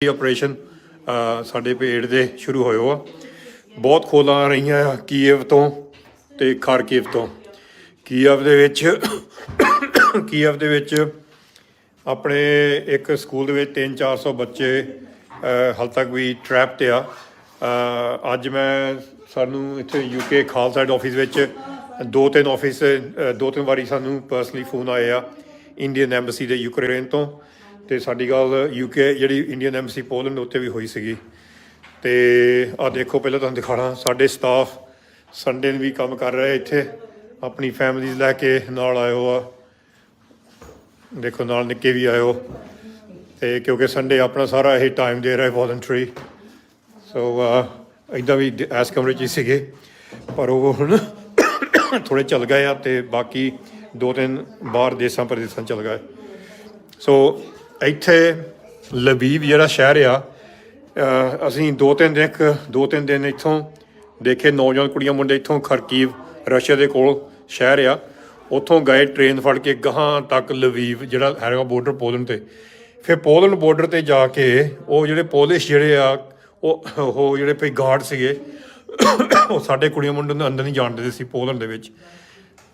Operation ਸਾਡੇ ਪੇਟ ਦੇ ਸ਼ੁਰੂ ਹੋਏ ਆ। ਬਹੁਤ ਖੋਲਾਂ ਆ ਰਹੀਆਂ ਆ ਕੀਵ ਤੋਂ ਅਤੇ ਖਾਰਕੀਵ ਤੋਂ। ਕੀਵ ਦੇ ਵਿੱਚ ਆਪਣੇ ਇੱਕ ਸਕੂਲ ਦੇ ਵਿੱਚ 300-400 ਬੱਚੇ ਹਾਲੇ ਤੱਕ ਵੀ ਟਰੈਪ 'ਤੇ ਆ। ਅੱਜ ਮੈਂ ਸਾਨੂੰ ਇੱਥੇ UK ਖਾਲਸਾ ਆਫਿਸ ਵਿੱਚ ਦੋ ਤਿੰਨ ਵਾਰੀ ਸਾਨੂੰ ਪਰਸਨਲੀ ਫੋਨ ਆਏ ਆ ਇੰਡੀਅਨ ਐਮਬੈਸੀ ਦੇ ਯੂਕਰੇਨ ਤੋਂ। ਅਤੇ ਸਾਡੀ ਗੱਲ UK ਜਿਹੜੀ ਇੰਡੀਅਨ ਐਮਬੈਸੀ ਪੋਲੈਂਡ ਉੱਤੇ ਵੀ ਹੋਈ ਸੀਗੀ। ਅਤੇ ਆਹ ਦੇਖੋ, ਪਹਿਲਾਂ ਤੁਹਾਨੂੰ ਦਿਖਾਉਣਾ ਸਾਡੇ ਸਟਾਫ ਸੰਡੇ ਨੂੰ ਵੀ ਕੰਮ ਕਰ ਰਹੇ ਇੱਥੇ, ਆਪਣੀ ਫੈਮਲੀਜ਼ ਲੈ ਕੇ ਨਾਲ ਆਇਓ ਆ। ਦੇਖੋ ਨਾਲ ਨਿੱਕੇ ਵੀ ਆਇਓ, ਅਤੇ ਕਿਉਂਕਿ ਸੰਡੇ ਆਪਣਾ ਸਾਰਾ ਇਹ ਟਾਈਮ ਦੇ ਰਿਹਾ ਵੋਲੰਟਰੀ। ਸੋ ਇੱਦਾਂ ਵੀ ਇਸ ਕਮਰੇ 'ਚ ਹੀ ਸੀਗੇ, ਪਰ ਉਹ ਹੁਣ ਥੋੜ੍ਹੇ ਚੱਲ ਗਏ ਆ ਅਤੇ ਬਾਕੀ 2-3 ਬਾਹਰ ਦੇਸਾਂ ਪ੍ਰਦੇਸਾਂ ਚੱਲ ਗਏ। ਸੋ ਇੱਥੇ ਲਵੀਵ ਜਿਹੜਾ ਸ਼ਹਿਰ ਆ, ਅਸੀਂ ਦੋ ਤਿੰਨ ਦਿਨ ਇੱਥੋਂ ਦੇਖੇ। ਨੌਜਵਾਨ ਕੁੜੀਆਂ ਮੁੰਡੇ ਇੱਥੋਂ ਖਾਰਕੀਵ ਰਸ਼ੀਆ ਦੇ ਕੋਲ ਸ਼ਹਿਰ ਆ, ਉੱਥੋਂ ਗਏ ਟ੍ਰੇਨ ਫੜ ਕੇ ਗਾਹਾਂ ਤੱਕ ਲਵੀਵ ਜਿਹੜਾ ਹੈਗਾ ਬੋਰਡਰ ਪੋਲੈਂਡ 'ਤੇ। ਫਿਰ ਪੋਲੈਂਡ ਬੋਰਡਰ 'ਤੇ ਜਾ ਕੇ ਉਹ ਜਿਹੜੇ ਪੋਲਿਸ਼ ਜਿਹੜੇ ਆ ਉਹ ਜਿਹੜੇ ਭਈ ਗਾਰਡ ਸੀਗੇ ਉਹ ਸਾਡੇ ਕੁੜੀਆਂ ਮੁੰਡੇ ਨੂੰ ਅੰਦਰ ਨਹੀਂ ਜਾਣ ਦਿੰਦੇ ਸੀ ਪੋਲੈਂਡ ਦੇ ਵਿੱਚ।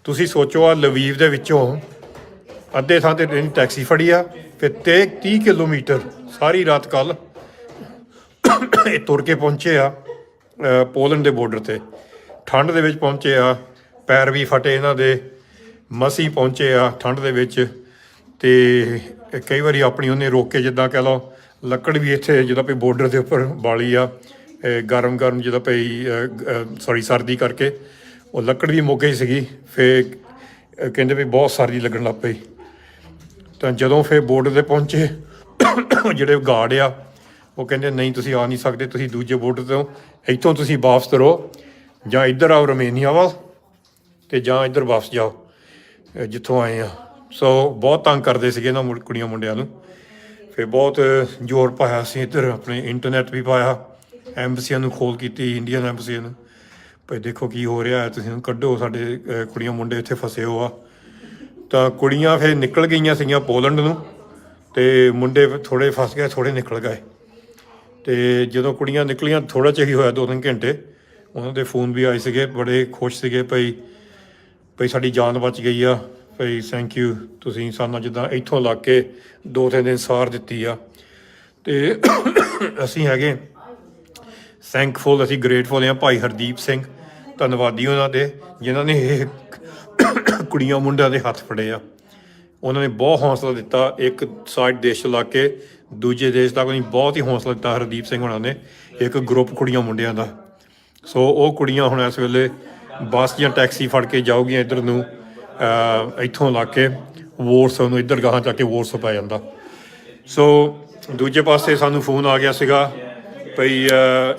ਤੁਸੀਂ ਸੋਚੋ, ਆ ਲਵੀਵ ਦੇ ਵਿੱਚੋਂ ਅੱਧੇ ਥਾਂ 'ਤੇ ਟੈਕਸੀ ਫੜੀ ਆ, ਫਿਰ 30 ਕਿਲੋਮੀਟਰ ਸਾਰੀ ਰਾਤ ਕੱਲ੍ਹ ਇਹ ਤੁਰ ਕੇ ਪਹੁੰਚੇ ਆ ਪੋਲੈਂਡ ਦੇ ਬੋਰਡਰ 'ਤੇ। ਠੰਡ ਦੇ ਵਿੱਚ ਪਹੁੰਚੇ ਆ, ਪੈਰ ਵੀ ਫਟੇ ਇਹਨਾਂ ਦੇ, ਮਸੀਂ ਪਹੁੰਚੇ ਆ ਠੰਡ ਦੇ ਵਿੱਚ। ਅਤੇ ਕਈ ਵਾਰੀ ਆਪਣੀ ਉਹਨੇ ਰੋਕ ਕੇ ਜਿੱਦਾਂ ਕਹਿ ਲਓ ਲੱਕੜ ਵੀ ਇੱਥੇ ਜਿੱਦਾਂ ਭਈ ਬੋਰਡਰ ਦੇ ਉੱਪਰ ਬਾਲੀ ਆ, ਗਰਮ ਜਿੱਦਾਂ ਭਈ ਸਰਦੀ ਕਰਕੇ ਉਹ ਲੱਕੜ ਵੀ ਮੁੱਕ ਗਈ ਸੀਗੀ। ਫਿਰ ਕਹਿੰਦੇ ਵੀ ਬਹੁਤ ਸਰਦੀ ਲੱਗਣ ਲੱਗ ਪਈ। ਤਾਂ ਜਦੋਂ ਫਿਰ ਬੋਰਡਰ 'ਤੇ ਪਹੁੰਚੇ ਜਿਹੜੇ ਗਾਰਡ ਆ ਉਹ ਕਹਿੰਦੇ ਨਹੀਂ ਤੁਸੀਂ ਆ ਨਹੀਂ ਸਕਦੇ, ਤੁਸੀਂ ਦੂਜੇ ਬੋਰਡਰ ਤੋਂ ਇੱਥੋਂ ਤੁਸੀਂ ਵਾਪਸ ਕਰੋ, ਜਾਂ ਇੱਧਰ ਆਓ ਰਮੇਨੀਆ ਵੱਲ ਅਤੇ ਜਾਂ ਇੱਧਰ ਵਾਪਸ ਜਾਓ ਜਿੱਥੋਂ ਆਏ ਆ। ਸੋ ਬਹੁਤ ਤੰਗ ਕਰਦੇ ਸੀਗੇ ਇਹਨਾਂ ਕੁੜੀਆਂ ਮੁੰਡਿਆਂ ਨੂੰ। ਫਿਰ ਬਹੁਤ ਜ਼ੋਰ ਪਾਇਆ ਅਸੀਂ ਇੱਧਰ, ਆਪਣੇ ਇੰਟਰਨੈਟ ਵੀ ਪਾਇਆ, ਐਮਬਸੀਆਂ ਨੂੰ ਖੋਲ ਕੀਤੀ, ਇੰਡੀਅਨ ਐਮਬਸੀਆਂ ਨੂੰ, ਭਾਈ ਦੇਖੋ ਕੀ ਹੋ ਰਿਹਾ, ਤੁਸੀਂ ਕੱਢੋ ਸਾਡੇ ਕੁੜੀਆਂ ਮੁੰਡੇ ਇੱਥੇ ਫਸੇ ਹੋ ਆ। ਤਾਂ ਕੁੜੀਆਂ ਫਿਰ ਨਿਕਲ ਗਈਆਂ ਸੀਗੀਆਂ ਪੋਲੈਂਡ ਨੂੰ, ਅਤੇ ਮੁੰਡੇ ਥੋੜ੍ਹੇ ਫਸ ਗਏ, ਥੋੜ੍ਹੇ ਨਿਕਲ ਗਏ। ਅਤੇ ਜਦੋਂ ਕੁੜੀਆਂ ਨਿਕਲੀਆਂ ਥੋੜ੍ਹਾ ਜਿਹਾ ਹੀ ਹੋਇਆ 2-3 ਘੰਟੇ, ਉਹਨਾਂ ਦੇ ਫੋਨ ਵੀ ਆਏ ਸੀਗੇ, ਬੜੇ ਖੁਸ਼ ਸੀਗੇ ਭਈ ਸਾਡੀ ਜਾਨ ਬਚ ਗਈ ਆ, ਭਈ ਥੈਂਕ ਯੂ, ਤੁਸੀਂ ਸਾਨੂੰ ਜਿੱਦਾਂ ਇੱਥੋਂ ਲੱਗ ਕੇ 2-3 ਦਿਨ ਸਾਰ ਦਿੱਤੀ ਆ। ਅਤੇ ਅਸੀਂ ਹੈਗੇ ਥੈਂਕਫੁਲ, ਅਸੀਂ ਗ੍ਰੇਟਫੁਲ ਹਾਂ ਭਾਈ ਹਰਦੀਪ ਸਿੰਘ, ਧੰਨਵਾਦੀ ਉਹਨਾਂ ਦੇ ਜਿਨ੍ਹਾਂ ਨੇ ਇਹ ਕੁੜੀਆਂ ਮੁੰਡਿਆਂ ਦੇ ਹੱਥ ਫੜੇ ਆ। ਉਹਨਾਂ ਨੇ ਬਹੁਤ ਹੌਸਲਾ ਦਿੱਤਾ, ਇੱਕ ਸਾਈਡ ਦੇਸ਼ ਤੋਂ ਲੱਗ ਕੇ ਦੂਜੇ ਦੇਸ਼ ਤੱਕ ਉਹਨੇ ਬਹੁਤ ਹੀ ਹੌਸਲਾ ਦਿੱਤਾ ਹਰਦੀਪ ਸਿੰਘ ਹੋਣਾ ਨੇ, ਇੱਕ ਗਰੁੱਪ ਕੁੜੀਆਂ ਮੁੰਡਿਆਂ ਦਾ। ਸੋ ਉਹ ਕੁੜੀਆਂ ਹੁਣ ਇਸ ਵੇਲੇ ਬੱਸ ਜਾਂ ਟੈਕਸੀ ਫੜ ਕੇ ਜਾਊਗੀਆਂ ਇੱਧਰ ਨੂੰ, ਇੱਥੋਂ ਲੱਗ ਕੇ ਵੋਰਸੋ ਨੂੰ, ਇੱਧਰ ਗਾਹਾਂ ਜਾ ਕੇ ਵੋਰਸੋ ਪੈ ਜਾਂਦਾ। ਸੋ ਦੂਜੇ ਪਾਸੇ ਸਾਨੂੰ ਫੋਨ ਆ ਗਿਆ ਸੀਗਾ ਭਈ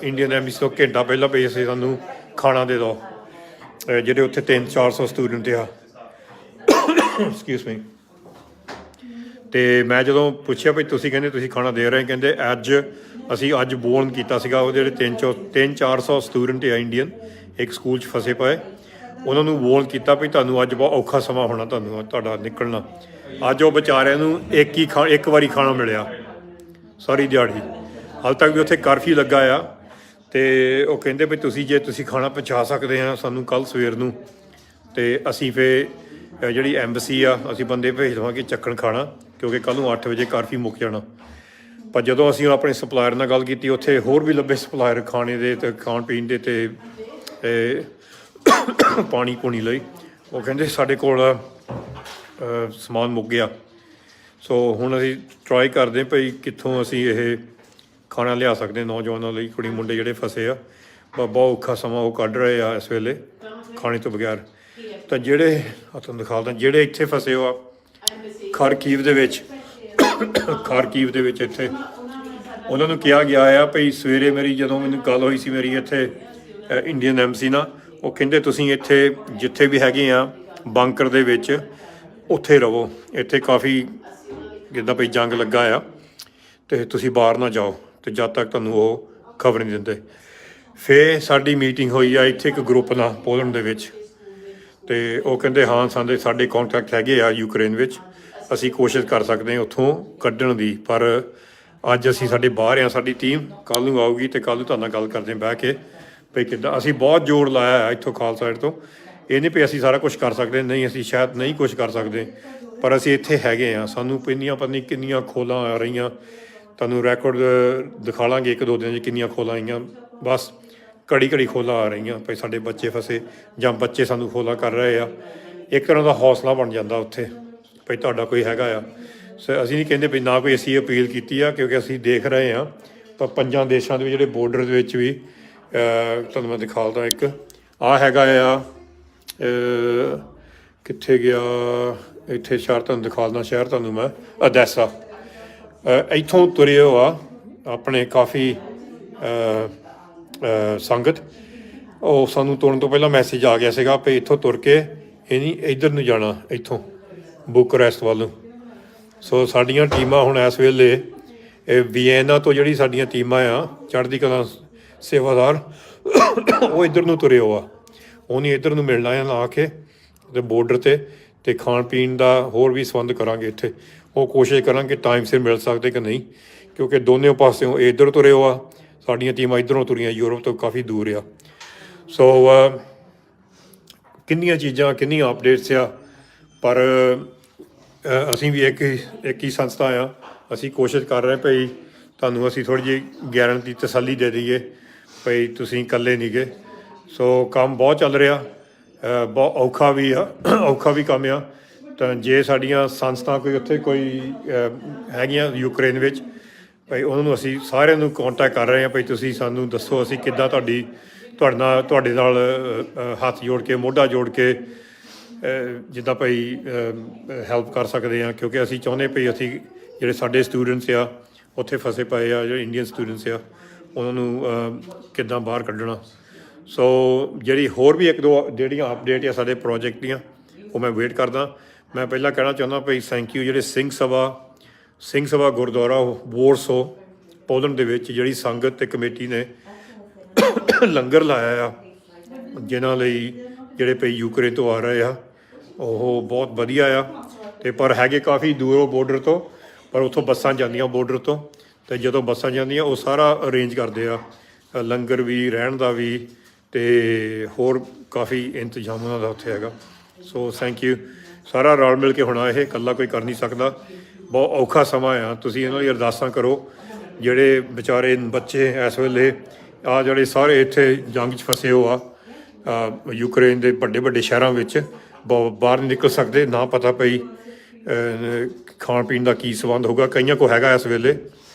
ਇੰਡੀਅਨ ਐਮਬੈਸੀ ਤੋਂ ਘੰਟਾ ਪਹਿਲਾਂ ਭਈ ਅਸੀਂ ਸਾਨੂੰ ਖਾਣਾ ਦੇ ਦਿਓ, ਜਿਹੜੇ ਉੱਥੇ 300-400 ਸਟੂਡੈਂਟ ਆ। Excuse me. ਅਤੇ ਮੈਂ ਜਦੋਂ ਪੁੱਛਿਆ ਭਈ ਤੁਸੀਂ ਕਹਿੰਦੇ ਤੁਸੀਂ ਖਾਣਾ ਦੇ ਰਹੇ, ਕਹਿੰਦੇ ਅਸੀਂ ਅੱਜ ਬੋਰਨ ਕੀਤਾ ਸੀਗਾ ਉਹ ਜਿਹੜੇ 300-400 ਸਟੂਡੈਂਟ ਆ ਇੰਡੀਅਨ ਇੱਕ ਸਕੂਲ 'ਚ ਫਸੇ ਪਏ, ਉਹਨਾਂ ਨੂੰ ਵੋਰਨ ਕੀਤਾ ਵੀ ਤੁਹਾਨੂੰ ਅੱਜ ਬਹੁਤ ਔਖਾ ਸਮਾਂ ਹੋਣਾ, ਤੁਹਾਡਾ ਨਿਕਲਣਾ। ਅੱਜ ਉਹ ਵਿਚਾਰਿਆਂ ਨੂੰ ਇੱਕ ਵਾਰੀ ਖਾਣਾ ਮਿਲਿਆ ਸਾਰੀ ਦਿਹਾੜੀ। ਹਾਲੇ ਤੱਕ ਵੀ ਉੱਥੇ ਕਰਫਿਊ ਲੱਗਾ ਆ, ਅਤੇ ਉਹ ਕਹਿੰਦੇ ਵੀ ਜੇ ਤੁਸੀਂ ਖਾਣਾ ਪਹੁੰਚਾ ਸਕਦੇ ਆ ਸਾਨੂੰ ਕੱਲ੍ਹ ਸਵੇਰ ਨੂੰ, ਅਤੇ ਅਸੀਂ ਫਿਰ ਜਿਹੜੀ ਐਮਬੈਸੀ ਆ ਅਸੀਂ ਬੰਦੇ ਭੇਜ ਦੇਵਾਂਗੇ ਚੱਕਣ ਖਾਣਾ, ਕਿਉਂਕਿ ਕੱਲ੍ਹ ਨੂੰ 8 ਵਜੇ ਕਰਫਿਊ ਮੁੱਕ ਜਾਣਾ। ਪਰ ਜਦੋਂ ਅਸੀਂ ਆਪਣੇ ਸਪਲਾਇਰ ਨਾਲ ਗੱਲ ਕੀਤੀ, ਉੱਥੇ ਹੋਰ ਵੀ ਲੱਭੇ ਸਪਲਾਇਰ ਖਾਣੇ ਦੇ ਅਤੇ ਖਾਣ ਪੀਣ ਦੇ ਅਤੇ ਪਾਣੀ ਪੂਣੀ ਲਈ, ਉਹ ਕਹਿੰਦੇ ਸਾਡੇ ਕੋਲ ਸਮਾਨ ਮੁੱਕ ਗਿਆ। ਸੋ ਹੁਣ ਅਸੀਂ ਟਰਾਈ ਕਰਦੇ ਭਈ ਕਿੱਥੋਂ ਅਸੀਂ ਇਹ ਖਾਣਾ ਲਿਆ ਸਕਦੇ ਨੌਜਵਾਨਾਂ ਲਈ, ਕੁੜੀ ਮੁੰਡੇ ਜਿਹੜੇ ਫਸੇ ਆ, ਬਹੁਤ ਔਖਾ ਸਮਾਂ ਉਹ ਕੱਢ ਰਹੇ ਆ ਇਸ ਵੇਲੇ ਖਾਣੇ ਤੋਂ ਬਗੈਰ। ਤਾਂ ਜਿਹੜੇ ਤੁਹਾਨੂੰ ਦਿਖਾਉਂਦਾ ਜਿਹੜੇ ਇੱਥੇ ਫਸੇ ਹੋ ਆ ਖਾਰਕੀਵ ਦੇ ਵਿੱਚ ਇੱਥੇ ਉਹਨਾਂ ਨੂੰ ਕਿਹਾ ਗਿਆ ਆ ਭਈ ਸਵੇਰੇ ਜਦੋਂ ਮੈਨੂੰ ਗੱਲ ਹੋਈ ਸੀ ਮੇਰੀ ਇੱਥੇ ਇੰਡੀਅਨ ਐਮਬੈਸੀ ਨਾਲ, ਉਹ ਕਹਿੰਦੇ ਤੁਸੀਂ ਇੱਥੇ ਜਿੱਥੇ ਵੀ ਹੈਗੇ ਆ ਬੰਕਰ ਦੇ ਵਿੱਚ ਉੱਥੇ ਰਹੋ, ਇੱਥੇ ਕਾਫੀ ਜਿੱਦਾਂ ਭਈ ਜੰਗ ਲੱਗਾ ਆ, ਅਤੇ ਤੁਸੀਂ ਬਾਹਰ ਨਾ ਜਾਓ ਅਤੇ ਜਦ ਤੱਕ ਤੁਹਾਨੂੰ ਉਹ ਖਬਰ ਨਹੀਂ ਦਿੰਦੇ। ਫਿਰ ਸਾਡੀ ਮੀਟਿੰਗ ਹੋਈ ਆ ਇੱਥੇ ਇੱਕ ਗਰੁੱਪ ਨਾਲ ਪੋਲੈਂਡ ਦੇ ਵਿੱਚ, ਅਤੇ ਉਹ ਕਹਿੰਦੇ ਹਾਂ ਸਾਡੇ ਕਾਂਟੈਕਟ ਹੈਗੇ ਆ ਯੂਕਰੇਨ ਵਿੱਚ, ਅਸੀਂ ਕੋਸ਼ਿਸ਼ ਕਰ ਸਕਦੇ ਹਾਂ ਉੱਥੋਂ ਕੱਢਣ ਦੀ, ਪਰ ਅੱਜ ਅਸੀਂ ਸਾਡੇ ਬਾਹਰ ਆ ਸਾਡੀ ਟੀਮ, ਕੱਲ੍ਹ ਨੂੰ ਆਊਗੀ ਅਤੇ ਕੱਲ੍ਹ ਨੂੰ ਤੁਹਾਡੇ ਨਾਲ ਗੱਲ ਕਰਦੇ ਹਾਂ ਬਹਿ ਕੇ ਵੀ ਕਿੱਦਾਂ। ਅਸੀਂ ਬਹੁਤ ਜ਼ੋਰ ਲਾਇਆ ਹੈ ਇੱਥੋਂ ਖਾਲਸਾ ਸਾਈਡ ਤੋਂ। ਇਹ ਨਹੀਂ ਵੀ ਅਸੀਂ ਸਾਰਾ ਕੁਛ ਕਰ ਸਕਦੇ, ਨਹੀਂ, ਅਸੀਂ ਸ਼ਾਇਦ ਨਹੀਂ ਕੁਛ ਕਰ ਸਕਦੇ, ਪਰ ਅਸੀਂ ਇੱਥੇ ਹੈਗੇ ਹਾਂ। ਸਾਨੂੰ ਇੰਨੀਆਂ ਪਤਾ ਨਹੀਂ ਕਿੰਨੀਆਂ ਖੋਲਾਂ ਆ ਰਹੀਆਂ, ਤੁਹਾਨੂੰ ਰੈਕੋਰਡ ਦਿਖਾ ਲਾਂਗੇ ਇੱਕ ਦੋ ਦਿਨ 'ਚ ਕਿੰਨੀਆਂ ਖੋਲਾਂ ਆਈਆਂ। ਬਸ ਘੜੀ ਘੜੀ ਖੋਲਾਂ ਆ ਰਹੀਆਂ ਭਈ ਸਾਡੇ ਬੱਚੇ ਫਸੇ ਜਾਂ ਬੱਚੇ ਸਾਨੂੰ ਖੋਲਾਂ ਕਰ ਰਹੇ ਆ। ਇੱਕ ਤਰ੍ਹਾਂ ਦਾ ਹੌਸਲਾ ਬਣ ਜਾਂਦਾ ਉੱਥੇ ਭਈ ਤੁਹਾਡਾ ਕੋਈ ਹੈਗਾ ਆ। ਸੋ ਅਸੀਂ ਨਹੀਂ ਕਹਿੰਦੇ ਵੀ ਨਾ ਕੋਈ ਅਸੀਂ ਅਪੀਲ ਕੀਤੀ ਆ, ਕਿਉਂਕਿ ਅਸੀਂ ਦੇਖ ਰਹੇ ਹਾਂ ਤਾਂ 5 ਦੇਸ਼ਾਂ ਦੇ ਵਿੱਚ ਜਿਹੜੇ ਬੋਰਡਰ ਦੇ ਵਿੱਚ ਵੀ ਤੁਹਾਨੂੰ ਮੈਂ ਦਿਖਾਲਦਾ। ਇੱਕ ਆਹ ਹੈਗਾ ਆ, ਕਿੱਥੇ ਗਿਆ, ਇੱਥੇ ਸ਼ਹਿਰ ਤੁਹਾਨੂੰ ਦਿਖਾਲਦਾ, ਸ਼ਹਿਰ ਤੁਹਾਨੂੰ ਮੈਂ ਅਦੈਸਾ, ਇੱਥੋਂ ਤੁਰੇ ਹੋ ਆ ਆਪਣੇ ਕਾਫੀ ਸੰਗਤ। ਉਹ ਸਾਨੂੰ ਤੁਰਨ ਤੋਂ ਪਹਿਲਾਂ ਮੈਸੇਜ ਆ ਗਿਆ ਸੀਗਾ ਵੀ ਇੱਥੋਂ ਤੁਰ ਕੇ ਇਹ ਨਹੀਂ ਇੱਧਰ ਨੂੰ ਜਾਣਾ, ਇੱਥੋਂ ਬੁਕਰੈਸਟ ਵੱਲ ਨੂੰ। ਸੋ ਸਾਡੀਆਂ ਟੀਮਾਂ ਹੁਣ ਇਸ ਵੇਲੇ ਵੀਐਨਾ ਤੋਂ ਜਿਹੜੀ ਸਾਡੀਆਂ ਟੀਮਾਂ ਆ ਚੜ੍ਹਦੀ ਕਲਾ ਸੇਵਾਦਾਰ, ਉਹ ਇੱਧਰ ਨੂੰ ਤੁਰੇ ਹੋ ਆ। ਉਹਨੇ ਇੱਧਰ ਨੂੰ ਮਿਲਣਾ ਆ ਲਾ ਕੇ ਅਤੇ ਬੋਰਡਰ 'ਤੇ ਖਾਣ ਪੀਣ ਦਾ ਹੋਰ ਵੀ ਸੰਬੰਧ ਕਰਾਂਗੇ ਇੱਥੇ। ਉਹ ਕੋਸ਼ਿਸ਼ ਕਰਾਂਗੇ ਟਾਈਮ ਸਿਰ ਮਿਲ ਸਕਦੇ ਕਿ ਨਹੀਂ, ਕਿਉਂਕਿ ਦੋਨੋਂ ਪਾਸਿਓਂ ਇੱਧਰ ਤੁਰੇ ਹੋ ਆ, ਸਾਡੀਆਂ ਟੀਮਾਂ ਇੱਧਰੋਂ ਤੁਰੀਆਂ ਯੂਰਪ ਤੋਂ ਕਾਫੀ ਦੂਰ ਆ। ਸੋ ਕਿੰਨੀਆਂ ਚੀਜ਼ਾਂ, ਕਿੰਨੀਆਂ ਅਪਡੇਟਸ ਆ, ਪਰ ਅਸੀਂ ਵੀ ਇੱਕ ਹੀ ਸੰਸਥਾ ਆ। ਅਸੀਂ ਕੋਸ਼ਿਸ਼ ਕਰ ਰਹੇ ਭਈ ਤੁਹਾਨੂੰ ਅਸੀਂ ਥੋੜ੍ਹੀ ਜਿਹੀ ਗਾਰੰਟੀ ਤਸੱਲੀ ਦੇ ਦਈਏ ਭਈ ਤੁਸੀਂ ਇਕੱਲੇ ਨਹੀਂ ਗੇ। ਸੋ ਕੰਮ ਬਹੁਤ ਚੱਲ ਰਿਹਾ, ਬਹੁਤ ਔਖਾ ਵੀ ਆ, ਔਖਾ ਵੀ ਕੰਮ ਆ। ਤਾਂ ਜੇ ਸਾਡੀਆਂ ਸੰਸਥਾ ਕੋਈ ਉੱਥੇ ਕੋਈ ਹੈਗੀਆਂ ਯੂਕਰੇਨ ਵਿੱਚ, ਭਾਈ ਉਹਨਾਂ ਨੂੰ ਅਸੀਂ ਸਾਰਿਆਂ ਨੂੰ ਕੋਂਟੈਕਟ ਕਰ ਰਹੇ ਹਾਂ ਭਈ ਤੁਸੀਂ ਸਾਨੂੰ ਦੱਸੋ ਅਸੀਂ ਕਿੱਦਾਂ ਤੁਹਾਡੇ ਨਾਲ ਹੱਥ ਜੋੜ ਕੇ, ਮੋਢਾ ਜੋੜ ਕੇ ਜਿੱਦਾਂ ਭਾਈ ਹੈਲਪ ਕਰ ਸਕਦੇ ਹਾਂ। ਕਿਉਂਕਿ ਅਸੀਂ ਚਾਹੁੰਦੇ ਭਈ ਅਸੀਂ ਜਿਹੜੇ ਸਾਡੇ ਸਟੂਡੈਂਟਸ ਆ ਉੱਥੇ ਫਸੇ ਪਏ ਆ, ਜਿਹੜੇ ਇੰਡੀਅਨ ਸਟੂਡੈਂਟਸ ਆ, ਉਹਨਾਂ ਨੂੰ ਕਿੱਦਾਂ ਬਾਹਰ ਕੱਢਣਾ। ਸੋ ਜਿਹੜੀ ਹੋਰ ਵੀ ਇੱਕ ਦੋ ਜਿਹੜੀਆਂ ਅਪਡੇਟ ਆ ਸਾਡੇ ਪ੍ਰੋਜੈਕਟ ਦੀਆਂ, ਉਹ ਮੈਂ ਵੇਟ ਕਰਦਾ। ਮੈਂ ਪਹਿਲਾਂ ਕਹਿਣਾ ਚਾਹੁੰਦਾ ਭਈ ਥੈਂਕ ਯੂ ਜਿਹੜੇ ਸਿੰਘ ਸਭਾ ਗੁਰਦੁਆਰਾ ਵੋਰਸੋ ਪੋਲੈਂਡ ਦੇ ਵਿੱਚ ਜਿਹੜੀ ਸੰਗਤ ਅਤੇ ਕਮੇਟੀ ਨੇ ਲੰਗਰ ਲਾਇਆ ਆ, ਜਿਨ੍ਹਾਂ ਲਈ ਜਿਹੜੇ ਭਈ ਯੂਕਰੇਨ ਤੋਂ ਆ ਰਹੇ ਆ, ਉਹ ਬਹੁਤ ਵਧੀਆ ਆ। ਅਤੇ ਪਰ ਹੈਗੇ ਕਾਫੀ ਦੂਰੋਂ ਬੋਰਡਰ ਤੋਂ, ਪਰ ਉੱਥੋਂ ਬੱਸਾਂ ਜਾਂਦੀਆਂ ਬੋਰਡਰ ਤੋਂ, ਅਤੇ ਜਦੋਂ ਬੱਸਾਂ ਜਾਂਦੀਆਂ ਉਹ ਸਾਰਾ ਅਰੇਂਜ ਕਰਦੇ ਆ, ਲੰਗਰ ਵੀ, ਰਹਿਣ ਦਾ ਵੀ, ਅਤੇ ਹੋਰ ਕਾਫੀ ਇੰਤਜ਼ਾਮ ਉਹਨਾਂ ਦਾ ਉੱਥੇ ਹੈਗਾ। So thank you. ਸਾਰਾ ਰਲ ਮਿਲ ਕੇ ਹੋਣਾ, ਇਹ ਇਕੱਲਾ ਕੋਈ ਕਰ ਨਹੀਂ ਸਕਦਾ। ਬਹੁਤ ਔਖਾ ਸਮਾਂ ਆ, ਤੁਸੀਂ ਇਹਨਾਂ ਦੀ ਅਰਦਾਸਾਂ ਕਰੋ। ਜਿਹੜੇ ਵਿਚਾਰੇ ਬੱਚੇ ਇਸ ਵੇਲੇ ਆ ਜਿਹੜੇ ਸਾਰੇ ਇੱਥੇ ਜੰਗ 'ਚ ਫਸੇ ਹੋ ਆ ਯੂਕਰੇਨ ਦੇ ਵੱਡੇ ਸ਼ਹਿਰਾਂ ਵਿੱਚ, ਬਾਹਰ ਨਹੀਂ ਨਿਕਲ ਸਕਦੇ, ਨਾ ਪਤਾ ਪਈ ਖਾਣ ਪੀਣ ਦਾ ਕੀ ਸੰਬੰਧ ਹੋਊਗਾ। ਕਈਆਂ ਕੋਲ ਹੈਗਾ ਇਸ ਵੇਲੇ,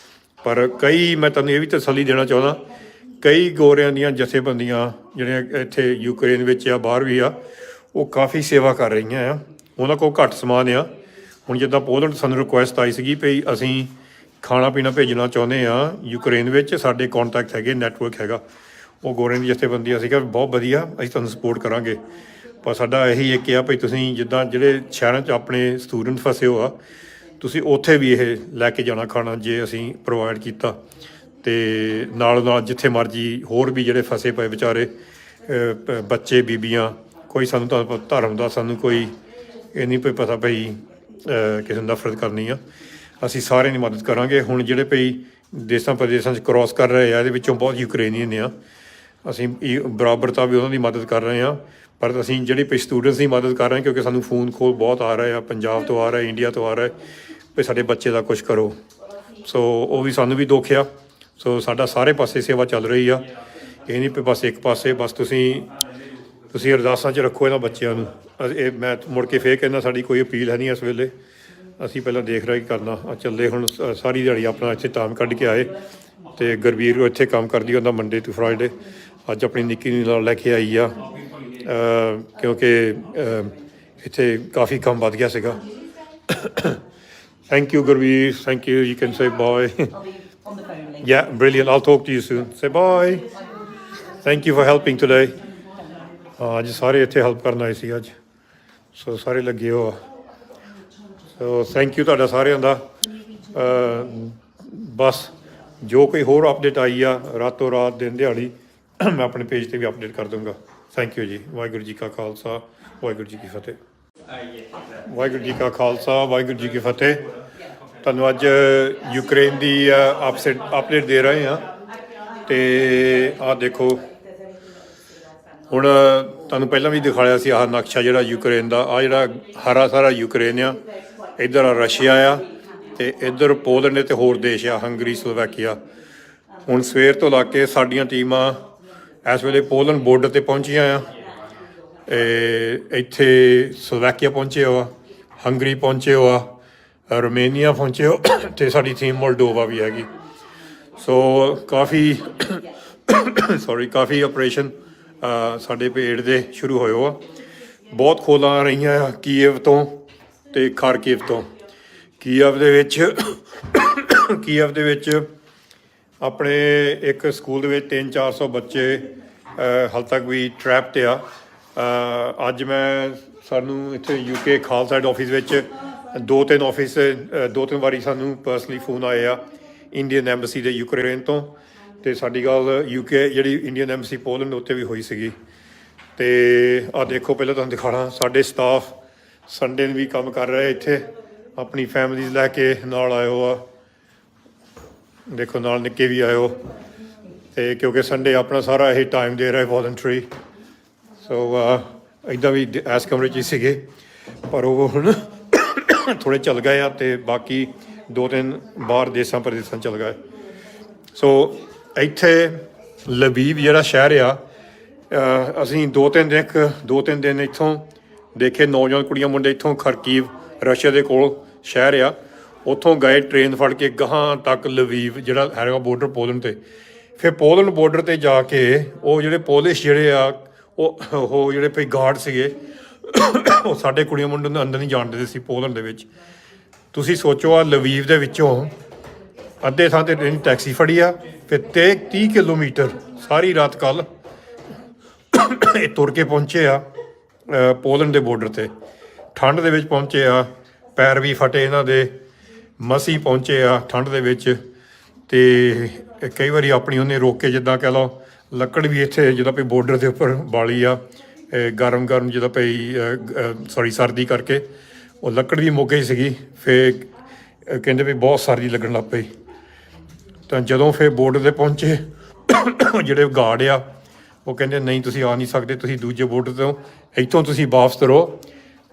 ਪਰ ਕਈ, ਮੈਂ ਤੁਹਾਨੂੰ ਇਹ ਵੀ ਤਸੱਲੀ ਦੇਣਾ ਚਾਹੁੰਦਾ, ਕਈ ਗੋਰਿਆਂ ਦੀਆਂ ਜਥੇਬੰਦੀਆਂ ਜਿਹੜੀਆਂ ਇੱਥੇ ਯੂਕਰੇਨ ਵਿੱਚ ਆ, ਬਾਹਰ ਵੀ ਆ, ਉਹ ਕਾਫੀ ਸੇਵਾ ਕਰ ਰਹੀਆਂ ਆ। ਉਹਨਾਂ ਕੋਲ ਘੱਟ ਸਮਾਨ ਆ। ਹੁਣ ਜਿੱਦਾਂ ਪੋਲੈਂਡ ਸਾਨੂੰ ਰਿਕੁਐਸਟ ਆਈ ਸੀਗੀ ਭਈ ਅਸੀਂ ਖਾਣਾ ਪੀਣਾ ਭੇਜਣਾ ਚਾਹੁੰਦੇ ਹਾਂ ਯੂਕਰੇਨ ਵਿੱਚ, ਸਾਡੇ ਕੋਂਟੈਕਟ ਹੈਗੇ, ਨੈਟਵਰਕ ਹੈਗਾ। ਉਹ ਗੋਰਿਆਂ ਦੀ ਜਥੇਬੰਦੀ, ਅਸੀਂ ਕਿਹਾ ਬਹੁਤ ਵਧੀਆ, ਅਸੀਂ ਤੁਹਾਨੂੰ ਸਪੋਰਟ ਕਰਾਂਗੇ। ਪਰ ਸਾਡਾ ਇਹੀ ਇੱਕ ਆ ਭਈ ਤੁਸੀਂ ਜਿੱਦਾਂ ਜਿਹੜੇ ਸ਼ਹਿਰਾਂ 'ਚ ਆਪਣੇ ਸਟੂਡੈਂਟ ਫਸੇ ਹੋ ਆ, ਤੁਸੀਂ ਉੱਥੇ ਵੀ ਇਹ ਲੈ ਕੇ ਜਾਣਾ ਖਾਣਾ, ਜੇ ਅਸੀਂ ਪ੍ਰੋਵਾਈਡ ਕੀਤਾ। ਅਤੇ ਨਾਲ ਜਿੱਥੇ ਮਰਜ਼ੀ ਹੋਰ ਵੀ ਜਿਹੜੇ ਫਸੇ ਪਏ ਵਿਚਾਰੇ ਬੱਚੇ, ਬੀਬੀਆਂ, ਕੋਈ ਸਾਨੂੰ ਤਾਂ ਧਰਮ ਦਾ ਸਾਨੂੰ ਕੋਈ ਇਹ ਨਹੀਂ ਪਈ ਪਤਾ ਭਈ ਕਿਸੇ ਨੂੰ ਨਫ਼ਰਤ ਕਰਨੀ ਆ। ਅਸੀਂ ਸਾਰਿਆਂ ਦੀ ਮਦਦ ਕਰਾਂਗੇ। ਹੁਣ ਜਿਹੜੇ ਭਈ ਦੇਸ਼ਾਂ ਪ੍ਰਦੇਸ਼ਾਂ 'ਚ ਕ੍ਰੋਸ ਕਰ ਰਹੇ ਆ, ਇਹਦੇ ਵਿੱਚੋਂ ਬਹੁਤ ਯੂਕਰੇਨੀਅਨ ਆ। ਅਸੀਂ ਬਰਾਬਰਤਾ ਵੀ ਉਹਨਾਂ ਦੀ ਮਦਦ ਕਰ ਰਹੇ ਹਾਂ, ਪਰ ਅਸੀਂ ਜਿਹੜੀ ਭਈ ਸਟੂਡੈਂਟਸ ਦੀ ਮਦਦ ਕਰ ਰਹੇ ਹਾਂ, ਕਿਉਂਕਿ ਸਾਨੂੰ ਫੋਨ ਕੋਲ ਬਹੁਤ ਆ ਰਹੇ ਆ, ਪੰਜਾਬ ਤੋਂ ਆ ਰਹੇ, ਇੰਡੀਆ ਤੋਂ ਆ ਰਹੇ, ਵੀ ਸਾਡੇ ਬੱਚੇ ਦਾ ਕੁਛ ਕਰੋ। ਸੋ ਉਹ ਵੀ ਸਾਨੂੰ ਵੀ ਦੁੱਖ ਆ। ਸੋ ਸਾਡਾ ਸਾਰੇ ਪਾਸੇ ਸੇਵਾ ਚੱਲ ਰਹੀ ਆ, ਇਹ ਨਹੀਂ ਵੀ ਬਸ ਇੱਕ ਪਾਸੇ। ਬਸ ਤੁਸੀਂ ਅਰਦਾਸਾਂ 'ਚ ਰੱਖੋ ਇਹਨਾਂ ਬੱਚਿਆਂ ਨੂੰ। ਇਹ ਮੈਂ ਮੁੜ ਕੇ ਫੇਰ ਕਹਿੰਦਾ, ਸਾਡੀ ਕੋਈ ਅਪੀਲ ਹੈ ਨਹੀਂ ਇਸ ਵੇਲੇ, ਅਸੀਂ ਪਹਿਲਾਂ ਦੇਖ ਰਹੇ ਕੀ ਕਰਨਾ। ਚੱਲੇ ਹੁਣ ਸਾਰੀ ਦਿਹਾੜੀ ਆਪਣਾ ਇੱਥੇ ਟਾਈਮ ਕੱਢ ਕੇ ਆਏ, ਅਤੇ ਗੁਰਵੀਰ ਇੱਥੇ ਕੰਮ ਕਰਦੀ ਹੁੰਦਾ ਮੰਡੇ ਟੂ ਫਰਾਈਡੇ। ਅੱਜ ਆਪਣੀ ਨਿੱਕੀ ਨੂੰ ਨਾਲ ਲੈ ਕੇ ਆਈ ਆ, ਕਿਉਂਕਿ ਇੱਥੇ ਕਾਫੀ ਕੰਮ ਵੱਧ ਗਿਆ ਸੀਗਾ। Thank you Gurveer, thank you. You can say bye. Yeah, brilliant. I'll talk to you soon. Say bye. Thank you for helping today. ਅੱਜ ਸਾਰੇ ਇੱਥੇ ਹੈਲਪ ਕਰਨ ਆਏ ਸੀ ਅੱਜ, ਸੋ ਸਾਰੇ ਲੱਗੇ ਹੋ ਆ। ਸੋ ਥੈਂਕ ਯੂ ਤੁਹਾਡਾ ਸਾਰਿਆਂ ਦਾ। ਬਸ ਜੋ ਕੋਈ ਹੋਰ ਅਪਡੇਟ ਆਈ ਆ ਰਾਤੋਂ ਰਾਤ, ਦਿਨ ਦਿਹਾੜੀ, ਮੈਂ ਆਪਣੇ ਪੇਜ 'ਤੇ ਵੀ ਅਪਡੇਟ ਕਰ ਦੂੰਗਾ। ਥੈਂਕ ਯੂ ਜੀ। ਵਾਹਿਗੁਰੂ ਜੀ ਕਾ ਖਾਲਸਾ, ਵਾਹਿਗੁਰੂ ਜੀ ਕੀ ਫਤਿਹ। ਵਾਹਿਗੁਰੂ ਜੀ ਕਾ ਖਾਲਸਾ, ਵਾਹਿਗੁਰੂ ਜੀ ਕੀ ਫਤਿਹ। ਤੁਹਾਨੂੰ ਅੱਜ ਯੂਕਰੇਨ ਦੀ ਅਪਡੇਟ ਦੇ ਰਹੇ ਹਾਂ। ਤੇ ਆਹ ਦੇਖੋ, ਹੁਣ ਤੁਹਾਨੂੰ ਪਹਿਲਾਂ ਵੀ ਦਿਖਾਇਆ ਸੀ ਆਹ ਨਕਸ਼ਾ ਜਿਹੜਾ ਯੂਕਰੇਨ ਦਾ, ਆਹ ਜਿਹੜਾ ਹਰਾ ਸਾਰਾ ਯੂਕਰੇਨ ਆ, ਇੱਧਰ ਆ ਰਸ਼ੀਆ ਆ, ਤੇ ਇੱਧਰ ਪੋਲੈਂਡ ਤੇ ਹੋਰ ਦੇਸ਼ ਆ, ਹੰਗਰੀ, ਸਲੋਵੈਕੀਆ। ਹੁਣ ਸਵੇਰ ਤੋਂ ਲਾ ਕੇ ਸਾਡੀਆਂ ਟੀਮਾਂ ਇਸ ਵੇਲੇ ਪੋਲੈਂਡ ਬੋਰਡਰ 'ਤੇ ਪਹੁੰਚੀਆਂ ਆ। ਇੱਥੇ ਸਲੋਵੈਕੀਆ ਪਹੁੰਚੇ ਹੋ ਆ, ਹੰਗਰੀ ਪਹੁੰਚੇ ਹੋ ਆ, ਰੋਮੇਨੀਆ ਪਹੁੰਚੇ ਹੋ, ਅਤੇ ਸਾਡੀ ਟੀਮ ਮੋਲਡੋਵਾ ਵੀ ਹੈਗੀ। ਸੋ ਕਾਫੀ ਆਪਰੇਸ਼ਨ ਸਾਡੇ ਪੇੜ ਦੇ ਸ਼ੁਰੂ ਹੋਏ ਆ। ਬਹੁਤ ਖੋਲਾਂ ਆ ਰਹੀਆਂ ਆ ਕੀਵ ਤੋਂ ਅਤੇ ਖਾਰਕੀਵ ਤੋਂ। ਕੀਵ ਦੇ ਵਿੱਚ ਆਪਣੇ ਇੱਕ ਸਕੂਲ ਦੇ ਵਿੱਚ 300-400 ਬੱਚੇ ਹਾਲੇ ਤੱਕ ਵੀ ਟਰੈਪਡ ਆ। ਅੱਜ ਸਾਨੂੰ ਇੱਥੇ UK ਖਾਲਸਾ ਆਫਿਸ ਵਿੱਚ ਦੋ ਤਿੰਨ ਵਾਰੀ ਸਾਨੂੰ ਪਰਸਨਲੀ ਫੋਨ ਆਏ ਆ ਇੰਡੀਅਨ ਐਮਬੈਸੀ ਦੇ ਯੂਕਰੇਨ ਤੋਂ, ਅਤੇ ਸਾਡੀ ਗੱਲ UK ਜਿਹੜੀ ਇੰਡੀਅਨ ਐਮਬੈਸੀ ਪੋਲੈਂਡ ਉੱਤੇ ਵੀ ਹੋਈ ਸੀਗੀ। ਅਤੇ ਆਹ ਦੇਖੋ, ਪਹਿਲਾਂ ਤੁਹਾਨੂੰ ਦਿਖਾਉਣਾ, ਸਾਡੇ ਸਟਾਫ ਸੰਡੇ ਨੂੰ ਵੀ ਕੰਮ ਕਰ ਰਹੇ ਇੱਥੇ, ਆਪਣੀ ਫੈਮਲੀਜ਼ ਲੈ ਕੇ ਨਾਲ ਆਇਓ ਆ। ਦੇਖੋ ਨਾਲ ਨਿੱਕੇ ਵੀ ਆਇਓ, ਅਤੇ ਕਿਉਂਕਿ ਸੰਡੇ ਆਪਣਾ ਸਾਰਾ ਇਹ ਟਾਈਮ ਦੇ ਰਿਹਾ ਵੋਲੰਟਰੀ। ਸੋ ਇੱਦਾਂ ਵੀ ਇਸ ਕਮਰੇ 'ਚ ਹੀ ਸੀਗੇ, ਪਰ ਉਹ ਹੁਣ ਥੋੜ੍ਹੇ ਚੱਲ ਗਏ ਆ, ਅਤੇ ਬਾਕੀ 2-3 ਬਾਹਰ ਦੇਸਾਂ ਪ੍ਰਦੇਸਾਂ ਚੱਲ ਗਏ। ਸੋ ਇੱਥੇ ਲਵੀਵ ਜਿਹੜਾ ਸ਼ਹਿਰ ਆ, ਅਸੀਂ ਦੋ ਤਿੰਨ ਦਿਨ ਇੱਥੋਂ ਦੇਖੇ। ਨੌਜਵਾਨ ਕੁੜੀਆਂ ਮੁੰਡੇ ਇੱਥੋਂ ਖਰਕੀਵ, ਰਸ਼ੀਆ ਦੇ ਕੋਲ ਸ਼ਹਿਰ ਆ, ਉੱਥੋਂ ਗਏ ਟ੍ਰੇਨ ਫੜ ਕੇ ਗਾਹਾਂ ਤੱਕ ਲਵੀਵ ਜਿਹੜਾ ਹੈਗਾ ਬੋਰਡਰ ਪੋਲੈਂਡ 'ਤੇ। ਫਿਰ ਪੋਲੈਂਡ ਬੋਰਡਰ 'ਤੇ ਜਾ ਕੇ ਉਹ ਜਿਹੜੇ ਪੋਲਿਸ਼ ਜਿਹੜੇ ਆ, ਉਹ ਜਿਹੜੇ ਭਈ ਗਾਰਡ ਸੀਗੇ, ਉਹ ਸਾਡੇ ਕੁੜੀਆਂ ਮੁੰਡੇ ਨੂੰ ਅੰਦਰ ਨਹੀਂ ਜਾਣ ਦਿੰਦੇ ਸੀ ਪੋਲੈਂਡ ਦੇ ਵਿੱਚ। ਤੁਸੀਂ ਸੋਚੋ, ਆ ਲਵੀਵ ਦੇ ਵਿੱਚੋਂ ਅੱਧੇ ਥਾਂ 'ਤੇ ਟੈਕਸੀ ਫੜੀ ਆ, ਫਿਰ 30 ਕਿਲੋਮੀਟਰ ਸਾਰੀ ਰਾਤ ਕੱਲ੍ਹ ਇਹ ਤੁਰ ਕੇ ਪਹੁੰਚੇ ਆ ਪੋਲੈਂਡ ਦੇ ਬੋਰਡਰ 'ਤੇ। ਠੰਡ ਦੇ ਵਿੱਚ ਪਹੁੰਚੇ ਆ, ਪੈਰ ਵੀ ਫਟੇ ਇਹਨਾਂ ਦੇ, ਮਸੀਂ ਪਹੁੰਚੇ ਆ ਠੰਡ ਦੇ ਵਿੱਚ। ਅਤੇ ਕਈ ਵਾਰੀ ਆਪਣੀ ਉਹਨੇ ਰੋਕ ਕੇ, ਜਿੱਦਾਂ ਕਹਿ ਲਓ, ਲੱਕੜ ਵੀ ਇੱਥੇ ਜਿੱਦਾਂ ਭਈ ਬੋਰਡਰ ਦੇ ਉੱਪਰ ਬਾਲੀ ਆ, ਗਰਮ ਜਿੱਦਾਂ ਭਈ ਸਰਦੀ ਕਰਕੇ ਉਹ ਲੱਕੜ ਵੀ ਮੁੱਕ ਗਈ ਸੀਗੀ। ਫਿਰ ਕਹਿੰਦੇ ਵੀ ਬਹੁਤ ਸਰਦੀ ਲੱਗਣ ਲੱਗ ਪਈ। ਤਾਂ ਜਦੋਂ ਫਿਰ ਬੋਰਡਰ 'ਤੇ ਪਹੁੰਚੇ, ਜਿਹੜੇ ਗਾਰਡ ਆ ਉਹ ਕਹਿੰਦੇ ਨਹੀਂ, ਤੁਸੀਂ ਆ ਨਹੀਂ ਸਕਦੇ, ਤੁਸੀਂ ਦੂਜੇ ਬੋਰਡਰ ਤੋਂ ਇੱਥੋਂ ਤੁਸੀਂ ਵਾਪਸ ਤੁਰੋ,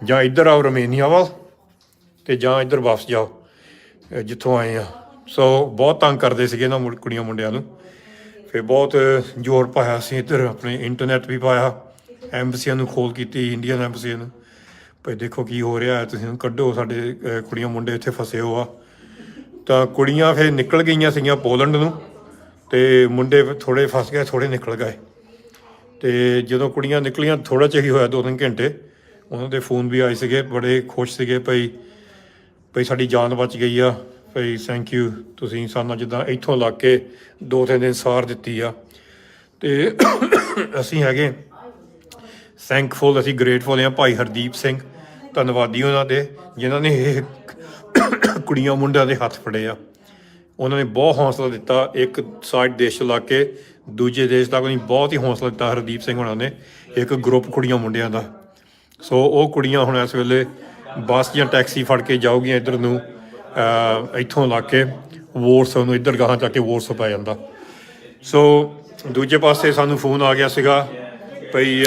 ਜਾਂ ਇੱਧਰ ਆਓ ਰੋਮੇਨੀਆ ਵੱਲ, ਅਤੇ ਜਾਂ ਇੱਧਰ ਵਾਪਸ ਜਾਓ ਜਿੱਥੋਂ ਆਏ ਆ। ਸੋ ਬਹੁਤ ਤੰਗ ਕਰਦੇ ਸੀਗੇ ਇਹਨਾਂ ਕੁੜੀਆਂ ਮੁੰਡਿਆਂ ਨੂੰ। ਫਿਰ ਬਹੁਤ ਜ਼ੋਰ ਪਾਇਆ ਅਸੀਂ ਇੱਧਰ, ਆਪਣੇ ਇੰਟਰਨੈਟ ਵੀ ਪਾਇਆ, ਐਮਬਸੀਆਂ ਨੂੰ ਖੋਲ ਕੀਤੀ, ਇੰਡੀਅਨ ਐਮਬਸੀਆਂ ਨੂੰ, ਭਾਈ ਦੇਖੋ ਕੀ ਹੋ ਰਿਹਾ, ਤੁਸੀਂ ਕੱਢੋ, ਸਾਡੇ ਕੁੜੀਆਂ ਮੁੰਡੇ ਇੱਥੇ ਫਸੇ ਹੋ ਆ। ਤਾਂ ਕੁੜੀਆਂ ਫਿਰ ਨਿਕਲ ਗਈਆਂ ਸੀਗੀਆਂ ਪੋਲੈਂਡ ਨੂੰ, ਅਤੇ ਮੁੰਡੇ ਥੋੜ੍ਹੇ ਫਸ ਗਏ, ਥੋੜ੍ਹੇ ਨਿਕਲ ਗਏ। ਅਤੇ ਜਦੋਂ ਕੁੜੀਆਂ ਨਿਕਲੀਆਂ, ਥੋੜ੍ਹਾ ਜਿਹਾ ਹੀ ਹੋਇਆ 2-3 ਘੰਟੇ, ਉਹਨਾਂ ਦੇ ਫੋਨ ਵੀ ਆਏ ਸੀਗੇ, ਬੜੇ ਖੁਸ਼ ਸੀਗੇ ਭਈ ਸਾਡੀ ਜਾਨ ਬਚ ਗਈ ਆ, ਭਈ ਥੈਂਕ ਯੂ, ਤੁਸੀਂ ਸਾਨੂੰ ਜਿੱਦਾਂ ਇੱਥੋਂ ਲੱਗ ਕੇ 2-3 ਦਿਨ ਸਾਰ ਦਿੱਤੀ ਆ। ਅਤੇ ਅਸੀਂ ਹੈਗੇ ਥੈਂਕਫੁਲ, ਅਸੀਂ ਗ੍ਰੇਟਫੁਲ ਹਾਂ ਭਾਈ ਹਰਦੀਪ ਸਿੰਘ, ਧੰਨਵਾਦੀ ਉਹਨਾਂ ਦੇ, ਜਿਨ੍ਹਾਂ ਨੇ ਇਹ ਕੁੜੀਆਂ ਮੁੰਡਿਆਂ ਦੇ ਹੱਥ ਫੜੇ ਆ। ਉਹਨਾਂ ਨੇ ਬਹੁਤ ਹੌਸਲਾ ਦਿੱਤਾ, ਇੱਕ ਸਾਈਡ ਦੇਸ਼ ਤੋਂ ਲਾ ਕੇ ਦੂਜੇ ਦੇਸ਼ ਤੱਕ, ਉਹਨੇ ਬਹੁਤ ਹੀ ਹੌਸਲਾ ਦਿੱਤਾ ਹਰਦੀਪ ਸਿੰਘ ਹੋਣਾ ਨੇ, ਇੱਕ ਗਰੁੱਪ ਕੁੜੀਆਂ ਮੁੰਡਿਆਂ ਦਾ। ਸੋ ਉਹ ਕੁੜੀਆਂ ਹੁਣ ਇਸ ਵੇਲੇ ਬੱਸ ਜਾਂ ਟੈਕਸੀ ਫੜ ਕੇ ਜਾਊਗੀਆਂ ਇੱਧਰ ਨੂੰ, ਇੱਥੋਂ ਲਾ ਕੇ ਵੋਰਸੋ ਨੂੰ, ਇੱਧਰ ਗਾਹਾਂ ਜਾ ਕੇ ਵੋਰਸੋ ਪੈ ਜਾਂਦਾ। ਸੋ ਦੂਜੇ ਪਾਸੇ ਸਾਨੂੰ ਫੋਨ ਆ ਗਿਆ ਸੀਗਾ ਭਈ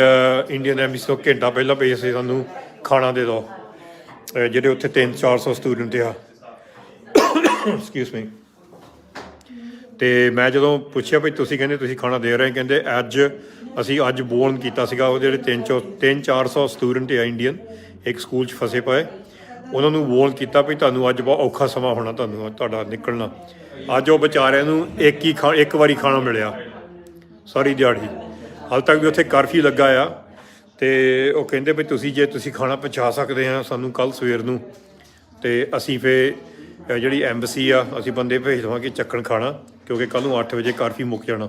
ਇੰਡੀਅਨ ਐਮਬੈਸੀ ਤੋਂ ਘੰਟਾ ਪਹਿਲਾਂ ਭਈ ਅਸੀਂ ਸਾਨੂੰ ਖਾਣਾ ਦੇ ਦਿਓ, ਜਿਹੜੇ ਉੱਥੇ 300-400 ਸਟੂਡੈਂਟ ਆ। Excuse me. ਅਤੇ ਮੈਂ ਜਦੋਂ ਪੁੱਛਿਆ ਭਈ ਤੁਸੀਂ ਕਹਿੰਦੇ ਤੁਸੀਂ ਖਾਣਾ ਦੇ ਰਹੇ, ਕਹਿੰਦੇ ਅਸੀਂ ਅੱਜ ਬੋਰਨ ਕੀਤਾ ਸੀਗਾ, ਉਹ ਜਿਹੜੇ 300-400 ਸਟੂਡੈਂਟ ਆ ਇੰਡੀਅਨ, ਇੱਕ ਸਕੂਲ 'ਚ ਫਸੇ ਪਏ, ਉਹਨਾਂ ਨੂੰ ਵੋਰਨ ਕੀਤਾ ਵੀ ਤੁਹਾਨੂੰ ਅੱਜ ਬਹੁਤ ਔਖਾ ਸਮਾਂ ਹੋਣਾ, ਤੁਹਾਡਾ ਨਿਕਲਣਾ। ਅੱਜ ਉਹ ਵਿਚਾਰਿਆਂ ਨੂੰ ਇੱਕ ਵਾਰੀ ਖਾਣਾ ਮਿਲਿਆ ਸਾਰੀ ਦਿਹਾੜੀ। ਹਾਲੇ ਤੱਕ ਵੀ ਉੱਥੇ ਕਰਫਿਊ ਲੱਗਾ ਆ, ਅਤੇ ਉਹ ਕਹਿੰਦੇ ਵੀ ਜੇ ਤੁਸੀਂ ਖਾਣਾ ਪਹੁੰਚਾ ਸਕਦੇ ਆ ਸਾਨੂੰ ਕੱਲ੍ਹ ਸਵੇਰ ਨੂੰ, ਅਤੇ ਅਸੀਂ ਫਿਰ ਜਿਹੜੀ ਐਮਬੈਸੀ ਆ, ਅਸੀਂ ਬੰਦੇ ਭੇਜ ਦੇਵਾਂਗੇ ਚੱਕਣ ਖਾਣਾ, ਕਿਉਂਕਿ ਕੱਲ੍ਹ ਨੂੰ 8 ਵਜੇ ਕਰਫਿਊ ਮੁੱਕ ਜਾਣਾ।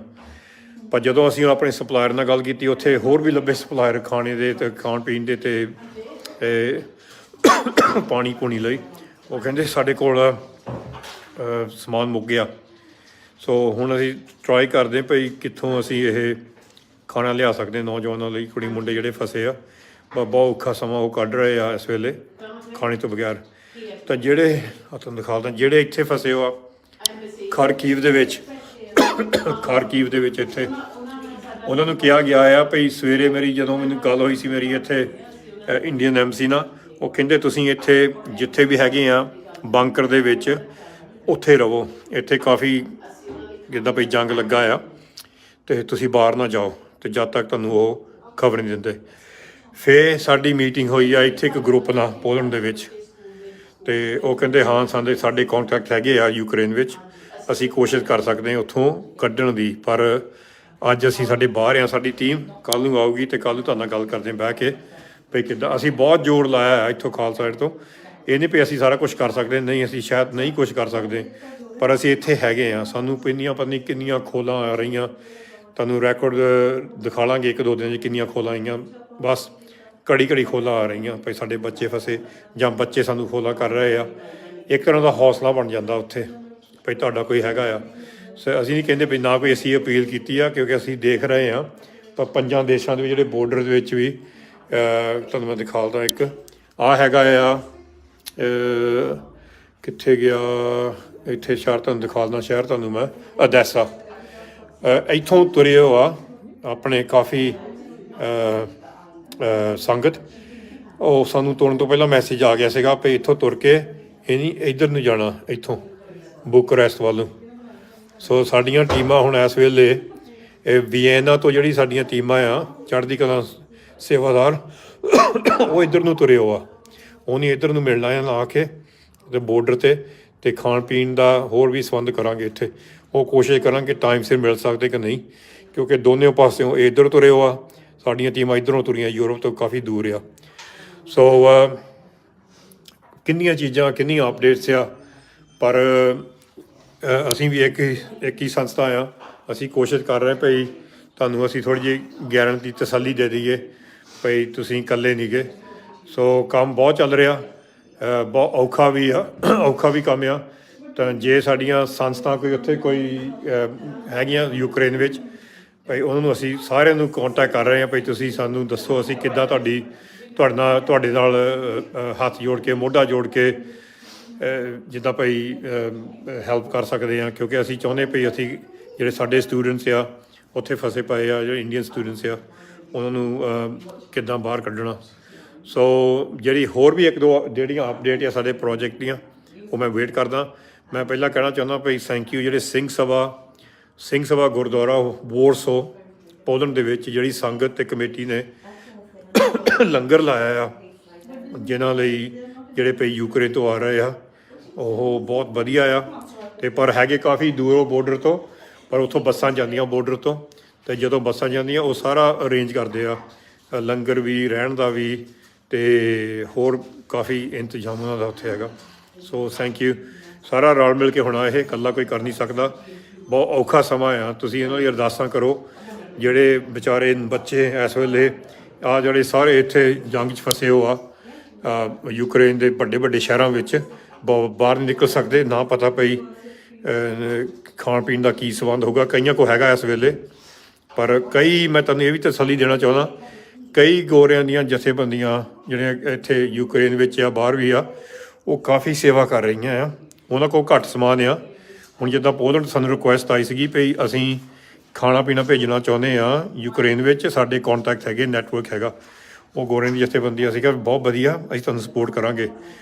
ਪਰ ਜਦੋਂ ਅਸੀਂ ਆਪਣੇ ਸਪਲਾਇਰ ਨਾਲ ਗੱਲ ਕੀਤੀ, ਉੱਥੇ ਹੋਰ ਵੀ ਲੱਭੇ ਸਪਲਾਇਰ ਖਾਣੇ ਦੇ ਅਤੇ ਖਾਣ ਪੀਣ ਦੇ ਅਤੇ ਪਾਣੀ ਪੂਣੀ ਲਈ, ਉਹ ਕਹਿੰਦੇ ਸਾਡੇ ਕੋਲ ਸਮਾਨ ਮੁੱਕ ਗਿਆ। ਸੋ ਹੁਣ ਅਸੀਂ ਟਰਾਈ ਕਰਦੇ ਭਈ ਕਿੱਥੋਂ ਅਸੀਂ ਇਹ ਖਾਣਾ ਲਿਆ ਸਕਦੇ ਨੌਜਵਾਨਾਂ ਲਈ, ਕੁੜੀ ਮੁੰਡੇ ਜਿਹੜੇ ਫਸੇ ਆ, ਬਹੁਤ ਔਖਾ ਸਮਾਂ ਉਹ ਕੱਢ ਰਹੇ ਆ ਇਸ ਵੇਲੇ ਖਾਣੇ ਤੋਂ ਬਗੈਰ। ਤਾਂ ਜਿਹੜੇ ਤੁਹਾਨੂੰ ਦਿਖਾਉਂਦਾ ਜਿਹੜੇ ਇੱਥੇ ਫਸੇ ਹੋ ਆ ਖਾਰਕੀਵ ਦੇ ਵਿੱਚ ਇੱਥੇ ਉਹਨਾਂ ਨੂੰ ਕਿਹਾ ਗਿਆ ਆ ਭਈ ਸਵੇਰੇ ਮੇਰੀ ਜਦੋਂ ਮੈਨੂੰ ਗੱਲ ਹੋਈ ਸੀ ਮੇਰੀ ਇੱਥੇ ਇੰਡੀਅਨ ਐਮਸੀ ਨਾਲ, ਉਹ ਕਹਿੰਦੇ ਤੁਸੀਂ ਇੱਥੇ ਜਿੱਥੇ ਵੀ ਹੈਗੇ ਆ ਬੰਕਰ ਦੇ ਵਿੱਚ ਉੱਥੇ ਰਹੋ, ਇੱਥੇ ਕਾਫੀ ਜਿੱਦਾਂ ਭਈ ਜੰਗ ਲੱਗਾ ਆ ਅਤੇ ਤੁਸੀਂ ਬਾਹਰ ਨਾ ਜਾਓ ਅਤੇ ਜਦ ਤੱਕ ਤੁਹਾਨੂੰ ਉਹ ਖਬਰ ਨਹੀਂ ਦਿੰਦੇ। ਫਿਰ ਸਾਡੀ ਮੀਟਿੰਗ ਹੋਈ ਆ ਇੱਥੇ ਇੱਕ ਗਰੁੱਪ ਨਾਲ ਪੋਲੈਂਡ ਦੇ ਵਿੱਚ, ਅਤੇ ਉਹ ਕਹਿੰਦੇ ਹਾਂ ਸਾਡੇ ਕੰਟੈਕਟ ਹੈਗੇ ਆ ਯੂਕਰੇਨ ਵਿੱਚ, ਅਸੀਂ ਕੋਸ਼ਿਸ਼ ਕਰ ਸਕਦੇ ਹਾਂ ਉੱਥੋਂ ਕੱਢਣ ਦੀ, ਪਰ ਅੱਜ ਅਸੀਂ ਸਾਡੇ ਬਾਹਰ ਆ ਸਾਡੀ ਟੀਮ, ਕੱਲ੍ਹ ਨੂੰ ਆਊਗੀ ਅਤੇ ਕੱਲ੍ਹ ਨੂੰ ਤੁਹਾਡੇ ਨਾਲ ਗੱਲ ਕਰਦੇ ਹਾਂ ਬਹਿ ਕੇ ਭਈ ਕਿੱਦਾਂ। ਅਸੀਂ ਬਹੁਤ ਜ਼ੋਰ ਲਾਇਆ ਇੱਥੋਂ ਖਾਲਸਾ ਸਾਈਡ ਤੋਂ, ਇਹ ਨਹੀਂ ਵੀ ਅਸੀਂ ਸਾਰਾ ਕੁਛ ਕਰ ਸਕਦੇ, ਨਹੀਂ ਅਸੀਂ ਸ਼ਾਇਦ ਨਹੀਂ ਕੁਛ ਕਰ ਸਕਦੇ, ਪਰ ਅਸੀਂ ਇੱਥੇ ਹੈਗੇ ਹਾਂ। ਸਾਨੂੰ ਪਤਾ ਨਹੀਂ ਕਿੰਨੀਆਂ ਖੋਲਾਂ ਆ ਰਹੀਆਂ, ਤੁਹਾਨੂੰ ਰੈਕੋਰਡ ਦਿਖਾ ਲਾਂਗੇ ਇੱਕ ਦੋ ਦਿਨ 'ਚ ਕਿੰਨੀਆਂ ਖੋਲਾਂ ਆਈਆਂ, ਬਸ ਘੜੀ ਖੋਲਾਂ ਆ ਰਹੀਆਂ ਭਈ ਸਾਡੇ ਬੱਚੇ ਫਸੇ ਜਾਂ ਬੱਚੇ ਸਾਨੂੰ ਖੋਲਾਂ ਕਰ ਰਹੇ ਆ। ਇੱਕ ਤਰ੍ਹਾਂ ਦਾ ਹੌਸਲਾ ਬਣ ਜਾਂਦਾ ਉੱਥੇ ਭਈ ਤੁਹਾਡਾ ਕੋਈ ਹੈਗਾ ਆ। ਅਸੀਂ ਨਹੀਂ ਕਹਿੰਦੇ ਵੀ ਨਾ ਕੋਈ ਅਸੀਂ ਅਪੀਲ ਕੀਤੀ ਆ, ਕਿਉਂਕਿ ਅਸੀਂ ਦੇਖ ਰਹੇ ਹਾਂ ਤਾਂ 5 ਦੇਸ਼ਾਂ ਦੇ ਜਿਹੜੇ ਬੋਰਡਰ ਦੇ ਵਿੱਚ ਵੀ ਤੁਹਾਨੂੰ ਮੈਂ ਦਿਖਾਉਂਦਾ ਇੱਕ ਆਹ ਹੈਗਾ ਆ ਕਿੱਥੇ ਗਿਆ ਇੱਥੇ ਸ਼ਹਿਰ ਤੁਹਾਨੂੰ ਦਿਖਾਉਂਦਾ, ਸ਼ਹਿਰ ਤੁਹਾਨੂੰ ਮੈਂ ਅਦੈਸਾ ਇੱਥੋਂ ਤੁਰੇ ਹੋ ਆ ਆਪਣੇ ਕਾਫੀ ਸੰਗਤ। ਉਹ ਸਾਨੂੰ ਤੁਰਨ ਤੋਂ ਪਹਿਲਾਂ ਮੈਸੇਜ ਆ ਗਿਆ ਸੀਗਾ ਵੀ ਇੱਥੋਂ ਤੁਰ ਕੇ ਇਹ ਨਹੀਂ ਇੱਧਰ ਨੂੰ ਜਾਣਾ, ਇੱਥੋਂ ਬੁਕਰੈਸਟ ਵੱਲ ਨੂੰ। ਸੋ ਸਾਡੀਆਂ ਟੀਮਾਂ ਹੁਣ ਇਸ ਵੇਲੇ ਇਹ ਵੀਐਨਾ ਤੋਂ ਜਿਹੜੀ ਸਾਡੀਆਂ ਟੀਮਾਂ ਆ ਚੜ੍ਹਦੀ ਕਲਾ ਸੇਵਾਦਾਰ ਉਹ ਇੱਧਰ ਨੂੰ ਤੁਰੇ ਹੋ ਆ, ਉਹ ਨਹੀਂ ਇੱਧਰ ਨੂੰ ਮਿਲਣਾ ਆ ਆ ਕੇ ਅਤੇ ਬੋਰਡਰ 'ਤੇ ਖਾਣ ਪੀਣ ਦਾ ਹੋਰ ਵੀ ਸੰਬੰਧ ਕਰਾਂਗੇ ਇੱਥੇ। ਉਹ ਕੋਸ਼ਿਸ਼ ਕਰਾਂਗੇ ਟਾਈਮ ਸਿਰ ਮਿਲ ਸਕਦੇ ਕਿ ਨਹੀਂ, ਕਿਉਂਕਿ ਦੋਨੋਂ ਪਾਸਿਓਂ ਇੱਧਰ ਤੁਰੇ ਹੋ ਆ, ਸਾਡੀਆਂ ਟੀਮਾਂ ਇੱਧਰੋਂ ਤੁਰੀਆਂ ਯੂਰਪ ਤੋਂ ਕਾਫੀ ਦੂਰ ਆ। ਸੋ ਕਿੰਨੀਆਂ ਚੀਜ਼ਾਂ ਕਿੰਨੀਆਂ ਅਪਡੇਟਸ ਆ, ਪਰ ਅਸੀਂ ਵੀ ਇੱਕ ਹੀ ਸੰਸਥਾ ਆ, ਅਸੀਂ ਕੋਸ਼ਿਸ਼ ਕਰ ਰਹੇ ਭਈ ਤੁਹਾਨੂੰ ਅਸੀਂ ਥੋੜ੍ਹੀ ਜਿਹੀ ਗਾਰੰਟੀ ਤਸੱਲੀ ਦੇ ਦਈਏ ਭਈ ਤੁਸੀਂ ਇਕੱਲੇ ਨਹੀਂ ਗੇ। ਸੋ ਕੰਮ ਬਹੁਤ ਚੱਲ ਰਿਹਾ, ਬਹੁਤ ਔਖਾ ਵੀ ਕੰਮ ਆ। ਤਾਂ ਜੇ ਸਾਡੀਆਂ ਸੰਸਥਾ ਕੋਈ ਹੈਗੀਆਂ ਯੂਕਰੇਨ ਵਿੱਚ ਭਈ ਉਹਨਾਂ ਨੂੰ ਅਸੀਂ ਸਾਰਿਆਂ ਨੂੰ ਕੋਂਟੈਕਟ ਕਰ ਰਹੇ ਹਾਂ ਭਈ ਤੁਸੀਂ ਸਾਨੂੰ ਦੱਸੋ ਅਸੀਂ ਕਿੱਦਾਂ ਤੁਹਾਡੇ ਨਾਲ ਹੱਥ ਜੋੜ ਕੇ ਮੋਢਾ ਜੋੜ ਕੇ ਜਿੱਦਾਂ ਭਈ ਹੈਲਪ ਕਰ ਸਕਦੇ ਹਾਂ, ਕਿਉਂਕਿ ਅਸੀਂ ਚਾਹੁੰਦੇ ਭਈ ਅਸੀਂ ਜਿਹੜੇ ਸਾਡੇ ਸਟੂਡੈਂਟਸ ਆ ਉੱਥੇ ਫਸੇ ਪਏ ਆ, ਜਿਹੜੇ ਇੰਡੀਅਨ ਸਟੂਡੈਂਟਸ ਆ ਉਹਨਾਂ ਨੂੰ ਕਿੱਦਾਂ ਬਾਹਰ ਕੱਢਣਾ। ਸੋ ਜਿਹੜੀ ਹੋਰ ਵੀ ਇੱਕ ਦੋ ਜਿਹੜੀਆਂ ਅਪਡੇਟ ਆ ਸਾਡੇ ਪ੍ਰੋਜੈਕਟ ਦੀਆਂ ਉਹ ਮੈਂ ਵੇਟ ਕਰਦਾ। ਮੈਂ ਪਹਿਲਾਂ ਕਹਿਣਾ ਚਾਹੁੰਦਾ ਭਈ ਥੈਂਕ ਯੂ ਜਿਹੜੇ ਸਿੰਘ ਸਭਾ ਗੁਰਦੁਆਰਾ ਵੋਰਸੋ ਪੋਲੈਂਡ ਦੇ ਵਿੱਚ ਜਿਹੜੀ ਸੰਗਤ ਅਤੇ ਕਮੇਟੀ ਨੇ ਲੰਗਰ ਲਾਇਆ ਆ, ਜਿਨ੍ਹਾਂ ਲਈ ਜਿਹੜੇ ਭਈ ਯੂਕਰੇਨ ਤੋਂ ਆ ਰਹੇ ਆ ਉਹ ਬਹੁਤ ਵਧੀਆ ਆ। ਅਤੇ ਪਰ ਹੈਗੇ ਕਾਫੀ ਦੂਰੋਂ ਬੋਰਡਰ ਤੋਂ, ਪਰ ਉੱਥੋਂ ਬੱਸਾਂ ਜਾਂਦੀਆਂ ਬੋਰਡਰ ਤੋਂ, ਅਤੇ ਜਦੋਂ ਬੱਸਾਂ ਜਾਂਦੀਆਂ ਉਹ ਸਾਰਾ ਅਰੇਂਜ ਕਰਦੇ ਆ, ਲੰਗਰ ਵੀ ਰਹਿਣ ਦਾ ਵੀ ਅਤੇ ਹੋਰ ਕਾਫੀ ਇੰਤਜ਼ਾਮ ਉਹਨਾਂ ਦਾ ਉੱਥੇ ਹੈਗਾ। ਸੋ ਥੈਂਕ ਯੂ, ਸਾਰਾ ਰਲ ਮਿਲ ਕੇ ਹੋਣਾ, ਇਹ ਇਕੱਲਾ ਕੋਈ ਕਰ ਨਹੀਂ ਸਕਦਾ, ਬਹੁਤ ਔਖਾ ਸਮਾਂ ਆ। ਤੁਸੀਂ ਇਹਨਾਂ ਦੀ ਅਰਦਾਸਾਂ ਕਰੋ, ਜਿਹੜੇ ਵਿਚਾਰੇ ਬੱਚੇ ਇਸ ਵੇਲੇ ਆ ਜਿਹੜੇ ਸਾਰੇ ਇੱਥੇ ਜੰਗ 'ਚ ਫਸੇ ਹੋ ਆ ਯੂਕਰੇਨ ਦੇ ਵੱਡੇ ਸ਼ਹਿਰਾਂ ਵਿੱਚ, ਬਾਹਰ ਨਹੀਂ ਨਿਕਲ ਸਕਦੇ, ਨਾ ਪਤਾ ਪਈ ਖਾਣ ਪੀਣ ਦਾ ਕੀ ਸੰਬੰਧ ਹੋਊਗਾ। ਕਈਆਂ ਕੋਲ ਹੈਗਾ ਇਸ ਵੇਲੇ, ਪਰ ਕਈ ਮੈਂ ਤੁਹਾਨੂੰ ਇਹ ਵੀ ਤਸੱਲੀ ਦੇਣਾ ਚਾਹੁੰਦਾ, ਕਈ ਗੋਰਿਆਂ ਦੀਆਂ ਜਥੇਬੰਦੀਆਂ ਜਿਹੜੀਆਂ ਇੱਥੇ ਯੂਕਰੇਨ ਵਿੱਚ ਆ ਬਾਹਰ ਵੀ ਆ, ਉਹ ਕਾਫੀ ਸੇਵਾ ਕਰ ਰਹੀਆਂ ਆ। ਉਹਨਾਂ ਕੋਲ ਘੱਟ ਸਮਾਨ ਆ। ਹੁਣ ਜਿੱਦਾਂ ਪੋਲੈਂਡ ਸਾਨੂੰ ਰਿਕੁਐਸਟ ਆਈ ਸੀਗੀ ਵੀ ਅਸੀਂ ਖਾਣਾ ਪੀਣਾ ਭੇਜਣਾ ਚਾਹੁੰਦੇ ਹਾਂ ਯੂਕਰੇਨ ਵਿੱਚ, ਸਾਡੇ ਕੋਂਟੈਕਟ ਹੈਗੇ, ਨੈਟਵਰਕ ਹੈਗਾ, ਉਹ ਗੋਰਿਆਂ ਦੀ ਜਥੇਬੰਦੀ ਅਸੀਂ ਕਿਹਾ ਬਹੁਤ ਵਧੀਆ, ਅਸੀਂ ਤੁਹਾਨੂੰ ਸਪੋਰਟ ਕਰਾਂਗੇ।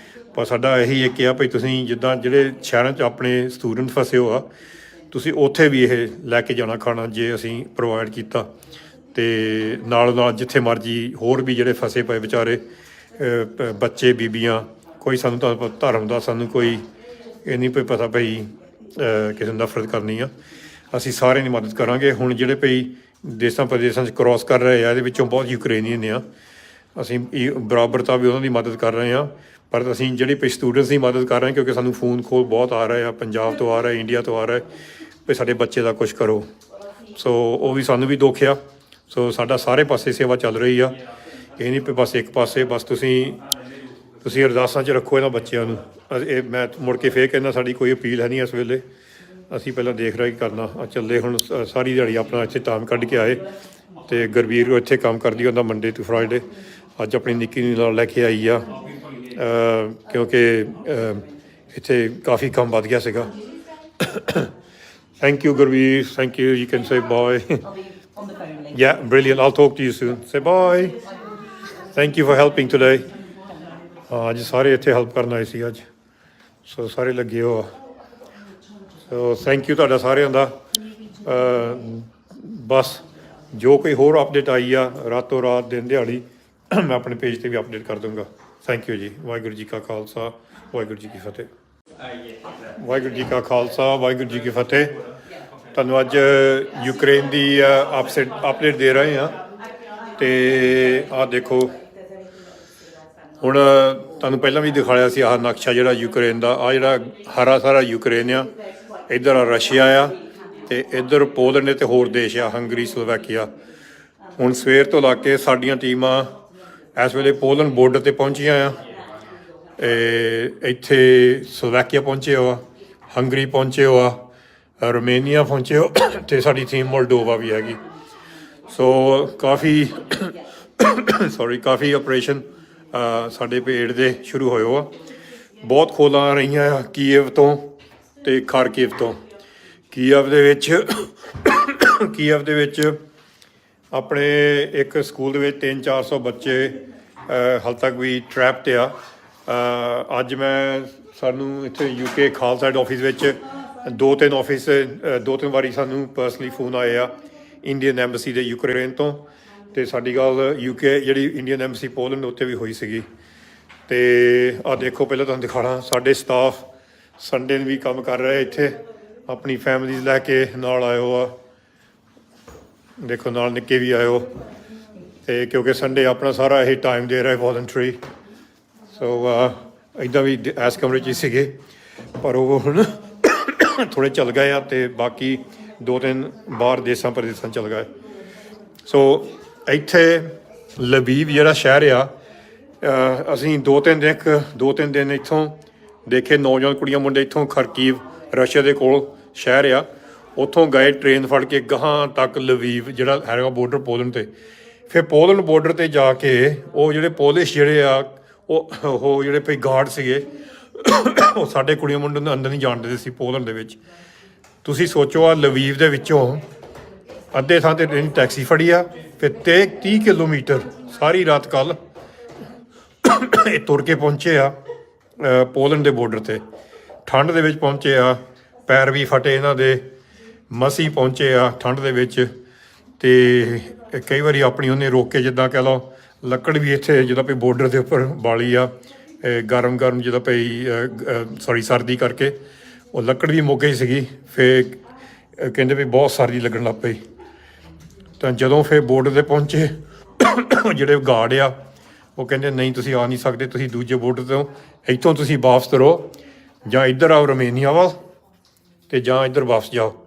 ਪਰ ਸਾਡਾ ਇਹੀ ਇੱਕ ਆ ਵੀ ਤੁਸੀਂ ਜਿੱਦਾਂ ਜਿਹੜੇ ਸ਼ਹਿਰਾਂ 'ਚ ਆਪਣੇ ਸਟੂਡੈਂਟ ਫਸੇ ਹੋ ਆ, ਤੁਸੀਂ ਉੱਥੇ ਵੀ ਇਹ ਲੈ ਕੇ ਜਾਣਾ ਖਾਣਾ, ਜੇ ਅਸੀਂ ਪ੍ਰੋਵਾਈਡ ਕੀਤਾ। ਅਤੇ ਨਾਲ ਜਿੱਥੇ ਮਰਜ਼ੀ ਹੋਰ ਵੀ ਜਿਹੜੇ ਫਸੇ ਪਏ ਵਿਚਾਰੇ ਬੱਚੇ ਬੀਬੀਆਂ, ਕੋਈ ਸਾਨੂੰ ਤਾਂ ਧਰਮ ਦਾ ਸਾਨੂੰ ਕੋਈ ਇਹ ਨਹੀਂ ਕੋਈ ਪਤਾ ਭਈ ਕਿਸੇ ਨੂੰ ਨਫ਼ਰਤ ਕਰਨੀ ਆ, ਅਸੀਂ ਸਾਰਿਆਂ ਦੀ ਮਦਦ ਕਰਾਂਗੇ। ਹੁਣ ਜਿਹੜੇ ਭਈ ਦੇਸ਼ਾਂ ਪ੍ਰਦੇਸ਼ਾਂ 'ਚ ਕ੍ਰੋਸ ਕਰ ਰਹੇ ਆ, ਇਹਦੇ ਵਿੱਚੋਂ ਬਹੁਤ ਯੂਕਰੇਨੀਅਨ ਆ, ਅਸੀਂ ਬਰਾਬਰਤਾ ਵੀ ਉਹਨਾਂ ਦੀ ਮਦਦ ਕਰ ਰਹੇ ਹਾਂ, ਪਰ ਅਸੀਂ ਜਿਹੜੀ ਭਈ ਸਟੂਡੈਂਟਸ ਦੀ ਮਦਦ ਕਰ ਰਹੇ ਹਾਂ, ਕਿਉਂਕਿ ਸਾਨੂੰ ਫੋਨ ਕਾਲ ਬਹੁਤ ਆ ਰਹੇ ਆ, ਪੰਜਾਬ ਤੋਂ ਆ ਰਹੇ, ਇੰਡੀਆ ਤੋਂ ਆ ਰਹੇ ਵੀ ਸਾਡੇ ਬੱਚੇ ਦਾ ਕੁਛ ਕਰੋ। ਸੋ ਉਹ ਵੀ ਸਾਨੂੰ ਵੀ ਦੁੱਖ ਆ। ਸੋ ਸਾਡਾ ਸਾਰੇ ਪਾਸੇ ਸੇਵਾ ਚੱਲ ਰਹੀ ਆ, ਇਹ ਨਹੀਂ ਵੀ ਬਸ ਇੱਕ ਪਾਸੇ। ਬਸ ਤੁਸੀਂ ਅਰਦਾਸਾਂ 'ਚ ਰੱਖੋ ਇਹਨਾਂ ਬੱਚਿਆਂ ਨੂੰ। ਇਹ ਮੈਂ ਮੁੜ ਕੇ ਫੇਰ ਕਹਿੰਦਾ, ਸਾਡੀ ਕੋਈ ਅਪੀਲ ਹੈ ਨਹੀਂ ਇਸ ਵੇਲੇ, ਅਸੀਂ ਪਹਿਲਾਂ ਦੇਖ ਰਹੇ ਕਰਨਾ ਚੱਲੇ। ਹੁਣ ਸਾਰੀ ਦਿਹਾੜੀ ਆਪਣਾ ਇੱਥੇ ਟਾਈਮ ਕੱਢ ਕੇ ਆਏ, ਅਤੇ ਗੁਰਬੀਰ ਇੱਥੇ ਕੰਮ ਕਰਦੀ, ਉਹਦਾ ਮੰਡੇ ਟੂ ਫਰਾਈਡੇ। ਅੱਜ ਆਪਣੀ ਨਿੱਕੀ ਨੂੰ ਨਾਲ ਲੈ ਕੇ ਆਈ ਆ ਕਿਉਂਕਿ ਇੱਥੇ ਕਾਫੀ ਕੰਮ ਵੱਧ ਗਿਆ ਸੀਗਾ। Thank you, Gurveer. Thank you. You can say bye. I'll be on the phone later. Yeah, brilliant. I'll talk to you soon. Say bye. Thank you for helping today. ਅੱਜ ਸਾਰੇ ਇੱਥੇ ਹੈਲਪ ਕਰਨ ਆਏ ਸੀ ਅੱਜ, ਸੋ ਸਾਰੇ ਲੱਗੇ ਹੋ ਆ। ਸੋ ਥੈਂਕ ਯੂ ਤੁਹਾਡਾ ਸਾਰਿਆਂ ਦਾ। ਬਸ ਜੋ ਕੋਈ ਹੋਰ ਅਪਡੇਟ ਆਈ ਆ ਰਾਤੋਂ ਰਾਤ ਦਿਨ ਦਿਹਾੜੀ ਮੈਂ ਆਪਣੇ ਪੇਜ ਤੇ ਵੀ ਅਪਡੇਟ ਕਰ ਦੂੰਗਾ। ਥੈਂਕ ਯੂ ਜੀ। ਵਾਹਿਗੁਰੂ ਜੀ ਕਾ ਖਾਲਸਾ, ਵਾਹਿਗੁਰੂ ਜੀ ਕੀ ਫਤਿਹ। ਵਾਹਿਗੁਰੂ ਜੀ ਕਾ ਖਾਲਸਾ, ਵਾਹਿਗੁਰੂ ਜੀ ਕੀ ਫਤਿਹ। ਤੁਹਾਨੂੰ ਅੱਜ ਯੂਕਰੇਨ ਦੀ ਅਪਡੇਟ ਦੇ ਰਹੇ ਹਾਂ। ਅਤੇ ਆਹ ਦੇਖੋ, ਹੁਣ ਤੁਹਾਨੂੰ ਪਹਿਲਾਂ ਵੀ ਦਿਖਾਇਆ ਸੀ ਆਹ ਨਕਸ਼ਾ ਜਿਹੜਾ ਯੂਕਰੇਨ ਦਾ। ਆਹ ਜਿਹੜਾ ਹਰਾ ਸਾਰਾ ਯੂਕਰੇਨ ਆ, ਇੱਧਰ ਆ ਰਸ਼ੀਆ ਆ, ਅਤੇ ਇੱਧਰ ਪੋਲੈਂਡ ਅਤੇ ਹੋਰ ਦੇਸ਼ ਆ, ਹੰਗਰੀ, ਸਲੋਵੈਕੀਆ। ਹੁਣ ਸਵੇਰ ਤੋਂ ਲਾ ਕੇ ਸਾਡੀਆਂ ਟੀਮਾਂ ਇਸ ਵੇਲੇ ਪੋਲੈਂਡ ਬੋਰਡਰ 'ਤੇ ਪਹੁੰਚੀਆਂ ਆ। ਇੱਥੇ ਸਲੋਵੈਕੀਆ ਪਹੁੰਚੇ ਹੋ ਆ, ਹੰਗਰੀ ਪਹੁੰਚੇ ਹੋ ਆ, ਰੋਮੇਨੀਆ ਪਹੁੰਚੇ ਹੋ, ਅਤੇ ਸਾਡੀ ਟੀਮ ਮੋਲਡੋਵਾ ਵੀ ਹੈਗੀ। ਸੋ ਕਾਫੀ ਆਪਰੇਸ਼ਨ ਸਾਡੇ ਪੇੜ ਦੇ ਸ਼ੁਰੂ ਹੋਏ ਆ। ਬਹੁਤ ਖੋਲਾਂ ਆ ਰਹੀਆਂ ਆ ਕੀਵ ਤੋਂ ਅਤੇ ਖਾਰਕੀਵ ਤੋਂ। ਕੀਵ ਦੇ ਵਿੱਚ ਆਪਣੇ ਇੱਕ ਸਕੂਲ ਦੇ ਵਿੱਚ 300-400 ਬੱਚੇ ਹਾਲੇ ਤੱਕ ਵੀ ਟਰੈਪਡ ਆ। ਅੱਜ ਸਾਨੂੰ ਇੱਥੇ UK ਖਾਲਸਾ ਆਫਿਸ ਵਿੱਚ ਦੋ ਤਿੰਨ ਵਾਰੀ ਸਾਨੂੰ ਪਰਸਨਲੀ ਫੋਨ ਆਏ ਆ ਇੰਡੀਅਨ ਐਮਬੈਸੀ ਦੇ ਯੂਕਰੇਨ ਤੋਂ, ਅਤੇ ਸਾਡੀ ਗੱਲ UK ਜਿਹੜੀ ਇੰਡੀਅਨ ਐਮਬੈਸੀ ਪੋਲੈਂਡ ਉੱਤੇ ਵੀ ਹੋਈ ਸੀਗੀ। ਅਤੇ ਆਹ ਦੇਖੋ, ਪਹਿਲਾਂ ਤੁਹਾਨੂੰ ਦਿਖਾਉਣਾ, ਸਾਡੇ ਸਟਾਫ ਸੰਡੇ ਨੂੰ ਵੀ ਕੰਮ ਕਰ ਰਹੇ ਇੱਥੇ, ਆਪਣੀ ਫੈਮਲੀਜ਼ ਲੈ ਕੇ ਨਾਲ ਆਇਓ ਆ। ਦੇਖੋ ਨਾਲ ਨਿੱਕੇ ਵੀ ਆਇਓ, ਅਤੇ ਕਿਉਂਕਿ ਸੰਡੇ ਆਪਣਾ ਸਾਰਾ ਇਹ ਟਾਈਮ ਦੇ ਰਿਹਾ ਵੋਲੰਟਰੀ। ਸੋ ਇੱਦਾਂ ਵੀ ਇਸ ਕਮਰੇ 'ਚ ਹੀ ਸੀਗੇ, ਪਰ ਉਹ ਹੁਣ ਥੋੜ੍ਹੇ ਚੱਲ ਗਏ ਆ, ਅਤੇ ਬਾਕੀ 2-3 ਬਾਹਰ ਦੇਸਾਂ ਪ੍ਰਦੇਸਾਂ ਚੱਲ ਗਏ। ਸੋ ਇੱਥੇ ਲਵੀਵ ਜਿਹੜਾ ਸ਼ਹਿਰ ਆ, ਅਸੀਂ ਦੋ ਤਿੰਨ ਦਿਨ ਇੱਥੋਂ ਦੇਖੇ। ਨੌਜਵਾਨ ਕੁੜੀਆਂ ਮੁੰਡੇ ਇੱਥੋਂ ਖਰਕੀਵ, ਰਸ਼ੀਆ ਦੇ ਕੋਲ ਸ਼ਹਿਰ ਆ, ਉੱਥੋਂ ਗਏ ਟ੍ਰੇਨ ਫੜ ਕੇ ਗਾਹਾਂ ਤੱਕ ਲਵੀਵ ਜਿਹੜਾ ਹੈਗਾ ਬੋਰਡਰ ਪੋਲੈਂਡ 'ਤੇ। ਫਿਰ ਪੋਲੈਂਡ ਬੋਰਡਰ 'ਤੇ ਜਾ ਕੇ ਉਹ ਜਿਹੜੇ ਪੋਲਿਸ਼ ਜਿਹੜੇ ਆ ਉਹ ਜਿਹੜੇ ਭਈ ਗਾਰਡ ਸੀਗੇ, ਉਹ ਸਾਡੇ ਕੁੜੀਆਂ ਮੁੰਡੇ ਨੂੰ ਅੰਦਰ ਨਹੀਂ ਜਾਣ ਦਿੰਦੇ ਸੀ ਪੋਲੈਂਡ ਦੇ ਵਿੱਚ। ਤੁਸੀਂ ਸੋਚੋ, ਆ ਲਵੀਵ ਦੇ ਵਿੱਚੋਂ ਅੱਧੇ ਥਾਂ 'ਤੇ ਟੈਕਸੀ ਫੜੀ ਆ, ਫਿਰ 30 ਕਿਲੋਮੀਟਰ ਸਾਰੀ ਰਾਤ ਕੱਲ੍ਹ ਇਹ ਤੁਰ ਕੇ ਪਹੁੰਚੇ ਆ ਪੋਲੈਂਡ ਦੇ ਬੋਰਡਰ 'ਤੇ। ਠੰਡ ਦੇ ਵਿੱਚ ਪਹੁੰਚੇ ਆ, ਪੈਰ ਵੀ ਫਟੇ ਇਹਨਾਂ ਦੇ, ਮਸੀਂ ਪਹੁੰਚੇ ਆ ਠੰਡ ਦੇ ਵਿੱਚ। ਅਤੇ ਕਈ ਵਾਰੀ ਆਪਣੀ ਉਹਨੇ ਰੋਕ ਕੇ, ਜਿੱਦਾਂ ਕਹਿ ਲਓ, ਲੱਕੜ ਵੀ ਇੱਥੇ ਜਿੱਦਾਂ ਪਈ ਬੋਰਡਰ ਦੇ ਉੱਪਰ ਬਾਲੀ ਆ, ਗਰਮ ਜਿੱਦਾਂ ਪਈ ਸਰਦੀ ਕਰਕੇ ਉਹ ਲੱਕੜ ਵੀ ਮੁੱਕ ਗਈ ਸੀਗੀ। ਫਿਰ ਕਹਿੰਦੇ ਵੀ ਬਹੁਤ ਸਰਦੀ ਲੱਗਣ ਲੱਗ ਪਈ। ਤਾਂ ਜਦੋਂ ਫਿਰ ਬੋਰਡਰ 'ਤੇ ਪਹੁੰਚੇ, ਜਿਹੜੇ ਗਾਰਡ ਆ ਉਹ ਕਹਿੰਦੇ ਨਹੀਂ, ਤੁਸੀਂ ਆ ਨਹੀਂ ਸਕਦੇ, ਤੁਸੀਂ ਦੂਜੇ ਬੋਰਡਰ ਤੋਂ ਇੱਥੋਂ ਤੁਸੀਂ ਵਾਪਸ ਤੁਰੋ, ਜਾਂ ਇੱਧਰ ਆਓ ਰੋਮੇਨੀਆ ਵੱਲ, ਅਤੇ ਜਾਂ ਇੱਧਰ ਵਾਪਸ ਜਾਓ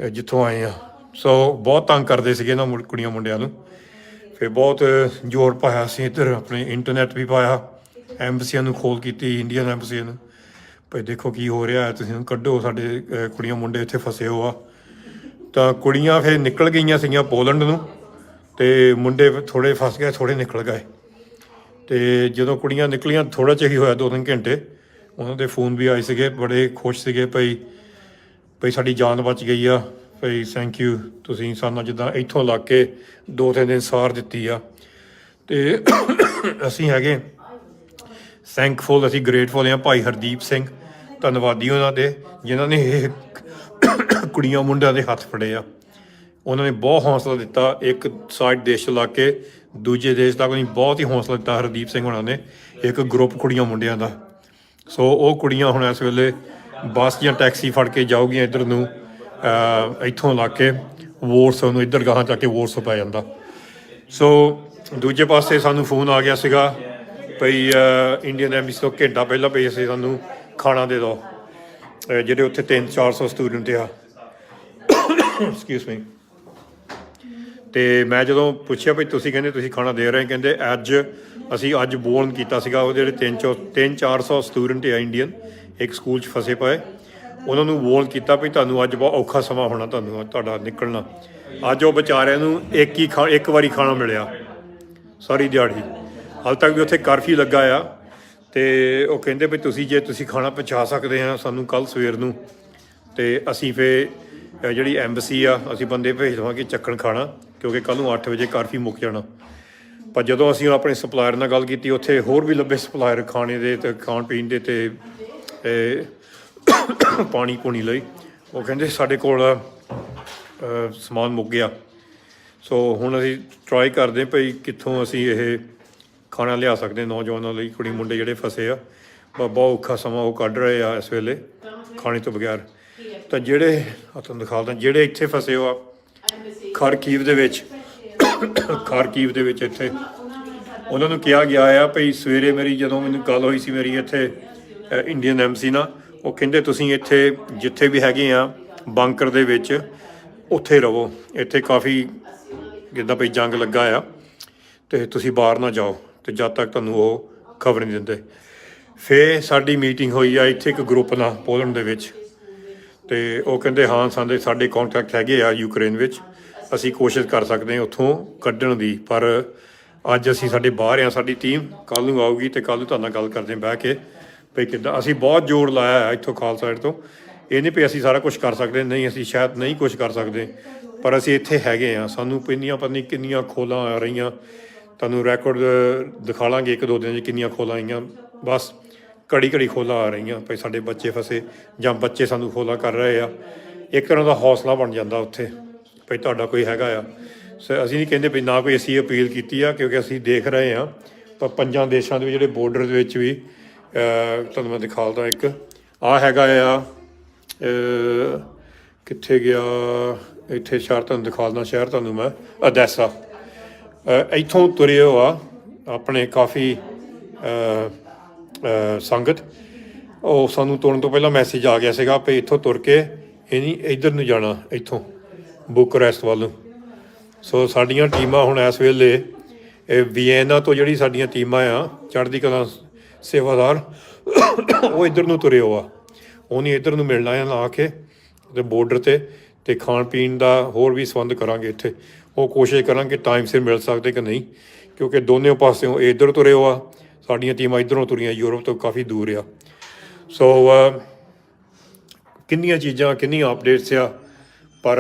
ਜਿੱਥੋਂ ਆਏ ਆ। ਸੋ ਬਹੁਤ ਤੰਗ ਕਰਦੇ ਸੀਗੇ ਇਹਨਾਂ ਕੁੜੀਆਂ ਮੁੰਡਿਆਂ ਨੂੰ। ਫਿਰ ਬਹੁਤ ਜ਼ੋਰ ਪਾਇਆ ਸੀ ਇੱਧਰ, ਆਪਣੇ ਇੰਟਰਨੈਟ ਵੀ ਪਾਇਆ, ਐਮਬਸੀਆਂ ਨੂੰ ਖੋਲ ਕੀਤੀ, ਇੰਡੀਅਨ ਐਮਬਸੀਆਂ ਨੂੰ, ਭਾਈ ਦੇਖੋ ਕੀ ਹੋ ਰਿਹਾ, ਤੁਸੀਂ ਕੱਢੋ, ਸਾਡੇ ਕੁੜੀਆਂ ਮੁੰਡੇ ਇੱਥੇ ਫਸੇ ਹੋ ਆ। ਤਾਂ ਕੁੜੀਆਂ ਫਿਰ ਨਿਕਲ ਗਈਆਂ ਸੀਗੀਆਂ ਪੋਲੈਂਡ ਨੂੰ, ਅਤੇ ਮੁੰਡੇ ਥੋੜ੍ਹੇ ਫਸ ਗਏ, ਥੋੜ੍ਹੇ ਨਿਕਲ ਗਏ। ਅਤੇ ਜਦੋਂ ਕੁੜੀਆਂ ਨਿਕਲੀਆਂ ਥੋੜ੍ਹਾ ਚਿਰ ਹੀ ਹੋਇਆ, 2-3 ਘੰਟੇ, ਉਹਨਾਂ ਦੇ ਫੋਨ ਵੀ ਆਏ ਸੀਗੇ, ਬੜੇ ਖੁਸ਼ ਸੀਗੇ ਭਈ ਸਾਡੀ ਜਾਨ ਬਚ ਗਈ ਆ, ਭਈ ਥੈਂਕ ਯੂ, ਤੁਸੀਂ ਸਾਨੂੰ ਜਿੱਦਾਂ ਇੱਥੋਂ ਲੱਗ ਕੇ 2-3 ਦਿਨ ਸਾਰ ਦਿੱਤੀ ਆ। ਅਤੇ ਅਸੀਂ ਹੈਗੇ ਥੈਂਕਫੁਲ, ਅਸੀਂ ਗ੍ਰੇਟਫੁਲ ਹਾਂ ਭਾਈ ਹਰਦੀਪ ਸਿੰਘ, ਧੰਨਵਾਦੀ ਉਹਨਾਂ ਦੇ, ਜਿਨ੍ਹਾਂ ਨੇ ਇਹ ਕੁੜੀਆਂ ਮੁੰਡਿਆਂ ਦੇ ਹੱਥ ਫੜੇ ਆ। ਉਹਨਾਂ ਨੇ ਬਹੁਤ ਹੌਸਲਾ ਦਿੱਤਾ, ਇੱਕ ਸਾਈਡ ਦੇਸ਼ ਤੋਂ ਲੱਗ ਕੇ ਦੂਜੇ ਦੇਸ਼ ਤੱਕ ਨਹੀਂ, ਬਹੁਤ ਹੀ ਹੌਸਲਾ ਦਿੱਤਾ ਹਰਦੀਪ ਸਿੰਘ ਹੋਣਾ ਨੇ, ਇੱਕ ਗਰੁੱਪ ਕੁੜੀਆਂ ਮੁੰਡਿਆਂ ਦਾ। ਸੋ ਉਹ ਕੁੜੀਆਂ ਹੁਣ ਇਸ ਵੇਲੇ ਬੱਸ ਜਾਂ ਟੈਕਸੀ ਫੜ ਕੇ ਜਾਊਗੀਆਂ ਇੱਧਰ ਨੂੰ, ਇੱਥੋਂ ਲੱਗ ਕੇ ਵੋਰਸੋ ਨੂੰ, ਇੱਧਰ ਗਾਹਾਂ ਜਾ ਕੇ ਵੋਰਸੋ ਪੈ ਜਾਂਦਾ। ਸੋ ਦੂਜੇ ਪਾਸੇ ਸਾਨੂੰ ਫੋਨ ਆ ਗਿਆ ਸੀਗਾ ਭਈ ਇੰਡੀਅਨ ਐਮਬੈਸੀ ਤੋਂ ਘੰਟਾ ਪਹਿਲਾਂ ਭਈ ਅਸੀਂ ਸਾਨੂੰ ਖਾਣਾ ਦੇ ਦਿਓ, ਜਿਹੜੇ ਉੱਥੇ 300-400 ਸਟੂਡੈਂਟ ਆ। Excuse me. ਅਤੇ ਮੈਂ ਜਦੋਂ ਪੁੱਛਿਆ ਭਈ ਤੁਸੀਂ ਕਹਿੰਦੇ ਤੁਸੀਂ ਖਾਣਾ ਦੇ ਰਹੇ, ਕਹਿੰਦੇ ਅਸੀਂ ਅੱਜ ਬੋਰਨ ਕੀਤਾ ਸੀਗਾ, ਉਹ ਜਿਹੜੇ 300-400 ਸਟੂਡੈਂਟ ਆ ਇੰਡੀਅਨ ਇੱਕ ਸਕੂਲ 'ਚ ਫਸੇ ਪਏ, ਉਹਨਾਂ ਨੂੰ ਵੋਰਨ ਕੀਤਾ ਵੀ ਤੁਹਾਨੂੰ ਅੱਜ ਬਹੁਤ ਔਖਾ ਸਮਾਂ ਹੋਣਾ, ਤੁਹਾਡਾ ਨਿਕਲਣਾ। ਅੱਜ ਉਹ ਵਿਚਾਰਿਆਂ ਨੂੰ ਇੱਕ ਵਾਰੀ ਖਾਣਾ ਮਿਲਿਆ ਸਾਰੀ ਦਿਹਾੜੀ। ਹਾਲੇ ਤੱਕ ਵੀ ਉੱਥੇ ਕਰਫਿਊ ਲੱਗਾ ਆ, ਤੇ ਉਹ ਕਹਿੰਦੇ ਵੀ ਤੁਸੀਂ ਜੇ ਤੁਸੀਂ ਖਾਣਾ ਪਹੁੰਚਾ ਸਕਦੇ ਆ ਸਾਨੂੰ ਕੱਲ੍ਹ ਸਵੇਰ ਨੂੰ, ਤੇ ਅਸੀਂ ਫਿਰ ਜਿਹੜੀ ਐਮਬਸੀ ਆ ਅਸੀਂ ਬੰਦੇ ਭੇਜ ਦੇਵਾਂਗੇ ਚੱਕਣ ਖਾਣਾ, ਕਿਉਂਕਿ ਕੱਲ੍ਹ ਨੂੰ 8 ਵਜੇ ਕਾਫੀ ਮੁੱਕ ਜਾਣਾ। ਪਰ ਜਦੋਂ ਅਸੀਂ ਆਪਣੇ ਸਪਲਾਇਰ ਨਾਲ ਗੱਲ ਕੀਤੀ, ਉੱਥੇ ਹੋਰ ਵੀ ਲੱਭੇ ਸਪਲਾਇਰ ਖਾਣੇ ਦੇ ਅਤੇ ਖਾਣ ਪੀਣ ਦੇ ਅਤੇ ਪਾਣੀ ਪੂਣੀ ਲਈ। ਉਹ ਕਹਿੰਦੇ ਸਾਡੇ ਕੋਲ ਸਮਾਨ ਮੁੱਕ ਗਿਆ। ਸੋ ਹੁਣ ਅਸੀਂ ਟਰਾਈ ਕਰਦੇ ਭਈ ਕਿੱਥੋਂ ਅਸੀਂ ਇਹ ਖਾਣਾ ਲਿਆ ਸਕਦੇ ਨੌਜਵਾਨਾਂ ਲਈ, ਕੁੜੀ ਮੁੰਡੇ ਜਿਹੜੇ ਫਸੇ ਆ। ਬਹੁਤ ਔਖਾ ਸਮਾਂ ਉਹ ਕੱਢ ਰਹੇ ਆ ਇਸ ਵੇਲੇ ਖਾਣੇ ਤੋਂ ਬਗੈਰ। ਤਾਂ ਜਿਹੜੇ ਤੁਹਾਨੂੰ ਦਿਖਾਉਂਦਾ, ਜਿਹੜੇ ਇੱਥੇ ਫਸੇ ਹੋ ਆ ਖਾਰਕੀਵ ਦੇ ਵਿੱਚ, ਖਾਰਕੀਵ ਦੇ ਵਿੱਚ ਇੱਥੇ ਉਹਨਾਂ ਨੂੰ ਕਿਹਾ ਗਿਆ ਆ ਭਈ ਸਵੇਰੇ ਮੇਰੀ ਜਦੋਂ ਮੈਨੂੰ ਗੱਲ ਹੋਈ ਸੀ ਮੇਰੀ ਇੱਥੇ ਇੰਡੀਅਨ ਐਮਬਸੀ ਨਾਲ, ਉਹ ਕਹਿੰਦੇ ਤੁਸੀਂ ਇੱਥੇ ਜਿੱਥੇ ਵੀ ਹੈਗੇ ਆ ਬੰਕਰ ਦੇ ਵਿੱਚ ਉੱਥੇ ਰਹੋ, ਇੱਥੇ ਕਾਫੀ ਜਿੱਦਾਂ ਭਈ ਜੰਗ ਲੱਗਾ ਆ ਅਤੇ ਤੁਸੀਂ ਬਾਹਰ ਨਾ ਜਾਓ ਅਤੇ ਜਦ ਤੱਕ ਤੁਹਾਨੂੰ ਉਹ ਖਬਰ ਨਹੀਂ ਦਿੰਦੇ। ਫਿਰ ਸਾਡੀ ਮੀਟਿੰਗ ਹੋਈ ਆ ਇੱਥੇ ਇੱਕ ਗਰੁੱਪ ਨਾਲ ਪੋਲੈਂਡ ਦੇ ਵਿੱਚ, ਅਤੇ ਉਹ ਕਹਿੰਦੇ ਹਾਂ ਸਾਡੇ ਕੰਟੈਕਟ ਹੈਗੇ ਆ ਯੂਕਰੇਨ ਵਿੱਚ, ਅਸੀਂ ਕੋਸ਼ਿਸ਼ ਕਰ ਸਕਦੇ ਹਾਂ ਉੱਥੋਂ ਕੱਢਣ ਦੀ। ਪਰ ਅੱਜ ਅਸੀਂ ਸਾਡੇ ਬਾਹਰ ਆ, ਸਾਡੀ ਟੀਮ ਕੱਲ੍ਹ ਨੂੰ ਆਊਗੀ ਅਤੇ ਕੱਲ੍ਹ ਨੂੰ ਤੁਹਾਡੇ ਨਾਲ ਗੱਲ ਕਰਦੇ ਹਾਂ ਬਹਿ ਕੇ ਭਈ ਕਿੱਦਾਂ। ਅਸੀਂ ਬਹੁਤ ਜ਼ੋਰ ਲਾਇਆ ਇੱਥੋਂ ਖਾਲਸਾ ਸਾਈਡ ਤੋਂ, ਇਹ ਨਹੀਂ ਵੀ ਅਸੀਂ ਸਾਰਾ ਕੁਛ ਕਰ ਸਕਦੇ, ਨਹੀਂ ਅਸੀਂ ਸ਼ਾਇਦ ਨਹੀਂ ਕੁਛ ਕਰ ਸਕਦੇ, ਪਰ ਅਸੀਂ ਇੱਥੇ ਹੈਗੇ ਹਾਂ। ਸਾਨੂੰ ਇੰਨੀਆਂ ਪਤਾ ਨਹੀਂ ਕਿੰਨੀਆਂ ਖੋਲਾਂ ਆ ਰਹੀਆਂ, ਤੁਹਾਨੂੰ ਰੈਕੋਰਡ ਦਿਖਾ ਲਾਂਗੇ ਇੱਕ ਦੋ ਦਿਨ 'ਚ ਕਿੰਨੀਆਂ ਖੋਲਾਂ ਆਈਆਂ। ਬਸ ਘੜੀ ਘੜੀ ਖੋਲਾਂ ਆ ਰਹੀਆਂ ਭਈ ਸਾਡੇ ਬੱਚੇ ਫਸੇ ਜਾਂ ਬੱਚੇ ਸਾਨੂੰ ਖੋਲਾਂ ਕਰ ਰਹੇ ਆ। ਇੱਕ ਤਰ੍ਹਾਂ ਦਾ ਹੌਸਲਾ ਬਣ ਜਾਂਦਾ ਉੱਥੇ ਭਈ ਤੁਹਾਡਾ ਕੋਈ ਹੈਗਾ ਆ। ਅਸੀਂ ਨਹੀਂ ਕਹਿੰਦੇ ਵੀ ਨਾ ਕੋਈ ਅਸੀਂ ਅਪੀਲ ਕੀਤੀ ਆ, ਕਿਉਂਕਿ ਅਸੀਂ ਦੇਖ ਰਹੇ ਹਾਂ ਪਰ 5 ਦੇਸ਼ਾਂ ਦੇ ਜਿਹੜੇ ਬੋਰਡਰ ਦੇ ਵਿੱਚ ਵੀ ਤੁਹਾਨੂੰ ਮੈਂ ਦਿਖਾਉਂਦਾ। ਇੱਕ ਆਹ ਹੈਗਾ ਆ ਕਿੱਥੇ ਗਿਆ, ਇੱਥੇ ਸ਼ਹਿਰ ਤੁਹਾਨੂੰ ਦਿਖਾਉਂਦਾ, ਸ਼ਹਿਰ ਤੁਹਾਨੂੰ ਮੈਂ ਅਦੈਸਾ, ਇੱਥੋਂ ਤੁਰੇ ਹੋ ਆ ਆਪਣੇ ਕਾਫੀ ਸੰਗਤ। ਉਹ ਸਾਨੂੰ ਤੁਰਨ ਤੋਂ ਪਹਿਲਾਂ ਮੈਸੇਜ ਆ ਗਿਆ ਸੀਗਾ ਵੀ ਇੱਥੋਂ ਤੁਰ ਕੇ ਇਹ ਨਹੀਂ ਇੱਧਰ ਨੂੰ ਜਾਣਾ, ਇੱਥੋਂ ਬੁਕਰੈਸਟ ਵੱਲ ਨੂੰ। ਸੋ ਸਾਡੀਆਂ ਟੀਮਾਂ ਹੁਣ ਇਸ ਵੇਲੇ ਵੀਐਨਾ ਤੋਂ ਜਿਹੜੀ ਸਾਡੀਆਂ ਟੀਮਾਂ ਆ ਚੜ੍ਹਦੀ ਕਲਾ ਸੇਵਾਦਾਰ, ਉਹ ਇੱਧਰ ਨੂੰ ਤੁਰੇ ਹੋ ਆ। ਉਹਨੇ ਇੱਧਰ ਨੂੰ ਮਿਲਣਾ ਆ ਆ ਕੇ ਅਤੇ ਬੋਰਡਰ 'ਤੇ, ਅਤੇ ਖਾਣ ਪੀਣ ਦਾ ਹੋਰ ਵੀ ਸੰਬੰਧ ਕਰਾਂਗੇ ਇੱਥੇ। ਉਹ ਕੋਸ਼ਿਸ਼ ਕਰਾਂਗੇ ਟਾਈਮ ਸਿਰ ਮਿਲ ਸਕਦੇ ਕਿ ਨਹੀਂ, ਕਿਉਂਕਿ ਦੋਨੇ ਪਾਸਿਓਂ ਇੱਧਰ ਤੁਰੇ ਹੋ ਆ, ਸਾਡੀਆਂ ਟੀਮਾਂ ਇੱਧਰੋਂ ਤੁਰੀਆਂ ਯੂਰਪ ਤੋਂ ਕਾਫੀ ਦੂਰ ਆ। ਸੋ ਕਿੰਨੀਆਂ ਚੀਜ਼ਾਂ ਕਿੰਨੀਆਂ ਅਪਡੇਟਸ ਆ, ਪਰ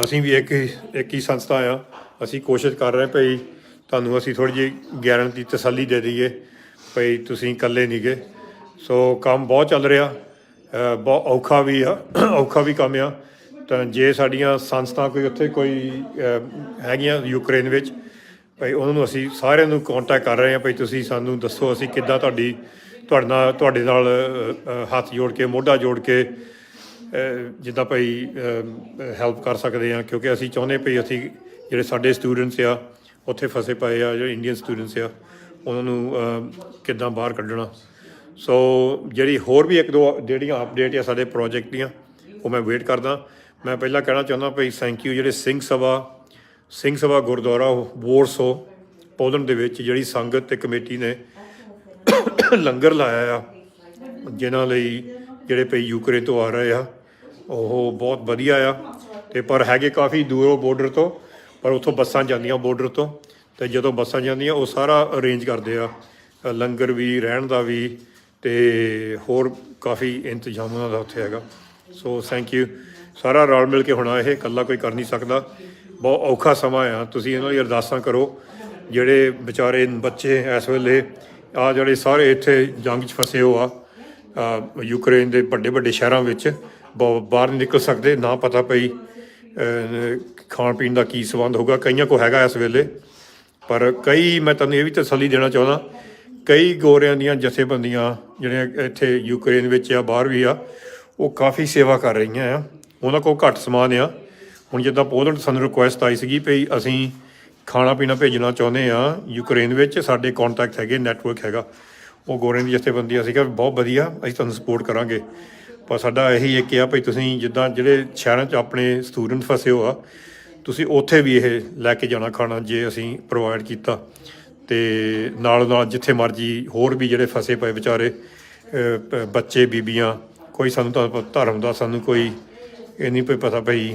ਅਸੀਂ ਵੀ ਇੱਕ ਹੀ ਸੰਸਥਾ ਆ। ਅਸੀਂ ਕੋਸ਼ਿਸ਼ ਕਰ ਰਹੇ ਭਈ ਤੁਹਾਨੂੰ ਅਸੀਂ ਥੋੜ੍ਹੀ ਜਿਹੀ ਗਾਰੰਟੀ ਤਸੱਲੀ ਦੇ ਦਈਏ ਭਈ ਤੁਸੀਂ ਇਕੱਲੇ ਨਹੀਂ ਗੇ। ਸੋ ਕੰਮ ਬਹੁਤ ਚੱਲ ਰਿਹਾ, ਬਹੁਤ ਔਖਾ ਵੀ ਆ, ਔਖਾ ਵੀ ਕੰਮ ਆ। ਤਾਂ ਜੇ ਸਾਡੀਆਂ ਸੰਸਥਾ ਕੋਈ ਉੱਥੇ ਕੋਈ ਹੈਗੀਆਂ ਯੂਕਰੇਨ ਵਿੱਚ ਭਈ ਉਹਨਾਂ ਨੂੰ ਅਸੀਂ ਸਾਰਿਆਂ ਨੂੰ ਕੋਂਟੈਕਟ ਕਰ ਰਹੇ ਹਾਂ ਭਈ ਤੁਸੀਂ ਸਾਨੂੰ ਦੱਸੋ ਅਸੀਂ ਕਿੱਦਾਂ ਤੁਹਾਡੇ ਨਾਲ ਹੱਥ ਜੋੜ ਕੇ ਮੋਢਾ ਜੋੜ ਕੇ ਜਿੱਦਾਂ ਭਈ ਹੈਲਪ ਕਰ ਸਕਦੇ ਹਾਂ। ਕਿਉਂਕਿ ਅਸੀਂ ਚਾਹੁੰਦੇ ਭਈ ਅਸੀਂ ਜਿਹੜੇ ਸਾਡੇ ਸਟੂਡੈਂਟਸ ਆ ਉੱਥੇ ਫਸੇ ਪਏ ਆ, ਜਿਹੜੇ ਇੰਡੀਅਨ ਸਟੂਡੈਂਟਸ ਆ ਉਹਨਾਂ ਨੂੰ ਕਿੱਦਾਂ ਬਾਹਰ ਕੱਢਣਾ। ਸੋ ਜਿਹੜੀ ਹੋਰ ਵੀ ਇੱਕ ਦੋ ਜਿਹੜੀਆਂ ਅਪਡੇਟ ਆ ਸਾਡੇ ਪ੍ਰੋਜੈਕਟ ਦੀਆਂ ਉਹ ਮੈਂ ਵੇਟ ਕਰਦਾ। ਮੈਂ ਪਹਿਲਾਂ ਕਹਿਣਾ ਚਾਹੁੰਦਾ ਭਈ ਥੈਂਕ ਯੂ ਜਿਹੜੇ ਸਿੰਘ ਸਭਾ ਗੁਰਦੁਆਰਾ ਵੋਰਸੋ ਪੋਲੈਂਡ ਦੇ ਵਿੱਚ ਜਿਹੜੀ ਸੰਗਤ ਅਤੇ ਕਮੇਟੀ ਨੇ ਲੰਗਰ ਲਾਇਆ ਆ, ਜਿਨ੍ਹਾਂ ਲਈ ਜਿਹੜੇ ਭਈ ਯੂਕਰੇਨ ਤੋਂ ਆ ਰਹੇ ਆ, ਉਹ ਬਹੁਤ ਵਧੀਆ ਆ। ਅਤੇ ਪਰ ਹੈਗੇ ਕਾਫੀ ਦੂਰੋਂ ਬੋਰਡਰ ਤੋਂ, ਪਰ ਉੱਥੋਂ ਬੱਸਾਂ ਜਾਂਦੀਆਂ ਬੋਰਡਰ ਤੋਂ, ਅਤੇ ਜਦੋਂ ਬੱਸਾਂ ਜਾਂਦੀਆਂ ਉਹ ਸਾਰਾ ਅਰੇਂਜ ਕਰਦੇ ਆ, ਲੰਗਰ ਵੀ, ਰਹਿਣ ਦਾ ਵੀ, ਅਤੇ ਹੋਰ ਕਾਫੀ ਇੰਤਜ਼ਾਮ ਉਹਨਾਂ ਦਾ ਉੱਥੇ ਹੈਗਾ। So thank you. ਸਾਰਾ ਰਲ ਮਿਲ ਕੇ ਹੋਣਾ, ਇਹ ਇਕੱਲਾ ਕੋਈ ਕਰ ਨਹੀਂ ਸਕਦਾ। ਬਹੁਤ ਔਖਾ ਸਮਾਂ ਆ, ਤੁਸੀਂ ਇਹਨਾਂ ਦੀ ਅਰਦਾਸਾਂ ਕਰੋ। ਜਿਹੜੇ ਵਿਚਾਰੇ ਬੱਚੇ ਇਸ ਵੇਲੇ ਆ ਜਿਹੜੇ ਸਾਰੇ ਇੱਥੇ ਜੰਗ 'ਚ ਫਸੇ ਹੋ ਆ ਯੂਕਰੇਨ ਦੇ ਵੱਡੇ ਸ਼ਹਿਰਾਂ ਵਿੱਚ, ਬਾਹਰ ਨਹੀਂ ਨਿਕਲ ਸਕਦੇ, ਨਾ ਪਤਾ ਪਈ ਖਾਣ ਪੀਣ ਦਾ ਕੀ ਸੰਬੰਧ ਹੋਊਗਾ। ਕਈਆਂ ਕੋਲ ਹੈਗਾ ਇਸ ਵੇਲੇ, ਪਰ ਕਈ ਮੈਂ ਤੁਹਾਨੂੰ ਇਹ ਵੀ ਤਸੱਲੀ ਦੇਣਾ ਚਾਹੁੰਦਾ, ਕਈ ਗੋਰਿਆਂ ਦੀਆਂ ਜਥੇਬੰਦੀਆਂ ਜਿਹੜੀਆਂ ਇੱਥੇ ਯੂਕਰੇਨ ਵਿੱਚ ਆ, ਬਾਹਰ ਵੀ ਆ, ਉਹ ਕਾਫੀ ਸੇਵਾ ਕਰ ਰਹੀਆਂ ਆ। ਉਹਨਾਂ ਕੋਲ ਘੱਟ ਸਮਾਨ ਆ। ਹੁਣ ਜਿੱਦਾਂ ਪੋਲੈਂਡ ਸਾਨੂੰ ਰਿਕੁਐਸਟ ਆਈ ਸੀਗੀ ਵੀ ਅਸੀਂ ਖਾਣਾ ਪੀਣਾ ਭੇਜਣਾ ਚਾਹੁੰਦੇ ਹਾਂ ਯੂਕਰੇਨ ਵਿੱਚ, ਸਾਡੇ ਕੋਂਟੈਕਟ ਹੈਗੇ, ਨੈਟਵਰਕ ਹੈਗਾ। ਉਹ ਗੋਰਿਆਂ ਦੀ ਜਥੇਬੰਦੀਆਂ ਸੀਗਾ, ਬਹੁਤ ਵਧੀਆ, ਅਸੀਂ ਤੁਹਾਨੂੰ ਸਪੋਰਟ ਕਰਾਂਗੇ। ਪਰ ਸਾਡਾ ਇਹੀ ਇੱਕ ਆ ਭਈ ਤੁਸੀਂ ਜਿੱਦਾਂ ਜਿਹੜੇ ਸ਼ਹਿਰਾਂ 'ਚ ਆਪਣੇ ਸਟੂਡੈਂਟ ਫਸੇ ਹੋ ਆ, ਤੁਸੀਂ ਉੱਥੇ ਵੀ ਇਹ ਲੈ ਕੇ ਜਾਣਾ ਖਾਣਾ, ਜੇ ਅਸੀਂ ਪ੍ਰੋਵਾਈਡ ਕੀਤਾ। ਅਤੇ ਨਾਲ ਜਿੱਥੇ ਮਰਜ਼ੀ ਹੋਰ ਵੀ ਜਿਹੜੇ ਫਸੇ ਪਏ ਵਿਚਾਰੇ ਬੱਚੇ, ਬੀਬੀਆਂ, ਕੋਈ ਸਾਨੂੰ ਤਾਂ ਧਰਮ ਦਾ ਸਾਨੂੰ ਕੋਈ ਇਹ ਨਹੀਂ ਕੋਈ ਪਤਾ ਭਈ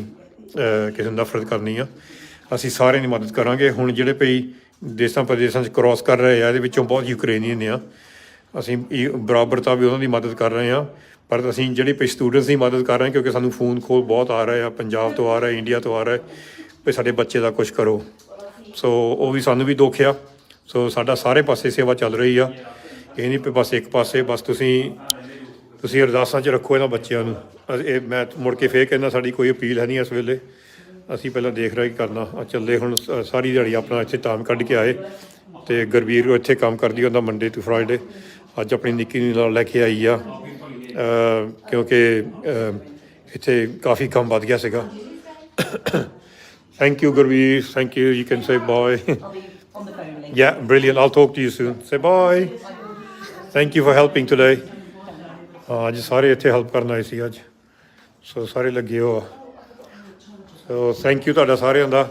ਕਿਸੇ ਨੂੰ ਨਫ਼ਰਤ ਕਰਨੀ ਆ। ਅਸੀਂ ਸਾਰਿਆਂ ਦੀ ਮਦਦ ਕਰਾਂਗੇ। ਹੁਣ ਜਿਹੜੇ ਭਈ ਦੇਸ਼ਾਂ ਪ੍ਰਦੇਸ਼ਾਂ 'ਚ ਕ੍ਰੋਸ ਕਰ ਰਹੇ ਆ, ਇਹਦੇ ਵਿੱਚੋਂ ਬਹੁਤ ਯੂਕਰੇਨੀਅਨ ਆ। ਅਸੀਂ ਬਰਾਬਰਤਾ ਵੀ ਉਹਨਾਂ ਦੀ ਮਦਦ ਕਰ ਰਹੇ ਹਾਂ, ਪਰ ਅਸੀਂ ਜਿਹੜੇ ਸਟੂਡੈਂਟਸ ਦੀ ਮਦਦ ਕਰ ਰਹੇ ਹਾਂ ਕਿਉਂਕਿ ਸਾਨੂੰ ਫੋਨ ਕੋਲ ਬਹੁਤ ਆ ਰਹੇ ਆ, ਪੰਜਾਬ ਤੋਂ ਆ ਰਹੇ, ਇੰਡੀਆ ਤੋਂ ਆ ਰਹੇ ਵੀ ਸਾਡੇ ਬੱਚੇ ਦਾ ਕੁਛ ਕਰੋ। ਸੋ ਉਹ ਵੀ ਸਾਨੂੰ ਵੀ ਦੁੱਖ ਆ। ਸੋ ਸਾਡਾ ਸਾਰੇ ਪਾਸੇ ਸੇਵਾ ਚੱਲ ਰਹੀ ਆ, ਇਹ ਨਹੀਂ ਵੀ ਬਸ ਇੱਕ ਪਾਸੇ। ਬਸ ਤੁਸੀਂ ਅਰਦਾਸਾਂ 'ਚ ਰੱਖੋ ਇਹਨਾਂ ਬੱਚਿਆਂ ਨੂੰ। ਇਹ ਮੈਂ ਮੁੜ ਕੇ ਫੇਰ ਕਹਿੰਦਾ, ਸਾਡੀ ਕੋਈ ਅਪੀਲ ਹੈ ਨਹੀਂ ਇਸ ਵੇਲੇ। ਅਸੀਂ ਪਹਿਲਾਂ ਦੇਖ ਰਹੇ ਕਰਨਾ ਚੱਲੇ। ਹੁਣ ਸਾਰੀ ਦਿਹਾੜੀ ਆਪਣਾ ਇੱਥੇ ਟਾਈਮ ਕੱਢ ਕੇ ਆਏ, ਅਤੇ ਗੁਰਵੀਰ ਇੱਥੇ ਕੰਮ ਕਰਦੀ ਹੁੰਦਾ ਮੰਡੇ ਟੂ ਫਰਾਈਡੇ। ਅੱਜ ਆਪਣੀ ਨਿੱਕੀ ਨੂੰ ਨਾਲ ਲੈ ਕੇ ਆਈ ਆ ਕਿਉਂਕਿ ਇੱਥੇ ਕਾਫੀ ਕੰਮ ਵੱਧ ਗਿਆ ਸੀਗਾ। Thank you Gurveer, thank you. You can say bye. I'll be on the phone later. Yeah, brilliant. I'll talk to you soon. Say bye. Thank you for helping today. ਅੱਜ ਸਾਰੇ ਇੱਥੇ ਹੈਲਪ ਕਰਨ ਆਏ ਸੀ ਅੱਜ, ਸੋ ਸਾਰੇ ਲੱਗੇ ਹੋ ਆ। ਸੋ ਥੈਂਕ ਯੂ ਤੁਹਾਡਾ ਸਾਰਿਆਂ ਦਾ।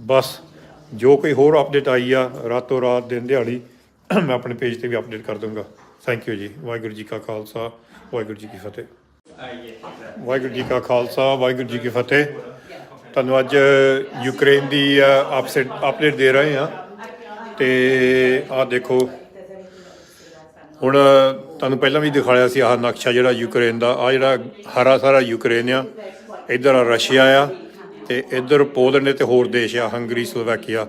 ਬਸ ਜੋ ਕੋਈ ਹੋਰ ਅਪਡੇਟ ਆਈ ਆ ਰਾਤੋਂ ਰਾਤ ਦਿਨ ਦਿਹਾੜੀ ਮੈਂ ਆਪਣੇ ਪੇਜ 'ਤੇ ਵੀ ਅਪਡੇਟ ਕਰ ਦੂੰਗਾ। ਥੈਂਕ ਯੂ ਜੀ। ਵਾਹਿਗੁਰੂ ਜੀ ਕਾ ਖਾਲਸਾ, ਵਾਹਿਗੁਰੂ ਜੀ ਕੀ ਫਤਿਹ। ਵਾਹਿਗੁਰੂ ਜੀ ਕਾ ਖਾਲਸਾ, ਵਾਹਿਗੁਰੂ ਜੀ ਕੀ ਫਤਿਹ। ਤੁਹਾਨੂੰ ਅੱਜ ਯੂਕਰੇਨ ਦੀ ਅਪਡੇਟ ਦੇ ਰਹੇ ਹਾਂ। ਅਤੇ ਆਹ ਦੇਖੋ, ਹੁਣ ਤੁਹਾਨੂੰ ਪਹਿਲਾਂ ਵੀ ਦਿਖਾਇਆ ਸੀ ਆਹ ਨਕਸ਼ਾ ਜਿਹੜਾ ਯੂਕਰੇਨ ਦਾ। ਆਹ ਜਿਹੜਾ ਹਰਾ ਸਾਰਾ ਯੂਕਰੇਨ ਆ, ਇੱਧਰ ਆ ਰਸ਼ੀਆ ਆ, ਅਤੇ ਇੱਧਰ ਪੋਲੈਂਡ ਅਤੇ ਹੋਰ ਦੇਸ਼ ਆ, ਹੰਗਰੀ, ਸਲੋਵੈਕੀਆ।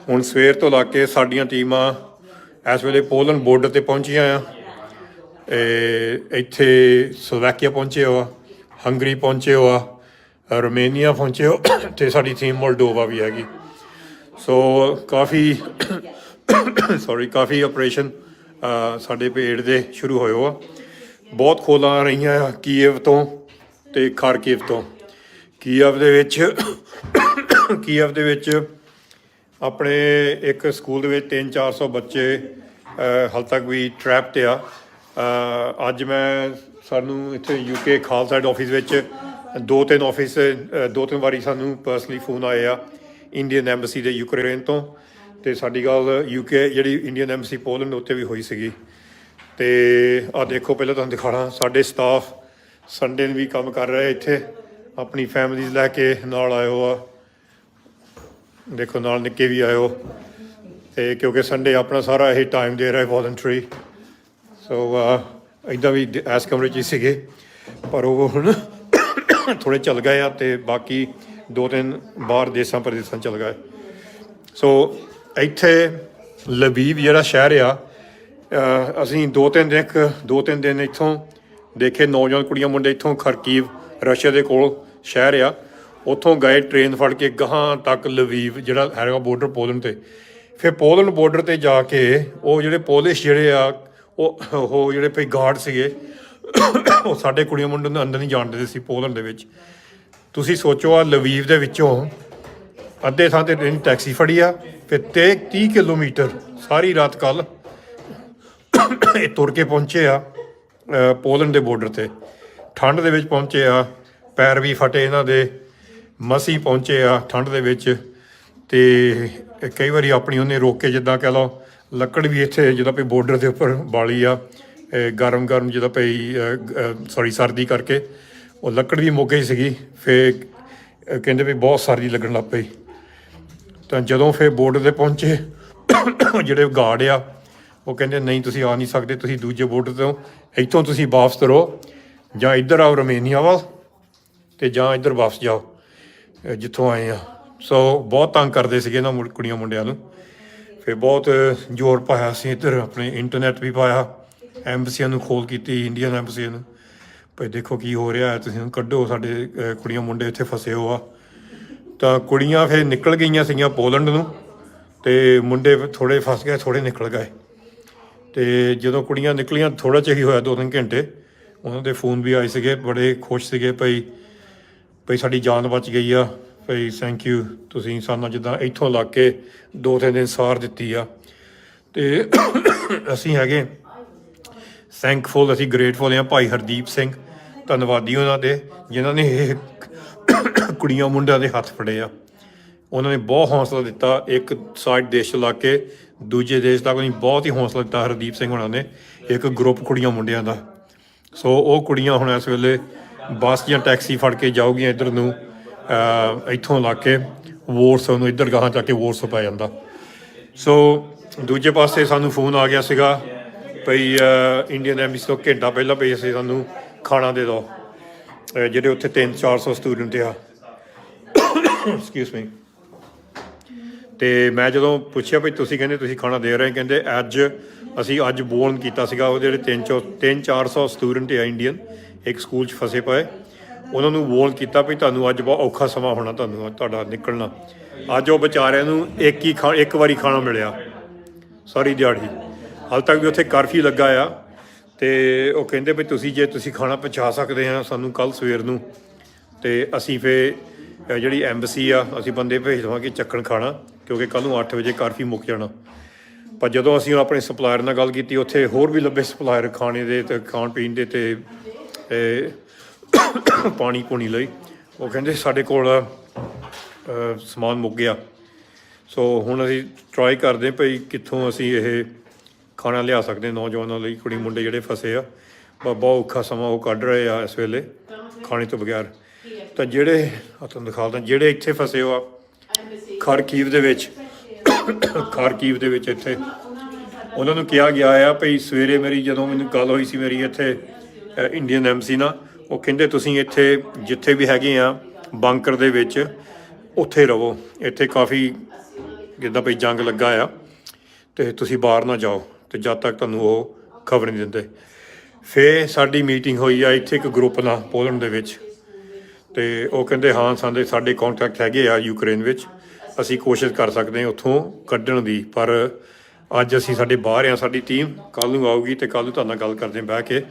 ਹੁਣ ਸਵੇਰ ਤੋਂ ਲਾ ਕੇ ਸਾਡੀਆਂ ਟੀਮਾਂ ਇਸ ਵੇਲੇ ਪੋਲੈਂਡ ਬੋਰਡਰ 'ਤੇ ਪਹੁੰਚੀਆਂ ਆ। ਇੱਥੇ ਸਲੋਵੈਕੀਆ ਪਹੁੰਚੇ ਹੋ ਆ, ਹੰਗਰੀ ਪਹੁੰਚੇ ਹੋ ਆ, ਰੋਮੇਨੀਆ ਪਹੁੰਚੇ ਹੋ, ਅਤੇ ਸਾਡੀ ਟੀਮ ਮੋਲਡੋਵਾ ਵੀ ਹੈਗੀ। ਸੋ ਕਾਫੀ ਕਾਫੀ ਆਪਰੇਸ਼ਨ ਸਾਡੇ ਪੇੜ ਦੇ ਸ਼ੁਰੂ ਹੋਏ ਹੋ ਆ। ਬਹੁਤ ਖੋਲਾਂ ਆ ਰਹੀਆਂ ਆ ਕੀਵ ਤੋਂ ਅਤੇ ਖਾਰਕੀਵ ਤੋਂ। ਕੀਵ ਦੇ ਵਿੱਚ ਆਪਣੇ ਇੱਕ ਸਕੂਲ ਦੇ ਵਿੱਚ 300-400 ਬੱਚੇ ਹਾਲੇ ਤੱਕ ਵੀ ਟਰੈਪਡ ਆ। ਅੱਜ ਸਾਨੂੰ ਇੱਥੇ UK ਖਾਲਸਾ ਆਫਿਸ ਵਿੱਚ ਦੋ ਤਿੰਨ ਵਾਰੀ ਸਾਨੂੰ ਪਰਸਨਲੀ ਫੋਨ ਆਏ ਆ ਇੰਡੀਅਨ ਐਮਬੈਸੀ ਦੇ ਯੂਕਰੇਨ ਤੋਂ। ਅਤੇ ਸਾਡੀ ਗੱਲ UK ਜਿਹੜੀ ਇੰਡੀਅਨ ਐਮਬੈਸੀ ਪੋਲੈਂਡ ਉੱਤੇ ਵੀ ਹੋਈ ਸੀਗੀ। ਅਤੇ ਆਹ ਦੇਖੋ, ਪਹਿਲਾਂ ਤੁਹਾਨੂੰ ਦਿਖਾਉਣਾ ਸਾਡੇ ਸਟਾਫ ਸੰਡੇ ਨੂੰ ਵੀ ਕੰਮ ਕਰ ਰਹੇ ਇੱਥੇ, ਆਪਣੀ ਫੈਮਲੀਜ਼ ਲੈ ਕੇ ਨਾਲ ਆਏ ਹੋ ਆ। ਦੇਖੋ ਨਾਲ ਨਿੱਕੇ ਵੀ ਆਇਓ, ਅਤੇ ਕਿਉਂਕਿ ਸੰਡੇ ਆਪਣਾ ਸਾਰਾ ਇਹ ਟਾਈਮ ਦੇ ਰਿਹਾ ਵੋਲੰਟਰੀ। ਸੋ ਇੱਦਾਂ ਵੀ ਇਸ ਕਮਰੇ 'ਚ ਹੀ ਸੀਗੇ, ਪਰ ਉਹ ਹੁਣ ਥੋੜ੍ਹੇ ਚੱਲ ਗਏ ਆ, ਅਤੇ ਬਾਕੀ 2-3 ਬਾਹਰ ਦੇਸ਼ਾਂ ਪ੍ਰਦੇਸ਼ਾਂ ਚੱਲ ਗਏ। ਸੋ ਇੱਥੇ ਲਵੀਵ ਜਿਹੜਾ ਸ਼ਹਿਰ ਆ, ਅਸੀਂ ਦੋ ਤਿੰਨ ਦਿਨ ਇੱਥੋਂ ਦੇਖੇ। ਨੌਜਵਾਨ ਕੁੜੀਆਂ ਮੁੰਡੇ ਇੱਥੋਂ ਖਰਕੀਵ, ਰਸ਼ੀਆ ਦੇ ਕੋਲ ਸ਼ਹਿਰ ਆ, ਉੱਥੋਂ ਗਏ ਟ੍ਰੇਨ ਫੜ ਕੇ ਗਾਹਾਂ ਤੱਕ ਲਵੀਵ ਜਿਹੜਾ ਹੈਗਾ ਬੋਰਡਰ ਪੋਲੈਂਡ 'ਤੇ। ਫਿਰ ਪੋਲੈਂਡ ਬੋਰਡਰ 'ਤੇ ਜਾ ਕੇ ਉਹ ਜਿਹੜੇ ਪੋਲਿਸ਼ ਜਿਹੜੇ ਆ ਉਹ ਜਿਹੜੇ ਭਈ ਗਾਰਡ ਸੀਗੇ, ਉਹ ਸਾਡੇ ਕੁੜੀਆਂ ਮੁੰਡੇ ਨੂੰ ਅੰਦਰ ਨਹੀਂ ਜਾਣ ਦਿੰਦੇ ਸੀ ਪੋਲੈਂਡ ਦੇ ਵਿੱਚ। ਤੁਸੀਂ ਸੋਚੋ, ਆ ਲਵੀਵ ਦੇ ਵਿੱਚੋਂ ਅੱਧੇ ਥਾਂ 'ਤੇ ਟੈਕਸੀ ਫੜੀ ਆ, ਫਿਰ 30 ਕਿਲੋਮੀਟਰ ਸਾਰੀ ਰਾਤ ਕੱਲ੍ਹ ਇਹ ਤੁਰ ਕੇ ਪਹੁੰਚੇ ਆ ਪੋਲੈਂਡ ਦੇ ਬੋਰਡਰ 'ਤੇ। ਠੰਡ ਦੇ ਵਿੱਚ ਪਹੁੰਚੇ ਆ, ਪੈਰ ਵੀ ਫਟੇ ਇਹਨਾਂ ਦੇ, ਮਸੀਂ ਪਹੁੰਚੇ ਆ ਠੰਡ ਦੇ ਵਿੱਚ। ਅਤੇ ਕਈ ਵਾਰੀ ਆਪਣੀ ਉਹਨੇ ਰੋਕ ਕੇ, ਜਿੱਦਾਂ ਕਹਿ ਲਓ ਲੱਕੜ ਵੀ ਇੱਥੇ ਜਿੱਦਾਂ ਭਈ ਬੋਰਡਰ ਦੇ ਉੱਪਰ ਬਾਲੀ ਆ, ਗਰਮ ਜਿੱਦਾਂ ਭਈ ਸਰਦੀ ਕਰਕੇ ਉਹ ਲੱਕੜ ਵੀ ਮੁੱਕ ਗਈ ਸੀਗੀ। ਫਿਰ ਕਹਿੰਦੇ ਵੀ ਬਹੁਤ ਸਰਦੀ ਲੱਗਣ ਲੱਗ ਪਈ। ਤਾਂ ਜਦੋਂ ਫਿਰ ਬੋਰਡਰ 'ਤੇ ਪਹੁੰਚੇ, ਜਿਹੜੇ ਗਾਰਡ ਆ ਉਹ ਕਹਿੰਦੇ ਨਹੀਂ ਤੁਸੀਂ ਆ ਨਹੀਂ ਸਕਦੇ, ਤੁਸੀਂ ਦੂਜੇ ਬੋਰਡਰ ਤੋਂ ਇੱਥੋਂ ਤੁਸੀਂ ਵਾਪਸ ਤੁਰੋ, ਜਾਂ ਇੱਧਰ ਆਓ ਰੋਮੇਨੀਆ ਵੱਲ, ਅਤੇ ਜਾਂ ਇੱਧਰ ਵਾਪਸ ਜਾਓ ਜਿੱਥੋਂ ਆਏ ਆ। ਸੋ ਬਹੁਤ ਤੰਗ ਕਰਦੇ ਸੀਗੇ ਇਹਨਾਂ ਕੁੜੀਆਂ ਮੁੰਡਿਆਂ ਨੂੰ। ਫਿਰ ਬਹੁਤ ਜ਼ੋਰ ਪਾਇਆ ਸੀ ਇੱਧਰ, ਆਪਣੇ ਇੰਟਰਨੈਟ ਵੀ ਪਾਇਆ, ਐਮਬਸੀਆਂ ਨੂੰ ਖੋਲ ਕੀਤੀ, ਇੰਡੀਅਨ ਐਮਬਸੀਆਂ ਨੂੰ, ਭਾਈ ਦੇਖੋ ਕੀ ਹੋ ਰਿਹਾ, ਤੁਸੀਂ ਕੱਢੋ ਸਾਡੇ ਕੁੜੀਆਂ ਮੁੰਡੇ ਇੱਥੇ ਫਸੇ ਹੋ ਆ। ਤਾਂ ਕੁੜੀਆਂ ਫਿਰ ਨਿਕਲ ਗਈਆਂ ਸੀਗੀਆਂ ਪੋਲੈਂਡ ਨੂੰ, ਅਤੇ ਮੁੰਡੇ ਥੋੜ੍ਹੇ ਫਸ ਗਏ, ਥੋੜ੍ਹੇ ਨਿਕਲ ਗਏ। ਅਤੇ ਜਦੋਂ ਕੁੜੀਆਂ ਨਿਕਲੀਆਂ ਥੋੜ੍ਹਾ ਚਿਰ ਹੀ ਹੋਇਆ, 2-3 ਘੰਟੇ, ਉਹਨਾਂ ਦੇ ਫੋਨ ਵੀ ਆਏ ਸੀਗੇ, ਬੜੇ ਖੁਸ਼ ਸੀਗੇ ਭਈ ਸਾਡੀ ਜਾਨ ਬਚ ਗਈ ਆ, ਭਈ ਥੈਂਕ ਯੂ, ਤੁਸੀਂ ਸਾਨੂੰ ਜਿੱਦਾਂ ਇੱਥੋਂ ਲੱਗ ਕੇ 2-3 ਦਿਨ ਸਾਰ ਦਿੱਤੀ ਆ। ਅਤੇ ਅਸੀਂ ਹੈਗੇ ਥੈਂਕਫੁਲ, ਅਸੀਂ ਗ੍ਰੇਟਫੁਲ ਹਾਂ ਭਾਈ ਹਰਦੀਪ ਸਿੰਘ, ਧੰਨਵਾਦੀ ਉਹਨਾਂ ਦੇ, ਜਿਨ੍ਹਾਂ ਨੇ ਇਹ ਕੁੜੀਆਂ ਮੁੰਡਿਆਂ ਦੇ ਹੱਥ ਫੜੇ ਆ। ਉਹਨਾਂ ਨੇ ਬਹੁਤ ਹੌਸਲਾ ਦਿੱਤਾ, ਇੱਕ ਸਾਈਡ ਦੇਸ਼ ਤੋਂ ਲੱਗ ਕੇ ਦੂਜੇ ਦੇਸ਼ ਤੱਕ ਉਹਨੇ ਬਹੁਤ ਹੀ ਹੌਸਲਾ ਦਿੱਤਾ ਹਰਦੀਪ ਸਿੰਘ ਹੋਣਾ ਨੇ, ਇੱਕ ਗਰੁੱਪ ਕੁੜੀਆਂ ਮੁੰਡਿਆਂ ਦਾ। ਸੋ ਉਹ ਕੁੜੀਆਂ ਹੁਣ ਇਸ ਵੇਲੇ ਬੱਸ ਜਾਂ ਟੈਕਸੀ ਫੜ ਕੇ ਜਾਊਗੀਆਂ ਇੱਧਰ ਨੂੰ, ਇੱਥੋਂ ਲੱਗ ਕੇ ਵੋਰਸ ਨੂੰ ਇੱਧਰ ਗਾਹਾਂ ਚੱਕ ਕੇ ਵੋਰਸ ਪੈ ਜਾਂਦਾ। ਸੋ ਦੂਜੇ ਪਾਸੇ ਸਾਨੂੰ ਫੋਨ ਆ ਗਿਆ ਸੀਗਾ ਭਈ ਇੰਡੀਅਨ ਐਮਬੈਸੀ ਤੋਂ ਘੰਟਾ ਪਹਿਲਾਂ ਭਈ ਅਸੀਂ ਸਾਨੂੰ ਖਾਣਾ ਦੇ ਦਿਓ। ਜਿਹੜੇ ਉੱਥੇ 300-400 ਸਟੂਡੈਂਟ ਆ, ਐਕਸਕਿਊਜ਼ ਮੀ। ਅਤੇ ਮੈਂ ਜਦੋਂ ਪੁੱਛਿਆ ਭਈ ਤੁਸੀਂ ਕਹਿੰਦੇ ਤੁਸੀਂ ਖਾਣਾ ਦੇ ਰਹੇ, ਕਹਿੰਦੇ ਅਸੀਂ ਅੱਜ ਬੋਰਨ ਕੀਤਾ ਸੀਗਾ। ਉਹ ਜਿਹੜੇ 300-400 ਸਟੂਡੈਂਟ ਆ ਇੰਡੀਅਨ ਇੱਕ ਸਕੂਲ 'ਚ ਫਸੇ ਪਏ, ਉਹਨਾਂ ਨੂੰ ਵੋਰਨ ਕੀਤਾ ਵੀ ਤੁਹਾਨੂੰ ਅੱਜ ਬਹੁਤ ਔਖਾ ਸਮਾਂ ਹੋਣਾ, ਤੁਹਾਨੂੰ ਤੁਹਾਡਾ ਨਿਕਲਣਾ। ਅੱਜ ਉਹ ਵਿਚਾਰਿਆਂ ਨੂੰ ਇੱਕ ਵਾਰੀ ਖਾਣਾ ਮਿਲਿਆ ਸਾਰੀ ਦਿਹਾੜੀ। ਹਾਲੇ ਤੱਕ ਵੀ ਉੱਥੇ ਕਰਫਿਊ ਲੱਗਾ ਆ, ਅਤੇ ਉਹ ਕਹਿੰਦੇ ਵੀ ਜੇ ਤੁਸੀਂ ਖਾਣਾ ਪਹੁੰਚਾ ਸਕਦੇ ਆ ਸਾਨੂੰ ਕੱਲ੍ਹ ਸਵੇਰ ਨੂੰ, ਅਤੇ ਅਸੀਂ ਫਿਰ ਜਿਹੜੀ ਐਂਬੈਸੀ ਆ ਅਸੀਂ ਬੰਦੇ ਭੇਜ ਦੇਵਾਂਗੇ ਚੱਕਣ ਖਾਣਾ, ਕਿਉਂਕਿ ਕੱਲ੍ਹ ਨੂੰ 8 ਵਜੇ ਕਰਫਿਊ ਮੁੱਕ ਜਾਣਾ। ਪਰ ਜਦੋਂ ਅਸੀਂ ਆਪਣੇ ਸਪਲਾਇਰ ਨਾਲ ਗੱਲ ਕੀਤੀ, ਉੱਥੇ ਹੋਰ ਵੀ ਲੱਭੇ ਸਪਲਾਇਰ ਖਾਣੇ ਦੇ ਅਤੇ ਖਾਣ ਪੀਣ ਦੇ ਅਤੇ ਪਾਣੀ ਪੂਣੀ ਲਈ। ਉਹ ਕਹਿੰਦੇ ਸਾਡੇ ਕੋਲ ਸਮਾਨ ਮੁੱਕ ਗਿਆ। ਸੋ ਹੁਣ ਅਸੀਂ ਟਰਾਈ ਕਰਦੇ ਭਈ ਕਿੱਥੋਂ ਅਸੀਂ ਇਹ ਖਾਣਾ ਲਿਆ ਸਕਦੇ ਨੌਜਵਾਨਾਂ ਲਈ, ਕੁੜੀ ਮੁੰਡੇ ਜਿਹੜੇ ਫਸੇ ਆ। ਬਹੁਤ ਔਖਾ ਸਮਾਂ ਉਹ ਕੱਢ ਰਹੇ ਆ ਇਸ ਵੇਲੇ ਖਾਣੇ ਤੋਂ ਬਗੈਰ। ਤਾਂ ਜਿਹੜੇ ਤੁਹਾਨੂੰ ਦਿਖਾਉਂਦਾ, ਜਿਹੜੇ ਇੱਥੇ ਫਸੇ ਹੋ ਆ ਖਾਰਕੀਵ ਦੇ ਵਿੱਚ ਇੱਥੇ ਉਹਨਾਂ ਨੂੰ ਕਿਹਾ ਗਿਆ ਆ ਭਈ ਸਵੇਰੇ ਜਦੋਂ ਮੈਨੂੰ ਗੱਲ ਹੋਈ ਸੀ ਮੇਰੀ ਇੱਥੇ ਇੰਡੀਅਨ ਐਮਬੈਸੀ ਨਾਲ, ਉਹ ਕਹਿੰਦੇ ਤੁਸੀਂ ਇੱਥੇ ਜਿੱਥੇ ਵੀ ਹੈਗੇ ਆ ਬੰਕਰ ਦੇ ਵਿੱਚ ਉੱਥੇ ਰਹੋ। ਇੱਥੇ ਕਾਫੀ ਜਿੱਦਾਂ ਭਈ ਜੰਗ ਲੱਗਾ ਆ, ਅਤੇ ਤੁਸੀਂ ਬਾਹਰ ਨਾ ਜਾਓ, ਅਤੇ ਜਦ ਤੱਕ ਤੁਹਾਨੂੰ ਉਹ ਖਬਰ ਨਹੀਂ ਦਿੰਦੇ। ਫਿਰ ਸਾਡੀ ਮੀਟਿੰਗ ਹੋਈ ਆ ਇੱਥੇ ਇੱਕ ਗਰੁੱਪ ਨਾਲ ਪੋਲੈਂਡ ਦੇ ਵਿੱਚ, ਅਤੇ ਉਹ ਕਹਿੰਦੇ ਹਾਂ ਸਾਡੇ ਕੰਟੈਕਟ ਹੈਗੇ ਆ ਯੂਕਰੇਨ ਵਿੱਚ, ਅਸੀਂ ਕੋਸ਼ਿਸ਼ ਕਰ ਸਕਦੇ ਹਾਂ ਉੱਥੋਂ ਕੱਢਣ ਦੀ। ਪਰ ਅੱਜ ਅਸੀਂ ਸਾਡੇ ਬਾਹਰ ਆ, ਸਾਡੀ ਟੀਮ ਕੱਲ੍ਹ ਨੂੰ ਆਊਗੀ ਅਤੇ ਕੱਲ੍ਹ ਨੂੰ ਤੁਹਾਡੇ ਨਾਲ ਗੱਲ ਕਰਦੇ ਬਹਿ ਕੇ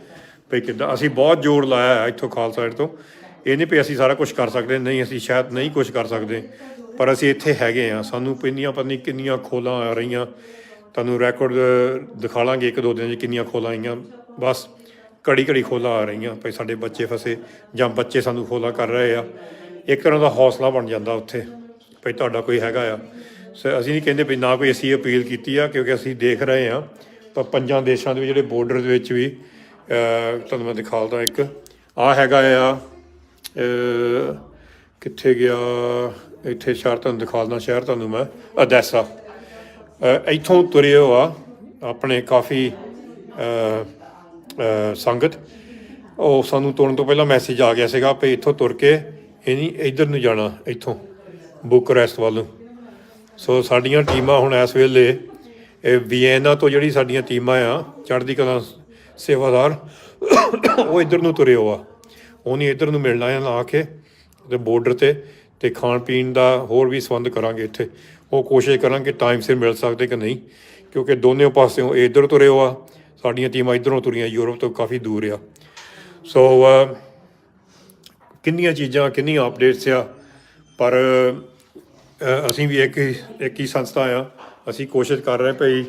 ਭਈ ਕਿੱਦਾਂ। ਅਸੀਂ ਬਹੁਤ ਜ਼ੋਰ ਲਾਇਆ ਇੱਥੋਂ ਖਾਲਸਾ ਸਾਈਡ ਤੋਂ। ਇਹ ਨਹੀਂ ਵੀ ਅਸੀਂ ਸਾਰਾ ਕੁਛ ਕਰ ਸਕਦੇ, ਨਹੀਂ, ਅਸੀਂ ਸ਼ਾਇਦ ਨਹੀਂ ਕੁਛ ਕਰ ਸਕਦੇ, ਪਰ ਅਸੀਂ ਇੱਥੇ ਹੈਗੇ ਹਾਂ। ਸਾਨੂੰ ਪਤਾ ਨਹੀਂ ਕਿੰਨੀਆਂ ਖੋਲਾਂ ਆ ਰਹੀਆਂ, ਤੁਹਾਨੂੰ ਰੈਕੋਰਡ ਦਿਖਾ ਲਾਂਗੇ ਇੱਕ ਦੋ ਦਿਨ 'ਚ ਕਿੰਨੀਆਂ ਖੋਲਾਂ ਆਈਆਂ। ਬਸ ਘੜੀ ਖੋਲਾਂ ਆ ਰਹੀਆਂ ਭਈ ਸਾਡੇ ਬੱਚੇ ਫਸੇ ਜਾਂ ਬੱਚੇ ਸਾਨੂੰ ਖੋਲਾਂ ਕਰ ਰਹੇ ਆ। ਇੱਕ ਤਰ੍ਹਾਂ ਦਾ ਹੌਸਲਾ ਬਣ ਜਾਂਦਾ ਉੱਥੇ ਭਈ ਤੁਹਾਡਾ ਕੋਈ ਹੈਗਾ ਆ। ਅਸੀਂ ਨਹੀਂ ਕਹਿੰਦੇ ਵੀ ਨਾ ਕੋਈ ਅਸੀਂ ਅਪੀਲ ਕੀਤੀ ਆ, ਕਿਉਂਕਿ ਅਸੀਂ ਦੇਖ ਰਹੇ ਹਾਂ ਪਰ 5 ਦੇਸ਼ਾਂ ਦੇ ਜਿਹੜੇ ਬੋਰਡਰ ਦੇ ਵਿੱਚ ਵੀ ਤੁਹਾਨੂੰ ਮੈਂ ਦਿਖਾਉਂਦਾ। ਇੱਕ ਆਹ ਹੈਗਾ ਆ, ਕਿੱਥੇ ਗਿਆ, ਇੱਥੇ ਸ਼ਹਿਰ ਤੁਹਾਨੂੰ ਦਿਖਾਉਂਦਾ, ਸ਼ਹਿਰ ਤੁਹਾਨੂੰ ਮੈਂ ਅਦੈਸਾ। ਇੱਥੋਂ ਤੁਰੇ ਹੋ ਆ ਆਪਣੇ ਕਾਫੀ ਸੰਗਤ। ਉਹ ਸਾਨੂੰ ਤੁਰਨ ਤੋਂ ਪਹਿਲਾਂ ਮੈਸੇਜ ਆ ਗਿਆ ਸੀਗਾ ਵੀ ਇੱਥੋਂ ਤੁਰ ਕੇ ਇੱਧਰ ਨੂੰ ਜਾਣਾ, ਇੱਥੋਂ ਬੁਕਰੈਸਟ ਵੱਲ ਨੂੰ। ਸੋ ਸਾਡੀਆਂ ਟੀਮਾਂ ਹੁਣ ਇਸ ਵੇਲੇ ਵੀਐਨਾ ਤੋਂ ਜਿਹੜੀ ਸਾਡੀਆਂ ਟੀਮਾਂ ਆ ਚੜ੍ਹਦੀ ਕਲਾ ਸੇਵਾਦਾਰ, ਉਹ ਇੱਧਰ ਨੂੰ ਤੁਰੇ ਹੋ ਆ। ਉਹਨੇ ਇੱਧਰ ਨੂੰ ਮਿਲਣਾ ਆ ਆ ਕੇ ਅਤੇ ਬੋਰਡਰ 'ਤੇ ਖਾਣ ਪੀਣ ਦਾ ਹੋਰ ਵੀ ਸੰਬੰਧ ਕਰਾਂਗੇ ਇੱਥੇ। ਉਹ ਕੋਸ਼ਿਸ਼ ਕਰਾਂਗੇ ਟਾਈਮ ਸਿਰ ਮਿਲ ਸਕਦੇ ਕਿ ਨਹੀਂ, ਕਿਉਂਕਿ ਦੋਨੇ ਪਾਸਿਓਂ ਇੱਧਰ ਤੁਰੇ ਹੋ ਆ, ਸਾਡੀਆਂ ਟੀਮਾਂ ਇੱਧਰੋਂ ਤੁਰੀਆਂ ਯੂਰਪ ਤੋਂ ਕਾਫੀ ਦੂਰ ਆ। ਸੋ ਕਿੰਨੀਆਂ ਚੀਜ਼ਾਂ, ਕਿੰਨੀਆਂ ਅਪਡੇਟਸ ਆ, ਪਰ ਅਸੀਂ ਵੀ ਇੱਕ ਹੀ ਸੰਸਥਾ ਆ। ਅਸੀਂ ਕੋਸ਼ਿਸ਼ ਕਰ ਰਹੇ ਭਈ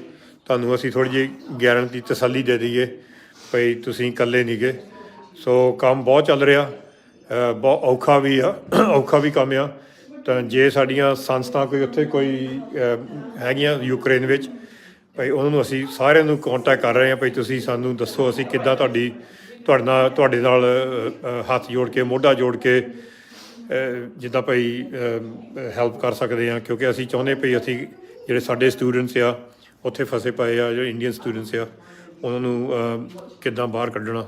ਤੁਹਾਨੂੰ ਅਸੀਂ ਥੋੜ੍ਹੀ ਜਿਹੀ ਗਾਰੰਟੀ ਤਸੱਲੀ ਦੇ ਦਈਏ ਭਈ ਤੁਸੀਂ ਇਕੱਲੇ ਨਹੀਂ ਗੇ। ਸੋ ਕੰਮ ਬਹੁਤ ਚੱਲ ਰਿਹਾ, ਬਹੁਤ ਔਖਾ ਵੀ ਕੰਮ ਆ। ਤਾਂ ਜੇ ਸਾਡੀਆਂ ਸੰਸਥਾ ਕੋਈ ਹੈਗੀਆਂ ਯੂਕਰੇਨ ਵਿੱਚ ਭਈ ਉਹਨਾਂ ਨੂੰ ਅਸੀਂ ਸਾਰਿਆਂ ਨੂੰ ਕੋਂਟੈਕਟ ਕਰ ਰਹੇ ਹਾਂ ਭਈ ਤੁਸੀਂ ਸਾਨੂੰ ਦੱਸੋ ਅਸੀਂ ਕਿੱਦਾਂ ਤੁਹਾਡੇ ਨਾਲ ਹੱਥ ਜੋੜ ਕੇ, ਮੋਢਾ ਜੋੜ ਕੇ ਜਿੱਦਾਂ ਭਈ ਹੈਲਪ ਕਰ ਸਕਦੇ ਹਾਂ। ਕਿਉਂਕਿ ਅਸੀਂ ਚਾਹੁੰਦੇ ਭਈ ਅਸੀਂ ਜਿਹੜੇ ਸਾਡੇ ਸਟੂਡੈਂਟਸ ਆ ਉੱਥੇ ਫਸੇ ਪਏ ਆ, ਜਿਹੜੇ ਇੰਡੀਅਨ ਸਟੂਡੈਂਟਸ ਆ, ਉਹਨਾਂ ਨੂੰ ਕਿੱਦਾਂ ਬਾਹਰ ਕੱਢਣਾ।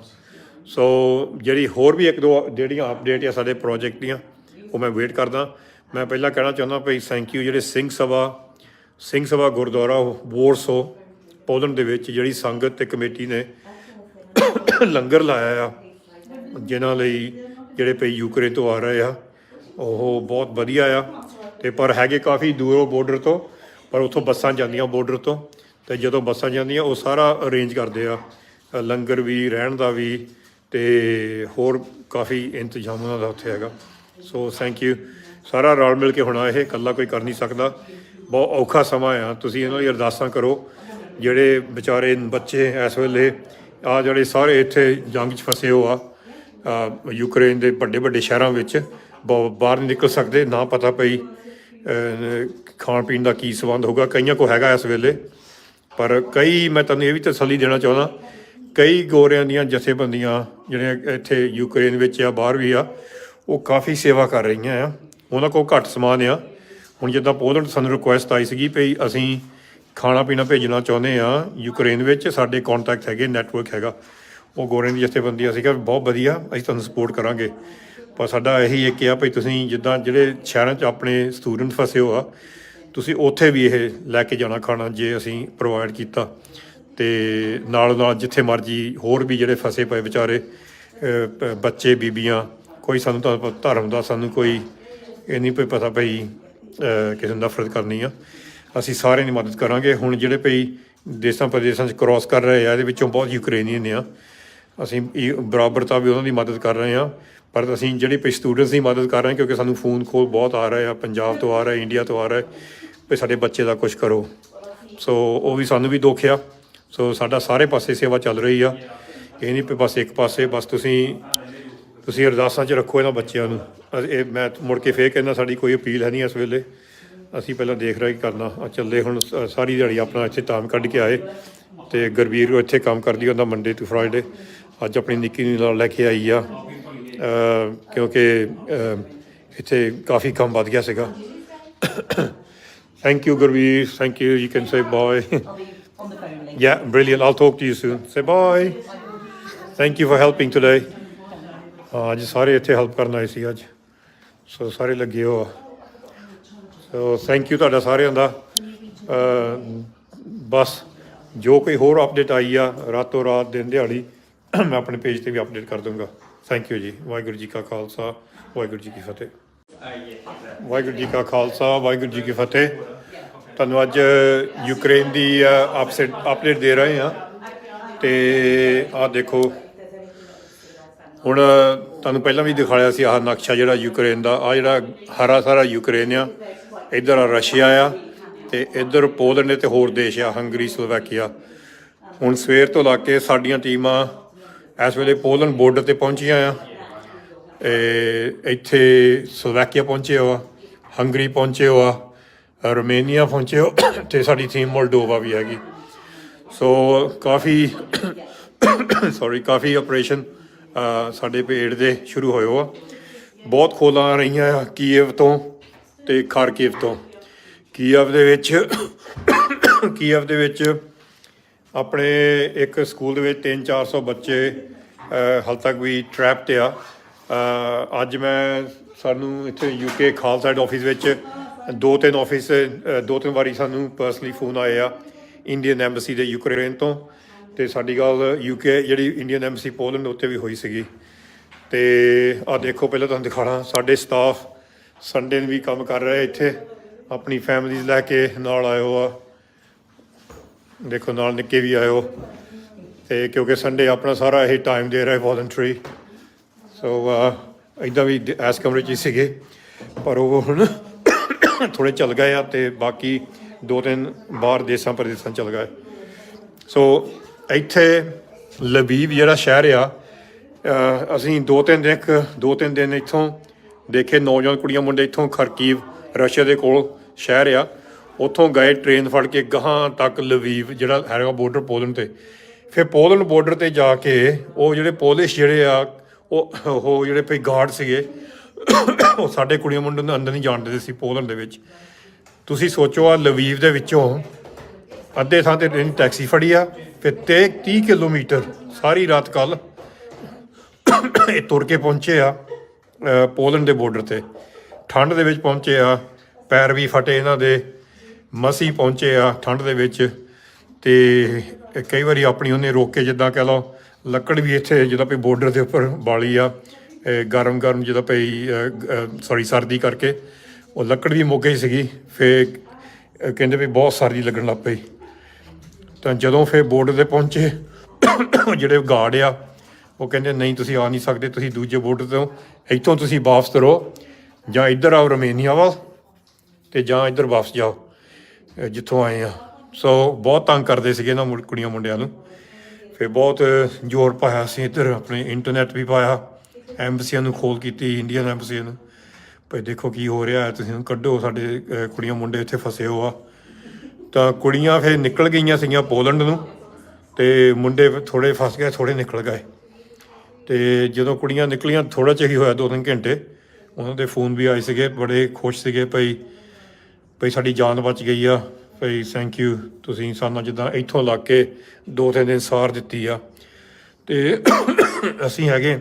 ਸੋ ਜਿਹੜੀ ਹੋਰ ਵੀ ਇੱਕ ਦੋ ਜਿਹੜੀਆਂ ਅਪਡੇਟ ਆ ਸਾਡੇ ਪ੍ਰੋਜੈਕਟ ਦੀਆਂ, ਉਹ ਮੈਂ ਵੇਟ ਕਰਦਾ। ਮੈਂ ਪਹਿਲਾਂ ਕਹਿਣਾ ਚਾਹੁੰਦਾ ਭਈ ਥੈਂਕ ਯੂ ਜਿਹੜੇ ਸਿੰਘ ਸਭਾ ਗੁਰਦੁਆਰਾ ਵੋਰਸੋ ਪੋਲੈਂਡ ਦੇ ਵਿੱਚ ਜਿਹੜੀ ਸੰਗਤ ਅਤੇ ਕਮੇਟੀ ਨੇ ਲੰਗਰ ਲਾਇਆ ਆ, ਜਿਨ੍ਹਾਂ ਲਈ ਜਿਹੜੇ ਭਈ ਯੂਕਰੇਨ ਤੋਂ ਆ ਰਹੇ ਆ, ਉਹ ਬਹੁਤ ਵਧੀਆ ਆ। ਅਤੇ ਪਰ ਹੈਗੇ ਕਾਫੀ ਦੂਰੋਂ ਬੋਰਡਰ ਤੋਂ, ਪਰ ਉੱਥੋਂ ਬੱਸਾਂ ਜਾਂਦੀਆਂ ਬੋਰਡਰ ਤੋਂ, ਅਤੇ ਜਦੋਂ ਬੱਸਾਂ ਜਾਂਦੀਆਂ ਉਹ ਸਾਰਾ ਅਰੇਂਜ ਕਰਦੇ ਆ, ਲੰਗਰ ਵੀ, ਰਹਿਣ ਦਾ ਵੀ, ਅਤੇ ਹੋਰ ਕਾਫੀ ਇੰਤਜ਼ਾਮ ਉਹਨਾਂ ਦਾ ਉੱਥੇ ਹੈਗਾ। So thank you. ਸਾਰਾ ਰਲ ਮਿਲ ਕੇ ਹੋਣਾ, ਇਹ ਇਕੱਲਾ ਕੋਈ ਕਰ ਨਹੀਂ ਸਕਦਾ। ਬਹੁਤ ਔਖਾ ਸਮਾਂ ਆ। ਤੁਸੀਂ ਇਹਨਾਂ ਦੀ ਅਰਦਾਸਾਂ ਕਰੋ, ਜਿਹੜੇ ਵਿਚਾਰੇ ਬੱਚੇ ਇਸ ਵੇਲੇ ਜਿਹੜੇ ਸਾਰੇ ਇੱਥੇ ਜੰਗ 'ਚ ਫਸੇ ਹੋ ਆ ਯੂਕਰੇਨ ਦੇ ਵੱਡੇ ਸ਼ਹਿਰਾਂ ਵਿੱਚ, ਬਾਹਰ ਨਹੀਂ ਨਿਕਲ ਸਕਦੇ, ਨਾ ਪਤਾ ਪਈ ਖਾਣ ਪੀਣ ਦਾ ਕੀ ਸੰਬੰਧ ਹੋਊਗਾ। ਕਈਆਂ ਕੋਲ ਹੈਗਾ ਇਸ ਵੇਲੇ, ਪਰ ਮੈਂ ਤੁਹਾਨੂੰ ਇਹ ਵੀ ਤਸੱਲੀ ਦੇਣਾ ਚਾਹੁੰਦਾ, ਕਈ ਗੋਰਿਆਂ ਦੀਆਂ ਜਥੇਬੰਦੀਆਂ ਜਿਹੜੀਆਂ ਇੱਥੇ ਯੂਕਰੇਨ ਵਿੱਚ ਆ, ਬਾਹਰ ਵੀ ਆ, ਉਹ ਕਾਫੀ ਸੇਵਾ ਕਰ ਰਹੀਆਂ ਆ। ਉਹਨਾਂ ਕੋਲ ਘੱਟ ਸਮਾਨ ਆ, ਹੁਣ ਜਿੱਦਾਂ ਪੋਲੈਂਡ ਸਾਨੂੰ ਰਿਕੁਐਸਟ ਆਈ ਸੀਗੀ ਵੀ ਅਸੀਂ ਖਾਣਾ ਪੀਣਾ ਭੇਜਣਾ ਚਾਹੁੰਦੇ ਹਾਂ ਯੂਕਰੇਨ ਵਿੱਚ, ਸਾਡੇ ਕੌਂਟੈਕਟ ਹੈਗੇ, ਨੈਟਵਰਕ ਹੈਗਾ। ਉਹ ਗੋਰਿਆਂ ਦੀ ਜਥੇਬੰਦੀ ਅਸੀਂ ਕਿਹਾ ਬਹੁਤ ਵਧੀਆ, ਅਸੀਂ ਤੁਹਾਨੂੰ ਸਪੋਰਟ ਕਰਾਂਗੇ। ਪਰ ਸਾਡਾ ਇਹੀ ਇੱਕ ਆ ਭਈ ਤੁਸੀਂ ਜਿੱਦਾਂ ਜਿਹੜੇ ਸ਼ਹਿਰਾਂ 'ਚ ਆਪਣੇ ਸਟੂਡੈਂਟ ਫਸੇ ਹੋ ਆ, ਤੁਸੀਂ ਉੱਥੇ ਵੀ ਇਹ ਲੈ ਕੇ ਜਾਣਾ ਖਾਣਾ, ਜੇ ਅਸੀਂ ਪ੍ਰੋਵਾਈਡ ਕੀਤਾ। ਅਤੇ ਨਾਲ ਨਾਲ ਜਿੱਥੇ ਮਰਜ਼ੀ ਹੋਰ ਵੀ ਜਿਹੜੇ ਫਸੇ ਪਏ ਵਿਚਾਰੇ ਬੱਚੇ ਬੀਬੀਆਂ, ਕੋਈ ਸਾਨੂੰ ਤਾਂ ਧਰਮ ਦਾ ਸਾਨੂੰ ਕੋਈ ਇਹ ਨਹੀਂ ਕੋਈ ਪਤਾ ਭਈ ਕਿਸੇ ਨੂੰ ਨਫ਼ਰਤ ਕਰਨੀ ਆ, ਅਸੀਂ ਸਾਰਿਆਂ ਦੀ ਮਦਦ ਕਰਾਂਗੇ। ਹੁਣ ਜਿਹੜੇ ਭਈ ਦੇਸ਼ਾਂ ਪ੍ਰਦੇਸ਼ਾਂ 'ਚ ਕਰੋਸ ਕਰ ਰਹੇ ਆ, ਇਹਦੇ ਵਿੱਚੋਂ ਬਹੁਤ ਯੂਕਰੇਨੀਅਨ ਆ, ਅਸੀਂ ਬਰਾਬਰਤਾ ਵੀ ਉਹਨਾਂ ਦੀ ਮਦਦ ਕਰ ਰਹੇ ਹਾਂ। ਪਰ ਅਸੀਂ ਜਿਹੜੇ ਭਈ ਸਟੂਡੈਂਟਸ ਦੀ ਮਦਦ ਕਰ ਰਹੇ ਹਾਂ, ਕਿਉਂਕਿ ਸਾਨੂੰ ਫੋਨ ਕਾਲ ਬਹੁਤ ਆ ਰਹੇ ਆ, ਪੰਜਾਬ ਤੋਂ ਆ ਰਹੇ, ਇੰਡੀਆ ਤੋਂ ਆ ਰਹੇ ਵੀ ਸਾਡੇ ਬੱਚੇ ਦਾ ਕੁਛ ਕਰੋ। ਸੋ ਉਹ ਵੀ ਸਾਨੂੰ ਵੀ ਦੁੱਖ ਆ। ਸੋ ਸਾਡਾ ਸਾਰੇ ਪਾਸੇ ਸੇਵਾ ਚੱਲ ਰਹੀ ਆ, ਇਹ ਨਹੀਂ ਵੀ ਬਸ ਇੱਕ ਪਾਸੇ। ਬਸ ਤੁਸੀਂ ਅਰਦਾਸਾਂ 'ਚ ਰੱਖੋ ਇਹਨਾਂ ਬੱਚਿਆਂ ਨੂੰ। ਇਹ ਮੈਂ ਮੁੜ ਕੇ ਫੇਰ ਕਹਿੰਦਾ, ਸਾਡੀ ਕੋਈ ਅਪੀਲ ਹੈ ਨਹੀਂ ਇਸ ਵੇਲੇ, ਅਸੀਂ ਪਹਿਲਾਂ ਦੇਖ ਰਹੇ ਕੀ ਕਰਨਾ। ਚੱਲੇ ਹੁਣ ਸਾਰੀ ਦਿਹਾੜੀ ਆਪਣਾ ਇੱਥੇ ਟਾਈਮ ਕੱਢ ਕੇ ਆਏ, ਅਤੇ ਗੁਰਵੀਰ ਇੱਥੇ ਕੰਮ ਕਰਦੀ ਹੁੰਦਾ ਮੰਡੇ ਟੂ ਫਰਾਈਡੇ। ਅੱਜ ਆਪਣੀ ਨਿੱਕੀ ਨੂੰ ਨਾਲ ਲੈ ਕੇ ਆਈ ਆ, ਕਿਉਂਕਿ ਇੱਥੇ ਕਾਫੀ ਕੰਮ ਵੱਧ ਗਿਆ ਸੀਗਾ। Thank you Gurveer, thank you, you can say bye. On the phone later. Yeah, brilliant. I'll talk to you soon. Say bye. Thank you for helping today. ਅੱਜ ਸਾਰੇ ਇੱਥੇ ਹੈਲਪ ਕਰਨ ਆਏ ਸੀ ਅੱਜ, ਸੋ ਸਾਰੇ ਲੱਗੇ ਹੋ ਆ। ਸੋ ਥੈਂਕ ਯੂ ਤੁਹਾਡਾ ਸਾਰਿਆਂ ਦਾ। ਬਸ ਜੋ ਕੋਈ ਹੋਰ ਅਪਡੇਟ ਆਈ ਆ ਰਾਤੋਂ ਰਾਤ ਦਿਨ ਦਿਹਾੜੀ, ਮੈਂ ਆਪਣੇ ਪੇਜ 'ਤੇ ਵੀ ਅਪਡੇਟ ਕਰ ਦੂੰਗਾ। ਥੈਂਕ ਯੂ ਜੀ। ਵਾਹਿਗੁਰੂ ਜੀ ਕਾ ਖਾਲਸਾ, ਵਾਹਿਗੁਰੂ ਜੀ ਕੀ ਫਤਿਹ। ਵਾਹਿਗੁਰੂ ਜੀ ਕਾ ਖਾਲਸਾ, ਵਾਹਿਗੁਰੂ ਜੀ ਕੀ ਫਤਿਹ। ਤੁਹਾਨੂੰ ਅੱਜ ਯੂਕਰੇਨ ਦੀ ਅਪਡੇਟ ਦੇ ਰਹੇ ਹਾਂ। ਅਤੇ ਆਹ ਦੇਖੋ, ਹੁਣ ਤੁਹਾਨੂੰ ਪਹਿਲਾਂ ਵੀ ਦਿਖਾਇਆ ਸੀ ਆਹ ਨਕਸ਼ਾ ਜਿਹੜਾ ਯੂਕਰੇਨ ਦਾ। ਆਹ ਜਿਹੜਾ ਹਰਾ ਸਾਰਾ ਯੂਕਰੇਨ ਆ, ਇੱਧਰ ਆ ਰਸ਼ੀਆ ਆ, ਅਤੇ ਇੱਧਰ ਪੋਲੈਂਡ ਅਤੇ ਹੋਰ ਦੇਸ਼ ਆ, ਹੰਗਰੀ, ਸਲੋਵੈਕੀਆ। ਹੁਣ ਸਵੇਰ ਤੋਂ ਲਾ ਕੇ ਸਾਡੀਆਂ ਟੀਮਾਂ ਇਸ ਵੇਲੇ ਪੋਲੈਂਡ ਬੋਰਡਰ 'ਤੇ ਪਹੁੰਚੀਆਂ ਆ। ਇੱਥੇ ਸਲੋਵੈਕੀਆ ਪਹੁੰਚੇ ਹੋ ਆ, ਹੰਗਰੀ ਪਹੁੰਚੇ ਹੋ ਆ, ਰੋਮੇਨੀਆ ਪਹੁੰਚੇ ਹੋ, ਅਤੇ ਸਾਡੀ ਟੀਮ ਮੋਲਡੋਵਾ ਵੀ ਹੈਗੀ। ਸੋ ਕਾਫੀ ਕਾਫੀ ਆਪਰੇਸ਼ਨ ਸਾਡੇ ਪੇੜ ਦੇ ਸ਼ੁਰੂ ਹੋਏ ਹੋ ਆ। ਬਹੁਤ ਖੋਲਾਂ ਆ ਰਹੀਆਂ ਆ ਕੀਵ ਤੋਂ ਅਤੇ ਖਾਰਕੀਵ ਤੋਂ। ਕੀਵ ਦੇ ਵਿੱਚ ਆਪਣੇ ਇੱਕ ਸਕੂਲ ਦੇ ਵਿੱਚ 300-400 ਬੱਚੇ ਹਾਲੇ ਤੱਕ ਵੀ ਟਰੈਪਡ ਆ। ਅੱਜ ਸਾਨੂੰ ਇੱਥੇ UK ਖਾਲਸਾ ਆਫਿਸ ਵਿੱਚ ਦੋ ਤਿੰਨ ਵਾਰੀ ਸਾਨੂੰ ਪਰਸਨਲੀ ਫੋਨ ਆਏ ਆ ਇੰਡੀਅਨ ਐਮਬੈਸੀ ਦੇ ਯੂਕਰੇਨ ਤੋਂ। ਅਤੇ ਸਾਡੀ ਗੱਲ UK ਜਿਹੜੀ ਇੰਡੀਅਨ ਐਮਬੈਸੀ ਪੋਲੈਂਡ ਉੱਤੇ ਵੀ ਹੋਈ ਸੀਗੀ। ਅਤੇ ਆਹ ਦੇਖੋ, ਪਹਿਲਾਂ ਤੁਹਾਨੂੰ ਦਿਖਾਉਣਾ, ਸਾਡੇ ਸਟਾਫ ਸੰਡੇ ਨੂੰ ਵੀ ਕੰਮ ਕਰ ਰਹੇ ਇੱਥੇ, ਆਪਣੀ ਫੈਮਲੀਜ਼ ਲੈ ਕੇ ਨਾਲ ਆਏ ਹੋ ਆ। ਦੇਖੋ ਨਾਲ ਨਿੱਕੇ ਵੀ ਆਏ ਹੋ, ਅਤੇ ਕਿਉਂਕਿ ਸੰਡੇ ਆਪਣਾ ਸਾਰਾ ਇਹ ਟਾਈਮ ਦੇ ਰਿਹਾ ਵੋਲੰਟਰੀ। ਸੋ ਇੱਦਾਂ ਵੀ ਇਸ ਕਮਰੇ 'ਚ ਹੀ ਸੀਗੇ, ਪਰ ਉਹ ਹੁਣ ਥੋੜ੍ਹੇ ਚੱਲ ਗਏ ਆ, ਅਤੇ ਬਾਕੀ 2-3 ਬਾਹਰ ਦੇਸ਼ਾਂ ਪ੍ਰਦੇਸ਼ਾਂ ਚੱਲ ਗਏ। ਸੋ ਇੱਥੇ ਲਵੀਵ ਜਿਹੜਾ ਸ਼ਹਿਰ ਆ, ਅਸੀਂ ਦੋ ਤਿੰਨ ਦਿਨ ਇੱਥੋਂ ਦੇਖੇ। ਨੌਜਵਾਨ ਕੁੜੀਆਂ ਮੁੰਡੇ ਇੱਥੋਂ ਖਰਕੀਵ, ਰਸ਼ੀਆ ਦੇ ਕੋਲ ਸ਼ਹਿਰ ਆ, ਉੱਥੋਂ ਗਏ ਟ੍ਰੇਨ ਫੜ ਕੇ ਗਾਹਾਂ ਤੱਕ ਲਵੀਵ ਜਿਹੜਾ ਹੈਗਾ ਬੋਰਡਰ ਪੋਲੈਂਡ 'ਤੇ। ਫਿਰ ਪੋਲੈਂਡ ਬੋਰਡਰ 'ਤੇ ਜਾ ਕੇ ਉਹ ਜਿਹੜੇ ਪੋਲਿਸ਼ ਜਿਹੜੇ ਆ, ਉਹ ਜਿਹੜੇ ਭਈ ਗਾਰਡ ਸੀਗੇ, ਉਹ ਸਾਡੇ ਕੁੜੀਆਂ ਮੁੰਡੇ ਨੂੰ ਅੰਦਰ ਨਹੀਂ ਜਾਣ ਦਿੰਦੇ ਸੀ ਪੋਲੈਂਡ ਦੇ ਵਿੱਚ। ਤੁਸੀਂ ਸੋਚੋ, ਆ ਲਵੀਵ ਦੇ ਵਿੱਚੋਂ ਅੱਧੇ ਥਾਂ 'ਤੇ ਟੈਕਸੀ ਫੜੀ ਆ, ਫਿਰ 30 ਕਿਲੋਮੀਟਰ ਸਾਰੀ ਰਾਤ ਕੱਲ੍ਹ ਇਹ ਤੁਰ ਕੇ ਪਹੁੰਚੇ ਆ ਪੋਲੈਂਡ ਦੇ ਬੋਰਡਰ 'ਤੇ। ਠੰਡ ਦੇ ਵਿੱਚ ਪਹੁੰਚੇ ਆ, ਪੈਰ ਵੀ ਫਟੇ ਇਹਨਾਂ ਦੇ, ਮਸੀਂ ਪਹੁੰਚੇ ਆ ਠੰਡ ਦੇ ਵਿੱਚ। ਅਤੇ ਕਈ ਵਾਰੀ ਆਪਣੀ ਉਹਨੇ ਰੋਕ ਕੇ, ਜਿੱਦਾਂ ਕਹਿ ਲਓ, ਲੱਕੜ ਵੀ ਇੱਥੇ ਜਿੱਦਾਂ ਭਈ ਬੋਰਡਰ ਦੇ ਉੱਪਰ ਬਾਲੀ ਆ, ਗਰਮ ਜਿੱਦਾਂ ਭਈ ਸਰਦੀ ਕਰਕੇ ਉਹ ਲੱਕੜ ਵੀ ਮੁੱਕ ਗਈ ਸੀਗੀ। ਫਿਰ ਕਹਿੰਦੇ ਵੀ ਬਹੁਤ ਸਰਦੀ ਲੱਗਣ ਲੱਗ ਪਈ। ਤਾਂ ਜਦੋਂ ਫਿਰ ਬੋਰਡਰ 'ਤੇ ਪਹੁੰਚੇ, ਜਿਹੜੇ ਗਾਰਡ ਆ ਉਹ ਕਹਿੰਦੇ ਨਹੀਂ, ਤੁਸੀਂ ਆ ਨਹੀਂ ਸਕਦੇ, ਤੁਸੀਂ ਦੂਜੇ ਬੋਰਡਰ ਤੋਂ ਇੱਥੋਂ ਤੁਸੀਂ ਵਾਪਸ ਤੁਰੋ, ਜਾਂ ਇੱਧਰ ਆਓ ਰੋਮੇਨੀਆ ਵੱਲ, ਅਤੇ ਜਾਂ ਇੱਧਰ ਵਾਪਸ ਜਾਓ ਜਿੱਥੋਂ ਆਏ ਆ। ਸੋ ਬਹੁਤ ਤੰਗ ਕਰਦੇ ਸੀਗੇ ਇਹਨਾਂ ਕੁੜੀਆਂ ਮੁੰਡਿਆਂ ਨੂੰ। ਫਿਰ ਬਹੁਤ ਜ਼ੋਰ ਪਾਇਆ ਸੀ ਇੱਧਰ, ਆਪਣੇ ਇੰਟਰਨੈਟ ਵੀ ਪਾਇਆ, ਐਮਬਸੀਆਂ ਨੂੰ ਖੋਲ ਕੀਤੀ, ਇੰਡੀਅਨ ਐਮਬਸੀਆਂ ਨੂੰ, ਭਾਈ ਦੇਖੋ ਕੀ ਹੋ ਰਿਹਾ, ਤੁਸੀਂ ਕੱਢੋ, ਸਾਡੇ ਕੁੜੀਆਂ ਮੁੰਡੇ ਇੱਥੇ ਫਸੇ ਹੋ ਆ। ਤਾਂ ਕੁੜੀਆਂ ਫਿਰ ਨਿਕਲ ਗਈਆਂ ਸੀਗੀਆਂ ਪੋਲੈਂਡ ਨੂੰ, ਅਤੇ ਮੁੰਡੇ ਥੋੜ੍ਹੇ ਫਸ ਗਏ, ਥੋੜ੍ਹੇ ਨਿਕਲ ਗਏ। ਅਤੇ ਜਦੋਂ ਕੁੜੀਆਂ ਨਿਕਲੀਆਂ ਥੋੜ੍ਹਾ ਜਿਹਾ ਹੀ ਹੋਇਆ, 2-3 ਘੰਟੇ, ਉਹਨਾਂ ਦੇ ਫੋਨ ਵੀ ਆਏ ਸੀਗੇ, ਬੜੇ ਖੁਸ਼ ਸੀਗੇ ਭਾਈ ਭਈ ਸਾਡੀ ਜਾਨ ਬਚ ਗਈ ਆ। ਭਈ ਥੈਂਕ ਯੂ, ਤੁਸੀਂ ਸਾਨੂੰ ਜਿੱਦਾਂ ਇੱਥੋਂ ਲੱਗ ਕੇ 2-3 ਦਿਨ ਸਾਰ ਦਿੱਤੀ ਆ। ਅਤੇ ਅਸੀਂ ਹੈਗੇ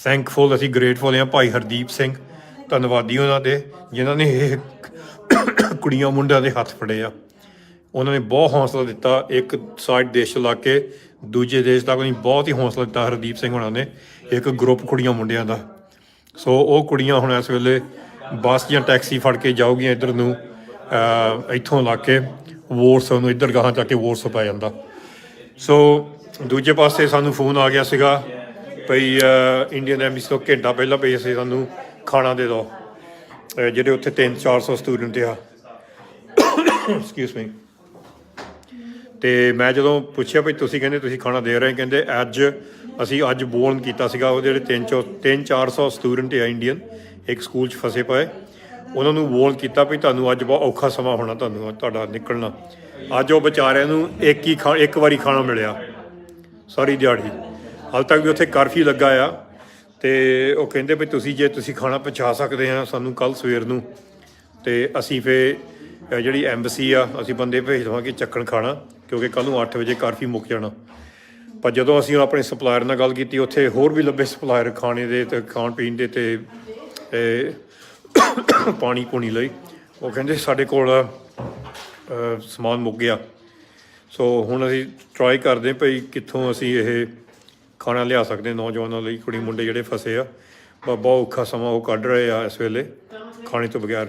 ਥੈਂਕਫੁਲ, ਅਸੀਂ ਗ੍ਰੇਟਫੁਲ ਹਾਂ ਭਾਈ ਹਰਦੀਪ ਸਿੰਘ, ਧੰਨਵਾਦੀ ਉਹਨਾਂ ਦੇ, ਜਿਨ੍ਹਾਂ ਨੇ ਇਹ ਕੁੜੀਆਂ ਮੁੰਡਿਆਂ ਦੇ ਹੱਥ ਫੜੇ ਆ। ਉਹਨਾਂ ਨੇ ਬਹੁਤ ਹੌਸਲਾ ਦਿੱਤਾ, ਇੱਕ ਸਾਈਡ ਦੇਸ਼ ਤੋਂ ਲੱਗ ਕੇ ਦੂਜੇ ਦੇਸ਼ ਤੱਕ ਨਹੀਂ, ਬਹੁਤ ਹੀ ਹੌਸਲਾ ਦਿੱਤਾ ਹਰਦੀਪ ਸਿੰਘ ਹੋਣਾ ਨੇ, ਇੱਕ ਗਰੁੱਪ ਕੁੜੀਆਂ ਮੁੰਡਿਆਂ ਦਾ। ਸੋ ਉਹ ਕੁੜੀਆਂ ਹੁਣ ਇਸ ਵੇਲੇ ਬੱਸ ਜਾਂ ਟੈਕਸੀ ਫੜ ਕੇ ਜਾਊਗੀਆਂ ਇੱਧਰ ਨੂੰ, ਇੱਥੋਂ ਲੱਗ ਕੇ ਵੋਰਸ ਨੂੰ, ਇੱਧਰ ਗਾਹਾਂ ਜਾ ਕੇ ਵੋਰਸ ਪੈ ਜਾਂਦਾ। ਸੋ ਦੂਜੇ ਪਾਸੇ ਸਾਨੂੰ ਫੋਨ ਆ ਗਿਆ ਸੀਗਾ ਭਈ ਇੰਡੀਅਨ ਐਮਬੈਸੀ ਤੋਂ ਘੰਟਾ ਪਹਿਲਾਂ ਭਈ ਅਸੀਂ ਸਾਨੂੰ ਖਾਣਾ ਦੇ ਦਿਓ, ਜਿਹੜੇ ਉੱਥੇ 300-400 ਸਟੂਡੈਂਟ ਆ। Excuse me. ਅਤੇ ਮੈਂ ਜਦੋਂ ਪੁੱਛਿਆ ਭਈ ਤੁਸੀਂ ਕਹਿੰਦੇ ਤੁਸੀਂ ਖਾਣਾ ਦੇ ਰਹੇ, ਕਹਿੰਦੇ ਅਸੀਂ ਅੱਜ ਬੋਰਨ ਕੀਤਾ ਸੀਗਾ, ਉਹ ਜਿਹੜੇ 300-400 ਸਟੂਡੈਂਟ ਆ ਇੰਡੀਅਨ ਇੱਕ ਸਕੂਲ 'ਚ ਫਸੇ ਪਏ, ਉਹਨਾਂ ਨੂੰ ਵੋਰਨ ਕੀਤਾ ਵੀ ਤੁਹਾਨੂੰ ਅੱਜ ਬਹੁਤ ਔਖਾ ਸਮਾਂ ਹੋਣਾ, ਤੁਹਾਨੂੰ ਤੁਹਾਡਾ ਨਿਕਲਣਾ। ਅੱਜ ਉਹ ਵਿਚਾਰਿਆਂ ਨੂੰ ਇੱਕ ਵਾਰੀ ਖਾਣਾ ਮਿਲਿਆ ਸਾਰੀ ਦਿਹਾੜੀ। ਹਾਲੇ ਤੱਕ ਵੀ ਉੱਥੇ ਕਰਫਿਊ ਲੱਗਾ ਆ, ਅਤੇ ਉਹ ਕਹਿੰਦੇ ਵੀ ਜੇ ਤੁਸੀਂ ਖਾਣਾ ਪਹੁੰਚਾ ਸਕਦੇ ਆ ਸਾਨੂੰ ਕੱਲ੍ਹ ਸਵੇਰ ਨੂੰ, ਅਤੇ ਅਸੀਂ ਫਿਰ ਜਿਹੜੀ ਐਂਬੈਸੀ ਆ ਅਸੀਂ ਬੰਦੇ ਭੇਜ ਦੇਵਾਂਗੇ ਚੱਕਣ ਖਾਣਾ, ਕਿਉਂਕਿ ਕੱਲ੍ਹ ਨੂੰ 8 ਵਜੇ ਕਰਫਿਊ ਮੁੱਕ ਜਾਣਾ। ਪਰ ਜਦੋਂ ਅਸੀਂ ਆਪਣੇ ਸਪਲਾਇਰ ਨਾਲ ਗੱਲ ਕੀਤੀ, ਉੱਥੇ ਹੋਰ ਵੀ ਲੱਭੇ ਸਪਲਾਇਰ ਖਾਣੇ ਦੇ ਅਤੇ ਖਾਣ ਪੀਣ ਦੇ ਅਤੇ ਪਾਣੀ ਪੂਣੀ ਲਈ, ਉਹ ਕਹਿੰਦੇ ਸਾਡੇ ਕੋਲ ਸਮਾਨ ਮੁੱਕ ਗਿਆ। ਸੋ ਹੁਣ ਅਸੀਂ ਟਰਾਈ ਕਰਦੇ ਭਈ ਕਿੱਥੋਂ ਅਸੀਂ ਇਹ ਖਾਣਾ ਲਿਆ ਸਕਦੇ ਨੌਜਵਾਨਾਂ ਲਈ, ਕੁੜੀ ਮੁੰਡੇ ਜਿਹੜੇ ਫਸੇ ਆ, ਬਹੁਤ ਔਖਾ ਸਮਾਂ ਉਹ ਕੱਢ ਰਹੇ ਆ ਇਸ ਵੇਲੇ ਖਾਣੇ ਤੋਂ ਬਗੈਰ।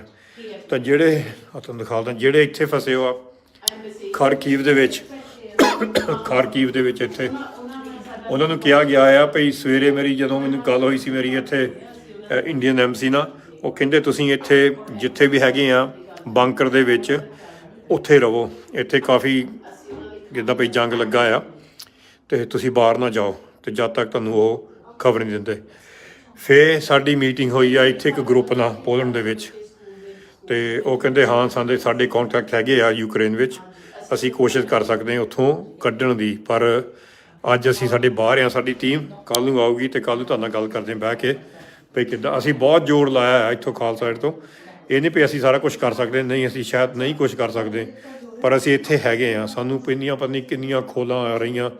ਤਾਂ ਜਿਹੜੇ ਤੁਹਾਨੂੰ ਦਿਖਾਉਂਦਾ, ਜਿਹੜੇ ਇੱਥੇ ਫਸੇ ਹੋ ਆ ਖਾਰਕੀਵ ਦੇ ਵਿੱਚ ਇੱਥੇ ਉਹਨਾਂ ਨੂੰ ਕਿਹਾ ਗਿਆ ਆ ਭਈ ਸਵੇਰੇ ਮੇਰੀ ਜਦੋਂ ਮੈਨੂੰ ਗੱਲ ਹੋਈ ਸੀ ਮੇਰੀ ਇੱਥੇ ਇੰਡੀਅਨ ਐਮਬੈਸੀ ਨਾਲ, ਉਹ ਕਹਿੰਦੇ ਤੁਸੀਂ ਇੱਥੇ ਜਿੱਥੇ ਵੀ ਹੈਗੇ ਆ ਬੰਕਰ ਦੇ ਵਿੱਚ ਉੱਥੇ ਰਹੋ, ਇੱਥੇ ਕਾਫੀ ਜਿੱਦਾਂ ਭਈ ਜੰਗ ਲੱਗਾ ਆ, ਅਤੇ ਤੁਸੀਂ ਬਾਹਰ ਨਾ ਜਾਓ, ਅਤੇ ਜਦ ਤੱਕ ਤੁਹਾਨੂੰ ਉਹ ਖਬਰ ਨਹੀਂ ਦਿੰਦੇ। ਫਿਰ ਸਾਡੀ ਮੀਟਿੰਗ ਹੋਈ ਆ ਇੱਥੇ ਇੱਕ ਗਰੁੱਪ ਨਾਲ ਪੋਲੈਂਡ ਦੇ ਵਿੱਚ, ਅਤੇ ਉਹ ਕਹਿੰਦੇ ਹਾਂ ਸਾਡੇ ਕੰਟੈਕਟ ਹੈਗੇ ਆ ਯੂਕਰੇਨ ਵਿੱਚ, ਅਸੀਂ ਕੋਸ਼ਿਸ਼ ਕਰ ਸਕਦੇ ਹਾਂ ਉੱਥੋਂ ਕੱਢਣ ਦੀ, ਪਰ ਅੱਜ ਅਸੀਂ ਸਾਡੇ ਬਾਹਰ ਆ, ਸਾਡੀ ਟੀਮ ਕੱਲ੍ਹ ਨੂੰ ਆਊਗੀ ਅਤੇ ਕੱਲ੍ਹ ਨੂੰ ਤੁਹਾਡੇ ਨਾਲ ਗੱਲ ਕਰਦੇ ਬਹਿ ਕੇ ਭਈ ਕਿੱਦਾਂ। ਅਸੀਂ ਬਹੁਤ ਜ਼ੋਰ ਲਾਇਆ ਇੱਥੋਂ ਖਾਲਸਾ ਸਾਈਡ ਤੋਂ, ਇਹ ਨਹੀਂ ਵੀ ਅਸੀਂ ਸਾਰਾ ਕੁਛ ਕਰ ਸਕਦੇ, ਨਹੀਂ ਅਸੀਂ ਸ਼ਾਇਦ ਨਹੀਂ ਕੁਛ ਕਰ ਸਕਦੇ, ਪਰ ਅਸੀਂ ਇੱਥੇ ਹੈਗੇ ਹਾਂ। ਸਾਨੂੰ ਪਤਾ ਨਹੀਂ ਕਿੰਨੀਆਂ ਖੋਲਾਂ ਆ ਰਹੀਆਂ,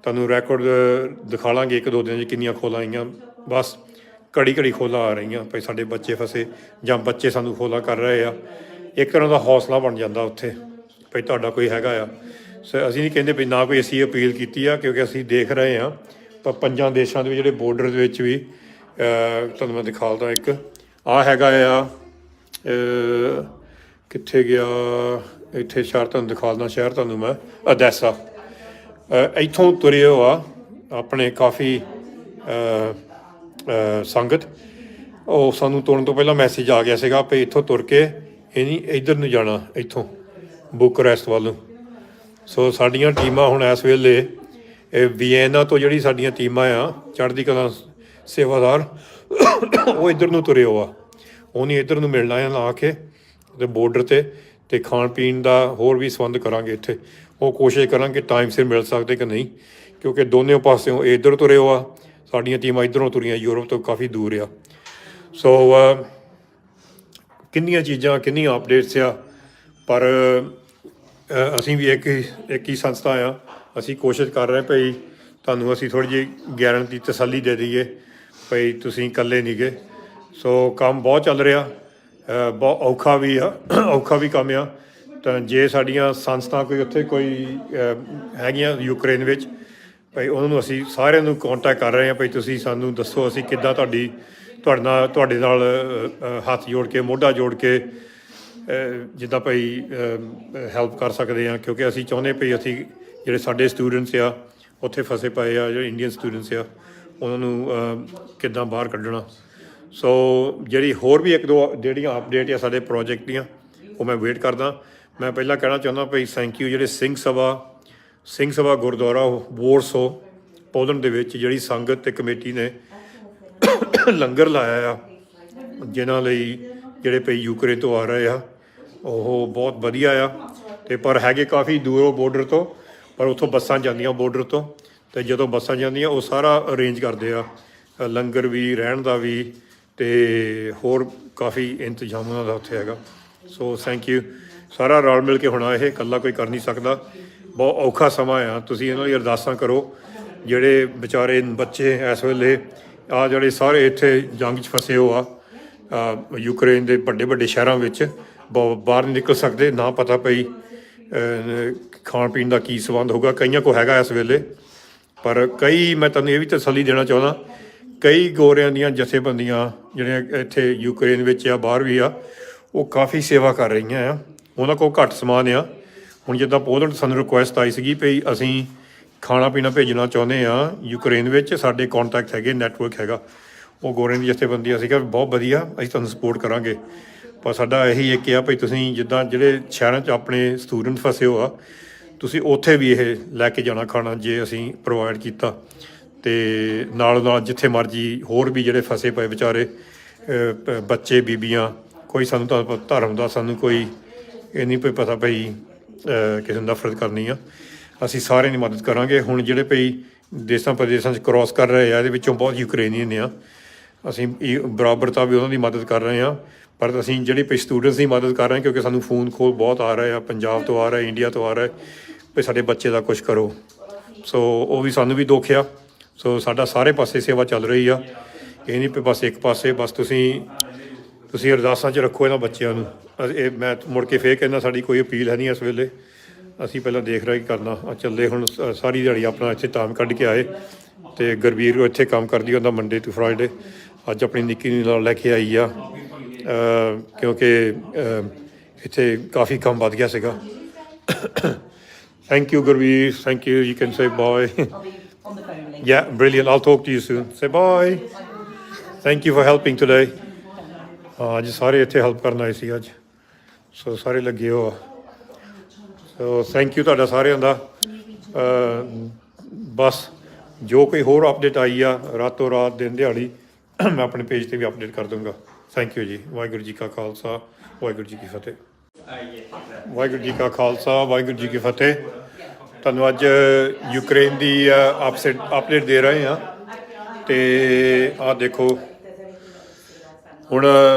ਤੁਹਾਨੂੰ ਰੈਕੋਰਡ ਦਿਖਾ ਲਾਂਗੇ 1-2 ਦਿਨ 'ਚ ਕਿੰਨੀਆਂ ਖੋਲਾਂ ਆਈਆਂ, ਬਸ ਘੜੀ ਖੋਲਾਂ ਆ ਰਹੀਆਂ ਭਈ ਸਾਡੇ ਬੱਚੇ ਫਸੇ ਜਾਂ ਬੱਚੇ ਸਾਨੂੰ ਖੋਲਾਂ ਕਰ ਰਹੇ ਆ। ਇੱਕ ਤਰ੍ਹਾਂ ਦਾ ਹੌਸਲਾ ਬਣ ਜਾਂਦਾ ਉੱਥੇ ਭਈ ਤੁਹਾਡਾ ਕੋਈ ਹੈਗਾ ਆ। ਸੋ ਅਸੀਂ ਨਹੀਂ ਕਹਿੰਦੇ ਵੀ ਨਾ ਕੋਈ ਅਸੀਂ ਅਪੀਲ ਕੀਤੀ ਆ, ਕਿਉਂਕਿ ਅਸੀਂ ਦੇਖ ਰਹੇ ਹਾਂ ਪਰ 5 ਦੇਸ਼ਾਂ ਦੇ ਜਿਹੜੇ ਬਾਰਡਰ ਦੇ ਵਿੱਚ ਵੀ ਤੁਹਾਨੂੰ ਮੈਂ ਦਿਖਾਉਂਦਾ, ਇੱਕ ਆਹ ਹੈਗਾ ਆ ਕਿੱਥੇ ਗਿਆ, ਇੱਥੇ ਸ਼ਹਿਰ ਤੁਹਾਨੂੰ ਦਿਖਾਉਂਦਾ, ਸ਼ਹਿਰ ਤੁਹਾਨੂੰ ਮੈਂ ਅਦੈਸਾ, ਇੱਥੋਂ ਤੁਰੇ ਹੋ ਆ ਆਪਣੇ ਕਾਫੀ ਸੰਗਤ। ਉਹ ਸਾਨੂੰ ਤੁਰਨ ਤੋਂ ਪਹਿਲਾਂ ਮੈਸੇਜ ਆ ਗਿਆ ਸੀਗਾ ਵੀ ਇੱਥੋਂ ਤੁਰ ਕੇ ਇਹ ਨਹੀਂ ਇੱਧਰ ਨੂੰ ਜਾਣਾ, ਇੱਥੋਂ ਬੁਕਰੈਸਟ ਵੱਲ ਨੂੰ। ਸੋ ਸਾਡੀਆਂ ਟੀਮਾਂ ਹੁਣ ਇਸ ਵੇਲੇ ਵੀਐਨਾ ਤੋਂ ਜਿਹੜੀ ਸਾਡੀਆਂ ਟੀਮਾਂ ਆ ਚੜ੍ਹਦੀ ਕਲਾ ਸੇਵਾਦਾਰ, ਉਹ ਇੱਧਰ ਨੂੰ ਤੁਰੇ ਹੋ ਆ, ਉਹ ਨਹੀਂ ਇੱਧਰ ਨੂੰ ਮਿਲਣਾ ਆ ਲਾ ਕੇ ਅਤੇ ਬੋਰਡਰ 'ਤੇ ਖਾਣ ਪੀਣ ਦਾ ਹੋਰ ਵੀ ਸੰਬੰਧ ਕਰਾਂਗੇ ਇੱਥੇ। ਉਹ ਕੋਸ਼ਿਸ਼ ਕਰਾਂਗੇ ਟਾਈਮ ਸਿਰ ਮਿਲ ਸਕਦੇ ਕਿ ਨਹੀਂ, ਕਿਉਂਕਿ ਦੋਨੋਂ ਪਾਸਿਓਂ ਇੱਧਰ ਤੁਰੇ ਹੋ ਆ, ਸਾਡੀਆਂ ਟੀਮਾਂ ਇੱਧਰੋਂ ਤੁਰੀਆਂ ਯੂਰਪ ਤੋਂ ਕਾਫੀ ਦੂਰ ਆ। ਸੋ ਕਿੰਨੀਆਂ ਚੀਜ਼ਾਂ ਕਿੰਨੀਆਂ ਅਪਡੇਟਸ ਆ, ਪਰ ਅਸੀਂ ਵੀ ਇੱਕ ਹੀ ਸੰਸਥਾ ਆ, ਅਸੀਂ ਕੋਸ਼ਿਸ਼ ਕਰ ਰਹੇ ਭਈ ਤੁਹਾਨੂੰ ਅਸੀਂ ਥੋੜ੍ਹੀ ਜਿਹੀ ਗਾਰੰਟੀ ਤਸੱਲੀ ਦੇ ਦਈਏ ਭਈ ਤੁਸੀਂ ਇਕੱਲੇ ਨਹੀਂ ਗੇ। ਸੋ ਕੰਮ ਬਹੁਤ ਚੱਲ ਰਿਹਾ, ਬਹੁਤ ਔਖਾ ਵੀ ਕੰਮ ਆ। ਤਾਂ ਜੇ ਸਾਡੀਆਂ ਸੰਸਥਾ ਉੱਥੇ ਕੋਈ ਹੈਗੀਆਂ ਯੂਕਰੇਨ ਵਿੱਚ ਭਈ ਉਹਨਾਂ ਨੂੰ ਅਸੀਂ ਸਾਰਿਆਂ ਨੂੰ ਕੰਟੈਕਟ ਕਰ ਰਹੇ ਹਾਂ ਭਈ ਤੁਸੀਂ ਸਾਨੂੰ ਦੱਸੋ ਅਸੀਂ ਕਿੱਦਾਂ ਤੁਹਾਡੇ ਨਾਲ ਹੱਥ ਜੋੜ ਕੇ ਮੋਢਾ ਜੋੜ ਕੇ ਜਿੱਦਾਂ ਭਈ ਹੈਲਪ ਕਰ ਸਕਦੇ ਹਾਂ, ਕਿਉਂਕਿ ਅਸੀਂ ਚਾਹੁੰਦੇ ਭਈ ਅਸੀਂ ਜਿਹੜੇ ਸਾਡੇ ਸਟੂਡੈਂਟਸ ਆ ਉੱਥੇ ਫਸੇ ਪਏ ਆ, ਜਿਹੜੇ ਇੰਡੀਅਨ ਸਟੂਡੈਂਟਸ ਆ ਉਹਨਾਂ ਨੂੰ ਕਿੱਦਾਂ ਬਾਹਰ ਕੱਢਣਾ। ਸੋ ਜਿਹੜੀ ਹੋਰ ਵੀ 1-2 ਜਿਹੜੀਆਂ ਅਪਡੇਟ ਆ ਸਾਡੇ ਪ੍ਰੋਜੈਕਟ ਦੀਆਂ ਉਹ ਮੈਂ ਵੇਟ ਕਰਦਾ। ਮੈਂ ਪਹਿਲਾਂ ਕਹਿਣਾ ਚਾਹੁੰਦਾ ਭਈ ਥੈਂਕ ਯੂ ਜਿਹੜੇ ਸਿੰਘ ਸਭਾ ਗੁਰਦੁਆਰਾ ਵੋਰਸੋ ਪੋਲੈਂਡ ਦੇ ਵਿੱਚ ਜਿਹੜੀ ਸੰਗਤ ਅਤੇ ਕਮੇਟੀ ਨੇ ਲੰਗਰ ਲਾਇਆ ਆ, ਜਿਨ੍ਹਾਂ ਲਈ ਜਿਹੜੇ ਭਈ ਯੂਕਰੇਨ ਤੋਂ ਆ ਰਹੇ ਆ, ਉਹ ਬਹੁਤ ਵਧੀਆ ਆ। ਅਤੇ ਪਰ ਹੈਗੇ ਕਾਫੀ ਦੂਰੋਂ ਬੋਰਡਰ ਤੋਂ, ਪਰ ਉੱਥੋਂ ਬੱਸਾਂ ਜਾਂਦੀਆਂ ਬੋਰਡਰ ਤੋਂ, ਅਤੇ ਜਦੋਂ ਬੱਸਾਂ ਜਾਂਦੀਆਂ ਉਹ ਸਾਰਾ ਅਰੇਂਜ ਕਰਦੇ ਆ, ਲੰਗਰ ਵੀ ਰਹਿਣ ਦਾ ਵੀ, ਅਤੇ ਹੋਰ ਕਾਫੀ ਇੰਤਜ਼ਾਮ ਉਹਨਾਂ ਦਾ ਉੱਥੇ ਹੈਗਾ। So thank you. ਸਾਰਾ ਰਲ ਮਿਲ ਕੇ ਹੋਣਾ, ਇਹ ਇਕੱਲਾ ਕੋਈ ਕਰ ਨਹੀਂ ਸਕਦਾ। ਬਹੁਤ ਔਖਾ ਸਮਾਂ ਆ, ਤੁਸੀਂ ਇਹਨਾਂ ਦੀ ਅਰਦਾਸਾਂ ਕਰੋ। ਜਿਹੜੇ ਵਿਚਾਰੇ ਬੱਚੇ ਇਸ ਵੇਲੇ ਆ ਜਿਹੜੇ ਸਾਰੇ ਇੱਥੇ ਜੰਗ 'ਚ ਫਸੇ ਹੋ ਆ ਯੂਕਰੇਨ ਦੇ ਵੱਡੇ ਵੱਡੇ ਸ਼ਹਿਰਾਂ ਵਿੱਚ, ਬਾਹਰ ਨਹੀਂ ਨਿਕਲ ਸਕਦੇ, ਨਾ ਪਤਾ ਪਈ ਖਾਣ ਪੀਣ ਦਾ ਕੀ ਸੰਬੰਧ ਹੋਊਗਾ। ਕਈਆਂ ਕੋਲ ਹੈਗਾ ਇਸ ਵੇਲੇ, ਪਰ ਕਈ, ਮੈਂ ਤੁਹਾਨੂੰ ਇਹ ਵੀ ਤਸੱਲੀ ਦੇਣਾ ਚਾਹੁੰਦਾ, ਕਈ ਗੋਰਿਆਂ ਦੀਆਂ ਜਥੇਬੰਦੀਆਂ ਜਿਹੜੀਆਂ ਇੱਥੇ ਯੂਕਰੇਨ ਵਿੱਚ ਆ, ਬਾਹਰ ਵੀ ਆ, ਉਹ ਕਾਫੀ ਸੇਵਾ ਕਰ ਰਹੀਆਂ ਆ। ਉਹਨਾਂ ਕੋਲ ਘੱਟ ਸਮਾਨ ਆ। ਹੁਣ ਜਿੱਦਾਂ ਪੋਲੈਂਡ ਸਾਨੂੰ ਰਿਕੁਐਸਟ ਆਈ ਸੀਗੀ ਵੀ ਅਸੀਂ ਖਾਣਾ ਪੀਣਾ ਭੇਜਣਾ ਚਾਹੁੰਦੇ ਹਾਂ ਯੂਕਰੇਨ ਵਿੱਚ, ਸਾਡੇ ਕੌਂਟੈਕਟ ਹੈਗੇ, ਨੈਟਵਰਕ ਹੈਗਾ। ਉਹ ਗੋਰਿਆਂ ਦੀ ਜਥੇਬੰਦੀਆਂ ਸੀਗਾ, ਬਹੁਤ ਵਧੀਆ, ਅਸੀਂ ਤੁਹਾਨੂੰ ਸਪੋਰਟ ਕਰਾਂਗੇ। ਪਰ ਸਾਡਾ ਇਹੀ ਇੱਕ ਆ ਵੀ ਤੁਸੀਂ ਜਿੱਦਾਂ ਜਿਹੜੇ ਸ਼ਹਿਰਾਂ 'ਚ ਆਪਣੇ ਸਟੂਡੈਂਟ ਫਸੇ ਹੋ ਆ, ਤੁਸੀਂ ਉੱਥੇ ਵੀ ਇਹ ਲੈ ਕੇ ਜਾਣਾ ਖਾਣਾ, ਜੇ ਅਸੀਂ ਪ੍ਰੋਵਾਈਡ ਕੀਤਾ। ਅਤੇ ਨਾਲ ਨਾਲ ਜਿੱਥੇ ਮਰਜ਼ੀ ਹੋਰ ਵੀ ਜਿਹੜੇ ਫਸੇ ਪਏ ਵਿਚਾਰੇ ਬੱਚੇ, ਬੀਬੀਆਂ, ਕੋਈ ਸਾਨੂੰ ਤਾਂ ਧਰਮ ਦਾ ਸਾਨੂੰ ਕੋਈ ਇਹ ਨਹੀਂ ਕੋਈ ਪਤਾ ਭਈ ਕਿਸੇ ਨੂੰ ਨਫ਼ਰਤ ਕਰਨੀ ਆ। ਅਸੀਂ ਸਾਰਿਆਂ ਦੀ ਮਦਦ ਕਰਾਂਗੇ। ਹੁਣ ਜਿਹੜੇ ਭਈ ਦੇਸ਼ਾਂ ਪ੍ਰਦੇਸ਼ਾਂ 'ਚ ਕ੍ਰੋਸ ਕਰ ਰਹੇ ਆ, ਇਹਦੇ ਵਿੱਚੋਂ ਬਹੁਤ ਯੂਕਰੇਨੀਅਨ ਆ। ਅਸੀਂ ਬਰਾਬਰਤਾ ਵੀ ਉਹਨਾਂ ਦੀ ਮਦਦ ਕਰ ਰਹੇ ਹਾਂ, ਪਰ ਅਸੀਂ ਜਿਹੜੇ ਭਈ ਸਟੂਡੈਂਟਸ ਦੀ ਮਦਦ ਕਰ ਰਹੇ ਹਾਂ, ਕਿਉਂਕਿ ਸਾਨੂੰ ਫੋਨ ਕੋਲ ਬਹੁਤ ਆ ਰਹੇ ਆ, ਪੰਜਾਬ ਤੋਂ ਆ ਰਹੇ, ਇੰਡੀਆ ਤੋਂ ਆ ਰਹੇ ਵੀ ਸਾਡੇ ਬੱਚੇ ਦਾ ਕੁਛ ਕਰੋ। ਸੋ ਉਹ ਵੀ ਸਾਨੂੰ ਵੀ ਦੁੱਖ ਆ। ਸੋ ਸਾਡਾ ਸਾਰੇ ਪਾਸੇ ਸੇਵਾ ਚੱਲ ਰਹੀ ਆ, ਇਹ ਨਹੀਂ ਵੀ ਬਸ ਇੱਕ ਪਾਸੇ। ਬਸ ਤੁਸੀਂ ਅਰਦਾਸਾਂ 'ਚ ਰੱਖੋ ਇਹਨਾਂ ਬੱਚਿਆਂ ਨੂੰ। ਇਹ ਮੈਂ ਮੁੜ ਕੇ ਫੇਰ ਕਹਿੰਦਾ, ਸਾਡੀ ਕੋਈ ਅਪੀਲ ਹੈ ਨਹੀਂ ਇਸ ਵੇਲੇ, ਅਸੀਂ ਪਹਿਲਾਂ ਦੇਖ ਰਹੇ ਕੀ ਕਰਨਾ। ਚੱਲੇ ਹੁਣ ਸਾਰੀ ਦਿਹਾੜੀ ਆਪਣਾ ਇੱਥੇ ਟਾਈਮ ਕੱਢ ਕੇ ਆਏ, ਅਤੇ ਗੁਰਬੀਰ ਇੱਥੇ ਕੰਮ ਕਰਦੀ ਹੁੰਦਾ ਮੰਡੇ ਟੂ ਫਰਾਈਡੇ। ਅੱਜ ਆਪਣੀ ਨਿੱਕੀ ਨੂੰ ਨਾਲ ਲੈ ਕੇ ਆਈ ਆ, ਕਿਉਂਕਿ ਇੱਥੇ ਕਾਫੀ ਕੰਮ ਵੱਧ ਗਿਆ ਸੀਗਾ। Thank you Gurbir, thank you. You can say bye. On the phone later. Yeah, brilliant. I'll talk to you soon. Say bye. Thank you for helping today. ਅੱਜ ਸਾਰੇ ਇੱਥੇ ਹੈਲਪ ਕਰਨ ਆਏ ਸੀ ਅੱਜ, ਸੋ ਸਾਰੇ ਲੱਗੇ ਹੋ ਆ। ਸੋ ਥੈਂਕ ਯੂ ਤੁਹਾਡਾ ਸਾਰਿਆਂ ਦਾ। ਬਸ ਜੋ ਕੋਈ ਹੋਰ ਅਪਡੇਟ ਆਈ ਆ ਰਾਤੋਂ ਰਾਤ ਦਿਨ ਦਿਹਾੜੀ, ਮੈਂ ਆਪਣੇ ਪੇਜ 'ਤੇ ਵੀ ਅਪਡੇਟ ਕਰ ਦੂੰਗਾ। ਥੈਂਕ ਯੂ ਜੀ। ਵਾਹਿਗੁਰੂ ਜੀ ਕਾ ਖਾਲਸਾ, ਵਾਹਿਗੁਰੂ ਜੀ ਕੀ ਫਤਿਹ। ਵਾਹਿਗੁਰੂ ਜੀ ਕਾ ਖਾਲਸਾ, ਵਾਹਿਗੁਰੂ ਜੀ ਕੀ ਫਤਿਹ। ਤੁਹਾਨੂੰ ਅੱਜ ਯੂਕਰੇਨ ਦੀ ਅਪਡੇਟ ਦੇ ਰਹੇ ਹਾਂ। ਅਤੇ ਆਹ ਦੇਖੋ, ਹੁਣ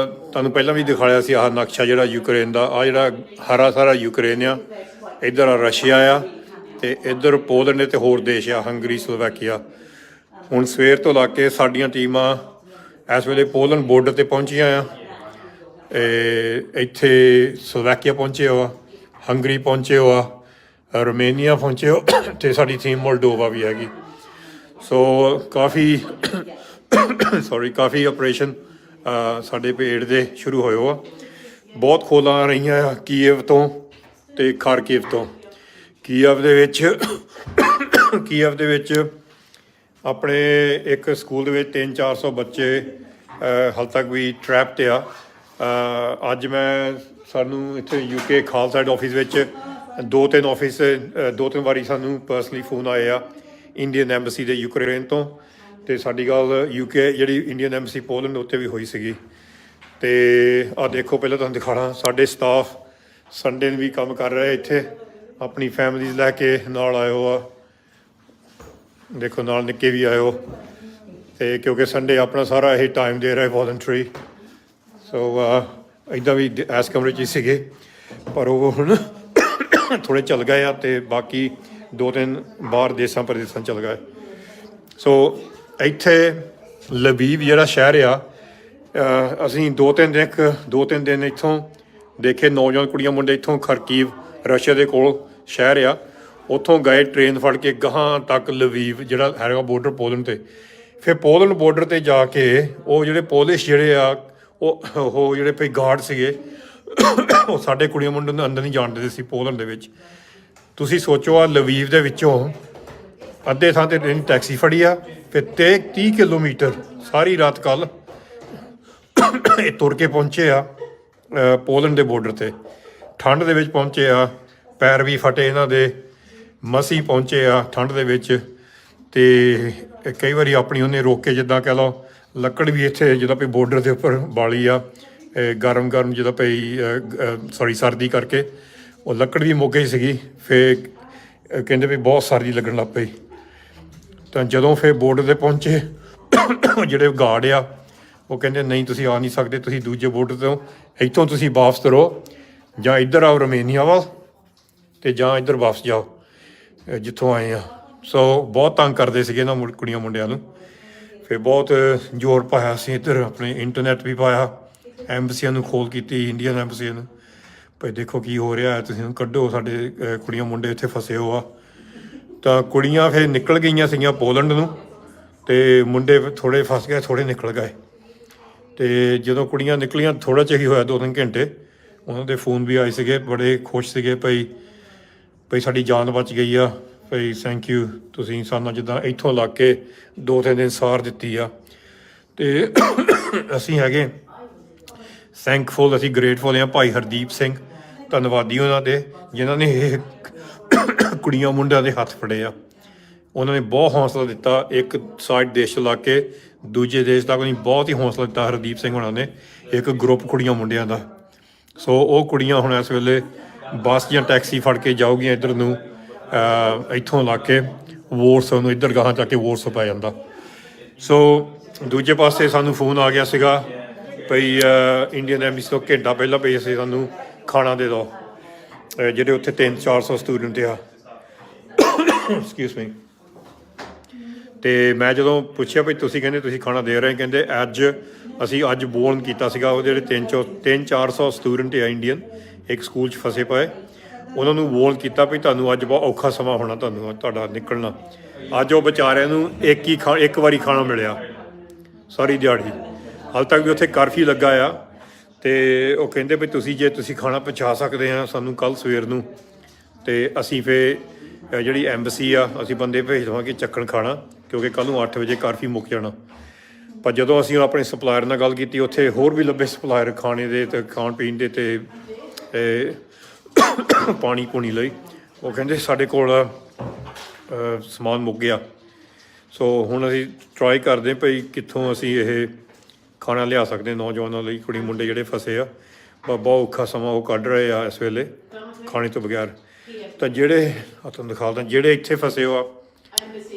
ਤੁਹਾਨੂੰ ਪਹਿਲਾਂ ਵੀ ਦਿਖਾਇਆ ਸੀ ਆਹ ਨਕਸ਼ਾ ਜਿਹੜਾ ਯੂਕਰੇਨ ਦਾ। ਆਹ ਜਿਹੜਾ ਹਰਾ ਸਾਰਾ ਯੂਕਰੇਨ ਆ, ਇੱਧਰ ਆ ਰਸ਼ੀਆ ਆ, ਅਤੇ ਇੱਧਰ ਪੋਲੈਂਡ ਅਤੇ ਹੋਰ ਦੇਸ਼ ਆ, ਹੰਗਰੀ, ਸਲੋਵੈਕੀਆ। ਹੁਣ ਸਵੇਰ ਤੋਂ ਲਾ ਕੇ ਸਾਡੀਆਂ ਟੀਮਾਂ ਇਸ ਵੇਲੇ ਪੋਲੈਂਡ ਬੋਰਡਰ 'ਤੇ ਪਹੁੰਚੀਆਂ ਆ। ਇੱਥੇ ਸਲੋਵੈਕੀਆ ਪਹੁੰਚੇ ਹੋ ਆ, ਹੰਗਰੀ ਪਹੁੰਚੇ ਹੋ ਆ, ਰੋਮੇਨੀਆ ਪਹੁੰਚੇ ਹੋ, ਅਤੇ ਸਾਡੀ ਟੀਮ ਮੋਲਡੋਵਾ ਵੀ ਹੈਗੀ। ਸੋ ਕਾਫੀ ਕਾਫੀ ਆਪਰੇਸ਼ਨ ਸਾਡੇ ਪੇੜ ਦੇ ਸ਼ੁਰੂ ਹੋਏ ਹੋ ਆ। ਬਹੁਤ ਖੋਲਾਂ ਆ ਰਹੀਆਂ ਆ ਕੀਵ ਤੋਂ ਅਤੇ ਖਾਰਕੀਵ ਤੋਂ। ਕੀਵ ਦੇ ਵਿੱਚ ਆਪਣੇ ਇੱਕ ਸਕੂਲ ਦੇ ਵਿੱਚ 300-400 ਬੱਚੇ ਹਾਲੇ ਤੱਕ ਵੀ ਟਰੈਪ 'ਤੇ ਆ। ਅੱਜ ਸਾਨੂੰ ਇੱਥੇ UK ਖਾਲਸਾ ਆਫਿਸ ਵਿੱਚ ਦੋ ਤਿੰਨ ਵਾਰੀ ਸਾਨੂੰ ਪਰਸਨਲੀ ਫੋਨ ਆਏ ਆ ਇੰਡੀਅਨ ਐਮਬੈਸੀ ਦੇ ਯੂਕਰੇਨ ਤੋਂ। ਅਤੇ ਸਾਡੀ ਗੱਲ UK ਜਿਹੜੀ ਇੰਡੀਅਨ ਐਮਬੈਸੀ ਪੋਲੈਂਡ ਉੱਥੇ ਵੀ ਹੋਈ ਸੀਗੀ। ਅਤੇ ਆਹ ਦੇਖੋ, ਪਹਿਲਾਂ ਤੁਹਾਨੂੰ ਦਿਖਾਉਣਾ, ਸਾਡੇ ਸਟਾਫ ਸੰਡੇ ਨੂੰ ਵੀ ਕੰਮ ਕਰ ਰਹੇ ਇੱਥੇ, ਆਪਣੀ ਫੈਮਲੀਜ਼ ਲੈ ਕੇ ਨਾਲ ਆਇਓ ਆ। ਦੇਖੋ ਨਾਲ ਨਿੱਕੇ ਵੀ ਆਇਓ, ਅਤੇ ਕਿਉਂਕਿ ਸੰਡੇ ਆਪਣਾ ਸਾਰਾ ਇਹ ਟਾਈਮ ਦੇ ਰਿਹਾ ਵੋਲੰਟਰੀ। ਸੋ ਇੱਦਾਂ ਵੀ ਇਸ ਕਮਰੇ 'ਚ ਹੀ ਸੀਗੇ, ਪਰ ਉਹ ਹੁਣ ਥੋੜ੍ਹੇ ਚੱਲ ਗਏ ਆ, ਅਤੇ ਬਾਕੀ 2-3 ਬਾਹਰ ਦੇਸ਼ਾਂ ਪ੍ਰਦੇਸ਼ਾਂ ਚੱਲ ਗਏ। ਸੋ ਇੱਥੇ ਲਵੀਵ ਜਿਹੜਾ ਸ਼ਹਿਰ ਆ, ਅਸੀਂ ਦੋ ਤਿੰਨ ਦਿਨ ਇੱਥੋਂ ਦੇਖੇ। ਨੌਜਵਾਨ ਕੁੜੀਆਂ ਮੁੰਡੇ ਇੱਥੋਂ ਖਰਕੀਵ, ਰਸ਼ੀਆ ਦੇ ਕੋਲ ਸ਼ਹਿਰ ਆ, ਉੱਥੋਂ ਗਏ ਟ੍ਰੇਨ ਫੜ ਕੇ ਗਾਹਾਂ ਤੱਕ ਲਵੀਵ ਜਿਹੜਾ ਹੈਗਾ ਬੋਰਡਰ ਪੋਲੈਂਡ 'ਤੇ। ਫਿਰ ਪੋਲੈਂਡ ਬੋਰਡਰ 'ਤੇ ਜਾ ਕੇ ਉਹ ਜਿਹੜੇ ਪੋਲਿਸ਼ ਜਿਹੜੇ ਆ, ਉਹ ਜਿਹੜੇ ਭਈ ਗਾਰਡ ਸੀਗੇ, ਉਹ ਸਾਡੇ ਕੁੜੀਆਂ ਮੁੰਡੇ ਨੂੰ ਅੰਦਰ ਨਹੀਂ ਜਾਣ ਦਿੰਦੇ ਸੀ ਪੋਲੈਂਡ ਦੇ ਵਿੱਚ। ਤੁਸੀਂ ਸੋਚੋ, ਆ ਲਵੀਵ ਦੇ ਵਿੱਚੋਂ ਅੱਧੇ ਥਾਂ 'ਤੇ ਟੈਕਸੀ ਫੜੀ ਆ, ਫਿਰ 30 ਕਿਲੋਮੀਟਰ ਸਾਰੀ ਰਾਤ ਕੱਲ੍ਹ ਇਹ ਤੁਰ ਕੇ ਪਹੁੰਚੇ ਆ ਪੋਲੈਂਡ ਦੇ ਬੋਰਡਰ 'ਤੇ। ਠੰਡ ਦੇ ਵਿੱਚ ਪਹੁੰਚੇ ਆ, ਪੈਰ ਵੀ ਫਟੇ ਇਹਨਾਂ ਦੇ, ਮਸੀਂ ਪਹੁੰਚੇ ਆ ਠੰਡ ਦੇ ਵਿੱਚ। ਅਤੇ ਕਈ ਵਾਰੀ ਆਪਣੀ ਉਹਨੇ ਰੋਕ ਕੇ, ਜਿੱਦਾਂ ਕਹਿ ਲਓ, ਲੱਕੜ ਵੀ ਇੱਥੇ ਜਿੱਦਾਂ ਪਈ ਬੋਰਡਰ ਦੇ ਉੱਪਰ ਬਾਲੀ ਆ, ਗਰਮ ਜਿੱਦਾਂ ਪਈ ਸਰਦੀ ਕਰਕੇ ਉਹ ਲੱਕੜ ਵੀ ਮੁੱਕ ਗਈ ਸੀਗੀ। ਫਿਰ ਕਹਿੰਦੇ ਵੀ ਬਹੁਤ ਸਰਦੀ ਲੱਗਣ ਲੱਗ ਪਈ। ਤਾਂ ਜਦੋਂ ਫਿਰ ਬੋਰਡਰ 'ਤੇ ਪਹੁੰਚੇ, ਜਿਹੜੇ ਗਾਰਡ ਆ ਉਹ ਕਹਿੰਦੇ ਨਹੀਂ ਤੁਸੀਂ ਆ ਨਹੀਂ ਸਕਦੇ, ਤੁਸੀਂ ਦੂਜੇ ਬੋਰਡਰ ਤੋਂ ਇੱਥੋਂ ਤੁਸੀਂ ਵਾਪਸ ਤੁਰੋ, ਜਾਂ ਇੱਧਰ ਆਓ ਰੋਮੇਨੀਆ ਵੱਲ ਅਤੇ ਜਾਂ ਇੱਧਰ ਵਾਪਸ ਜਾਓ ਜਿੱਥੋਂ ਆਏ ਆ। ਸੋ ਬਹੁਤ ਤੰਗ ਕਰਦੇ ਸੀਗੇ ਇਹਨਾਂ ਕੁੜੀਆਂ ਮੁੰਡਿਆਂ ਨੂੰ। ਫਿਰ ਬਹੁਤ ਜ਼ੋਰ ਪਾਇਆ ਅਸੀਂ ਇੱਧਰ, ਆਪਣੇ ਇੰਟਰਨੈਟ ਵੀ ਪਾਇਆ, ਐਂਬਸੀਆਂ ਨੂੰ ਖੋਲ ਕੀਤੀ, ਇੰਡੀਅਨ ਐਂਬਸੀਆਂ ਨੂੰ, ਭਾਈ ਦੇਖੋ ਕੀ ਹੋ ਰਿਹਾ ਹੈ, ਤੁਸੀਂ ਕੱਢੋ ਸਾਡੇ ਕੁੜੀਆਂ ਮੁੰਡੇ ਇੱਥੇ ਫਸੇ ਹੋ ਆ। ਤਾਂ ਕੁੜੀਆਂ ਫਿਰ ਨਿਕਲ ਗਈਆਂ ਸੀਗੀਆਂ ਪੋਲੈਂਡ ਨੂੰ, ਅਤੇ ਮੁੰਡੇ ਥੋੜ੍ਹੇ ਫਸ ਗਏ, ਥੋੜ੍ਹੇ ਨਿਕਲ ਗਏ। ਅਤੇ ਜਦੋਂ ਕੁੜੀਆਂ ਨਿਕਲੀਆਂ ਥੋੜ੍ਹਾ ਚਿਰ ਹੀ ਹੋਇਆ, 2-3 ਘੰਟੇ, ਉਹਨਾਂ ਦੇ ਫੋਨ ਵੀ ਆਏ ਸੀਗੇ, ਬੜੇ ਖੁਸ਼ ਸੀਗੇ ਭਈ ਸਾਡੀ ਜਾਨ ਬਚ ਗਈ ਆ, ਭਈ ਥੈਂਕ ਯੂ, ਤੁਸੀਂ ਸਾਨੂੰ ਜਿੱਦਾਂ ਇੱਥੋਂ ਲੱਗ ਕੇ 2-3 ਦਿਨ ਸਾਰ ਦਿੱਤੀ ਆ। ਅਤੇ ਅਸੀਂ ਹੈਗੇ ਥੈਂਕਫੁਲ, ਅਸੀਂ ਗ੍ਰੇਟਫੁਲ ਹਾਂ ਭਾਈ ਹਰਦੀਪ ਸਿੰਘ, ਧੰਨਵਾਦੀ ਉਹਨਾਂ ਦੇ, ਜਿਨ੍ਹਾਂ ਨੇ ਇਹ ਕੁੜੀਆਂ ਮੁੰਡਿਆਂ ਦੇ ਹੱਥ ਫੜੇ ਆ। ਉਹਨਾਂ ਨੇ ਬਹੁਤ ਹੌਸਲਾ ਦਿੱਤਾ, ਇੱਕ ਸਾਈਡ ਦੇਸ਼ ਤੋਂ ਲੱਗ ਕੇ ਦੂਜੇ ਦੇਸ਼ ਤੱਕ ਨਹੀਂ, ਬਹੁਤ ਹੀ ਹੌਸਲਾ ਦਿੱਤਾ ਹਰਦੀਪ ਸਿੰਘ ਹੋਣਾ ਨੇ, ਇੱਕ ਗਰੁੱਪ ਕੁੜੀਆਂ ਮੁੰਡਿਆਂ ਦਾ। ਸੋ ਉਹ ਕੁੜੀਆਂ ਹੁਣ ਇਸ ਵੇਲੇ ਬੱਸ ਜਾਂ ਟੈਕਸੀ ਫੜ ਕੇ ਜਾਊਗੀਆਂ ਇੱਧਰ ਨੂੰ, ਇੱਥੋਂ ਲੱਗ ਕੇ ਵੋਰਸ ਨੂੰ, ਇੱਧਰ ਗਾਹਾਂ ਜਾ ਕੇ ਵੋਰਸ ਪੈ ਜਾਂਦਾ। ਸੋ ਦੂਜੇ ਪਾਸੇ ਸਾਨੂੰ ਫੋਨ ਆ ਗਿਆ ਸੀਗਾ ਭਈ ਇੰਡੀਅਨ ਐਂਬੈਸੀ ਤੋਂ ਘੰਟਾ ਪਹਿਲਾਂ ਭਈ ਅਸੀਂ ਸਾਨੂੰ ਖਾਣਾ ਦੇ ਦਿਓ, ਜਿਹੜੇ ਉੱਥੇ 300-400 ਸਟੂਡੈਂਟ ਆ। Excuse me. ਅਤੇ ਮੈਂ ਜਦੋਂ ਪੁੱਛਿਆ ਭਈ ਤੁਸੀਂ ਕਹਿੰਦੇ ਤੁਸੀਂ ਖਾਣਾ ਦੇ ਰਹੇ, ਕਹਿੰਦੇ ਅਸੀਂ ਅੱਜ ਬੋਰਨ ਕੀਤਾ ਸੀਗਾ, ਉਹ ਜਿਹੜੇ 300-400 ਸਟੂਡੈਂਟ ਆ ਇੰਡੀਅਨ, ਇੱਕ ਸਕੂਲ 'ਚ ਫਸੇ ਪਏ, ਉਹਨਾਂ ਨੂੰ ਵੋਰਨ ਕੀਤਾ ਵੀ ਤੁਹਾਨੂੰ ਅੱਜ ਬਹੁਤ ਔਖਾ ਸਮਾਂ ਹੋਣਾ, ਤੁਹਾਨੂੰ ਤੁਹਾਡਾ ਨਿਕਲਣਾ। ਅੱਜ ਉਹ ਵਿਚਾਰਿਆਂ ਨੂੰ ਇੱਕ ਵਾਰੀ ਖਾਣਾ ਮਿਲਿਆ ਸਾਰੀ ਦਿਹਾੜੀ, ਹਾਲੇ ਤੱਕ ਵੀ ਉੱਥੇ ਕਰਫਿਊ ਲੱਗਾ ਆ। ਅਤੇ ਉਹ ਕਹਿੰਦੇ ਵੀ ਜੇ ਤੁਸੀਂ ਖਾਣਾ ਪਹੁੰਚਾ ਸਕਦੇ ਆ ਸਾਨੂੰ ਕੱਲ੍ਹ ਸਵੇਰ ਨੂੰ, ਅਤੇ ਅਸੀਂ ਫਿਰ ਜਿਹੜੀ ਐਂਬਸੀ ਆ ਅਸੀਂ ਬੰਦੇ ਭੇਜ ਦੇਵਾਂਗੇ ਚੱਕਣ ਖਾਣਾ, ਕਿਉਂਕਿ ਕੱਲ੍ਹ ਨੂੰ 8 ਵਜੇ ਕਰਫਿਊ ਮੁੱਕ ਜਾਣਾ। ਪਰ ਜਦੋਂ ਅਸੀਂ ਆਪਣੇ ਸਪਲਾਇਰ ਨਾਲ ਗੱਲ ਕੀਤੀ, ਉੱਥੇ ਹੋਰ ਵੀ ਲੱਭੇ ਸਪਲਾਇਰ ਖਾਣੇ ਦੇ ਅਤੇ ਖਾਣ ਪੀਣ ਦੇ ਅਤੇ ਪਾਣੀ ਪੂਣੀ ਲਈ, ਉਹ ਕਹਿੰਦੇ ਸਾਡੇ ਕੋਲ ਸਮਾਨ ਮੁੱਕ ਗਿਆ। ਸੋ ਹੁਣ ਅਸੀਂ ਟਰਾਈ ਕਰਦੇ ਭਈ ਕਿੱਥੋਂ ਅਸੀਂ ਇਹ ਖਾਣਾ ਲਿਆ ਸਕਦੇ ਨੌਜਵਾਨਾਂ ਲਈ, ਕੁੜੀ ਮੁੰਡੇ ਜਿਹੜੇ ਫਸੇ ਆ, ਬਹੁਤ ਔਖਾ ਸਮਾਂ ਉਹ ਕੱਢ ਰਹੇ ਆ ਇਸ ਵੇਲੇ ਖਾਣੇ ਤੋਂ ਬਗੈਰ। ਤਾਂ ਜਿਹੜੇ ਤੁਹਾਨੂੰ ਦਿਖਾਉਂਦਾ, ਜਿਹੜੇ ਇੱਥੇ ਫਸੇ ਹੋ ਆ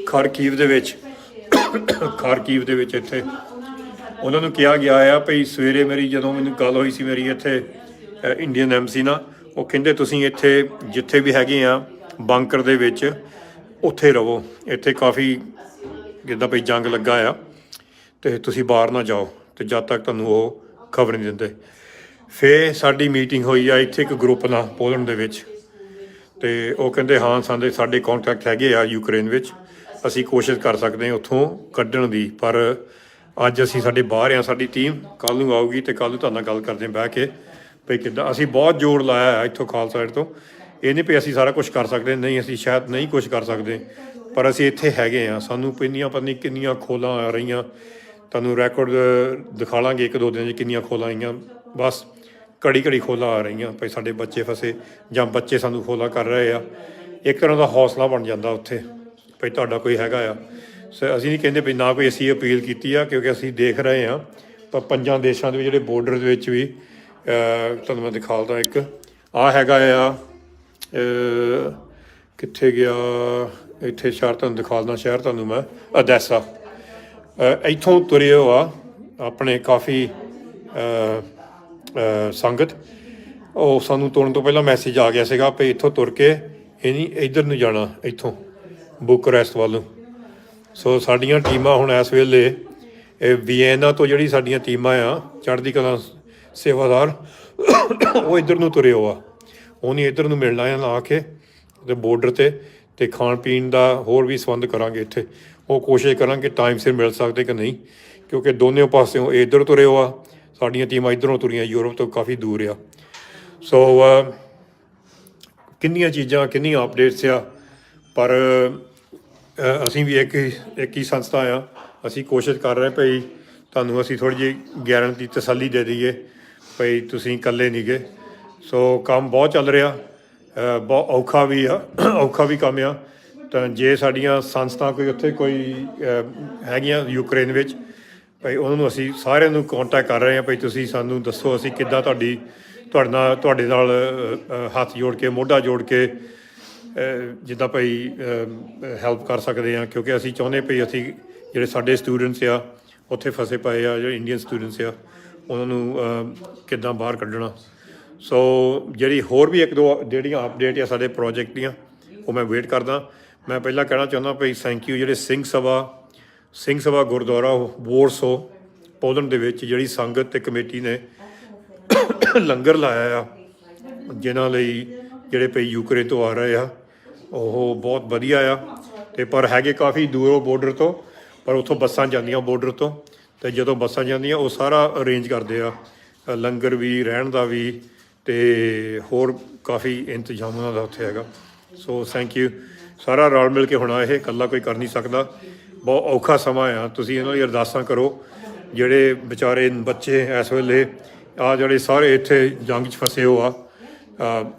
ਖਾਰਕੀਵ ਦੇ ਵਿੱਚ ਇੱਥੇ, ਉਹਨਾਂ ਨੂੰ ਕਿਹਾ ਗਿਆ ਆ ਭਈ ਸਵੇਰੇ ਮੇਰੀ ਜਦੋਂ ਮੈਨੂੰ ਗੱਲ ਹੋਈ ਸੀ ਮੇਰੀ ਇੱਥੇ ਇੰਡੀਅਨ ਐਂਬੈਸੀ ਨਾਲ, ਉਹ ਕਹਿੰਦੇ ਤੁਸੀਂ ਇੱਥੇ ਜਿੱਥੇ ਵੀ ਹੈਗੇ ਆ ਬੰਕਰ ਦੇ ਵਿੱਚ ਉੱਥੇ ਰਹੋ, ਇੱਥੇ ਕਾਫੀ ਜਿੱਦਾਂ ਭਈ ਜੰਗ ਲੱਗਾ ਆ, ਅਤੇ ਤੁਸੀਂ ਬਾਹਰ ਨਾ ਜਾਓ, ਅਤੇ ਜਦ ਤੱਕ ਤੁਹਾਨੂੰ ਉਹ ਖਬਰ ਨਹੀਂ ਦਿੰਦੇ। ਫਿਰ ਸਾਡੀ ਮੀਟਿੰਗ ਹੋਈ ਆ ਇੱਥੇ ਇੱਕ ਗਰੁੱਪ ਨਾਲ ਪੋਲੈਂਡ ਦੇ ਵਿੱਚ, ਅਤੇ ਉਹ ਕਹਿੰਦੇ ਹਾਂ ਸਾਡੇ ਕੰਟੈਕਟ ਹੈਗੇ ਆ ਯੂਕਰੇਨ ਵਿੱਚ, ਅਸੀਂ ਕੋਸ਼ਿਸ਼ ਕਰ ਸਕਦੇ ਹਾਂ ਉੱਥੋਂ ਕੱਢਣ ਦੀ, ਪਰ ਅੱਜ ਅਸੀਂ ਸਾਡੇ ਬਾਹਰ ਆ, ਸਾਡੀ ਟੀਮ ਕੱਲ੍ਹ ਨੂੰ ਆਊਗੀ ਅਤੇ ਕੱਲ੍ਹ ਨੂੰ ਤੁਹਾਡੇ ਨਾਲ ਗੱਲ ਕਰਦੇ ਬਹਿ ਕੇ ਭਈ ਕਿੱਦਾਂ। ਅਸੀਂ ਬਹੁਤ ਜ਼ੋਰ ਲਾਇਆ ਇੱਥੋਂ ਖਾਲਸਾ ਸਾਈਡ ਤੋਂ, ਇਹ ਨਹੀਂ ਵੀ ਅਸੀਂ ਸਾਰਾ ਕੁਛ ਕਰ ਸਕਦੇ, ਨਹੀਂ ਅਸੀਂ ਸ਼ਾਇਦ ਨਹੀਂ ਕੁਛ ਕਰ ਸਕਦੇ, ਪਰ ਅਸੀਂ ਇੱਥੇ ਹੈਗੇ ਹਾਂ। ਸਾਨੂੰ ਪਤਾ ਨਹੀਂ ਕਿੰਨੀਆਂ ਖੋਲਾਂ ਆ ਰਹੀਆਂ, ਤੁਹਾਨੂੰ ਰੈਕੋਰਡ ਦਿਖਾ ਲਾਂਗੇ 1-2 ਦਿਨ 'ਚ ਕਿੰਨੀਆਂ ਖੋਲਾਂ ਆਈਆਂ, ਬਸ ਘੜੀ ਖੋਲਾਂ ਆ ਰਹੀਆਂ ਭਈ ਸਾਡੇ ਬੱਚੇ ਫਸੇ ਜਾਂ ਬੱਚੇ ਸਾਨੂੰ ਖੋਲਾਂ ਕਰ ਰਹੇ ਆ। ਇੱਕ ਤਰ੍ਹਾਂ ਦਾ ਹੌਸਲਾ ਬਣ ਜਾਂਦਾ ਉੱਥੇ ਭਈ ਤੁਹਾਡਾ ਕੋਈ ਹੈਗਾ ਆ। ਅਸੀਂ ਨਹੀਂ ਕਹਿੰਦੇ ਵੀ ਨਾ ਕੋਈ ਅਸੀਂ ਅਪੀਲ ਕੀਤੀ ਆ, ਕਿਉਂਕਿ ਅਸੀਂ ਦੇਖ ਰਹੇ ਹਾਂ ਪਰ 5 ਦੇਸ਼ਾਂ ਦੇ ਜਿਹੜੇ ਬੋਰਡਰ ਦੇ ਵਿੱਚ ਵੀ ਤੁਹਾਨੂੰ ਮੈਂ ਦਿਖਾਉਂਦਾ, ਇੱਕ ਆਹ ਹੈਗਾ ਆ, ਕਿੱਥੇ ਗਿਆ, ਇੱਥੇ ਸ਼ਹਿਰ ਤੁਹਾਨੂੰ ਦਿਖਾਉਂਦਾ, ਸ਼ਹਿਰ ਤੁਹਾਨੂੰ ਮੈਂ ਅਦੈਸਾ, ਇੱਥੋਂ ਤੁਰੇ ਹੋ ਆ ਆਪਣੇ ਕਾਫੀ ਸੰਗਤ। ਉਹ ਸਾਨੂੰ ਤੁਰਨ ਤੋਂ ਪਹਿਲਾਂ ਮੈਸੇਜ ਆ ਗਿਆ ਸੀਗਾ ਵੀ ਇੱਥੋਂ ਤੁਰ ਕੇ ਇੱਧਰ ਨੂੰ ਜਾਣਾ, ਇੱਥੋਂ ਬੁਕਰੈਸਟ ਵੱਲ ਨੂੰ। ਸੋ ਸਾਡੀਆਂ ਟੀਮਾਂ ਹੁਣ ਇਸ ਵੇਲੇ ਵੀਐਨਾ ਤੋਂ ਜਿਹੜੀ ਸਾਡੀਆਂ ਟੀਮਾਂ ਆ ਚੜ੍ਹਦੀ ਕਲਾ ਸੇਵਾਦਾਰ, ਉਹ ਇੱਧਰ ਨੂੰ ਤੁਰੇ ਹੋ ਆ, ਉਹਨੇ ਇੱਧਰ ਨੂੰ ਮਿਲਣਾ ਆ ਲਾ ਕੇ ਅਤੇ ਬੋਰਡਰ 'ਤੇ ਖਾਣ ਪੀਣ ਦਾ ਹੋਰ ਵੀ ਸੰਬੰਧ ਕਰਾਂਗੇ ਇੱਥੇ। ਉਹ ਕੋਸ਼ਿਸ਼ ਕਰਾਂਗੇ ਟਾਈਮ ਸਿਰ ਮਿਲ ਸਕਦੇ ਕਿ ਨਹੀਂ, ਕਿਉਂਕਿ ਦੋਨੋਂ ਪਾਸਿਓਂ ਇੱਧਰ ਤੁਰੇ ਹੋ ਆ, ਸਾਡੀਆਂ ਟੀਮਾਂ ਇੱਧਰੋਂ ਤੁਰੀਆਂ ਯੂਰਪ ਤੋਂ ਕਾਫੀ ਦੂਰ ਆ। ਸੋ ਕਿੰਨੀਆਂ ਚੀਜ਼ਾਂ, ਕਿੰਨੀਆਂ ਅਪਡੇਟਸ ਆ, ਪਰ ਅਸੀਂ ਵੀ ਇੱਕ ਹੀ ਸੰਸਥਾ ਆ, ਅਸੀਂ ਕੋਸ਼ਿਸ਼ ਕਰ ਰਹੇ ਭਈ ਤੁਹਾਨੂੰ ਅਸੀਂ ਥੋੜ੍ਹੀ ਜਿਹੀ ਗਾਰੰਟੀ ਤਸੱਲੀ ਦੇ ਦਈਏ ਭਈ ਤੁਸੀਂ ਇਕੱਲੇ ਨਹੀਂ ਗੇ। ਸੋ ਕੰਮ ਬਹੁਤ ਚੱਲ ਰਿਹਾ, ਬਹੁਤ ਔਖਾ ਵੀ ਕੰਮ ਆ। ਤਾਂ ਜੇ ਸਾਡੀਆਂ ਸੰਸਥਾ ਕੋਈ ਹੈਗੀਆਂ ਯੂਕਰੇਨ ਵਿੱਚ ਭਾਈ, ਉਹਨਾਂ ਨੂੰ ਅਸੀਂ ਸਾਰਿਆਂ ਨੂੰ ਕੰਟੈਕਟ ਕਰ ਰਹੇ ਹਾਂ ਭਾਈ ਤੁਸੀਂ ਸਾਨੂੰ ਦੱਸੋ ਅਸੀਂ ਕਿੱਦਾਂ ਤੁਹਾਡੇ ਨਾਲ ਹੱਥ ਜੋੜ ਕੇ, ਮੋਢਾ ਜੋੜ ਕੇ ਜਿੱਦਾਂ ਭਾਈ ਹੈਲਪ ਕਰ ਸਕਦੇ ਹਾਂ, ਕਿਉਂਕਿ ਅਸੀਂ ਚਾਹੁੰਦੇ ਭਈ ਅਸੀਂ ਜਿਹੜੇ ਸਾਡੇ ਸਟੂਡੈਂਟਸ ਆ ਉੱਥੇ ਫਸੇ ਪਏ ਆ, ਜਿਹੜੇ ਇੰਡੀਅਨ ਸਟੂਡੈਂਟਸ ਆ, ਉਹਨਾਂ ਨੂੰ ਕਿੱਦਾਂ ਬਾਹਰ ਕੱਢਣਾ। ਸੋ ਜਿਹੜੀ ਹੋਰ ਵੀ ਇੱਕ ਦੋ ਜਿਹੜੀਆਂ ਅਪਡੇਟ ਆ ਸਾਡੇ ਪ੍ਰੋਜੈਕਟ ਦੀਆਂ ਉਹ ਮੈਂ ਵੇਟ ਕਰਦਾ। ਮੈਂ ਪਹਿਲਾਂ ਕਹਿਣਾ ਚਾਹੁੰਦਾ ਭਈ ਥੈਂਕ ਯੂ ਜਿਹੜੇ ਸਿੰਘ ਸਭਾ ਗੁਰਦੁਆਰਾ ਵੋਰਸੋ ਪੋਲੈਂਡ ਦੇ ਵਿੱਚ ਜਿਹੜੀ ਸੰਗਤ ਤੇ ਕਮੇਟੀ ਨੇ ਲੰਗਰ ਲਾਇਆ ਆ, ਜਿਨ੍ਹਾਂ ਲਈ ਜਿਹੜੇ ਭਈ ਯੂਕਰੇਨ ਤੋਂ ਆ ਰਹੇ ਆ, ਉਹ ਬਹੁਤ ਵਧੀਆ ਆ। ਅਤੇ ਪਰ ਹੈਗੇ ਕਾਫੀ ਦੂਰੋਂ ਬੋਰਡਰ ਤੋਂ, ਪਰ ਉੱਥੋਂ ਬੱਸਾਂ ਜਾਂਦੀਆਂ ਬੋਰਡਰ ਤੋਂ, ਅਤੇ ਜਦੋਂ ਬੱਸਾਂ ਜਾਂਦੀਆਂ ਉਹ ਸਾਰਾ ਅਰੇਂਜ ਕਰਦੇ ਆ, ਲੰਗਰ ਵੀ, ਰਹਿਣ ਦਾ ਵੀ, ਅਤੇ ਹੋਰ ਕਾਫੀ ਇੰਤਜ਼ਾਮ ਉਹਨਾਂ ਦਾ ਉੱਥੇ ਹੈਗਾ। So thank you. ਸਾਰਾ ਰਲ ਮਿਲ ਕੇ ਹੋਣਾ, ਇਹ ਇਕੱਲਾ ਕੋਈ ਕਰ ਨਹੀਂ ਸਕਦਾ। ਬਹੁਤ ਔਖਾ ਸਮਾਂ ਆ, ਤੁਸੀਂ ਇਹਨਾਂ ਦੀ ਅਰਦਾਸਾਂ ਕਰੋ। ਜਿਹੜੇ ਵਿਚਾਰੇ ਬੱਚੇ ਇਸ ਵੇਲੇ ਆ ਜਿਹੜੇ ਸਾਰੇ ਇੱਥੇ ਜੰਗ 'ਚ ਫਸੇ ਹੋ ਆ,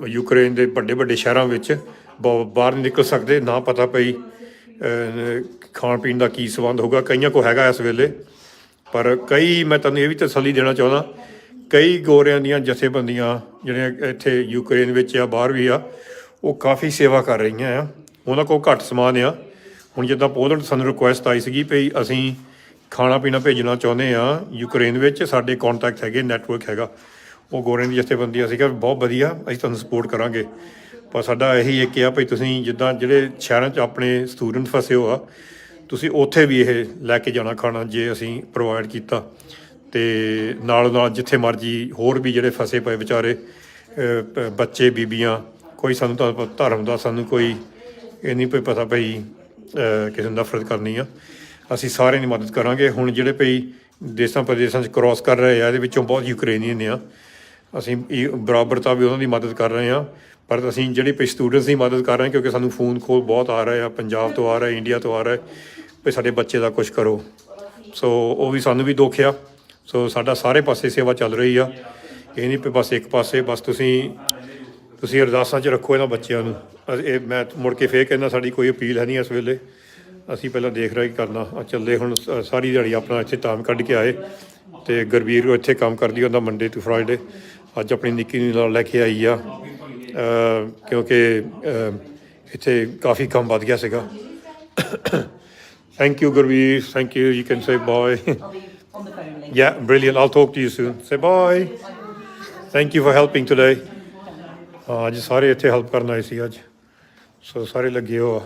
ਯੂਕਰੇਨ ਦੇ ਵੱਡੇ ਵੱਡੇ ਸ਼ਹਿਰਾਂ ਵਿੱਚ ਬਾਹਰ ਨਹੀਂ ਨਿਕਲ ਸਕਦੇ, ਨਾ ਪਤਾ ਪਈ ਖਾਣ ਪੀਣ ਦਾ ਕੀ ਸੰਬੰਧ ਹੋਊਗਾ। ਕਈਆਂ ਕੋਲ ਹੈਗਾ ਇਸ ਵੇਲੇ, ਪਰ ਕਈ, ਮੈਂ ਤੁਹਾਨੂੰ ਇਹ ਵੀ ਤਸੱਲੀ ਦੇਣਾ ਚਾਹੁੰਦਾ, ਕਈ ਗੋਰਿਆਂ ਦੀਆਂ ਜਥੇਬੰਦੀਆਂ ਜਿਹੜੀਆਂ ਇੱਥੇ ਯੂਕਰੇਨ ਵਿੱਚ ਆ, ਬਾਹਰ ਵੀ ਆ, ਉਹ ਕਾਫੀ ਸੇਵਾ ਕਰ ਰਹੀਆਂ ਆ। ਉਹਨਾਂ ਕੋਲ ਘੱਟ ਸਮਾਨ ਆ। ਹੁਣ ਜਿੱਦਾਂ ਪੋਲੈਂਡ ਸਾਨੂੰ ਰਿਕੁਐਸਟ ਆਈ ਸੀਗੀ ਭਈ ਅਸੀਂ ਖਾਣਾ ਪੀਣਾ ਭੇਜਣਾ ਚਾਹੁੰਦੇ ਹਾਂ ਯੂਕਰੇਨ ਵਿੱਚ, ਸਾਡੇ ਕੌਂਟੈਕਟ ਹੈਗੇ, ਨੈਟਵਰਕ ਹੈਗਾ। ਉਹ ਗੋਰਿਆਂ ਦੀ ਜਥੇਬੰਦੀ ਅਸੀਂ ਕਿਹਾ ਬਹੁਤ ਵਧੀਆ, ਅਸੀਂ ਤੁਹਾਨੂੰ ਸਪੋਰਟ ਕਰਾਂਗੇ। ਪਰ ਸਾਡਾ ਇਹੀ ਇੱਕ ਆ ਭਈ ਤੁਸੀਂ ਜਿੱਦਾਂ ਜਿਹੜੇ ਸ਼ਹਿਰਾਂ 'ਚ ਆਪਣੇ ਸਟੂਡੈਂਟ ਫਸੇ ਹੋ ਆ, ਤੁਸੀਂ ਉੱਥੇ ਵੀ ਇਹ ਲੈ ਕੇ ਜਾਣਾ ਖਾਣਾ, ਜੇ ਅਸੀਂ ਪ੍ਰੋਵਾਈਡ ਕੀਤਾ। ਅਤੇ ਨਾਲ ਜਿੱਥੇ ਮਰਜ਼ੀ ਹੋਰ ਵੀ ਜਿਹੜੇ ਫਸੇ ਪਏ ਵਿਚਾਰੇ ਬੱਚੇ, ਬੀਬੀਆਂ, ਕੋਈ ਸਾਨੂੰ ਧਰਮ ਦਾ ਸਾਨੂੰ ਕੋਈ ਇਹ ਨਹੀਂ ਪਤਾ ਭਈ ਕਿਸੇ ਨੂੰ ਨਫ਼ਰਤ ਕਰਨੀ ਆ, ਅਸੀਂ ਸਾਰਿਆਂ ਦੀ ਮਦਦ ਕਰਾਂਗੇ। ਹੁਣ ਜਿਹੜੇ ਭਈ ਦੇਸ਼ਾਂ ਪ੍ਰਦੇਸ਼ਾਂ 'ਚ ਕ੍ਰੋਸ ਕਰ ਰਹੇ ਆ, ਇਹਦੇ ਵਿੱਚੋਂ ਬਹੁਤ ਯੂਕਰੇਨੀਅਨ ਆ, ਅਸੀਂ ਬਰਾਬਰਤਾ ਵੀ ਉਹਨਾਂ ਦੀ ਮਦਦ ਕਰ ਰਹੇ ਹਾਂ। ਪਰ ਅਸੀਂ ਜਿਹੜੇ ਭਈ ਸਟੂਡੈਂਟਸ ਦੀ ਮਦਦ ਕਰ ਰਹੇ ਹਾਂ, ਕਿਉਂਕਿ ਸਾਨੂੰ ਫੋਨ ਕੋਲ ਬਹੁਤ ਆ ਰਹੇ ਆ, ਪੰਜਾਬ ਤੋਂ ਆ ਰਹੇ, ਇੰਡੀਆ ਤੋਂ ਆ ਰਹੇ, ਭਈ ਸਾਡੇ ਬੱਚੇ ਦਾ ਕੁਛ ਕਰੋ। ਸੋ ਉਹ ਵੀ ਸਾਨੂੰ ਵੀ ਦੁੱਖ ਆ। ਸੋ ਸਾਡਾ ਸਾਰੇ ਪਾਸੇ ਸੇਵਾ ਚੱਲ ਰਹੀ ਆ, ਇਹ ਨਹੀਂ ਬਸ ਇੱਕ ਪਾਸੇ। ਬਸ ਤੁਸੀਂ ਅਰਦਾਸਾਂ 'ਚ ਰੱਖੋ ਇਹਨਾਂ ਬੱਚਿਆਂ ਨੂੰ। ਇਹ ਮੈਂ ਮੁੜ ਕੇ ਫੇਰ ਕਹਿੰਦਾ, ਸਾਡੀ ਕੋਈ ਅਪੀਲ ਹੈ ਨਹੀਂ ਇਸ ਵੇਲੇ, ਅਸੀਂ ਪਹਿਲਾਂ ਦੇਖ ਰਹੇ ਕੀ ਕਰਨਾ। ਚੱਲੇ ਹੁਣ ਸਾਰੀ ਦਿਹਾੜੀ ਆਪਣਾ ਇੱਥੇ ਟਾਈਮ ਕੱਢ ਕੇ ਆਏ, ਅਤੇ ਗੁਰਬੀਰ ਇੱਥੇ ਕੰਮ ਕਰਦੀ ਹੁੰਦਾ ਮੰਡੇ ਟੂ ਫਰਾਈਡੇ। ਅੱਜ ਆਪਣੀ ਨਿੱਕੀ ਨੂੰ ਨਾਲ ਲੈ ਕੇ ਆਈ ਆ, ਕਿਉਂਕਿ ਇੱਥੇ ਕਾਫੀ ਕੰਮ ਵੱਧ ਗਿਆ ਸੀਗਾ। Thank you Gurbir, thank you. You can say bye. On the phone later. Yeah, brilliant. I'll talk to you soon. Say bye. Thank you for helping today. ਅੱਜ ਸਾਰੇ ਇੱਥੇ ਹੈਲਪ ਕਰਨ ਆਏ ਸੀ ਅੱਜ, ਸੋ ਸਾਰੇ ਲੱਗੇ ਹੋ ਆ।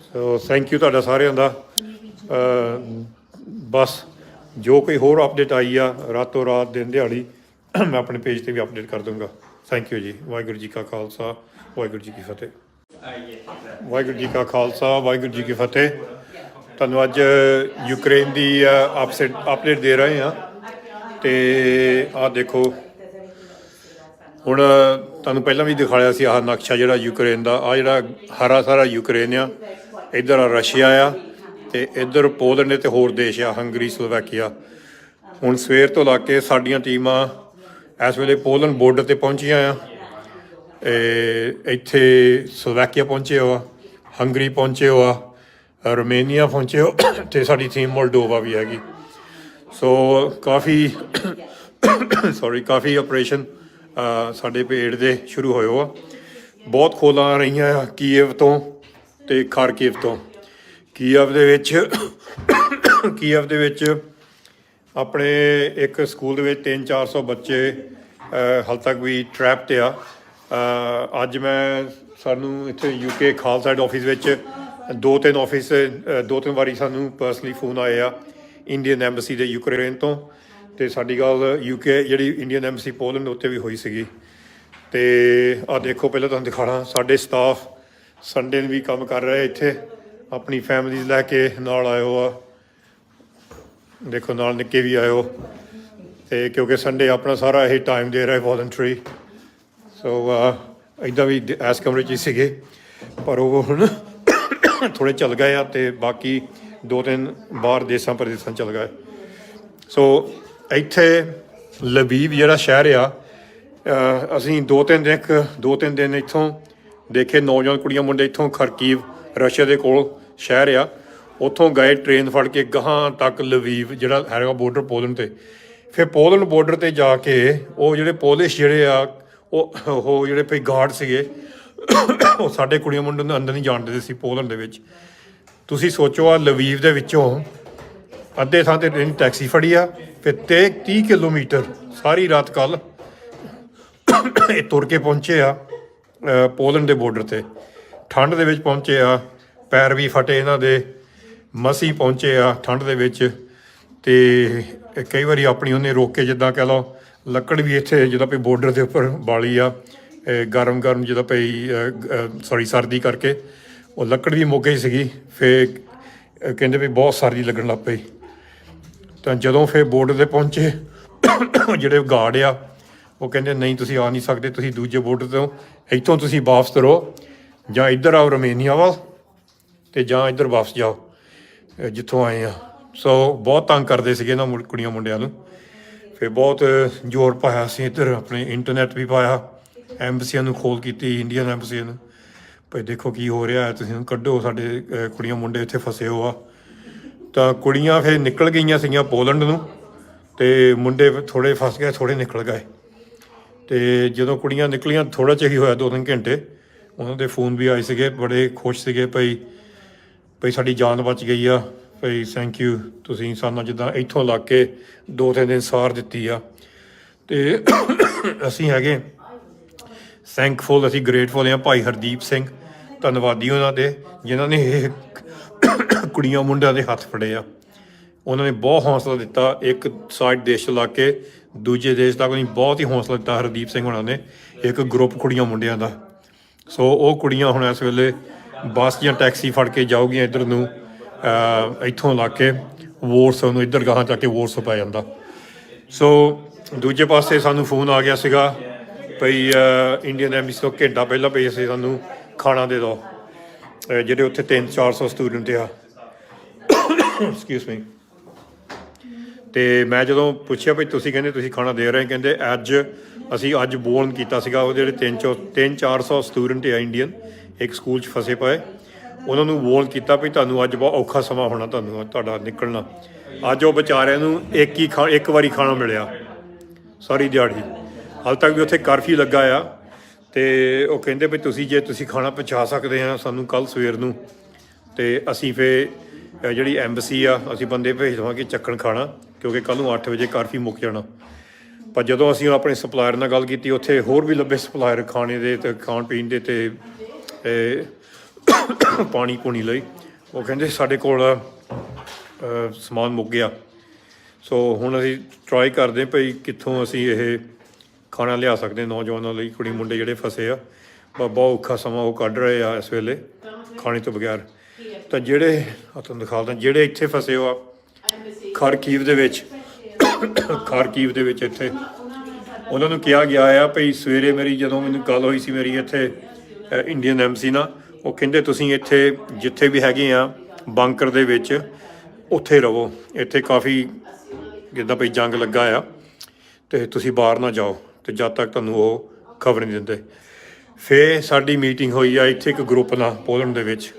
ਸੋ ਥੈਂਕ ਯੂ ਤੁਹਾਡਾ ਸਾਰਿਆਂ ਦਾ। ਬਸ ਜੋ ਕੋਈ ਹੋਰ ਅਪਡੇਟ ਆਈ ਆ ਰਾਤੋਂ ਰਾਤ ਦਿਨ ਦਿਹਾੜੀ, ਮੈਂ ਆਪਣੇ ਪੇਜ 'ਤੇ ਵੀ ਅਪਡੇਟ ਕਰ ਦੂੰਗਾ। ਥੈਂਕ ਯੂ ਜੀ। ਵਾਹਿਗੁਰੂ ਜੀ ਕਾ ਖਾਲਸਾ, ਵਾਹਿਗੁਰੂ ਜੀ ਕੀ ਫਤਿਹ। ਵਾਹਿਗੁਰੂ ਜੀ ਕਾ ਖਾਲਸਾ, ਵਾਹਿਗੁਰੂ ਜੀ ਕੀ ਫਤਿਹ। ਤੁਹਾਨੂੰ ਅੱਜ ਯੂਕਰੇਨ ਦੀ ਅਪਡੇਟ ਦੇ ਰਹੇ ਹਾਂ। ਅਤੇ ਆਹ ਦੇਖੋ, ਹੁਣ ਤੁਹਾਨੂੰ ਪਹਿਲਾਂ ਵੀ ਦਿਖਾਇਆ ਸੀ ਆਹ ਨਕਸ਼ਾ ਜਿਹੜਾ ਯੂਕਰੇਨ ਦਾ। ਆਹ ਜਿਹੜਾ ਹਰਾ ਸਾਰਾ ਯੂਕਰੇਨ ਆ, ਇੱਧਰ ਆ ਰਸ਼ੀਆ ਆ, ਅਤੇ ਇੱਧਰ ਪੋਲੈਂਡ ਅਤੇ ਹੋਰ ਦੇਸ਼ ਆ, ਹੰਗਰੀ, ਸਲੋਵਾਕੀਆ। ਹੁਣ ਸਵੇਰ ਤੋਂ ਲਾ ਕੇ ਸਾਡੀਆਂ ਟੀਮਾਂ ਇਸ ਵੇਲੇ ਪੋਲੈਂਡ ਬੋਰਡਰ 'ਤੇ ਪਹੁੰਚੀਆਂ ਆ। ਇੱਥੇ ਸਲੋਵਾਕੀਆ ਪਹੁੰਚੇ ਹੋ ਆ, ਹੰਗਰੀ ਪਹੁੰਚੇ ਹੋ ਆ, ਰੋਮੇਨੀਆ ਪਹੁੰਚੇ ਹੋ, ਅਤੇ ਸਾਡੀ ਟੀਮ ਮੋਲਡੋਵਾ ਵੀ ਹੈਗੀ। ਸੋ ਕਾਫੀ ਆਪਰੇਸ਼ਨ ਸਾਡੇ ਪੇੜ ਦੇ ਸ਼ੁਰੂ ਹੋਏ ਆ। ਬਹੁਤ ਖੋਲਾਂ ਆ ਰਹੀਆਂ ਆ ਕੀਵ ਤੋਂ ਅਤੇ ਖਾਰਕੀਵ ਤੋਂ। ਕੀਵ ਦੇ ਵਿੱਚ ਆਪਣੇ ਇੱਕ ਸਕੂਲ ਦੇ ਵਿੱਚ 300-400 ਬੱਚੇ ਹਾਲੇ ਤੱਕ ਵੀ ਟਰੈਪਡ ਆ। ਅੱਜ ਸਾਨੂੰ ਇੱਥੇ UK ਖਾਲਸਾ ਆਫਿਸ ਵਿੱਚ ਦੋ ਤਿੰਨ ਵਾਰੀ ਸਾਨੂੰ ਪਰਸਨਲੀ ਫੋਨ ਆਏ ਆ ਇੰਡੀਅਨ ਐਮਬੈਸੀ ਦੇ ਯੂਕਰੇਨ ਤੋਂ। ਅਤੇ ਸਾਡੀ ਗੱਲ UK ਜਿਹੜੀ ਇੰਡੀਅਨ ਐਮਬੈਸੀ ਪੋਲੈਂਡ ਉੱਤੇ ਵੀ ਹੋਈ ਸੀਗੀ। ਅਤੇ ਆਹ ਦੇਖੋ, ਪਹਿਲਾਂ ਤੁਹਾਨੂੰ ਦਿਖਾਉਣਾ, ਸਾਡੇ ਸਟਾਫ ਸੰਡੇ ਨੂੰ ਵੀ ਕੰਮ ਕਰ ਰਹੇ ਇੱਥੇ, ਆਪਣੀ ਫੈਮਲੀਜ਼ ਲੈ ਕੇ ਨਾਲ ਆਇਓ ਆ। ਦੇਖੋ ਨਾਲ ਨਿੱਕੇ ਵੀ ਆਇਓ, ਅਤੇ ਕਿਉਂਕਿ ਸੰਡੇ ਆਪਣਾ ਸਾਰਾ ਇਹ ਟਾਈਮ ਦੇ ਰਿਹਾ ਵੋਲੰਟਰੀ। ਸੋ ਇੱਦਾਂ ਵੀ ਇਸ ਕਮਰੇ 'ਚ ਹੀ ਸੀਗੇ, ਪਰ ਉਹ ਹੁਣ ਥੋੜ੍ਹੇ ਚੱਲ ਗਏ ਆ, ਅਤੇ ਬਾਕੀ 2-3 ਬਾਹਰ ਦੇਸ਼ਾਂ ਪ੍ਰਦੇਸ਼ਾਂ ਚੱਲ ਗਏ। ਸੋ ਇੱਥੇ ਲਵੀਵ ਜਿਹੜਾ ਸ਼ਹਿਰ ਆ, ਅਸੀਂ 2-3 ਦਿਨ ਇੱਥੋਂ ਦੇਖੇ। ਨੌਜਵਾਨ ਕੁੜੀਆਂ ਮੁੰਡੇ ਇੱਥੋਂ ਖਰਕੀਵ, ਰਸ਼ੀਆ ਦੇ ਕੋਲ ਸ਼ਹਿਰ ਆ, ਉੱਥੋਂ ਗਏ ਟ੍ਰੇਨ ਫੜ ਕੇ ਗਾਹਾਂ ਤੱਕ ਲਵੀਵ ਜਿਹੜਾ ਹੈਗਾ ਬੋਰਡਰ ਪੋਲੈਂਡ 'ਤੇ। ਫਿਰ ਪੋਲੈਂਡ ਬੋਰਡਰ 'ਤੇ ਜਾ ਕੇ ਉਹ ਜਿਹੜੇ ਪੋਲਿਸ਼ ਜਿਹੜੇ ਆ, ਉਹ ਜਿਹੜੇ ਭਈ ਗਾਰਡ ਸੀਗੇ, ਉਹ ਸਾਡੇ ਕੁੜੀਆਂ ਮੁੰਡੇ ਨੂੰ ਅੰਦਰ ਨਹੀਂ ਜਾਣ ਦਿੰਦੇ ਸੀ ਪੋਲੈਂਡ ਦੇ ਵਿੱਚ। ਤੁਸੀਂ ਸੋਚੋ, ਆ ਲਵੀਵ ਦੇ ਵਿੱਚੋਂ ਅੱਧੇ ਥਾਂ 'ਤੇ ਟੈਕਸੀ ਫੜੀ ਆ, ਫਿਰ 30 ਕਿਲੋਮੀਟਰ ਸਾਰੀ ਰਾਤ ਕੱਲ੍ਹ ਇਹ ਤੁਰ ਕੇ ਪਹੁੰਚੇ ਆ ਪੋਲੈਂਡ ਦੇ ਬਾਰਡਰ ਤੇ। ਠੰਡ ਦੇ ਵਿੱਚ ਪਹੁੰਚੇ ਆ, ਪੈਰ ਵੀ ਫਟੇ ਇਹਨਾਂ ਦੇ, ਮਸੀਂ ਪਹੁੰਚੇ ਆ ਠੰਡ ਦੇ ਵਿੱਚ। ਤੇ ਕਈ ਵਾਰੀ ਆਪਣੀ ਉਹਨੇ ਰੋਕ ਕੇ, ਜਿੱਦਾਂ ਕਹਿ ਲਓ ਲੱਕੜ ਵੀ ਇੱਥੇ ਜਿੱਦਾਂ ਪਈ ਬਾਰਡਰ ਦੇ ਉੱਪਰ ਬਾਲੀ ਆ, ਗਰਮ ਜਿੱਦਾਂ ਪਈ ਸਰਦੀ ਕਰਕੇ ਉਹ ਲੱਕੜ ਵੀ ਮੁੱਕ ਗਈ ਸੀਗੀ। ਫਿਰ ਕਹਿੰਦੇ ਵੀ ਬਹੁਤ ਸਰਦੀ ਲੱਗਣ ਲੱਗ ਪਈ। ਤਾਂ ਜਦੋਂ ਫਿਰ ਬਾਰਡਰ 'ਤੇ ਪਹੁੰਚੇ ਜਿਹੜੇ ਗਾਰਡ ਆ ਉਹ ਕਹਿੰਦੇ ਨਹੀਂ ਤੁਸੀਂ ਆ ਨਹੀਂ ਸਕਦੇ, ਤੁਸੀਂ ਦੂਜੇ ਬਾਰਡਰ ਤੋਂ ਇੱਥੋਂ ਤੁਸੀਂ ਵਾਪਸ ਤੁਰੋ, ਜਾਂ ਇੱਧਰ ਆਓ ਰੋਮੇਨੀਆ ਵੱਲ ਅਤੇ ਜਾਂ ਇੱਧਰ ਵਾਪਸ ਜਾਓ ਜਿੱਥੋਂ ਆਏ ਆ। ਸੋ ਬਹੁਤ ਤੰਗ ਕਰਦੇ ਸੀਗੇ ਇਹਨਾਂ ਕੁੜੀਆਂ ਮੁੰਡਿਆਂ ਨੂੰ। ਫਿਰ ਬਹੁਤ ਜ਼ੋਰ ਪਾਇਆ ਅਸੀਂ ਇੱਧਰ, ਆਪਣੇ ਇੰਟਰਨੈਟ ਵੀ ਪਾਇਆ, ਐਮਬਸੀਆਂ ਨੂੰ ਖੋਲ ਕੀਤੀ, ਇੰਡੀਅਨ ਐਮਬਸੀਆਂ ਨੂੰ, ਭਾਈ ਦੇਖੋ ਕੀ ਹੋ ਰਿਹਾ ਹੈ, ਤੁਸੀਂ ਕੱਢੋ ਸਾਡੇ ਕੁੜੀਆਂ ਮੁੰਡੇ ਇੱਥੇ ਫਸੇ ਹੋ ਆ। ਤਾਂ ਕੁੜੀਆਂ ਫਿਰ ਨਿਕਲ ਗਈਆਂ ਸੀਗੀਆਂ ਪੋਲੈਂਡ ਨੂੰ, ਅਤੇ ਮੁੰਡੇ ਥੋੜ੍ਹੇ ਫਸ ਗਏ, ਥੋੜ੍ਹੇ ਨਿਕਲ ਗਏ। ਅਤੇ ਜਦੋਂ ਕੁੜੀਆਂ ਨਿਕਲੀਆਂ ਥੋੜ੍ਹਾ ਚਿਰ ਹੀ ਹੋਇਆ, 2-3 ਘੰਟੇ, ਉਹਨਾਂ ਦੇ ਫੋਨ ਵੀ ਆਏ ਸੀਗੇ, ਬੜੇ ਖੁਸ਼ ਸੀਗੇ ਭਈ ਸਾਡੀ ਜਾਨ ਬਚ ਗਈ ਆ, ਭਈ ਥੈਂਕ ਯੂ, ਤੁਸੀਂ ਸਾਨੂੰ ਜਿੱਦਾਂ ਇੱਥੋਂ ਲੱਗ ਕੇ 2-3 ਦਿਨ ਸਾਰ ਦਿੱਤੀ ਆ। ਅਤੇ ਅਸੀਂ ਹੈਗੇ ਥੈਂਕਫੁਲ, ਅਸੀਂ ਗ੍ਰੇਟਫੁਲ ਹਾਂ ਭਾਈ ਹਰਦੀਪ ਸਿੰਘ, ਧੰਨਵਾਦੀ ਉਹਨਾਂ ਦੇ, ਜਿਨ੍ਹਾਂ ਨੇ ਇਹ ਕੁੜੀਆਂ ਮੁੰਡਿਆਂ ਦੇ ਹੱਥ ਫੜੇ ਆ। ਉਹਨਾਂ ਨੇ ਬਹੁਤ ਹੌਸਲਾ ਦਿੱਤਾ, ਇੱਕ ਸਾਈਡ ਦੇਸ਼ ਤੋਂ ਲੱਗ ਕੇ ਦੂਜੇ ਦੇਸ਼ ਤੱਕ ਨਹੀਂ, ਬਹੁਤ ਹੀ ਹੌਸਲਾ ਦਿੱਤਾ ਹਰਦੀਪ ਸਿੰਘ ਹੋਣਾ ਨੇ, ਇੱਕ ਗਰੁੱਪ ਕੁੜੀਆਂ ਮੁੰਡਿਆਂ ਦਾ। ਸੋ ਉਹ ਕੁੜੀਆਂ ਹੁਣ ਇਸ ਵੇਲੇ ਬੱਸ ਜਾਂ ਟੈਕਸੀ ਫੜ ਕੇ ਜਾਊਗੀਆਂ ਇੱਧਰ ਨੂੰ, ਇੱਥੋਂ ਲੱਗ ਕੇ ਵੋਰਸੋ ਨੂੰ, ਇੱਧਰ ਗਾਹਾਂ ਜਾ ਕੇ ਵੋਰਸੋ ਪੈ ਜਾਂਦਾ। ਸੋ ਦੂਜੇ ਪਾਸੇ ਸਾਨੂੰ ਫੋਨ ਆ ਗਿਆ ਸੀਗਾ ਭਈ ਇੰਡੀਅਨ ਐਮਬੈਸੀ ਤੋਂ ਘੰਟਾ ਪਹਿਲਾਂ ਭਈ ਅਸੀਂ ਸਾਨੂੰ ਖਾਣਾ ਦੇ ਦਿਓ, ਜਿਹੜੇ ਉੱਥੇ 300-400 ਸਟੂਡੈਂਟ ਆ। Excuse me. ਅਤੇ ਮੈਂ ਜਦੋਂ ਪੁੱਛਿਆ ਭਈ ਤੁਸੀਂ ਕਹਿੰਦੇ ਤੁਸੀਂ ਖਾਣਾ ਦੇ ਰਹੇ, ਕਹਿੰਦੇ ਅਸੀਂ ਅੱਜ ਬੋਰਨ ਕੀਤਾ ਸੀਗਾ, ਉਹ ਜਿਹੜੇ 300-400 ਸਟੂਡੈਂਟ ਆ ਇੰਡੀਅਨ, ਇੱਕ ਸਕੂਲ 'ਚ ਫਸੇ ਪਏ, ਉਹਨਾਂ ਨੂੰ ਵੋਰਨ ਕੀਤਾ ਵੀ ਤੁਹਾਨੂੰ ਅੱਜ ਬਹੁਤ ਔਖਾ ਸਮਾਂ ਹੋਣਾ, ਤੁਹਾਨੂੰ ਤੁਹਾਡਾ ਨਿਕਲਣਾ। ਅੱਜ ਉਹ ਵਿਚਾਰਿਆਂ ਨੂੰ ਇੱਕ ਵਾਰੀ ਖਾਣਾ ਮਿਲਿਆ ਸਾਰੀ ਦਿਹਾੜੀ, ਹਾਲੇ ਤੱਕ ਵੀ ਉੱਥੇ ਕਰਫਿਊ ਲੱਗਾ ਆ। ਅਤੇ ਉਹ ਕਹਿੰਦੇ ਵੀ ਜੇ ਤੁਸੀਂ ਖਾਣਾ ਪਹੁੰਚਾ ਸਕਦੇ ਆ ਸਾਨੂੰ ਕੱਲ੍ਹ ਸਵੇਰ ਨੂੰ, ਅਤੇ ਅਸੀਂ ਫਿਰ ਜਿਹੜੀ ਐਮਬਸੀ ਆ ਅਸੀਂ ਬੰਦੇ ਭੇਜ ਦੇਵਾਂਗੇ ਚੱਕਣ ਖਾਣਾ, ਕਿਉਂਕਿ ਕੱਲ੍ਹ ਨੂੰ 8 ਵਜੇ ਕਰਫਿਊ ਮੁੱਕ ਜਾਣਾ। ਪਰ ਜਦੋਂ ਅਸੀਂ ਆਪਣੇ ਸਪਲਾਇਰ ਨਾਲ ਗੱਲ ਕੀਤੀ, ਉੱਥੇ ਹੋਰ ਵੀ ਲੱਭੇ ਸਪਲਾਇਰ ਖਾਣੇ ਦੇ ਅਤੇ ਖਾਣ ਪੀਣ ਦੇ ਅਤੇ ਪਾਣੀ ਪੂਣੀ ਲਈ, ਉਹ ਕਹਿੰਦੇ ਸਾਡੇ ਕੋਲ ਸਮਾਨ ਮੁੱਕ ਗਿਆ। ਸੋ ਹੁਣ ਅਸੀਂ ਟਰਾਈ ਕਰਦੇ ਭਈ ਕਿੱਥੋਂ ਅਸੀਂ ਇਹ ਖਾਣਾ ਲਿਆ ਸਕਦੇ ਨੌਜਵਾਨਾਂ ਲਈ, ਕੁੜੀ ਮੁੰਡੇ ਜਿਹੜੇ ਫਸੇ ਆ, ਬਹੁਤ ਔਖਾ ਸਮਾਂ ਉਹ ਕੱਢ ਰਹੇ ਆ ਇਸ ਵੇਲੇ ਖਾਣੇ ਤੋਂ ਬਗੈਰ। ਤਾਂ ਜਿਹੜੇ ਤੁਹਾਨੂੰ ਦਿਖਾਉਂਦਾ, ਜਿਹੜੇ ਇੱਥੇ ਫਸੇ ਹੋ ਆ ਖਾਰਕੀਵ ਦੇ ਵਿੱਚ ਇੱਥੇ, ਉਹਨਾਂ ਨੂੰ ਕਿਹਾ ਗਿਆ ਆ ਭਈ ਸਵੇਰੇ ਜਦੋਂ ਮੈਨੂੰ ਗੱਲ ਹੋਈ ਸੀ ਮੇਰੀ ਇੱਥੇ ਇੰਡੀਅਨ ਐਮਬੈਸੀ ਨਾਲ, ਉਹ ਕਹਿੰਦੇ ਤੁਸੀਂ ਇੱਥੇ ਜਿੱਥੇ ਵੀ ਹੈਗੇ ਆ ਬੰਕਰ ਦੇ ਵਿੱਚ ਉੱਥੇ ਰਹੋ, ਇੱਥੇ ਕਾਫੀ ਜਿੱਦਾਂ ਭਈ ਜੰਗ ਲੱਗਾ ਆ, ਅਤੇ ਤੁਸੀਂ ਬਾਹਰ ਨਾ ਜਾਓ, ਅਤੇ ਜਦ ਤੱਕ ਤੁਹਾਨੂੰ ਉਹ ਖਬਰ ਨਹੀਂ ਦਿੰਦੇ। ਫਿਰ ਸਾਡੀ ਮੀਟਿੰਗ ਹੋਈ ਆ ਇੱਥੇ ਇੱਕ ਗਰੁੱਪ ਨਾਲ ਪੋਲੈਂਡ ਦੇ ਵਿੱਚ,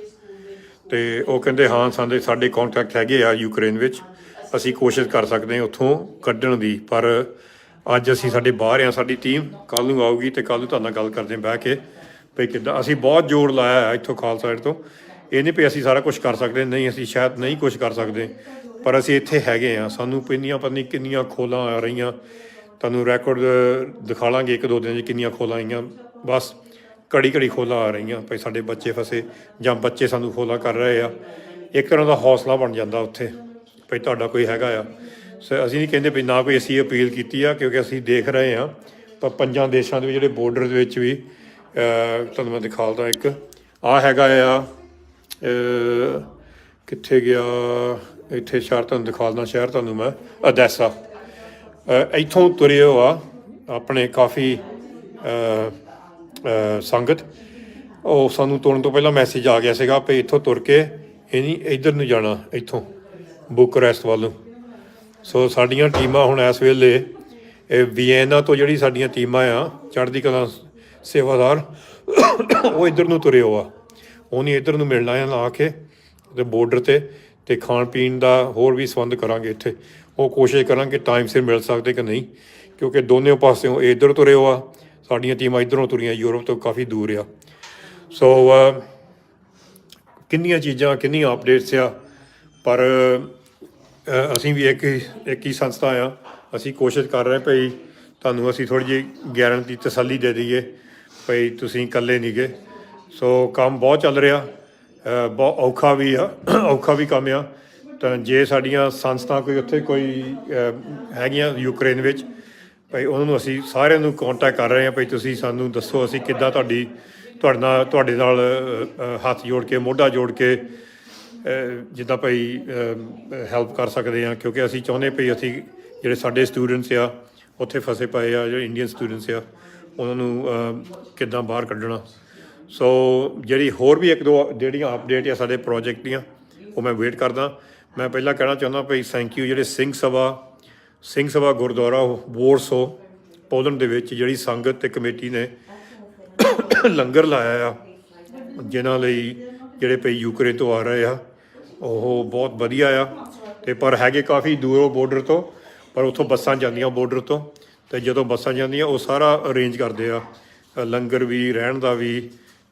ਅਤੇ ਉਹ ਕਹਿੰਦੇ ਹਾਂ ਸਾਡੇ ਕੰਟੈਕਟ ਹੈਗੇ ਆ ਯੂਕਰੇਨ ਵਿੱਚ, ਅਸੀਂ ਕੋਸ਼ਿਸ਼ ਕਰ ਸਕਦੇ ਹਾਂ ਉੱਥੋਂ ਕੱਢਣ ਦੀ, ਪਰ ਅੱਜ ਅਸੀਂ ਸਾਡੇ ਬਾਹਰ ਆ, ਸਾਡੀ ਟੀਮ ਕੱਲ੍ਹ ਨੂੰ ਆਊਗੀ ਅਤੇ ਕੱਲ੍ਹ ਨੂੰ ਤੁਹਾਡੇ ਨਾਲ ਗੱਲ ਕਰਦੇ ਬਹਿ ਕੇ ਭਈ ਕਿੱਦਾਂ। ਅਸੀਂ ਬਹੁਤ ਜ਼ੋਰ ਲਾਇਆ ਹੈ ਇੱਥੋਂ ਖਾਲਸਾ ਸਾਈਡ ਤੋਂ, ਇਹ ਨਹੀਂ ਵੀ ਅਸੀਂ ਸਾਰਾ ਕੁਛ ਕਰ ਸਕਦੇ, ਨਹੀਂ ਅਸੀਂ ਸ਼ਾਇਦ ਨਹੀਂ ਕੁਛ ਕਰ ਸਕਦੇ, ਪਰ ਅਸੀਂ ਇੱਥੇ ਹੈਗੇ ਹਾਂ। ਸਾਨੂੰ ਪਤਾ ਨਹੀਂ ਕਿੰਨੀਆਂ ਖੋਲਾਂ ਆ ਰਹੀਆਂ, ਤੁਹਾਨੂੰ ਰੈਕੋਰਡ ਦਿਖਾ ਲਾਂਗੇ 1-2 ਦਿਨ 'ਚ ਕਿੰਨੀਆਂ ਖੋਲਾਂ ਆਈਆਂ, ਬਸ ਘੜੀ ਖੋਲਾਂ ਆ ਰਹੀਆਂ ਭਈ ਸਾਡੇ ਬੱਚੇ ਫਸੇ ਜਾਂ ਬੱਚੇ ਸਾਨੂੰ ਖੋਲਾਂ ਕਰ ਰਹੇ ਆ। ਇੱਕ ਤਰ੍ਹਾਂ ਦਾ ਹੌਸਲਾ ਬਣ ਜਾਂਦਾ ਉੱਥੇ ਭਈ ਤੁਹਾਡਾ ਕੋਈ ਹੈਗਾ ਆ। ਅਸੀਂ ਨਹੀਂ ਕਹਿੰਦੇ ਵੀ ਨਾ ਕੋਈ ਅਸੀਂ ਅਪੀਲ ਕੀਤੀ ਆ, ਕਿਉਂਕਿ ਅਸੀਂ ਦੇਖ ਰਹੇ ਹਾਂ ਪਰ 5 ਦੇਸ਼ਾਂ ਦੇ ਜਿਹੜੇ ਬਾਰਡਰ ਦੇ ਵਿੱਚ ਵੀ ਤੁਹਾਨੂੰ ਮੈਂ ਦਿਖਾਉਂਦਾ, ਇੱਕ ਆਹ ਹੈਗਾ ਆ, ਕਿੱਥੇ ਗਿਆ, ਇੱਥੇ ਸ਼ਹਿਰ ਤੁਹਾਨੂੰ ਦਿਖਾਉਂਦਾ, ਸ਼ਹਿਰ ਤੁਹਾਨੂੰ ਮੈਂ ਅਦੈਸਾ, ਇੱਥੋਂ ਤੁਰੇ ਹੋ ਆ ਆਪਣੇ ਕਾਫੀ ਸੰਗਤ। ਉਹ ਸਾਨੂੰ ਤੁਰਨ ਤੋਂ ਪਹਿਲਾਂ ਮੈਸੇਜ ਆ ਗਿਆ ਸੀਗਾ ਵੀ ਇੱਥੋਂ ਤੁਰ ਕੇ ਇੱਧਰ ਨੂੰ ਜਾਣਾ, ਇੱਥੋਂ ਬੁਕਰੈਸਟ ਵੱਲ ਨੂੰ। ਸੋ ਸਾਡੀਆਂ ਟੀਮਾਂ ਹੁਣ ਇਸ ਵੇਲੇ ਵੀਐਨਾ ਤੋਂ ਜਿਹੜੀ ਸਾਡੀਆਂ ਟੀਮਾਂ ਆ ਚੜ੍ਹਦੀ ਕਲਾ ਸੇਵਾਦਾਰ, ਉਹ ਇੱਧਰ ਨੂੰ ਤੁਰੇ ਹੋ ਆ, ਉਹਨੇ ਇੱਧਰ ਨੂੰ ਮਿਲਣਾ ਆ ਲਾ ਕੇ ਅਤੇ ਬਾਰਡਰ 'ਤੇ ਖਾਣ ਪੀਣ ਦਾ ਹੋਰ ਵੀ ਸੰਬੰਧ ਕਰਾਂਗੇ ਇੱਥੇ। ਉਹ ਕੋਸ਼ਿਸ਼ ਕਰਾਂਗੇ ਟਾਈਮ ਸਿਰ ਮਿਲ ਸਕਦੇ ਕਿ ਨਹੀਂ, ਕਿਉਂਕਿ ਦੋਨੋਂ ਪਾਸਿਓਂ ਇੱਧਰ ਤੁਰੇ ਹੋ ਆ, ਸਾਡੀਆਂ ਟੀਮਾਂ ਇੱਧਰੋਂ ਤੁਰੀਆਂ, ਯੂਰਪ ਤੋਂ ਕਾਫੀ ਦੂਰ ਆ। ਸੋ ਕਿੰਨੀਆਂ ਚੀਜ਼ਾਂ, ਕਿੰਨੀਆਂ ਅਪਡੇਟਸ ਆ, ਪਰ ਅਸੀਂ ਵੀ ਇੱਕ ਹੀ ਸੰਸਥਾ ਆ, ਅਸੀਂ ਕੋਸ਼ਿਸ਼ ਕਰ ਰਹੇ ਭਈ ਤੁਹਾਨੂੰ ਅਸੀਂ ਥੋੜ੍ਹੀ ਜਿਹੀ ਗਾਰੰਟੀ ਤਸੱਲੀ ਦੇ ਦਈਏ ਭਈ ਤੁਸੀਂ ਇਕੱਲੇ ਨਹੀਂ ਗੇ। ਸੋ ਕੰਮ ਬਹੁਤ ਚੱਲ ਰਿਹਾ, ਬਹੁਤ ਔਖਾ ਵੀ ਆ, ਔਖਾ ਵੀ ਕੰਮ ਆ। ਤਾਂ ਜੇ ਸਾਡੀਆਂ ਸੰਸਥਾ ਕੋਈ ਉੱਥੇ ਕੋਈ ਹੈਗੀਆਂ ਯੂਕਰੇਨ ਵਿੱਚ, ਭਈ ਉਹਨਾਂ ਨੂੰ ਅਸੀਂ ਸਾਰਿਆਂ ਨੂੰ ਕੰਟੈਕਟ ਕਰ ਰਹੇ ਹਾਂ ਭਈ ਤੁਸੀਂ ਸਾਨੂੰ ਦੱਸੋ ਅਸੀਂ ਕਿੱਦਾਂ ਤੁਹਾਡੇ ਨਾਲ ਹੱਥ ਜੋੜ ਕੇ ਮੋਢਾ ਜੋੜ ਕੇ ਜਿੱਦਾਂ ਭਈ ਹੈਲਪ ਕਰ ਸਕਦੇ ਹਾਂ। ਕਿਉਂਕਿ ਅਸੀਂ ਚਾਹੁੰਦੇ ਭਈ ਅਸੀਂ ਜਿਹੜੇ ਸਾਡੇ ਸਟੂਡੈਂਟਸ ਆ ਉੱਥੇ ਫਸੇ ਪਏ ਆ, ਜਿਹੜੇ ਇੰਡੀਅਨ ਸਟੂਡੈਂਟਸ ਆ, ਉਹਨਾਂ ਨੂੰ ਕਿੱਦਾਂ ਬਾਹਰ ਕੱਢਣਾ। ਸੋ ਜਿਹੜੀ ਹੋਰ ਵੀ ਇੱਕ ਦੋ ਜਿਹੜੀਆਂ ਅਪਡੇਟ ਆ ਸਾਡੇ ਪ੍ਰੋਜੈਕਟ ਦੀਆਂ, ਉਹ ਮੈਂ ਵੇਟ ਕਰਦਾ। ਮੈਂ ਪਹਿਲਾਂ ਕਹਿਣਾ ਚਾਹੁੰਦਾ ਭਈ ਥੈਂਕ ਯੂ ਜਿਹੜੇ ਸਿੰਘ ਸਭਾ ਗੁਰਦੁਆਰਾ ਵੋਰਸੋ ਪੋਲੈਂਡ ਦੇ ਵਿੱਚ ਜਿਹੜੀ ਸੰਗਤ ਤੇ ਕਮੇਟੀ ਨੇ ਲੰਗਰ ਲਾਇਆ ਆ, ਜਿਨ੍ਹਾਂ ਲਈ ਜਿਹੜੇ ਭਈ ਯੂਕਰੇਨ ਤੋਂ ਆ ਰਹੇ ਆ, ਉਹ ਬਹੁਤ ਵਧੀਆ ਆ। ਅਤੇ ਪਰ ਹੈਗੇ ਕਾਫੀ ਦੂਰੋਂ ਬੋਰਡਰ ਤੋਂ, ਪਰ ਉੱਥੋਂ ਬੱਸਾਂ ਜਾਂਦੀਆਂ ਬੋਰਡਰ ਤੋਂ, ਅਤੇ ਜਦੋਂ ਬੱਸਾਂ ਜਾਂਦੀਆਂ ਉਹ ਸਾਰਾ ਅਰੇਂਜ ਕਰਦੇ ਆ, ਲੰਗਰ ਵੀ, ਰਹਿਣ ਦਾ ਵੀ,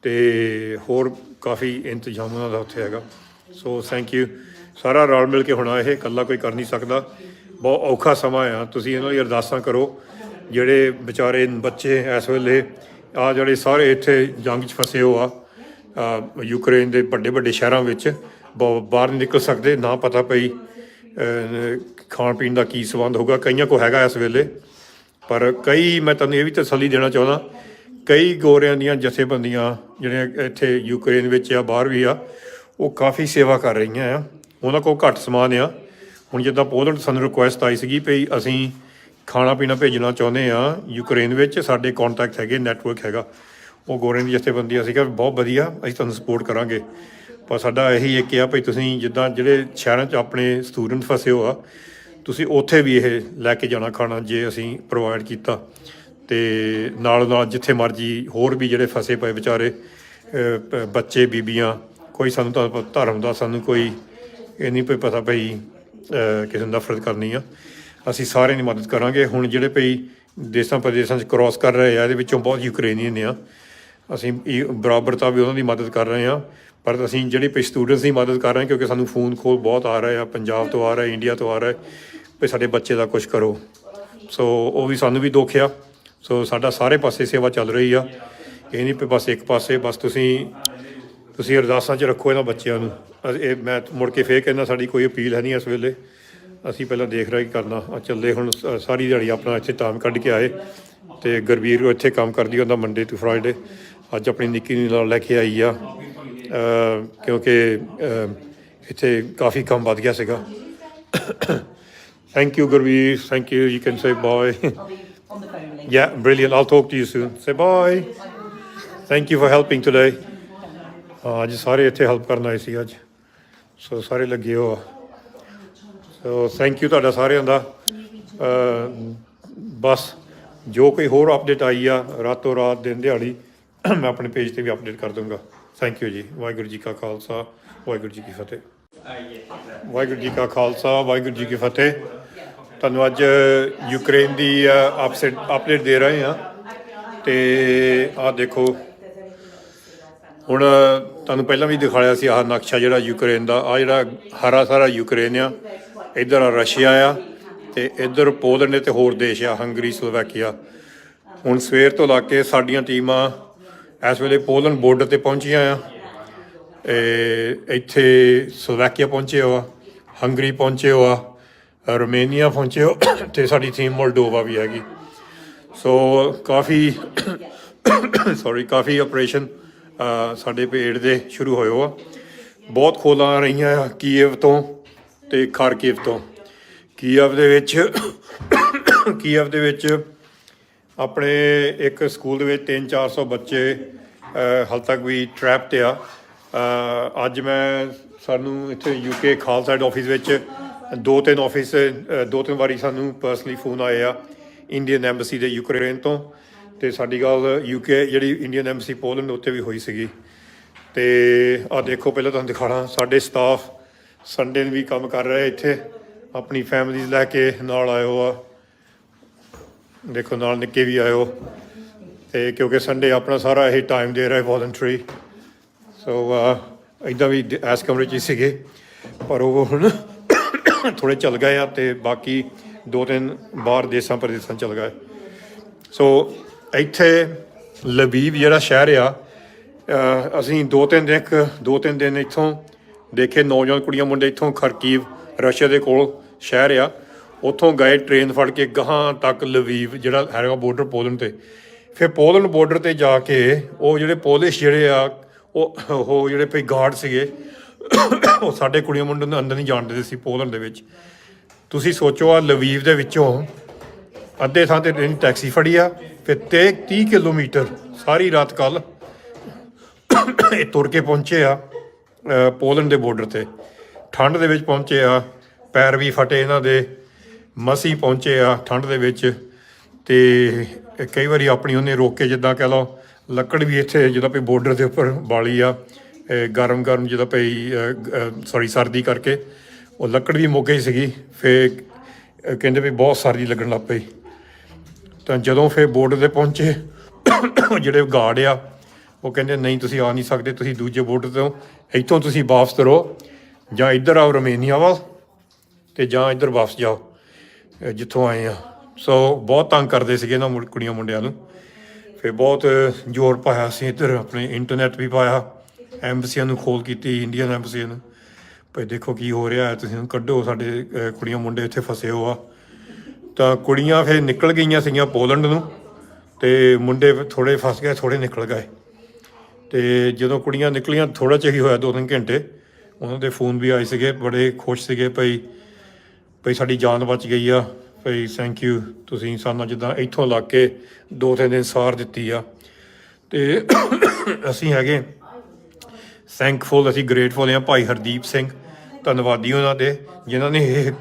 ਅਤੇ ਹੋਰ ਕਾਫੀ ਇੰਤਜ਼ਾਮ ਉਹਨਾਂ ਦਾ ਉੱਥੇ ਹੈਗਾ। So thank you. ਸਾਰਾ ਰਲ ਮਿਲ ਕੇ ਹੋਣਾ, ਇਹ ਇਕੱਲਾ ਕੋਈ ਕਰ ਨਹੀਂ ਸਕਦਾ। ਬਹੁਤ ਔਖਾ ਸਮਾਂ ਆ, ਤੁਸੀਂ ਇਹਨਾਂ ਦੀ ਅਰਦਾਸਾਂ ਕਰੋ। ਜਿਹੜੇ ਵਿਚਾਰੇ ਬੱਚੇ ਇਸ ਵੇਲੇ ਜਿਹੜੇ ਸਾਰੇ ਇੱਥੇ ਜੰਗ 'ਚ ਫਸੇ ਹੋ ਆ, ਯੂਕਰੇਨ ਦੇ ਵੱਡੇ ਸ਼ਹਿਰਾਂ ਵਿੱਚ ਬਾਹਰ ਨਹੀਂ ਨਿਕਲ ਸਕਦੇ, ਨਾ ਪਤਾ ਪਈ ਖਾਣ ਪੀਣ ਦਾ ਕੀ ਸੰਬੰਧ ਹੋਊਗਾ। ਕਈਆਂ ਕੋਲ ਹੈਗਾ ਇਸ ਵੇਲੇ, ਪਰ ਕਈ ਮੈਂ ਤੁਹਾਨੂੰ ਇਹ ਵੀ ਤਸੱਲੀ ਦੇਣਾ ਚਾਹੁੰਦਾ, ਕਈ ਗੋਰਿਆਂ ਦੀਆਂ ਜਥੇਬੰਦੀਆਂ ਜਿਹੜੀਆਂ ਇੱਥੇ ਯੂਕਰੇਨ ਵਿੱਚ ਆ, ਬਾਹਰ ਵੀ ਆ, ਉਹ ਕਾਫੀ ਸੇਵਾ ਕਰ ਰਹੀਆਂ ਆ। ਉਹਨਾਂ ਕੋਲ ਘੱਟ ਸਮਾਨ ਆ। ਹੁਣ ਜਿੱਦਾਂ ਪੋਲੈਂਡ ਸਾਨੂੰ ਰਿਕੁਐਸਟ ਆਈ ਸੀਗੀ ਭਈ ਅਸੀਂ ਖਾਣਾ ਪੀਣਾ ਭੇਜਣਾ ਚਾਹੁੰਦੇ ਹਾਂ ਯੂਕਰੇਨ ਵਿੱਚ, ਸਾਡੇ ਕੋਂਟੈਕਟ ਹੈਗੇ, ਨੈਟਵਰਕ ਹੈਗਾ। ਉਹ ਗੋਰਿਆਂ ਦੀ ਜਥੇਬੰਦੀ ਅਸੀਂ ਕਿਹਾ ਬਹੁਤ ਵਧੀਆ, ਅਸੀਂ ਤੁਹਾਨੂੰ ਸਪੋਰਟ ਕਰਾਂਗੇ। ਪਰ ਸਾਡਾ ਇਹੀ ਇੱਕ ਆ ਭਈ ਤੁਸੀਂ ਜਿੱਦਾਂ ਜਿਹੜੇ ਸ਼ਹਿਰਾਂ 'ਚ ਆਪਣੇ ਸਟੂਡੈਂਟ ਫਸੇ ਹੋ ਆ, ਤੁਸੀਂ ਉੱਥੇ ਵੀ ਇਹ ਲੈ ਕੇ ਜਾਣਾ ਖਾਣਾ, ਜੇ ਅਸੀਂ ਪ੍ਰੋਵਾਈਡ ਕੀਤਾ। ਅਤੇ ਨਾਲ ਜਿੱਥੇ ਮਰਜ਼ੀ ਹੋਰ ਵੀ ਜਿਹੜੇ ਫਸੇ ਪਏ ਵਿਚਾਰੇ ਬੱਚੇ, ਬੀਬੀਆਂ, ਕੋਈ ਸਾਨੂੰ ਧਰਮ ਦਾ ਸਾਨੂੰ ਕੋਈ ਇਹ ਨਹੀਂ ਪਤਾ ਭਈ ਕਿਸੇ ਨੂੰ ਨਫ਼ਰਤ ਕਰਨੀ ਆ, ਅਸੀਂ ਸਾਰਿਆਂ ਦੀ ਮਦਦ ਕਰਾਂਗੇ। ਹੁਣ ਜਿਹੜੇ ਭਈ ਦੇਸਾਂ ਪ੍ਰਦੇਸ਼ਾਂ 'ਚ ਕਰੋਸ ਕਰ ਰਹੇ ਆ, ਇਹਦੇ ਵਿੱਚੋਂ ਬਹੁਤ ਯੂਕਰੇਨੀਅਨ ਆ, ਅਸੀਂ ਬਰਾਬਰਤਾ ਵੀ ਉਹਨਾਂ ਦੀ ਮਦਦ ਕਰ ਰਹੇ ਹਾਂ। ਪਰ ਅਸੀਂ ਜਿਹੜੇ ਭਈ ਸਟੂਡੈਂਟਸ ਦੀ ਮਦਦ ਕਰ ਰਹੇ ਹਾਂ, ਕਿਉਂਕਿ ਸਾਨੂੰ ਫੋਨ ਕੋਲ ਬਹੁਤ ਆ ਰਹੇ ਆ, ਪੰਜਾਬ ਤੋਂ ਆ ਰਹੇ, ਇੰਡੀਆ ਤੋਂ ਆ ਰਹੇ, ਭਈ ਸਾਡੇ ਬੱਚੇ ਦਾ ਕੁਛ ਕਰੋ। ਸੋ ਉਹ ਵੀ ਸਾਨੂੰ ਵੀ ਦੁੱਖ ਆ। ਸੋ ਸਾਡਾ ਸਾਰੇ ਪਾਸੇ ਸੇਵਾ ਚੱਲ ਰਹੀ ਆ, ਇਹ ਨਹੀਂ ਬਸ ਇੱਕ ਪਾਸੇ। ਬਸ ਤੁਸੀਂ ਅਰਦਾਸਾਂ 'ਚ ਰੱਖੋ ਇਹਨਾਂ ਬੱਚਿਆਂ ਨੂੰ। ਇਹ ਮੈਂ ਮੁੜ ਕੇ ਫੇਰ ਕਹਿੰਦਾ, ਸਾਡੀ ਕੋਈ ਅਪੀਲ ਹੈ ਨਹੀਂ ਇਸ ਵੇਲੇ, ਅਸੀਂ ਪਹਿਲਾਂ ਦੇਖ ਰਹੇ ਕੀ ਕਰਨਾ। ਚੱਲੇ ਹੁਣ ਸਾਰੀ ਦਿਹਾੜੀ ਆਪਣਾ ਇੱਥੇ ਟਾਈਮ ਕੱਢ ਕੇ ਆਏ, ਅਤੇ ਗੁਰਵੀਰ ਇੱਥੇ ਕੰਮ ਕਰਦੀ ਹੁੰਦਾ ਮੰਡੇ ਟੂ ਫਰਾਈਡੇ। ਅੱਜ ਆਪਣੀ ਨਿੱਕੀ ਨੂੰ ਨਾਲ ਲੈ ਕੇ ਆਈ ਆ, ਕਿਉਂਕਿ ਇੱਥੇ ਕਾਫੀ ਕੰਮ ਵੱਧ ਗਿਆ ਸੀਗਾ। Thank you Gurveer, thank you. You can say bye. On the phone later. Yeah, brilliant. I'll talk to you soon. Say bye. Thank you for helping today. ਅੱਜ ਸਾਰੇ ਇੱਥੇ ਹੈਲਪ ਕਰਨ ਆਏ ਸੀ ਅੱਜ, ਸੋ ਸਾਰੇ ਲੱਗੇ ਹੋ ਆ। ਸੋ ਥੈਂਕ ਯੂ ਤੁਹਾਡਾ ਸਾਰਿਆਂ ਦਾ। ਬਸ ਜੋ ਕੋਈ ਹੋਰ ਅਪਡੇਟ ਆਈ ਆ ਰਾਤੋਂ ਰਾਤ ਦਿਨ ਦਿਹਾੜੀ, ਮੈਂ ਆਪਣੇ ਪੇਜ 'ਤੇ ਵੀ ਅਪਡੇਟ ਕਰ ਦੂੰਗਾ। ਥੈਂਕ ਯੂ ਜੀ। ਵਾਹਿਗੁਰੂ ਜੀ ਕਾ ਖਾਲਸਾ, ਵਾਹਿਗੁਰੂ ਜੀ ਕੀ ਫਤਿਹ। ਵਾਹਿਗੁਰੂ ਜੀ ਕਾ ਖਾਲਸਾ, ਵਾਹਿਗੁਰੂ ਜੀ ਕੀ ਫਤਿਹ। ਤੁਹਾਨੂੰ ਅੱਜ ਯੂਕਰੇਨ ਦੀ ਅਪਡੇਟ ਦੇ ਰਹੇ ਹਾਂ। ਅਤੇ ਆਹ ਦੇਖੋ, ਹੁਣ ਤੁਹਾਨੂੰ ਪਹਿਲਾਂ ਵੀ ਦਿਖਾਇਆ ਸੀ ਆਹ ਨਕਸ਼ਾ ਜਿਹੜਾ ਯੂਕਰੇਨ ਦਾ। ਆਹ ਜਿਹੜਾ ਹਰਾ ਸਾਰਾ ਯੂਕਰੇਨ ਆ, ਇੱਧਰ ਰਸ਼ੀਆ ਆ, ਅਤੇ ਇੱਧਰ ਪੋਲੈਂਡ ਅਤੇ ਹੋਰ ਦੇਸ਼ ਆ, ਹੰਗਰੀ, ਸਲੋਵੈਕੀਆ। ਹੁਣ ਸਵੇਰ ਤੋਂ ਲਾ ਕੇ ਸਾਡੀਆਂ ਟੀਮਾਂ ਇਸ ਵੇਲੇ ਪੋਲੈਂਡ ਬੋਰਡਰ 'ਤੇ ਪਹੁੰਚੀਆਂ ਆ। ਇੱਥੇ ਸਲੋਵੈਕੀਆ ਪਹੁੰਚੇ ਹੋ ਆ, ਹੰਗਰੀ ਪਹੁੰਚੇ ਹੋ ਆ, ਰੋਮੇਨੀਆ ਪਹੁੰਚੇ ਹੋ, ਅਤੇ ਸਾਡੀ ਟੀਮ ਮੋਲਡੋਵਾ ਵੀ ਹੈਗੀ। ਸੋ ਕਾਫੀ ਕਾਫੀ ਆਪਰੇਸ਼ਨ ਸਾਡੇ ਪੇੜ ਦੇ ਸ਼ੁਰੂ ਹੋਏ ਹੋ ਆ। ਬਹੁਤ ਖੋਲਾਂ ਆ ਰਹੀਆਂ ਆ ਕੀਵ ਤੋਂ ਅਤੇ ਖਾਰਕੀਵ ਤੋਂ। ਕੀਵ ਦੇ ਵਿੱਚ ਆਪਣੇ ਇੱਕ ਸਕੂਲ ਦੇ ਵਿੱਚ 300-400 ਬੱਚੇ ਹਾਲੇ ਤੱਕ ਵੀ ਟਰੈਪ 'ਤੇ ਆ। ਅੱਜ ਸਾਨੂੰ ਇੱਥੇ UK ਖਾਲਸਾ ਆਫਿਸ ਵਿੱਚ ਦੋ ਤਿੰਨ ਵਾਰੀ ਸਾਨੂੰ ਪਰਸਨਲੀ ਫੋਨ ਆਏ ਆ ਇੰਡੀਅਨ ਐਮਬੈਸੀ ਦੇ ਯੂਕਰੇਨ ਤੋਂ। ਅਤੇ ਸਾਡੀ ਗੱਲ UK ਜਿਹੜੀ ਇੰਡੀਅਨ ਐਮਬੈਸੀ ਪੋਲੈਂਡ ਉੱਤੇ ਵੀ ਹੋਈ ਸੀਗੀ। ਅਤੇ ਆਹ ਦੇਖੋ, ਪਹਿਲਾਂ ਤੁਹਾਨੂੰ ਦਿਖਾਉਣਾ, ਸਾਡੇ ਸਟਾਫ ਸੰਡੇ ਨੂੰ ਵੀ ਕੰਮ ਕਰ ਰਹੇ ਇੱਥੇ, ਆਪਣੀ ਫੈਮਲੀਜ਼ ਲੈ ਕੇ ਨਾਲ ਆਇਓ ਆ। ਦੇਖੋ ਨਾਲ ਨਿੱਕੇ ਵੀ ਆਇਓ, ਅਤੇ ਕਿਉਂਕਿ ਸੰਡੇ ਆਪਣਾ ਸਾਰਾ ਇਹ ਟਾਈਮ ਦੇ ਰਿਹਾ ਵੋਲੰਟਰੀ। ਸੋ ਇੱਦਾਂ ਵੀ ਇਸ ਕਮਰੇ 'ਚ ਹੀ ਸੀਗੇ, ਪਰ ਉਹ ਹੁਣ ਥੋੜ੍ਹੇ ਚੱਲ ਗਏ ਆ, ਅਤੇ ਬਾਕੀ 2-3 ਬਾਹਰ ਦੇਸਾਂ ਪ੍ਰਦੇਸਾਂ ਚੱਲ ਗਏ। ਸੋ ਇੱਥੇ ਲਵੀਵ ਜਿਹੜਾ ਸ਼ਹਿਰ ਆ, ਅਸੀਂ ਦੋ ਤਿੰਨ ਦਿਨ ਇੱਥੋਂ ਦੇਖੇ। ਨੌਜਵਾਨ ਕੁੜੀਆਂ ਮੁੰਡੇ ਇੱਥੋਂ ਖਰਕੀਵ, ਰਸ਼ੀਆ ਦੇ ਕੋਲ ਸ਼ਹਿਰ ਆ, ਉੱਥੋਂ ਗਏ ਟ੍ਰੇਨ ਫੜ ਕੇ ਗਾਹਾਂ ਤੱਕ ਲਵੀਵ ਜਿਹੜਾ ਹੈਗਾ ਬੋਰਡਰ ਪੋਲੈਂਡ 'ਤੇ। ਫਿਰ ਪੋਲੈਂਡ ਬੋਰਡਰ 'ਤੇ ਜਾ ਕੇ ਉਹ ਜਿਹੜੇ ਪੋਲਿਸ਼ ਜਿਹੜੇ ਆ ਉਹ ਜਿਹੜੇ ਭਈ ਗਾਰਡ ਸੀਗੇ ਉਹ ਸਾਡੇ ਕੁੜੀਆਂ ਮੁੰਡੇ ਨੂੰ ਅੰਦਰ ਨਹੀਂ ਜਾਣ ਦਿੰਦੇ ਸੀ ਪੋਲੈਂਡ ਦੇ ਵਿੱਚ। ਤੁਸੀਂ ਸੋਚੋ, ਆ ਲਵੀਵ ਦੇ ਵਿੱਚੋਂ ਅੱਧੇ ਥਾਂ 'ਤੇ ਟੈਕਸੀ ਫੜੀ ਆ, ਫਿਰ 30 ਕਿਲੋਮੀਟਰ ਸਾਰੀ ਰਾਤ ਕੱਲ੍ਹ ਇਹ ਤੁਰ ਕੇ ਪਹੁੰਚੇ ਆ ਪੋਲੈਂਡ ਦੇ ਬੋਰਡਰ 'ਤੇ। ਠੰਡ ਦੇ ਵਿੱਚ ਪਹੁੰਚੇ ਆ, ਪੈਰ ਵੀ ਫਟੇ ਇਹਨਾਂ ਦੇ, ਮਸੀਂ ਪਹੁੰਚੇ ਆ ਠੰਡ ਦੇ ਵਿੱਚ। ਅਤੇ ਕਈ ਵਾਰੀ ਆਪਣੀ ਉਹਨੇ ਰੋਕ ਕੇ ਜਿੱਦਾਂ ਕਹਿ ਲਓ ਲੱਕੜ ਵੀ ਇੱਥੇ ਜਿੱਦਾਂ ਭਈ ਬੋਰਡਰ ਦੇ ਉੱਪਰ ਬਾਲੀ ਆ, ਗਰਮ ਜਿੱਦਾਂ ਭਈ ਸਰਦੀ ਕਰਕੇ ਉਹ ਲੱਕੜ ਵੀ ਮੁੱਕ ਗਈ ਸੀਗੀ। ਫਿਰ ਕਹਿੰਦੇ ਵੀ ਬਹੁਤ ਸਰਦੀ ਲੱਗਣ ਲੱਗ ਪਈ। ਤਾਂ ਜਦੋਂ ਫਿਰ ਬੋਰਡਰ 'ਤੇ ਪਹੁੰਚੇ ਜਿਹੜੇ ਗਾਰਡ ਆ ਉਹ ਕਹਿੰਦੇ ਨਹੀਂ ਤੁਸੀਂ ਆ ਨਹੀਂ ਸਕਦੇ, ਤੁਸੀਂ ਦੂਜੇ ਬੋਰਡਰ ਤੋਂ ਇੱਥੋਂ ਤੁਸੀਂ ਵਾਪਸ ਕਰੋ, ਜਾਂ ਇੱਧਰ ਆਓ ਰੋਮੇਨੀਆ ਵੱਲ ਅਤੇ ਜਾਂ ਇੱਧਰ ਵਾਪਸ ਜਾਓ ਜਿੱਥੋਂ ਆਏ ਆ। ਸੋ ਬਹੁਤ ਤੰਗ ਕਰਦੇ ਸੀਗੇ ਇਹਨਾਂ ਕੁੜੀਆਂ ਮੁੰਡਿਆਂ ਨੂੰ। ਫਿਰ ਬਹੁਤ ਜ਼ੋਰ ਪਾਇਆ ਅਸੀਂ ਇੱਧਰ, ਆਪਣੇ ਇੰਟਰਨੈਟ ਵੀ ਪਾਇਆ, ਐਮਬਸੀਆਂ ਨੂੰ ਖੋਲ ਕੀਤੀ, ਇੰਡੀਅਨ ਐਮਬਸੀਆਂ ਨੂੰ, ਭਾਈ ਦੇਖੋ ਕੀ ਹੋ ਰਿਹਾ ਹੈ, ਤੁਸੀਂ ਕੱਢੋ ਸਾਡੇ ਕੁੜੀਆਂ ਮੁੰਡੇ ਇੱਥੇ ਫਸੇ ਹੋ ਆ। ਤਾਂ ਕੁੜੀਆਂ ਫਿਰ ਨਿਕਲ ਗਈਆਂ ਸੀਗੀਆਂ ਪੋਲੈਂਡ ਨੂੰ, ਅਤੇ ਮੁੰਡੇ ਥੋੜ੍ਹੇ ਫਸ ਗਏ, ਥੋੜ੍ਹੇ ਨਿਕਲ ਗਏ। ਅਤੇ ਜਦੋਂ ਕੁੜੀਆਂ ਨਿਕਲੀਆਂ ਥੋੜ੍ਹਾ ਜਿਹਾ ਹੀ ਹੋਇਆ 2-3 ਘੰਟੇ, ਉਹਨਾਂ ਦੇ ਫੋਨ ਵੀ ਆਏ ਸੀਗੇ, ਬੜੇ ਖੁਸ਼ ਸੀਗੇ ਭਈ ਸਾਡੀ ਜਾਨ ਬਚ ਗਈ ਆ, ਭਈ ਥੈਂਕ ਯੂ, ਤੁਸੀਂ ਸਾਨੂੰ ਜਿੱਦਾਂ ਇੱਥੋਂ ਲੱਗ ਕੇ 2-3 ਦਿਨ ਸਾਰ ਦਿੱਤੀ ਆ। ਅਤੇ ਅਸੀਂ ਹੈਗੇ ਥੈਂਕਫੁਲ, ਅਸੀਂ ਗ੍ਰੇਟਫੁਲ ਹਾਂ ਭਾਈ ਹਰਦੀਪ ਸਿੰਘ, ਧੰਨਵਾਦੀ ਉਹਨਾਂ ਦੇ ਜਿਨ੍ਹਾਂ ਨੇ ਇਹ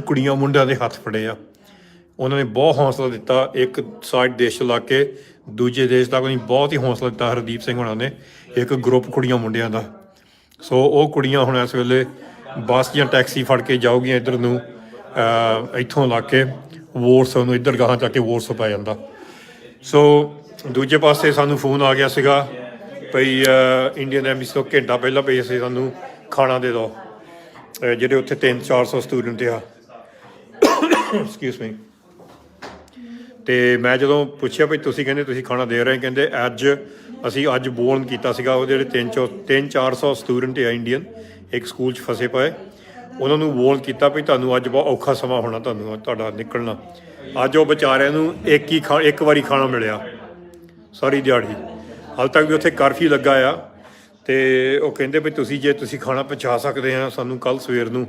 ਕੁੜੀਆਂ ਮੁੰਡਿਆਂ ਦੇ ਹੱਥ ਫੜੇ ਆ। ਉਹਨਾਂ ਨੇ ਬਹੁਤ ਹੌਸਲਾ ਦਿੱਤਾ, ਇੱਕ ਸਾਈਡ ਦੇਸ਼ ਤੋਂ ਲੱਗ ਕੇ ਦੂਜੇ ਦੇਸ਼ ਤੱਕ ਉਹਨੇ ਬਹੁਤ ਹੀ ਹੌਸਲਾ ਦਿੱਤਾ ਹਰਦੀਪ ਸਿੰਘ ਹੋਣਾ ਨੇ, ਇੱਕ ਗਰੁੱਪ ਕੁੜੀਆਂ ਮੁੰਡਿਆਂ ਦਾ। ਸੋ ਉਹ ਕੁੜੀਆਂ ਹੁਣ ਇਸ ਵੇਲੇ ਬੱਸ ਜਾਂ ਟੈਕਸੀ ਫੜ ਕੇ ਜਾਊਗੀਆਂ ਇੱਧਰ ਨੂੰ, ਇੱਥੋਂ ਲੱਗ ਕੇ ਵੋਰਸੋ ਨੂੰ, ਇੱਧਰ ਗਾਹਾਂ ਜਾ ਕੇ ਵੋਰਸੋ ਪੈ ਜਾਂਦਾ। ਸੋ ਦੂਜੇ ਪਾਸੇ ਸਾਨੂੰ ਫੋਨ ਆ ਗਿਆ ਸੀਗਾ ਭਈ ਇੰਡੀਅਨ ਐਮਬੈਸੀ ਤੋਂ ਘੰਟਾ ਪਹਿਲਾਂ ਭਈ ਅਸੀਂ ਸਾਨੂੰ ਖਾਣਾ ਦੇ ਦਿਓ, ਜਿਹੜੇ ਉੱਥੇ 300-400 ਸਟੂਡੈਂਟ ਆ। Excuse me. ਅਤੇ ਮੈਂ ਜਦੋਂ ਪੁੱਛਿਆ ਭਈ ਤੁਸੀਂ ਕਹਿੰਦੇ ਤੁਸੀਂ ਖਾਣਾ ਦੇ ਰਹੇ, ਕਹਿੰਦੇ ਅਸੀਂ ਅੱਜ ਬੋਰਨ ਕੀਤਾ ਸੀਗਾ, ਉਹ ਜਿਹੜੇ 300-400 ਸਟੂਡੈਂਟ ਆ ਇੰਡੀਅਨ ਇੱਕ ਸਕੂਲ 'ਚ ਫਸੇ ਪਏ, ਉਹਨਾਂ ਨੂੰ ਵੋਰਨ ਕੀਤਾ ਵੀ ਤੁਹਾਨੂੰ ਅੱਜ ਬਹੁਤ ਔਖਾ ਸਮਾਂ ਹੋਣਾ, ਤੁਹਾਡਾ ਨਿਕਲਣਾ। ਅੱਜ ਉਹ ਵਿਚਾਰਿਆਂ ਨੂੰ ਇੱਕ ਵਾਰੀ ਖਾਣਾ ਮਿਲਿਆ ਸਾਰੀ ਦਿਹਾੜੀ, ਹਾਲੇ ਤੱਕ ਵੀ ਉੱਥੇ ਕਰਫਿਊ ਲੱਗਾ ਆ। ਅਤੇ ਉਹ ਕਹਿੰਦੇ ਵੀ ਜੇ ਤੁਸੀਂ ਖਾਣਾ ਪਹੁੰਚਾ ਸਕਦੇ ਆ ਸਾਨੂੰ ਕੱਲ੍ਹ ਸਵੇਰ ਨੂੰ,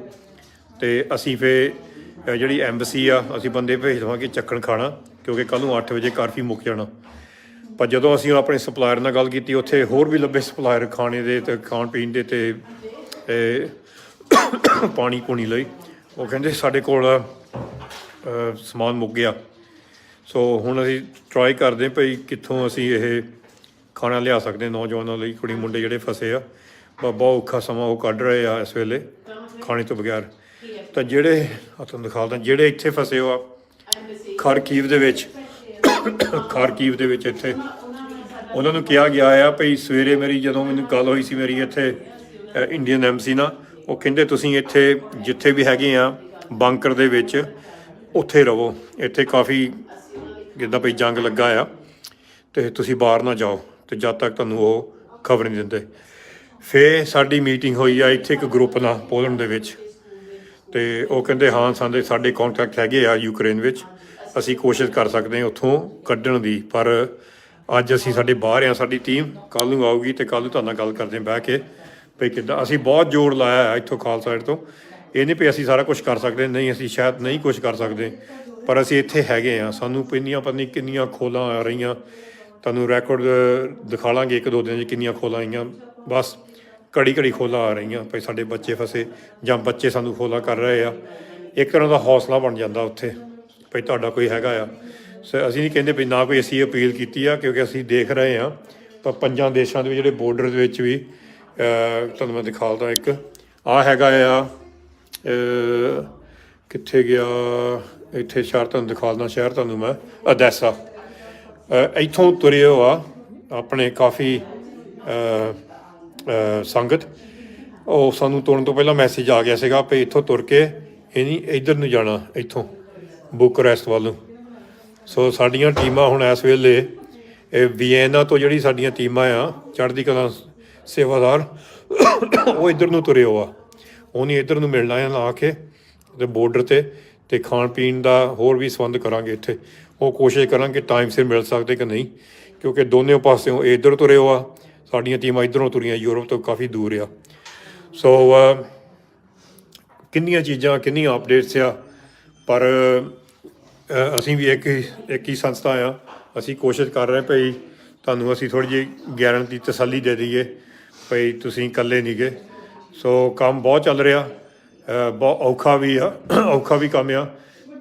ਅਤੇ ਅਸੀਂ ਫਿਰ ਜਿਹੜੀ ਐਮਬੈਸੀ ਆ ਅਸੀਂ ਬੰਦੇ ਭੇਜ ਦੇਵਾਂਗੇ ਚੱਕਣ ਖਾਣਾ, ਕਿਉਂਕਿ ਕੱਲ੍ਹ ਨੂੰ 8 ਵਜੇ ਕਰਫਿਊ ਮੁੱਕ ਜਾਣਾ। ਪਰ ਜਦੋਂ ਅਸੀਂ ਆਪਣੇ ਸਪਲਾਇਰ ਨਾਲ ਗੱਲ ਕੀਤੀ, ਉੱਥੇ ਹੋਰ ਵੀ ਲੱਭੇ ਸਪਲਾਇਰ ਖਾਣੇ ਦੇ ਅਤੇ ਖਾਣ ਪੀਣ ਦੇ ਅਤੇ ਪਾਣੀ ਪੂਣੀ ਲਈ, ਉਹ ਕਹਿੰਦੇ ਸਾਡੇ ਕੋਲ ਸਮਾਨ ਮੁੱਕ ਗਿਆ। ਸੋ ਹੁਣ ਅਸੀਂ ਟਰਾਈ ਕਰਦੇ ਭਈ ਕਿੱਥੋਂ ਅਸੀਂ ਇਹ ਖਾਣਾ ਲਿਆ ਸਕਦੇ ਨੌਜਵਾਨਾਂ ਲਈ, ਕੁੜੀ ਮੁੰਡੇ ਜਿਹੜੇ ਫਸੇ ਆ, ਬਹੁਤ ਔਖਾ ਸਮਾਂ ਉਹ ਕੱਢ ਰਹੇ ਆ ਇਸ ਵੇਲੇ ਖਾਣੇ ਤੋਂ ਬਗੈਰ। ਤਾਂ ਜਿਹੜੇ ਤੁਹਾਨੂੰ ਦਿਖਾਉਂਦਾ, ਜਿਹੜੇ ਇੱਥੇ ਫਸੇ ਹੋ ਆ ਖਾਰਕੀਵ ਦੇ ਵਿੱਚ ਇੱਥੇ ਉਹਨਾਂ ਨੂੰ ਕਿਹਾ ਗਿਆ ਆ ਭਈ ਸਵੇਰੇ ਜਦੋਂ ਮੈਨੂੰ ਗੱਲ ਹੋਈ ਸੀ ਮੇਰੀ ਇੱਥੇ ਇੰਡੀਅਨ ਐਮਬੈਸੀ ਨਾਲ, ਉਹ ਕਹਿੰਦੇ ਤੁਸੀਂ ਇੱਥੇ ਜਿੱਥੇ ਵੀ ਹੈਗੇ ਆ ਬੰਕਰ ਦੇ ਵਿੱਚ ਉੱਥੇ ਰਹੋ, ਇੱਥੇ ਕਾਫੀ ਜਿੱਦਾਂ ਭਈ ਜੰਗ ਲੱਗਾ ਆ, ਅਤੇ ਤੁਸੀਂ ਬਾਹਰ ਨਾ ਜਾਓ ਅਤੇ ਜਦ ਤੱਕ ਤੁਹਾਨੂੰ ਉਹ ਖਬਰ ਨਹੀਂ ਦਿੰਦੇ। ਫਿਰ ਸਾਡੀ ਮੀਟਿੰਗ ਹੋਈ ਆ ਇੱਥੇ ਇੱਕ ਗਰੁੱਪ ਨਾਲ ਪੋਲੈਂਡ ਦੇ ਵਿੱਚ, ਅਤੇ ਉਹ ਕਹਿੰਦੇ ਹਾਂ ਸਾਡੇ ਕੰਟੈਕਟ ਹੈਗੇ ਆ ਯੂਕਰੇਨ ਵਿੱਚ, ਅਸੀਂ ਕੋਸ਼ਿਸ਼ ਕਰ ਸਕਦੇ ਹਾਂ ਉੱਥੋਂ ਕੱਢਣ ਦੀ, ਪਰ ਅੱਜ ਸਾਡੇ ਬਾਹਰ ਆ ਸਾਡੀ ਟੀਮ, ਕੱਲ੍ਹ ਨੂੰ ਆਊਗੀ ਅਤੇ ਕੱਲ੍ਹ ਨੂੰ ਤੁਹਾਡੇ ਨਾਲ ਗੱਲ ਕਰਦੇ ਹਾਂ ਬਹਿ ਕੇ ਭਈ ਕਿੱਦਾਂ। ਅਸੀਂ ਬਹੁਤ ਜ਼ੋਰ ਲਾਇਆ ਹੈ ਇੱਥੋਂ ਖਾਲਸਾ ਸਾਈਡ ਤੋਂ, ਇਹ ਨਹੀਂ ਵੀ ਅਸੀਂ ਸਾਰਾ ਕੁਛ ਕਰ ਸਕਦੇ, ਨਹੀਂ ਅਸੀਂ ਸ਼ਾਇਦ ਨਹੀਂ ਕੁਛ ਕਰ ਸਕਦੇ, ਪਰ ਅਸੀਂ ਇੱਥੇ ਹੈਗੇ ਹਾਂ। ਸਾਨੂੰ ਪਤਾ ਨਹੀਂ ਕਿੰਨੀਆਂ ਖੋਲਾਂ ਆ ਰਹੀਆਂ, ਤੁਹਾਨੂੰ ਰੈਕੋਰਡ ਦਿਖਾ ਲਾਂਗੇ 1-2 ਦਿਨ 'ਚ ਕਿੰਨੀਆਂ ਖੋਲਾਂ ਆਈਆਂ, ਬਸ ਘੜੀ ਖੋਲਾਂ ਆ ਰਹੀਆਂ ਭਈ ਸਾਡੇ ਬੱਚੇ ਫਸੇ ਜਾਂ ਬੱਚੇ ਸਾਨੂੰ ਖੋਲਾਂ ਕਰ ਰਹੇ ਆ। ਇੱਕ ਤਰ੍ਹਾਂ ਦਾ ਹੌਸਲਾ ਬਣ ਜਾਂਦਾ ਉੱਥੇ ਭਈ ਤੁਹਾਡਾ ਕੋਈ ਹੈਗਾ ਆ। ਅਸੀਂ ਨਹੀਂ ਕਹਿੰਦੇ ਵੀ ਨਾ ਕੋਈ ਅਸੀਂ ਅਪੀਲ ਕੀਤੀ ਆ, ਕਿਉਂਕਿ ਅਸੀਂ ਦੇਖ ਰਹੇ ਹਾਂ ਪਰ 5 ਦੇਸ਼ਾਂ ਦੇ ਵਿੱਚ ਜਿਹੜੇ ਬੋਰਡਰ ਦੇ ਵਿੱਚ ਵੀ ਤੁਹਾਨੂੰ ਮੈਂ ਦਿਖਾਉਂਦਾ, ਇੱਕ ਆਹ ਹੈਗਾ ਆ ਕਿੱਥੇ ਗਿਆ, ਇੱਥੇ ਸ਼ਹਿਰ ਤੁਹਾਨੂੰ ਦਿਖਾਉਂਦਾ, ਸ਼ਹਿਰ ਤੁਹਾਨੂੰ ਮੈਂ ਅਦੈਸਾ, ਇੱਥੋਂ ਤੁਰੇ ਹੋ ਆ ਆਪਣੇ ਕਾਫੀ ਸੰਗਤ। ਉਹ ਸਾਨੂੰ ਤੁਰਨ ਤੋਂ ਪਹਿਲਾਂ ਮੈਸੇਜ ਆ ਗਿਆ ਸੀਗਾ ਵੀ ਇੱਥੋਂ ਤੁਰ ਕੇ ਇੱਧਰ ਨੂੰ ਜਾਣਾ, ਇੱਥੋਂ ਬੁਕਰੈਸਟ ਵੱਲ ਨੂੰ। ਸੋ ਸਾਡੀਆਂ ਟੀਮਾਂ ਹੁਣ ਇਸ ਵੇਲੇ ਇਹ ਵੀਐਨਾ ਤੋਂ ਜਿਹੜੀ ਸਾਡੀਆਂ ਟੀਮਾਂ ਆ ਚੜ੍ਹਦੀ ਕਲਾਂ ਸੇਵਾਦਾਰ ਉਹ ਇੱਧਰ ਨੂੰ ਤੁਰੇ ਹੋ ਆ, ਉਹਨੇ ਇੱਧਰ ਨੂੰ ਮਿਲਣਾ ਆ ਲਾ ਕੇ ਤੇ ਬਾਰਡਰ ਤੇ ਖਾਣ ਪੀਣ ਦਾ ਹੋਰ ਵੀ ਸੰਬੰਧ ਕਰਾਂਗੇ ਇੱਥੇ। ਉਹ ਕੋਸ਼ਿਸ਼ ਕਰਾਂਗੇ ਟਾਈਮ ਸਿਰ ਮਿਲ ਸਕਦੇ ਕਿ ਨਹੀਂ, ਕਿਉਂਕਿ ਦੋਨੋਂ ਪਾਸਿਓਂ ਇਹ ਇੱਧਰ ਤੁਰੇ ਹੋ ਆ, ਸਾਡੀਆਂ ਟੀਮਾਂ ਇੱਧਰੋਂ ਤੁਰੀਆਂ ਯੂਰਪ ਤੋਂ ਕਾਫੀ ਦੂਰ ਆ। ਸੋ ਕਿੰਨੀਆਂ ਚੀਜ਼ਾਂ ਕਿੰਨੀਆਂ ਅਪਡੇਟਸ ਆ, ਪਰ ਅਸੀਂ ਵੀ ਇੱਕ ਹੀ ਸੰਸਥਾ ਆ। ਅਸੀਂ ਕੋਸ਼ਿਸ਼ ਕਰ ਰਹੇ ਭਈ ਤੁਹਾਨੂੰ ਅਸੀਂ ਥੋੜ੍ਹੀ ਜਿਹੀ ਗਾਰੰਟੀ ਤਸੱਲੀ ਦੇ ਦਈਏ ਭਈ ਤੁਸੀਂ ਇਕੱਲੇ ਨਹੀਂ ਗੇ। ਸੋ ਕੰਮ ਬਹੁਤ ਚੱਲ ਰਿਹਾ, ਬਹੁਤ ਔਖਾ ਵੀ ਕੰਮ ਆ।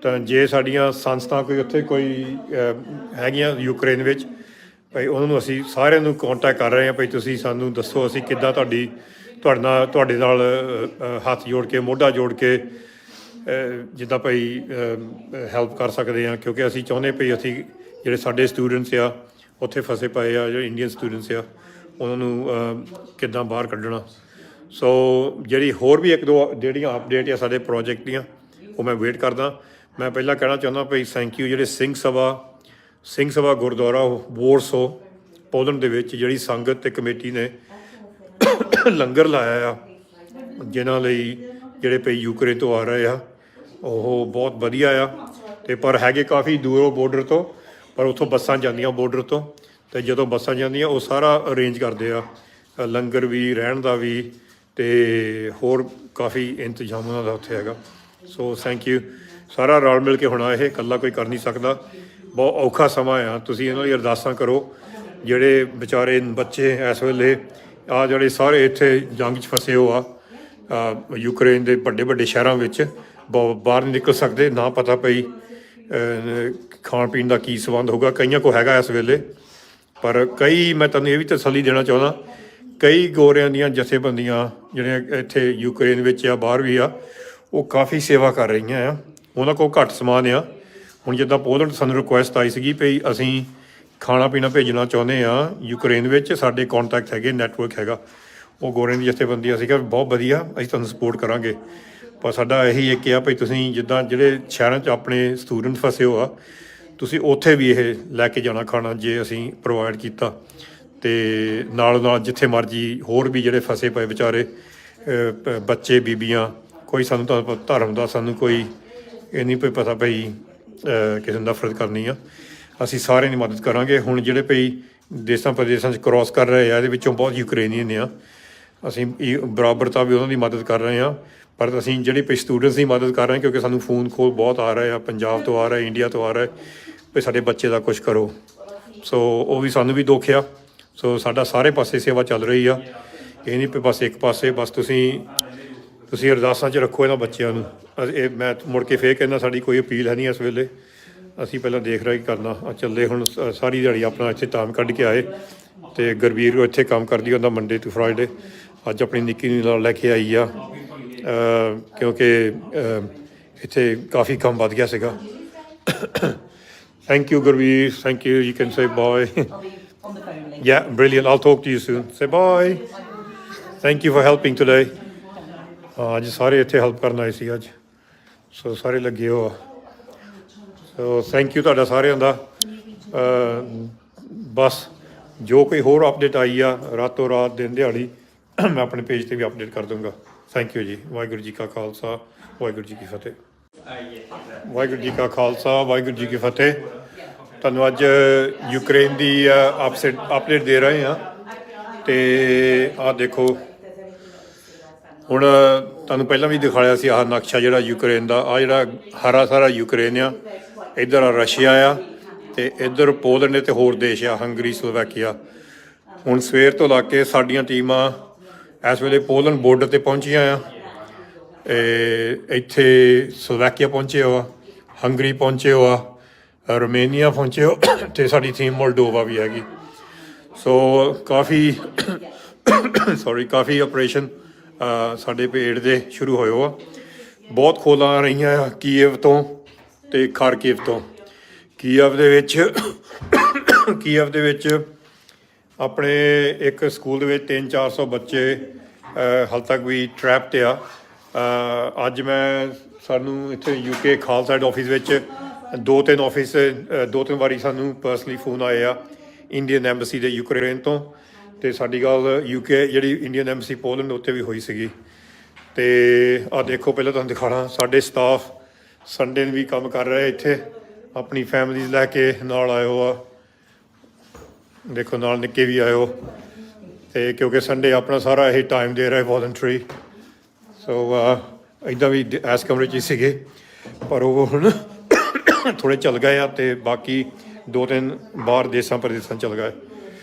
ਤਾਂ ਜੇ ਸਾਡੀਆਂ ਸੰਸਥਾ ਕੋਈ ਉੱਥੇ ਕੋਈ ਹੈਗੀਆਂ ਯੂਕਰੇਨ ਵਿੱਚ ਭਈ ਉਹਨਾਂ ਨੂੰ ਅਸੀਂ ਸਾਰਿਆਂ ਨੂੰ ਕੰਟੈਕਟ ਕਰ ਰਹੇ ਹਾਂ ਭਈ ਤੁਸੀਂ ਸਾਨੂੰ ਦੱਸੋ ਅਸੀਂ ਕਿੱਦਾਂ ਤੁਹਾਡੇ ਨਾਲ ਹੱਥ ਜੋੜ ਕੇ ਮੋਢਾ ਜੋੜ ਕੇ ਜਿੱਦਾਂ ਭਈ ਹੈਲਪ ਕਰ ਸਕਦੇ ਹਾਂ, ਕਿਉਂਕਿ ਅਸੀਂ ਚਾਹੁੰਦੇ ਭਈ ਅਸੀਂ ਜਿਹੜੇ ਸਾਡੇ ਸਟੂਡੈਂਟਸ ਆ ਉੱਥੇ ਫਸੇ ਪਏ ਆ, ਜਿਹੜੇ ਇੰਡੀਅਨ ਸਟੂਡੈਂਟਸ ਆ ਉਹਨਾਂ ਨੂੰ ਕਿੱਦਾਂ ਬਾਹਰ ਕੱਢਣਾ। ਸੋ ਜਿਹੜੀ ਹੋਰ ਵੀ ਇੱਕ ਦੋ ਜਿਹੜੀਆਂ ਅਪਡੇਟ ਆ ਸਾਡੇ ਪ੍ਰੋਜੈਕਟ ਦੀਆਂ ਉਹ ਮੈਂ ਵੇਟ ਕਰਦਾ। ਮੈਂ ਪਹਿਲਾਂ ਕਹਿਣਾ ਚਾਹੁੰਦਾ ਭਈ ਥੈਂਕ ਯੂ ਜਿਹੜੇ ਸਿੰਘ ਸਭਾ ਗੁਰਦੁਆਰਾ ਵੋਰਸੋ ਪੋਲੈਂਡ ਦੇ ਵਿੱਚ ਜਿਹੜੀ ਸੰਗਤ ਤੇ ਕਮੇਟੀ ਨੇ ਲੰਗਰ ਲਾਇਆ ਆ, ਜਿਨ੍ਹਾਂ ਲਈ ਜਿਹੜੇ ਭਈ ਯੂਕਰੇਨ ਤੋਂ ਆ ਰਹੇ ਆ ਉਹ ਬਹੁਤ ਵਧੀਆ ਆ। ਤੇ ਪਰ ਹੈਗੇ ਕਾਫੀ ਦੂਰੋਂ ਬਾਰਡਰ ਤੋਂ, ਪਰ ਉੱਥੋਂ ਬੱਸਾਂ ਜਾਂਦੀਆਂ ਬਾਰਡਰ ਤੋਂ, ਅਤੇ ਜਦੋਂ ਬੱਸਾਂ ਜਾਂਦੀਆਂ ਉਹ ਸਾਰਾ ਅਰੇਂਜ ਕਰਦੇ ਆ, ਲੰਗਰ ਵੀ ਰਹਿਣ ਦਾ ਵੀ ਅਤੇ ਹੋਰ ਕਾਫੀ ਇੰਤਜ਼ਾਮ ਉਹਨਾਂ ਦਾ ਉੱਥੇ ਹੈਗਾ। So thank you. ਸਾਰਾ ਰਲ ਮਿਲ ਕੇ ਹੋਣਾ, ਇਹ ਇਕੱਲਾ ਕੋਈ ਕਰ ਨਹੀਂ ਸਕਦਾ। ਬਹੁਤ ਔਖਾ ਸਮਾਂ ਆ, ਤੁਸੀਂ ਇਹਨਾਂ ਦੀ ਅਰਦਾਸਾਂ ਕਰੋ। ਜਿਹੜੇ ਵਿਚਾਰੇ ਬੱਚੇ ਇਸ ਵੇਲੇ ਆ ਜਿਹੜੇ ਸਾਰੇ ਇੱਥੇ ਜੰਗ 'ਚ ਫਸੇ ਹੋ ਆ ਯੂਕਰੇਨ ਦੇ ਵੱਡੇ ਸ਼ਹਿਰਾਂ ਵਿੱਚ, ਬਾਹਰ ਨਹੀਂ ਨਿਕਲ ਸਕਦੇ, ਨਾ ਪਤਾ ਪਈ ਖਾਣ ਪੀਣ ਦਾ ਕੀ ਸੰਬੰਧ ਹੋਊਗਾ। ਕਈਆਂ ਕੋਲ ਹੈਗਾ ਇਸ ਵੇਲੇ, ਪਰ ਕਈ ਮੈਂ ਤੁਹਾਨੂੰ ਇਹ ਵੀ ਤਸੱਲੀ ਦੇਣਾ ਚਾਹੁੰਦਾ, ਕਈ ਗੋਰਿਆਂ ਦੀਆਂ ਜਥੇਬੰਦੀਆਂ ਜਿਹੜੀਆਂ ਇੱਥੇ ਯੂਕਰੇਨ ਵਿੱਚ ਆ ਬਾਹਰ ਵੀ ਆ, ਉਹ ਕਾਫੀ ਸੇਵਾ ਕਰ ਰਹੀਆਂ ਆ। ਉਹਨਾਂ ਕੋਲ ਘੱਟ ਸਮਾਨ ਆ। ਹੁਣ ਜਿੱਦਾਂ ਪੋਲੈਂਡ ਸਾਨੂੰ ਰਿਕੁਐਸਟ ਆਈ ਸੀਗੀ ਭਈ ਅਸੀਂ ਖਾਣਾ ਪੀਣਾ ਭੇਜਣਾ ਚਾਹੁੰਦੇ ਆ ਯੂਕਰੇਨ ਵਿੱਚ, ਸਾਡੇ ਕਾਂਟੈਕਟ ਹੈਗੇ, ਨੈਟਵਰਕ ਹੈਗਾ। ਉਹ ਗੋਰਿਆਂ ਦੀ ਜਥੇਬੰਦੀ ਅਸੀਂ ਕਿਹਾ ਬਹੁਤ ਵਧੀਆ, ਅਸੀਂ ਤੁਹਾਨੂੰ ਸਪੋਰਟ ਕਰਾਂਗੇ। ਪਰ ਸਾਡਾ ਇਹੀ ਇੱਕ ਆ ਭਈ ਤੁਸੀਂ ਜਿੱਦਾਂ ਜਿਹੜੇ ਸ਼ਹਿਰਾਂ 'ਚ ਆਪਣੇ ਸਟੂਡੈਂਟ ਫਸੇ ਹੋ ਆ, ਤੁਸੀਂ ਉੱਥੇ ਵੀ ਇਹ ਲੈ ਕੇ ਜਾਣਾ ਖਾਣਾ, ਜੇ ਅਸੀਂ ਪ੍ਰੋਵਾਈਡ ਕੀਤਾ। ਅਤੇ ਨਾਲ ਜਿੱਥੇ ਮਰਜ਼ੀ ਹੋਰ ਵੀ ਜਿਹੜੇ ਫਸੇ ਪਏ ਵਿਚਾਰੇ ਬੱਚੇ ਬੀਬੀਆਂ, ਕੋਈ ਸਾਨੂੰ ਤਾਂ ਧਰਮ ਦਾ ਸਾਨੂੰ ਕੋਈ ਇਹ ਨਹੀਂ ਪਈ ਪਤਾ ਭਈ ਕਿਸੇ ਨੂੰ ਨਫ਼ਰਤ ਕਰਨੀ ਆ, ਅਸੀਂ ਸਾਰਿਆਂ ਦੀ ਮਦਦ ਕਰਾਂਗੇ। ਹੁਣ ਜਿਹੜੇ ਭਈ ਦੇਸ਼ਾਂ ਪ੍ਰਦੇਸ਼ਾਂ 'ਚ ਕ੍ਰੋਸ ਕਰ ਰਹੇ ਆ, ਇਹਦੇ ਵਿੱਚੋਂ ਬਹੁਤ ਯੂਕਰੇਨੀਅਨ ਆ, ਅਸੀਂ ਬਰਾਬਰਤਾ ਵੀ ਉਹਨਾਂ ਦੀ ਮਦਦ ਕਰ ਰਹੇ ਹਾਂ। ਪਰ ਅਸੀਂ ਜਿਹੜੀ ਭਈ ਸਟੂਡੈਂਟਸ ਦੀ ਮਦਦ ਕਰ ਰਹੇ ਹਾਂ, ਕਿਉਂਕਿ ਸਾਨੂੰ ਫੋਨ ਕਾਲ ਬਹੁਤ ਆ ਰਹੇ ਆ, ਪੰਜਾਬ ਤੋਂ ਆ ਰਹੇ, ਇੰਡੀਆ ਤੋਂ ਆ ਰਹੇ ਭਈ ਸਾਡੇ ਬੱਚੇ ਦਾ ਕੁਛ ਕਰੋ। ਸੋ ਉਹ ਵੀ ਸਾਨੂੰ ਵੀ ਦੁੱਖ ਆ। ਸੋ ਸਾਡਾ ਸਾਰੇ ਪਾਸੇ ਸੇਵਾ ਚੱਲ ਰਹੀ ਆ, ਇਹ ਨਹੀਂ ਵੀ ਬਸ ਇੱਕ ਪਾਸੇ। ਬਸ ਤੁਸੀਂ ਅਰਦਾਸਾਂ 'ਚ ਰੱਖੋ ਇਹਨਾਂ ਬੱਚਿਆਂ ਨੂੰ। ਇਹ ਮੈਂ ਮੁੜ ਕੇ ਫੇਰ ਕਹਿੰਦਾ, ਸਾਡੀ ਕੋਈ ਅਪੀਲ ਹੈ ਨਹੀਂ ਇਸ ਵੇਲੇ, ਅਸੀਂ ਪਹਿਲਾਂ ਦੇਖ ਰਹੇ ਕੀ ਕਰਨਾ। ਚੱਲੇ ਹੁਣ ਸਾਰੀ ਦਿਹਾੜੀ ਆਪਣਾ ਇੱਥੇ ਟਾਈਮ ਕੱਢ ਕੇ ਆਏ, ਅਤੇ ਗੁਰਵੀਰ ਇੱਥੇ ਕੰਮ ਕਰਦੀ ਹੁੰਦਾ ਮੰਡੇ ਟੂ ਫਰਾਈਡੇ। ਅੱਜ ਆਪਣੀ ਨਿੱਕੀ ਨੂੰ ਨਾਲ ਲੈ ਕੇ ਆਈ ਆ, ਕਿਉਂਕਿ ਇੱਥੇ ਕਾਫੀ ਕੰਮ ਵੱਧ ਗਿਆ ਸੀਗਾ। Thank you Gurveer, thank you. You can say bye. On the phone later. Yeah, brilliant. I'll talk to you soon. Say bye. Thank you for helping today. ਅੱਜ ਸਾਰੇ ਇੱਥੇ ਹੈਲਪ ਕਰਨ ਆਏ ਸੀ ਅੱਜ, ਸੋ ਸਾਰੇ ਲੱਗੇ ਹੋ ਆ। ਸੋ ਥੈਂਕ ਯੂ ਤੁਹਾਡਾ ਸਾਰਿਆਂ ਦਾ। ਬਸ ਜੋ ਕੋਈ ਹੋਰ ਅਪਡੇਟ ਆਈ ਆ ਰਾਤੋਂ ਰਾਤ ਦਿਨ ਦਿਹਾੜੀ, ਮੈਂ ਆਪਣੇ ਪੇਜ 'ਤੇ ਵੀ ਅਪਡੇਟ ਕਰ ਦੂੰਗਾ। ਥੈਂਕ ਯੂ ਜੀ। ਵਾਹਿਗੁਰੂ ਜੀ ਕਾ ਖਾਲਸਾ, ਵਾਹਿਗੁਰੂ ਜੀ ਕੀ ਫਤਿਹ। ਵਾਹਿਗੁਰੂ ਜੀ ਕਾ ਖਾਲਸਾ, ਵਾਹਿਗੁਰੂ ਜੀ ਕੀ ਫਤਿਹ। ਤੁਹਾਨੂੰ ਅੱਜ ਯੂਕਰੇਨ ਦੀ ਅਪਡੇਟ ਦੇ ਰਹੇ ਹਾਂ। ਅਤੇ ਆਹ ਦੇਖੋ, ਹੁਣ ਤੁਹਾਨੂੰ ਪਹਿਲਾਂ ਵੀ ਦਿਖਾਇਆ ਸੀ ਆਹ ਨਕਸ਼ਾ ਜਿਹੜਾ ਯੂਕਰੇਨ ਦਾ, ਆਹ ਜਿਹੜਾ ਹਰਾ ਸਾਰਾ ਯੂਕਰੇਨ ਆ, ਇੱਧਰ ਆ ਰਸ਼ੀਆ ਆ, ਅਤੇ ਇੱਧਰ ਪੋਲੈਂਡ ਅਤੇ ਹੋਰ ਦੇਸ਼ ਆ, ਹੰਗਰੀ, ਸਲੋਵੈਕੀਆ। ਹੁਣ ਸਵੇਰ ਤੋਂ ਲਾ ਕੇ ਸਾਡੀਆਂ ਟੀਮਾਂ ਇਸ ਵੇਲੇ ਪੋਲੈਂਡ ਬਾਰਡਰ 'ਤੇ ਪਹੁੰਚੀਆਂ ਆ, ਇੱਥੇ ਸਲੋਵੈਕੀਆ ਪਹੁੰਚੇ ਹੋ ਆ, ਹੰਗਰੀ ਪਹੁੰਚੇ ਹੋ ਆ, ਰੋਮੇਨੀਆ ਪਹੁੰਚੇ ਹੋ, ਅਤੇ ਸਾਡੀ ਟੀਮ ਮੋਲਡੋਵਾ ਵੀ ਹੈਗੀ। ਸੋ ਕਾਫੀ ਆਪਰੇਸ਼ਨ ਸਾਡੇ ਪੇੜ ਦੇ ਸ਼ੁਰੂ ਹੋਏ ਹੋ ਆ। ਬਹੁਤ ਖੋਲਾਂ ਆ ਰਹੀਆਂ ਆ ਕੀਵ ਤੋਂ ਅਤੇ ਖਾਰਕੀਵ ਤੋਂ। ਕੀਵ ਦੇ ਵਿੱਚ ਆਪਣੇ ਇੱਕ ਸਕੂਲ ਦੇ ਵਿੱਚ 300-400 ਬੱਚੇ ਹਾਲੇ ਤੱਕ ਵੀ ਟਰੈਪ 'ਤੇ ਆ। ਅੱਜ ਮੈਂ ਸਾਨੂੰ ਇੱਥੇ UK ਖਾਲਸਾ ਆਫਿਸ ਵਿੱਚ ਦੋ ਤਿੰਨ ਵਾਰੀ ਸਾਨੂੰ ਪਰਸਨਲੀ ਫੋਨ ਆਏ ਆ ਇੰਡੀਅਨ ਐਮਬੈਸੀ ਦੇ ਯੂਕਰੇਨ ਤੋਂ, ਅਤੇ ਸਾਡੀ ਗੱਲ UK ਜਿਹੜੀ ਇੰਡੀਅਨ ਐਮਬੈਸੀ ਪੋਲੈਂਡ ਉੱਤੇ ਵੀ ਹੋਈ ਸੀਗੀ। ਅਤੇ ਆਹ ਦੇਖੋ, ਪਹਿਲਾਂ ਤੁਹਾਨੂੰ ਦਿਖਾਉਣਾ, ਸਾਡੇ ਸਟਾਫ ਸੰਡੇ ਨੂੰ ਵੀ ਕੰਮ ਕਰ ਰਹੇ ਇੱਥੇ, ਆਪਣੀ ਫੈਮਲੀਜ਼ ਲੈ ਕੇ ਨਾਲ ਆਇਓ ਆ, ਦੇਖੋ ਨਾਲ ਨਿੱਕੇ ਵੀ ਆਇਓ। ਅਤੇ ਕਿਉਂਕਿ ਸੰਡੇ ਆਪਣਾ ਸਾਰਾ ਇਹ ਟਾਈਮ ਦੇ ਰਿਹਾ ਵੋਲੰਟਰੀ, ਸੋ ਇੱਦਾਂ ਵੀ ਇਸ ਕਮਰੇ 'ਚ ਹੀ ਸੀਗੇ, ਪਰ ਉਹ ਹੁਣ ਥੋੜ੍ਹੇ ਚੱਲ ਗਏ ਆ, ਅਤੇ ਬਾਕੀ 2-3 ਬਾਹਰ ਦੇਸਾਂ ਪ੍ਰਦੇਸਾਂ ਚੱਲ ਗਏ।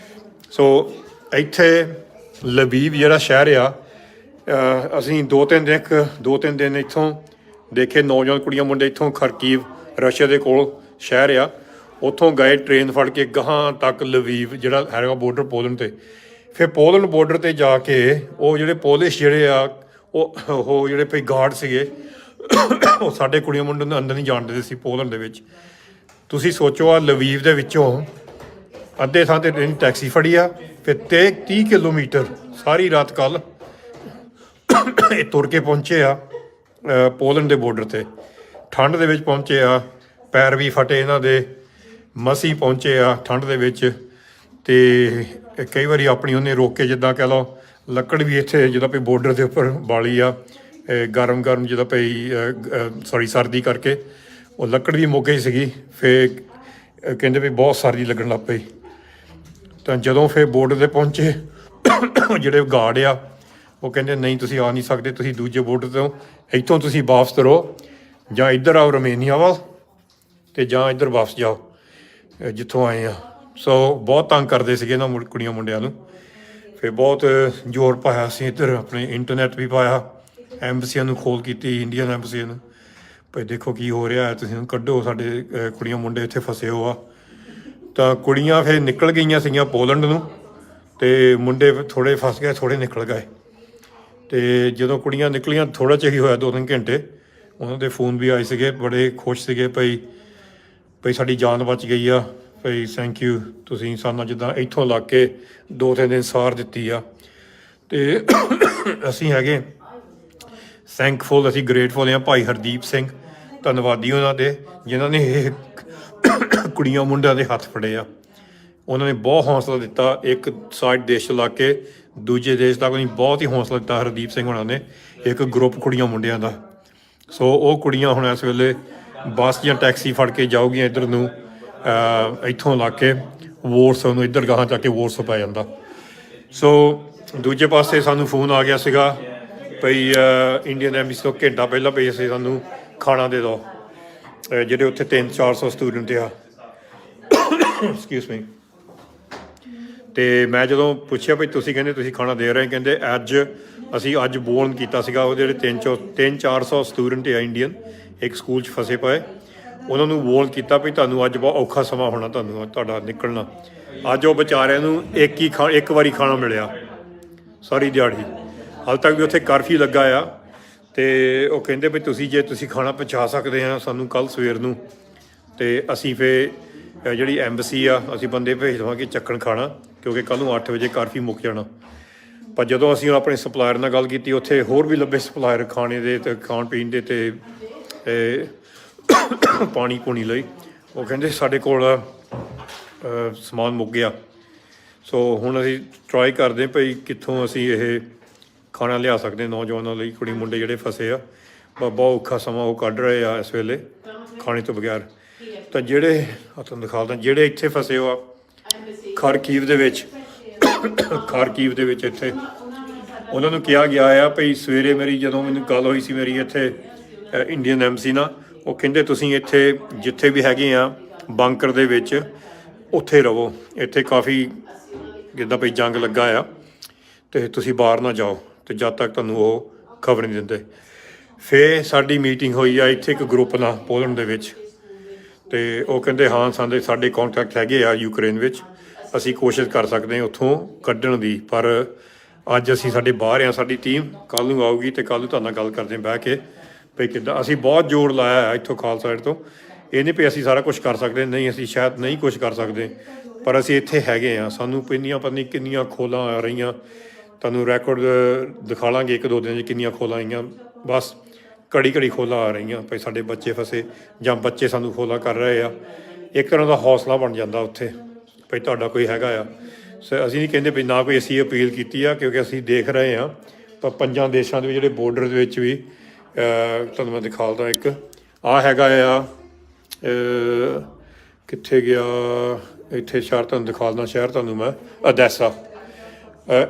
ਸੋ ਇੱਥੇ ਲਵੀਵ ਜਿਹੜਾ ਸ਼ਹਿਰ ਆ, ਅਸੀਂ 2-3 ਦਿਨ ਇੱਥੋਂ ਦੇਖੇ, ਨੌਜਵਾਨ ਕੁੜੀਆਂ ਮੁੰਡੇ ਇੱਥੋਂ ਖਰਕੀਵ ਰਸ਼ੀਆ ਦੇ ਕੋਲ ਸ਼ਹਿਰ ਆ, ਉੱਥੋਂ ਗਏ ਟ੍ਰੇਨ ਫੜ ਕੇ ਗਾਹਾਂ ਤੱਕ ਲਵੀਵ ਜਿਹੜਾ ਹੈਗਾ ਬੋਰਡਰ ਪੋਲੈਂਡ 'ਤੇ। ਫਿਰ ਪੋਲੈਂਡ ਬੋਰਡਰ 'ਤੇ ਜਾ ਕੇ ਉਹ ਜਿਹੜੇ ਪੋਲਿਸ਼ ਜਿਹੜੇ ਆ ਉਹ ਜਿਹੜੇ ਭਈ ਗਾਰਡ ਸੀਗੇ, ਉਹ ਸਾਡੇ ਕੁੜੀਆਂ ਮੁੰਡੇ ਨੂੰ ਅੰਦਰ ਨਹੀਂ ਜਾਣ ਦਿੰਦੇ ਸੀ ਪੋਲੈਂਡ ਦੇ ਵਿੱਚ। ਤੁਸੀਂ ਸੋਚੋ, ਆ ਲਵੀਵ ਦੇ ਵਿੱਚੋਂ ਅੱਧੇ ਥਾਂ 'ਤੇ ਟੈਕਸੀ ਫੜੀ ਆ, ਫਿਰ 30 ਕਿਲੋਮੀਟਰ ਸਾਰੀ ਰਾਤ ਕੱਲ੍ਹ ਇਹ ਤੁਰ ਕੇ ਪਹੁੰਚੇ ਆ ਪੋਲੈਂਡ ਦੇ ਬੋਰਡਰ 'ਤੇ। ਠੰਡ ਦੇ ਵਿੱਚ ਪਹੁੰਚੇ ਆ, ਪੈਰ ਵੀ ਫਟੇ ਇਹਨਾਂ ਦੇ, ਮਸੀਂ ਪਹੁੰਚੇ ਆ ਠੰਡ ਦੇ ਵਿੱਚ। ਅਤੇ ਕਈ ਵਾਰੀ ਆਪਣੀ ਉਹਨੇ ਰੋਕ ਕੇ, ਜਿੱਦਾਂ ਕਹਿ ਲਓ, ਲੱਕੜ ਵੀ ਇੱਥੇ ਜਿੱਦਾਂ ਭਈ ਬੋਰਡਰ ਦੇ ਉੱਪਰ ਬਾਲੀ ਆ, ਗਰਮ ਜਿੱਦਾਂ ਭਈ ਸਰਦੀ ਕਰਕੇ ਉਹ ਲੱਕੜ ਵੀ ਮੁੱਕ ਗਈ ਸੀਗੀ। ਫਿਰ ਕਹਿੰਦੇ ਵੀ ਬਹੁਤ ਸਰਦੀ ਲੱਗਣ ਲੱਗ ਪਈ। ਤਾਂ ਜਦੋਂ ਫਿਰ ਬੋਰਡਰ 'ਤੇ ਪਹੁੰਚੇ, ਜਿਹੜੇ ਗਾਰਡ ਆ ਉਹ ਕਹਿੰਦੇ ਨਹੀਂ, ਤੁਸੀਂ ਆ ਨਹੀਂ ਸਕਦੇ, ਤੁਸੀਂ ਦੂਜੇ ਬੋਰਡਰ ਤੋਂ ਇੱਥੋਂ ਤੁਸੀਂ ਵਾਪਸ ਕਰੋ, ਜਾਂ ਇੱਧਰ ਆਓ ਰੋਮੇਨੀਆ ਵੱਲ, ਅਤੇ ਜਾਂ ਇੱਧਰ ਵਾਪਸ ਜਾਓ ਜਿੱਥੋਂ ਆਏ ਆ। ਸੋ ਬਹੁਤ ਤੰਗ ਕਰਦੇ ਸੀਗੇ ਇਹਨਾਂ ਕੁੜੀਆਂ ਮੁੰਡਿਆਂ ਨੂੰ। ਫਿਰ ਬਹੁਤ ਜ਼ੋਰ ਪਾਇਆ ਅਸੀਂ ਇੱਧਰ, ਆਪਣੇ ਇੰਟਰਨੈਟ ਵੀ ਪਾਇਆ, ਐਮਬਸੀਆਂ ਨੂੰ ਖੋਲ ਕੀਤੀ, ਇੰਡੀਅਨ ਐਮਬਸੀਆਂ ਨੂੰ, ਭਾਈ ਦੇਖੋ ਕੀ ਹੋ ਰਿਹਾ, ਤੁਸੀਂ ਕੱਢੋ, ਸਾਡੇ ਕੁੜੀਆਂ ਮੁੰਡੇ ਇੱਥੇ ਫਸੇ ਹੋ ਆ। ਤਾਂ ਕੁੜੀਆਂ ਫਿਰ ਨਿਕਲ ਗਈਆਂ ਸੀਗੀਆਂ ਪੋਲੈਂਡ ਨੂੰ, ਅਤੇ ਮੁੰਡੇ ਥੋੜ੍ਹੇ ਫਸ ਗਏ, ਥੋੜ੍ਹੇ ਨਿਕਲ ਗਏ। ਅਤੇ ਜਦੋਂ ਕੁੜੀਆਂ ਨਿਕਲੀਆਂ ਥੋੜ੍ਹਾ ਚਿਰ ਹੀ ਹੋਇਆ, 2-3 ਘੰਟੇ, ਉਹਨਾਂ ਦੇ ਫੋਨ ਵੀ ਆਏ ਸੀਗੇ, ਬੜੇ ਖੁਸ਼ ਸੀਗੇ ਭਈ ਸਾਡੀ ਜਾਨ ਬਚ ਗਈ ਆ, ਭਈ ਥੈਂਕ ਯੂ, ਤੁਸੀਂ ਸਾਨੂੰ ਜਿੱਦਾਂ ਇੱਥੋਂ ਲੱਗ ਕੇ 2-3 ਦਿਨ ਸਾਰ ਦਿੱਤੀ ਆ। ਅਤੇ ਅਸੀਂ ਹੈਗੇ ਥੈਂਕਫੁਲ, ਅਸੀਂ ਗ੍ਰੇਟਫੁਲ ਹਾਂ ਭਾਈ ਹਰਦੀਪ ਸਿੰਘ, ਧੰਨਵਾਦੀ ਉਹਨਾਂ ਦੇ, ਜਿਨ੍ਹਾਂ ਨੇ ਇਹ ਕੁੜੀਆਂ ਮੁੰਡਿਆਂ ਦੇ ਹੱਥ ਫੜੇ ਆ। ਉਹਨਾਂ ਨੇ ਬਹੁਤ ਹੌਸਲਾ ਦਿੱਤਾ, ਇੱਕ ਸਾਈਡ ਦੇਸ਼ ਤੋਂ ਲੱਗ ਕੇ ਦੂਜੇ ਦੇਸ਼ ਤੱਕ, ਉਹਨੇ ਬਹੁਤ ਹੀ ਹੌਸਲਾ ਦਿੱਤਾ ਹਰਦੀਪ ਸਿੰਘ ਹੋਣਾ ਨੇ, ਇੱਕ ਗਰੁੱਪ ਕੁੜੀਆਂ ਮੁੰਡਿਆਂ ਦਾ। ਸੋ ਉਹ ਕੁੜੀਆਂ ਹੁਣ ਇਸ ਵੇਲੇ ਬੱਸ ਜਾਂ ਟੈਕਸੀ ਫੜ ਕੇ ਜਾਊਗੀਆਂ ਇੱਧਰ ਨੂੰ, ਇੱਥੋਂ ਲੱਗ ਕੇ ਵੋਰਸੋ ਨੂੰ, ਇੱਧਰ ਗਾਹਾਂ ਜਾ ਕੇ ਵੋਰਸੋ ਪੈ ਜਾਂਦਾ। ਸੋ ਦੂਜੇ ਪਾਸੇ ਸਾਨੂੰ ਫੋਨ ਆ ਗਿਆ ਸੀਗਾ ਭਈ ਇੰਡੀਅਨ ਐਮਬੈਸੀ ਤੋਂ ਘੰਟਾ ਪਹਿਲਾਂ ਭਈ ਅਸੀਂ ਸਾਨੂੰ ਖਾਣਾ ਦੇ ਦਿਓ, ਜਿਹੜੇ ਉੱਥੇ 300-400 ਸਟੂਡੈਂਟ ਆ, ਐਕਸਕਿਊਜ਼ ਮੀ। ਅਤੇ ਮੈਂ ਜਦੋਂ ਪੁੱਛਿਆ ਭਈ ਤੁਸੀਂ ਕਹਿੰਦੇ ਤੁਸੀਂ ਖਾਣਾ ਦੇ ਰਹੇ, ਕਹਿੰਦੇ ਅਸੀਂ ਅੱਜ ਬੋਰਨ ਕੀਤਾ ਸੀਗਾ, ਉਹ ਜਿਹੜੇ 300-400 ਸਟੂਡੈਂਟ ਆ ਇੰਡੀਅਨ ਇੱਕ ਸਕੂਲ 'ਚ ਫਸੇ ਪਏ, ਉਹਨਾਂ ਨੂੰ ਵੋਰਨ ਕੀਤਾ ਵੀ ਤੁਹਾਨੂੰ ਅੱਜ ਬਹੁਤ ਔਖਾ ਸਮਾਂ ਹੋਣਾ, ਤੁਹਾਡਾ ਨਿਕਲਣਾ। ਅੱਜ ਉਹ ਵਿਚਾਰਿਆਂ ਨੂੰ ਇੱਕ ਵਾਰੀ ਖਾਣਾ ਮਿਲਿਆ ਸਾਰੀ ਦਿਹਾੜੀ, ਹਾਲੇ ਤੱਕ ਵੀ ਉੱਥੇ ਕਰਫਿਊ ਲੱਗਾ ਆ। ਅਤੇ ਉਹ ਕਹਿੰਦੇ ਵੀ ਜੇ ਤੁਸੀਂ ਖਾਣਾ ਪਹੁੰਚਾ ਸਕਦੇ ਆ ਸਾਨੂੰ ਕੱਲ੍ਹ ਸਵੇਰ ਨੂੰ, ਅਤੇ ਅਸੀਂ ਫਿਰ ਜਿਹੜੀ ਐਮਬੈਸੀ ਆ ਅਸੀਂ ਬੰਦੇ ਭੇਜ ਦੇਵਾਂਗੇ ਚੱਕਣ ਖਾਣਾ, ਕਿਉਂਕਿ ਕੱਲ੍ਹ ਨੂੰ 8 ਵਜੇ ਕਰਫਿਊ ਮੁੱਕ ਜਾਣਾ। ਪਰ ਜਦੋਂ ਅਸੀਂ ਆਪਣੇ ਸਪਲਾਇਰ ਨਾਲ ਗੱਲ ਕੀਤੀ, ਉੱਥੇ ਹੋਰ ਵੀ ਲੱਭੇ ਸਪਲਾਇਰ ਖਾਣੇ ਦੇ ਅਤੇ ਖਾਣ ਪੀਣ ਦੇ ਅਤੇ ਪਾਣੀ ਪੂਣੀ ਲਈ, ਉਹ ਕਹਿੰਦੇ ਸਾਡੇ ਕੋਲ ਸਮਾਨ ਮੁੱਕ ਗਿਆ। ਸੋ ਹੁਣ ਅਸੀਂ ਟਰਾਈ ਕਰਦੇ ਭਈ ਕਿੱਥੋਂ ਅਸੀਂ ਇਹ ਖਾਣਾ ਲਿਆ ਸਕਦੇ ਨੌਜਵਾਨਾਂ ਲਈ, ਕੁੜੀ ਮੁੰਡੇ ਜਿਹੜੇ ਫਸੇ ਆ, ਬਹੁਤ ਔਖਾ ਸਮਾਂ ਉਹ ਕੱਢ ਰਹੇ ਆ ਇਸ ਵੇਲੇ ਖਾਣੇ ਤੋਂ ਬਗੈਰ। ਤਾਂ ਜਿਹੜੇ ਤੁਹਾਨੂੰ ਦਿਖਾ ਦਿੰਦਾ, ਜਿਹੜੇ ਇੱਥੇ ਫਸੇ ਹੋ ਆ ਖਾਰਕੀਵ ਦੇ ਵਿੱਚ ਇੱਥੇ ਉਹਨਾਂ ਨੂੰ ਕਿਹਾ ਗਿਆ ਆ ਭਈ ਸਵੇਰੇ ਜਦੋਂ ਮੈਨੂੰ ਗੱਲ ਹੋਈ ਸੀ ਮੇਰੀ ਇੱਥੇ ਇੰਡੀਅਨ ਐਮਬੈਸੀ ਨਾਲ, ਉਹ ਕਹਿੰਦੇ ਤੁਸੀਂ ਇੱਥੇ ਜਿੱਥੇ ਵੀ ਹੈਗੇ ਆ ਬੰਕਰ ਦੇ ਵਿੱਚ ਉੱਥੇ ਰਹੋ, ਇੱਥੇ ਕਾਫੀ ਜਿੱਦਾਂ ਭਈ ਜੰਗ ਲੱਗਾ ਆ, ਅਤੇ ਤੁਸੀਂ ਬਾਹਰ ਨਾ ਜਾਓ, ਅਤੇ ਜਦ ਤੱਕ ਤੁਹਾਨੂੰ ਉਹ ਖਬਰ ਨਹੀਂ ਦਿੰਦੇ। ਫਿਰ ਸਾਡੀ ਮੀਟਿੰਗ ਹੋਈ ਆ ਇੱਥੇ ਇੱਕ ਗਰੁੱਪ ਨਾਲ ਪੋਲੈਂਡ ਦੇ ਵਿੱਚ, ਅਤੇ ਉਹ ਕਹਿੰਦੇ ਹਾਂ ਸਾਡੇ ਕੰਟੈਕਟ ਹੈਗੇ ਆ ਯੂਕਰੇਨ ਵਿੱਚ, ਅਸੀਂ ਕੋਸ਼ਿਸ਼ ਕਰ ਸਕਦੇ ਹਾਂ ਉੱਥੋਂ ਕੱਢਣ ਦੀ, ਪਰ ਅੱਜ ਸਾਡੇ ਬਾਹਰ ਆ, ਸਾਡੀ ਟੀਮ ਕੱਲ੍ਹ ਨੂੰ ਆਊਗੀ, ਅਤੇ ਕੱਲ੍ਹ ਨੂੰ ਤੁਹਾਡੇ ਨਾਲ ਗੱਲ ਕਰਦੇ ਹਾਂ ਬਹਿ ਕੇ ਭਈ ਕਿੱਦਾਂ। ਅਸੀਂ ਬਹੁਤ ਜ਼ੋਰ ਲਾਇਆ ਹੈ ਇੱਥੋਂ ਖਾਲਸਾ ਸਾਈਡ ਤੋਂ, ਇਹ ਨਹੀਂ ਵੀ ਅਸੀਂ ਸਾਰਾ ਕੁਛ ਕਰ ਸਕਦੇ, ਨਹੀਂ, ਅਸੀਂ ਸ਼ਾਇਦ ਨਹੀਂ ਕੁਛ ਕਰ ਸਕਦੇ, ਪਰ ਅਸੀਂ ਇੱਥੇ ਹੈਗੇ ਹਾਂ। ਸਾਨੂੰ ਪਤਾ ਨਹੀਂ ਕਿੰਨੀਆਂ ਖੋਲਾਂ ਆ ਰਹੀਆਂ, ਤੁਹਾਨੂੰ ਰੈਕੋਰਡ ਦਿਖਾ ਲਾਂਗੇ 1-2 ਦਿਨ 'ਚ ਕਿੰਨੀਆਂ ਖੋਲਾਂ ਆਈਆਂ। ਬਸ ਘੜੀ ਘੜੀ ਖੋਲਾਂ ਆ ਰਹੀਆਂ ਭਈ ਸਾਡੇ ਬੱਚੇ ਫਸੇ ਜਾਂ ਬੱਚੇ ਸਾਨੂੰ ਖੋਲਾਂ ਕਰ ਰਹੇ ਆ। ਇੱਕ ਤਰ੍ਹਾਂ ਦਾ ਹੌਸਲਾ ਬਣ ਜਾਂਦਾ ਉੱਥੇ ਭਈ ਤੁਹਾਡਾ ਕੋਈ ਹੈਗਾ ਆ। ਸੋ ਅਸੀਂ ਨਹੀਂ ਕਹਿੰਦੇ ਵੀ ਨਾ ਕੋਈ ਅਸੀਂ ਅਪੀਲ ਕੀਤੀ ਆ, ਕਿਉਂਕਿ ਅਸੀਂ ਦੇਖ ਰਹੇ ਹਾਂ ਤਾਂ 5 ਦੇਸ਼ਾਂ ਦੇ ਜਿਹੜੇ ਬਾਰਡਰ ਦੇ ਵਿੱਚ ਵੀ ਤੁਹਾਨੂੰ ਮੈਂ ਦਿਖਾਉਂਦਾ ਇੱਕ ਆਹ ਹੈਗਾ ਆ ਕਿੱਥੇ ਗਿਆ ਇੱਥੇ ਸ਼ਹਿਰ ਤੁਹਾਨੂੰ ਦਿਖਾਉਂਦਾ ਸ਼ਹਿਰ ਤੁਹਾਨੂੰ ਮੈਂ ਅਦੈਸਾ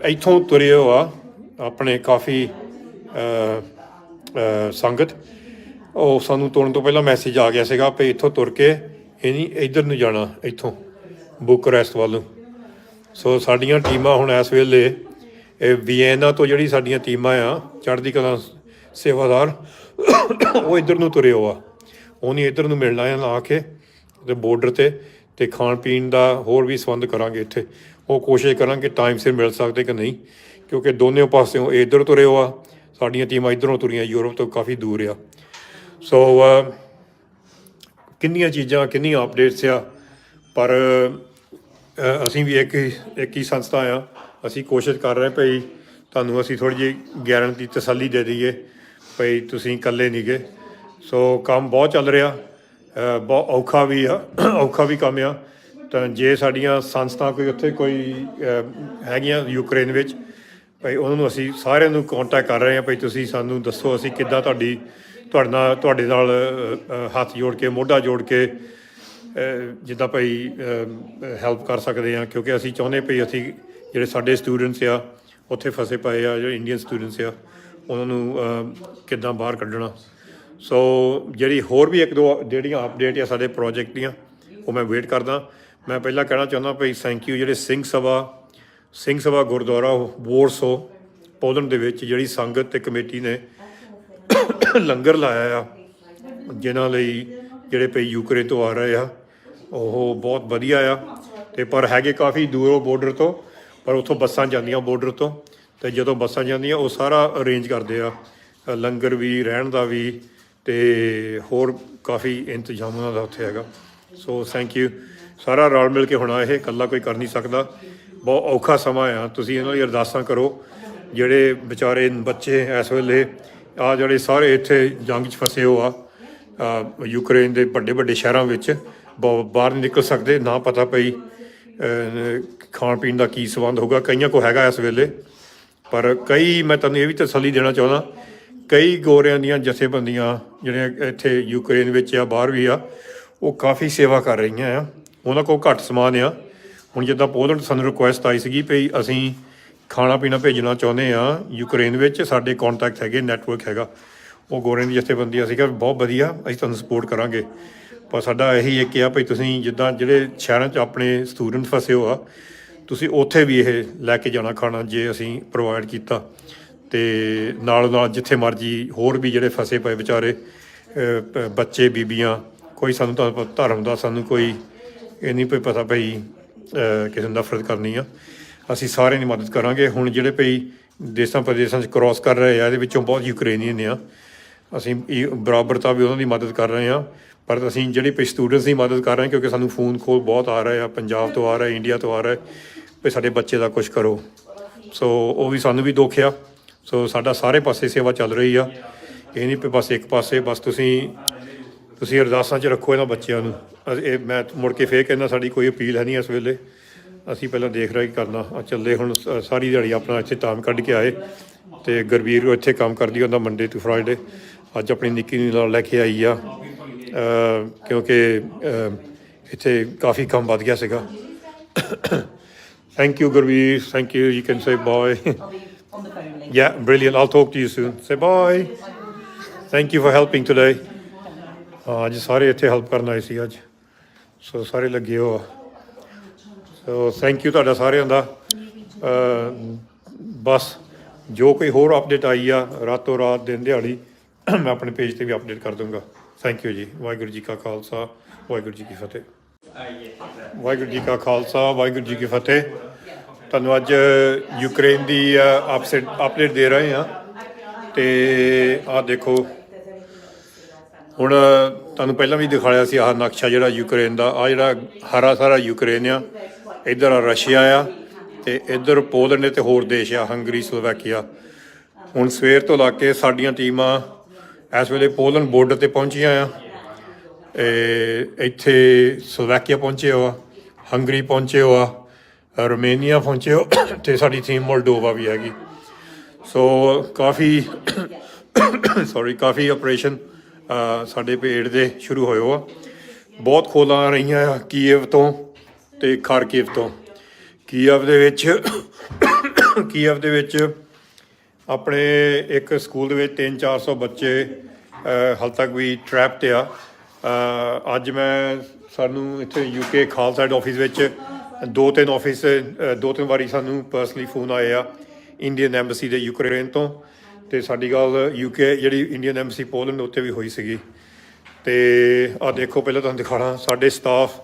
ਇੱਥੋਂ ਤੁਰੇ ਹੋ ਆ ਆਪਣੇ ਕਾਫੀ ਸੰਗਤ। ਉਹ ਸਾਨੂੰ ਤੁਰਨ ਤੋਂ ਪਹਿਲਾਂ ਮੈਸੇਜ ਆ ਗਿਆ ਸੀਗਾ ਵੀ ਇੱਥੋਂ ਤੁਰ ਕੇ ਇਹ ਨਹੀਂ ਇੱਧਰ ਨੂੰ ਜਾਣਾ, ਇੱਥੋਂ ਬੁਕਰੈਸਟ ਵੱਲ ਨੂੰ। ਸੋ ਸਾਡੀਆਂ ਟੀਮਾਂ ਹੁਣ ਇਸ ਵੇਲੇ ਇਹ ਵੀਐਨਾ ਤੋਂ ਜਿਹੜੀ ਸਾਡੀਆਂ ਟੀਮਾਂ ਆ ਚੜ੍ਹਦੀ ਕਲਾ ਸੇਵਾਦਾਰ ਉਹ ਇੱਧਰ ਨੂੰ ਤੁਰੇ ਹੋ ਆ। ਉਹ ਨਹੀਂ ਇੱਧਰ ਨੂੰ ਮਿਲਣਾ ਆ ਆ ਕੇ ਤੇ ਬਾਰਡਰ ਤੇ ਖਾਣ ਪੀਣ ਦਾ ਹੋਰ ਵੀ ਸੰਬੰਧ ਕਰਾਂਗੇ ਇੱਥੇ। ਉਹ ਕੋਸ਼ਿਸ਼ ਕਰਾਂਗੇ ਟਾਈਮ ਸਿਰ ਮਿਲ ਸਕਦੇ ਕਿ ਨਹੀਂ, ਕਿਉਂਕਿ ਦੋਨੋਂ ਪਾਸਿਓਂ ਇੱਧਰ ਤੁਰੇ ਹੋ ਆ, ਸਾਡੀਆਂ ਟੀਮਾਂ ਇੱਧਰੋਂ ਤੁਰੀਆਂ ਯੂਰਪ ਤੋਂ ਕਾਫੀ ਦੂਰ ਆ। ਸੋ ਕਿੰਨੀਆਂ ਚੀਜ਼ਾਂ ਕਿੰਨੀਆਂ ਅਪਡੇਟਸ ਆ, ਪਰ ਅਸੀਂ ਵੀ ਇੱਕ ਹੀ ਸੰਸਥਾ ਆ। ਅਸੀਂ ਕੋਸ਼ਿਸ਼ ਕਰ ਰਹੇ ਭਈ ਤੁਹਾਨੂੰ ਅਸੀਂ ਥੋੜ੍ਹੀ ਜਿਹੀ ਗਾਰੰਟੀ ਤਸੱਲੀ ਦੇ ਦਈਏ ਭਈ ਤੁਸੀਂ ਇਕੱਲੇ ਨਹੀਂ ਗੇ। ਸੋ ਕੰਮ ਬਹੁਤ ਚੱਲ ਰਿਹਾ, ਬਹੁਤ ਔਖਾ ਵੀ ਕੰਮ ਆ। ਤਾਂ ਜੇ ਸਾਡੀਆਂ ਸੰਸਥਾ ਕੋਈ ਉੱਥੇ ਕੋਈ ਹੈਗੀਆਂ ਯੂਕਰੇਨ ਵਿੱਚ ਭਈ ਉਹਨਾਂ ਨੂੰ ਅਸੀਂ ਸਾਰਿਆਂ ਨੂੰ ਕੰਟੈਕਟ ਕਰ ਰਹੇ ਹਾਂ ਭਈ ਤੁਸੀਂ ਸਾਨੂੰ ਦੱਸੋ ਅਸੀਂ ਕਿੱਦਾਂ ਤੁਹਾਡੇ ਨਾਲ ਹੱਥ ਜੋੜ ਕੇ ਮੋਢਾ ਜੋੜ ਕੇ ਜਿੱਦਾਂ ਭਈ ਹੈਲਪ ਕਰ ਸਕਦੇ ਹਾਂ। ਕਿਉਂਕਿ ਅਸੀਂ ਚਾਹੁੰਦੇ ਭਈ ਅਸੀਂ ਜਿਹੜੇ ਸਾਡੇ ਸਟੂਡੈਂਟਸ ਆ ਉੱਥੇ ਫਸੇ ਪਏ ਆ, ਜਿਹੜੇ ਇੰਡੀਅਨ ਸਟੂਡੈਂਟਸ ਆ ਉਹਨਾਂ ਨੂੰ ਕਿੱਦਾਂ ਬਾਹਰ ਕੱਢਣਾ। ਸੋ ਜਿਹੜੀ ਹੋਰ ਵੀ ਇੱਕ ਦੋ ਜਿਹੜੀਆਂ ਅਪਡੇਟ ਆ ਸਾਡੇ ਪ੍ਰੋਜੈਕਟ ਦੀਆਂ ਉਹ ਮੈਂ ਵੇਟ ਕਰਦਾ। ਮੈਂ ਪਹਿਲਾਂ ਕਹਿਣਾ ਚਾਹੁੰਦਾ ਭਈ ਥੈਂਕ ਯੂ ਜਿਹੜੇ ਸਿੰਘ ਸਭਾ ਗੁਰਦੁਆਰਾ ਵੋਰਸੋ ਪੋਲੈਂਡ ਦੇ ਵਿੱਚ ਜਿਹੜੀ ਸੰਗਤ ਤੇ ਕਮੇਟੀ ਨੇ ਲੰਗਰ ਲਾਇਆ ਆ ਜਿਨ੍ਹਾਂ ਲਈ ਜਿਹੜੇ ਭਈ ਯੂਕਰੇਨ ਤੋਂ ਆ ਰਹੇ ਆ, ਉਹ ਬਹੁਤ ਵਧੀਆ ਆ। ਤੇ ਪਰ ਹੈਗੇ ਕਾਫੀ ਦੂਰੋਂ ਬਾਰਡਰ ਤੋਂ, ਪਰ ਉੱਥੋਂ ਬੱਸਾਂ ਜਾਂਦੀਆਂ ਬਾਰਡਰ ਤੋਂ, ਅਤੇ ਜਦੋਂ ਬੱਸਾਂ ਜਾਂਦੀਆਂ ਉਹ ਸਾਰਾ ਅਰੇਂਜ ਕਰਦੇ ਆ, ਲੰਗਰ ਵੀ ਰਹਿਣ ਦਾ ਵੀ ਅਤੇ ਹੋਰ ਕਾਫੀ ਇੰਤਜ਼ਾਮ ਉਹਨਾਂ ਦਾ ਉੱਥੇ ਹੈਗਾ। So thank you. ਸਾਰਾ ਰਲ ਮਿਲ ਕੇ ਹੋਣਾ, ਇਹ ਇਕੱਲਾ ਕੋਈ ਕਰ ਨਹੀਂ ਸਕਦਾ। ਬਹੁਤ ਔਖਾ ਸਮਾਂ ਆ, ਤੁਸੀਂ ਇਹਨਾਂ ਲਈ ਅਰਦਾਸਾਂ ਕਰੋ। ਜਿਹੜੇ ਵਿਚਾਰੇ ਬੱਚੇ ਇਸ ਵੇਲੇ ਆ ਜਿਹੜੇ ਸਾਰੇ ਇੱਥੇ ਜੰਗ 'ਚ ਫਸੇ ਹੋ ਆ ਯੂਕਰੇਨ ਦੇ ਵੱਡੇ ਸ਼ਹਿਰਾਂ ਵਿੱਚ, ਬਾਹਰ ਨਹੀਂ ਨਿਕਲ ਸਕਦੇ, ਨਾ ਪਤਾ ਪਈ ਖਾਣ ਪੀਣ ਦਾ ਕੀ ਸੰਬੰਧ ਹੋਊਗਾ। ਕਈਆਂ ਕੋਲ ਹੈਗਾ ਇਸ ਵੇਲੇ, ਪਰ ਕਈ ਮੈਂ ਤੁਹਾਨੂੰ ਇਹ ਵੀ ਤਸੱਲੀ ਦੇਣਾ ਚਾਹੁੰਦਾ, ਕਈ ਗੋਰਿਆਂ ਦੀਆਂ ਜਥੇਬੰਦੀਆਂ ਜਿਹੜੀਆਂ ਇੱਥੇ ਯੂਕਰੇਨ ਵਿੱਚ ਆ ਬਾਹਰ ਵੀ ਆ, ਉਹ ਕਾਫੀ ਸੇਵਾ ਕਰ ਰਹੀਆਂ ਆ। ਉਹਨਾਂ ਕੋਲ ਘੱਟ ਸਮਾਨ ਆ। ਹੁਣ ਜਿੱਦਾਂ ਪੋਲੈਂਡ ਸਾਨੂੰ ਰਿਕੁਐਸਟ ਆਈ ਸੀਗੀ ਵੀ ਅਸੀਂ ਖਾਣਾ ਪੀਣਾ ਭੇਜਣਾ ਚਾਹੁੰਦੇ ਆ ਯੂਕਰੇਨ ਵਿੱਚ, ਸਾਡੇ ਕਾਂਟੈਕਟ ਹੈਗੇ, ਨੈਟਵਰਕ ਹੈਗਾ। ਉਹ ਗੋਰਿਆਂ ਦੀ ਜਥੇਬੰਦੀ ਅਸੀਂ ਕਿਹਾ ਬਹੁਤ ਵਧੀਆ, ਅਸੀਂ ਤੁਹਾਨੂੰ ਸਪੋਰਟ ਕਰਾਂਗੇ। ਪਰ ਸਾਡਾ ਇਹੀ ਇੱਕ ਆ ਭਈ ਤੁਸੀਂ ਜਿੱਦਾਂ ਜਿਹੜੇ ਸ਼ਹਿਰਾਂ 'ਚ ਆਪਣੇ ਸਟੂਡੈਂਟ ਫਸੇ ਹੋ ਆ, ਤੁਸੀਂ ਉੱਥੇ ਵੀ ਇਹ ਲੈ ਕੇ ਜਾਣਾ ਖਾਣਾ ਜੇ ਅਸੀਂ ਪ੍ਰੋਵਾਈਡ ਕੀਤਾ। ਅਤੇ ਨਾਲ ਜਿੱਥੇ ਮਰਜ਼ੀ ਹੋਰ ਵੀ ਜਿਹੜੇ ਫਸੇ ਪਏ ਵਿਚਾਰੇ ਬੱਚੇ ਬੀਬੀਆਂ, ਕੋਈ ਸਾਨੂੰ ਤਾਂ ਧਰਮ ਦਾ ਸਾਨੂੰ ਕੋਈ ਇਹ ਨਹੀਂ ਕੋਈ ਪਤਾ ਭਈ ਕਿਸੇ ਨੂੰ ਨਫ਼ਰਤ ਕਰਨੀ ਆ, ਅਸੀਂ ਸਾਰਿਆਂ ਦੀ ਮਦਦ ਕਰਾਂਗੇ। ਹੁਣ ਜਿਹੜੇ ਭਈ ਦੇਸ਼ਾਂ ਪ੍ਰਦੇਸ਼ਾਂ 'ਚ ਕ੍ਰੋਸ ਕਰ ਰਹੇ ਆ, ਇਹਦੇ ਵਿੱਚੋਂ ਬਹੁਤ ਯੂਕਰੇਨੀਅਨ ਆ, ਅਸੀਂ ਬਰਾਬਰਤਾ ਵੀ ਉਹਨਾਂ ਦੀ ਮਦਦ ਕਰ ਰਹੇ ਹਾਂ। ਪਰ ਅਸੀਂ ਜਿਹੜੀ ਭਈ ਸਟੂਡੈਂਟਸ ਦੀ ਮਦਦ ਕਰ ਰਹੇ ਹਾਂ, ਕਿਉਂਕਿ ਸਾਨੂੰ ਫੋਨ ਕਾਲ ਬਹੁਤ ਆ ਰਹੇ ਆ, ਪੰਜਾਬ ਤੋਂ ਆ ਰਹੇ, ਇੰਡੀਆ ਤੋਂ ਆ ਰਹੇ ਵੀ ਸਾਡੇ ਬੱਚੇ ਦਾ ਕੁਛ ਕਰੋ। ਸੋ ਉਹ ਵੀ ਸਾਨੂੰ ਵੀ ਦੁੱਖ ਆ। ਸੋ ਸਾਡਾ ਸਾਰੇ ਪਾਸੇ ਸੇਵਾ ਚੱਲ ਰਹੀ ਆ, ਇਹ ਨਹੀਂ ਵੀ ਬਸ ਇੱਕ ਪਾਸੇ। ਬਸ ਤੁਸੀਂ ਅਰਦਾਸਾਂ 'ਚ ਰੱਖੋ ਇਹਨਾਂ ਬੱਚਿਆਂ ਨੂੰ। ਇਹ ਮੈਂ ਮੁੜ ਕੇ ਫੇਰ ਕਹਿੰਦਾ ਸਾਡੀ ਕੋਈ ਅਪੀਲ ਹੈ ਨਹੀਂ ਇਸ ਵੇਲੇ, ਅਸੀਂ ਪਹਿਲਾਂ ਦੇਖ ਰਹੇ ਕਰਨਾ ਚੱਲੇ। ਹੁਣ ਸਾਰੀ ਦਿਹਾੜੀ ਆਪਣਾ ਇੱਥੇ ਟਾਈਮ ਕੱਢ ਕੇ ਆਏ, ਅਤੇ ਗੁਰਵੀਰ ਇੱਥੇ ਕੰਮ ਕਰਦੀ ਹੁੰਦਾ ਮੰਡੇ ਟੂ ਫਰਾਈਡੇ। ਅੱਜ ਆਪਣੀ ਨਿੱਕੀ ਨੂੰ ਨਾਲ ਲੈ ਕੇ ਆਈ ਆ, ਕਿਉਂਕਿ ਇੱਥੇ ਕਾਫੀ ਕੰਮ ਵੱਧ ਗਿਆ ਸੀਗਾ। Thank you Gurveer, thank you. You can say bye. On the phone later. Yeah, brilliant. I'll talk to you soon. Say bye. Thank you for helping today. ਅੱਜ ਸਾਰੇ ਇੱਥੇ ਹੈਲਪ ਕਰਨ ਆਏ ਸੀ ਅੱਜ, ਸੋ ਸਾਰੇ ਲੱਗੇ ਹੋ ਆ। ਸੋ ਥੈਂਕ ਯੂ ਤੁਹਾਡਾ ਸਾਰਿਆਂ ਦਾ। ਬਸ ਜੋ ਕੋਈ ਹੋਰ ਅਪਡੇਟ ਆਈ ਆ ਰਾਤੋਂ ਰਾਤ ਦਿਨ ਦਿਹਾੜੀ ਮੈਂ ਆਪਣੇ ਪੇਜ 'ਤੇ ਵੀ ਅਪਡੇਟ ਕਰ ਦੂੰਗਾ। ਥੈਂਕ ਯੂ ਜੀ। ਵਾਹਿਗੁਰੂ ਜੀ ਕਾ ਖਾਲਸਾ, ਵਾਹਿਗੁਰੂ ਜੀ ਕੀ ਫਤਿਹ। ਵਾਹਿਗੁਰੂ ਜੀ ਕਾ ਖਾਲਸਾ, ਵਾਹਿਗੁਰੂ ਜੀ ਕੀ ਫਤਿਹ। ਤੁਹਾਨੂੰ ਅੱਜ ਯੂਕਰੇਨ ਦੀ ਅਪਡੇਟ ਦੇ ਰਹੇ ਹਾਂ। ਅਤੇ ਆਹ ਦੇਖੋ, ਹੁਣ ਤੁਹਾਨੂੰ ਪਹਿਲਾਂ ਵੀ ਦਿਖਾਇਆ ਸੀ ਆਹ ਨਕਸ਼ਾ ਜਿਹੜਾ ਯੂਕਰੇਨ ਦਾ। ਆਹ ਜਿਹੜਾ ਹਰਾ ਸਾਰਾ ਯੂਕਰੇਨ ਆ, ਇੱਧਰ ਆ ਰਸ਼ੀਆ ਆ, ਅਤੇ ਇੱਧਰ ਪੋਲੈਂਡ ਅਤੇ ਹੋਰ ਦੇਸ਼ ਆ, ਹੰਗਰੀ, ਸਲੋਵੈਕੀਆ। ਹੁਣ ਸਵੇਰ ਤੋਂ ਲਾ ਕੇ ਸਾਡੀਆਂ ਟੀਮਾਂ ਇਸ ਵੇਲੇ ਪੋਲੈਂਡ ਬਾਰਡਰ ਤੇ ਪਹੁੰਚੀਆਂ ਆ। ਇੱਥੇ ਸਲੋਵਾਕੀਆ ਪਹੁੰਚੇ ਹੋ ਆ, ਹੰਗਰੀ ਪਹੁੰਚੇ ਹੋ ਆ, ਰੋਮੇਨੀਆ ਪਹੁੰਚੇ ਹੋ ਅਤੇ ਸਾਡੀ ਟੀਮ ਮੋਲਡੋਵਾ ਵੀ ਹੈਗੀ। ਸੋ ਕਾਫੀ ਕਾਫੀ ਆਪਰੇਸ਼ਨ ਸਾਡੇ ਪੇੜ ਦੇ ਸ਼ੁਰੂ ਹੋਏ ਹੋ ਆ। ਬਹੁਤ ਖੋਲਾਂ ਆ ਰਹੀਆਂ ਆ ਕੀਵ ਤੋਂ ਅਤੇ ਖਾਰਕੀਵ ਤੋਂ। ਕੀਵ ਦੇ ਵਿੱਚ ਆਪਣੇ ਇੱਕ ਸਕੂਲ ਦੇ ਵਿੱਚ 300-400 ਬੱਚੇ ਹਾਲੇ ਤੱਕ ਵੀ ਟਰੈਪ 'ਤੇ ਆ। ਅੱਜ ਮੈਂ ਸਾਨੂੰ ਇੱਥੇ UK ਖਾਲਸਾ ਆਫਿਸ ਵਿੱਚ ਦੋ ਤਿੰਨ ਵਾਰੀ ਸਾਨੂੰ ਪਰਸਨਲੀ ਫੋਨ ਆਏ ਆ ਇੰਡੀਅਨ ਐਮਬੈਸੀ ਦੇ ਯੂਕਰੇਨ ਤੋਂ, ਅਤੇ ਸਾਡੀ ਗੱਲ UK ਜਿਹੜੀ ਇੰਡੀਅਨ ਐਮਬੈਸੀ ਪੋਲੈਂਡ ਉੱਤੇ ਵੀ ਹੋਈ ਸੀਗੀ। ਅਤੇ ਆਹ ਦੇਖੋ, ਪਹਿਲਾਂ ਤੁਹਾਨੂੰ ਦਿਖਾਉਣਾ ਸਾਡੇ ਸਟਾਫ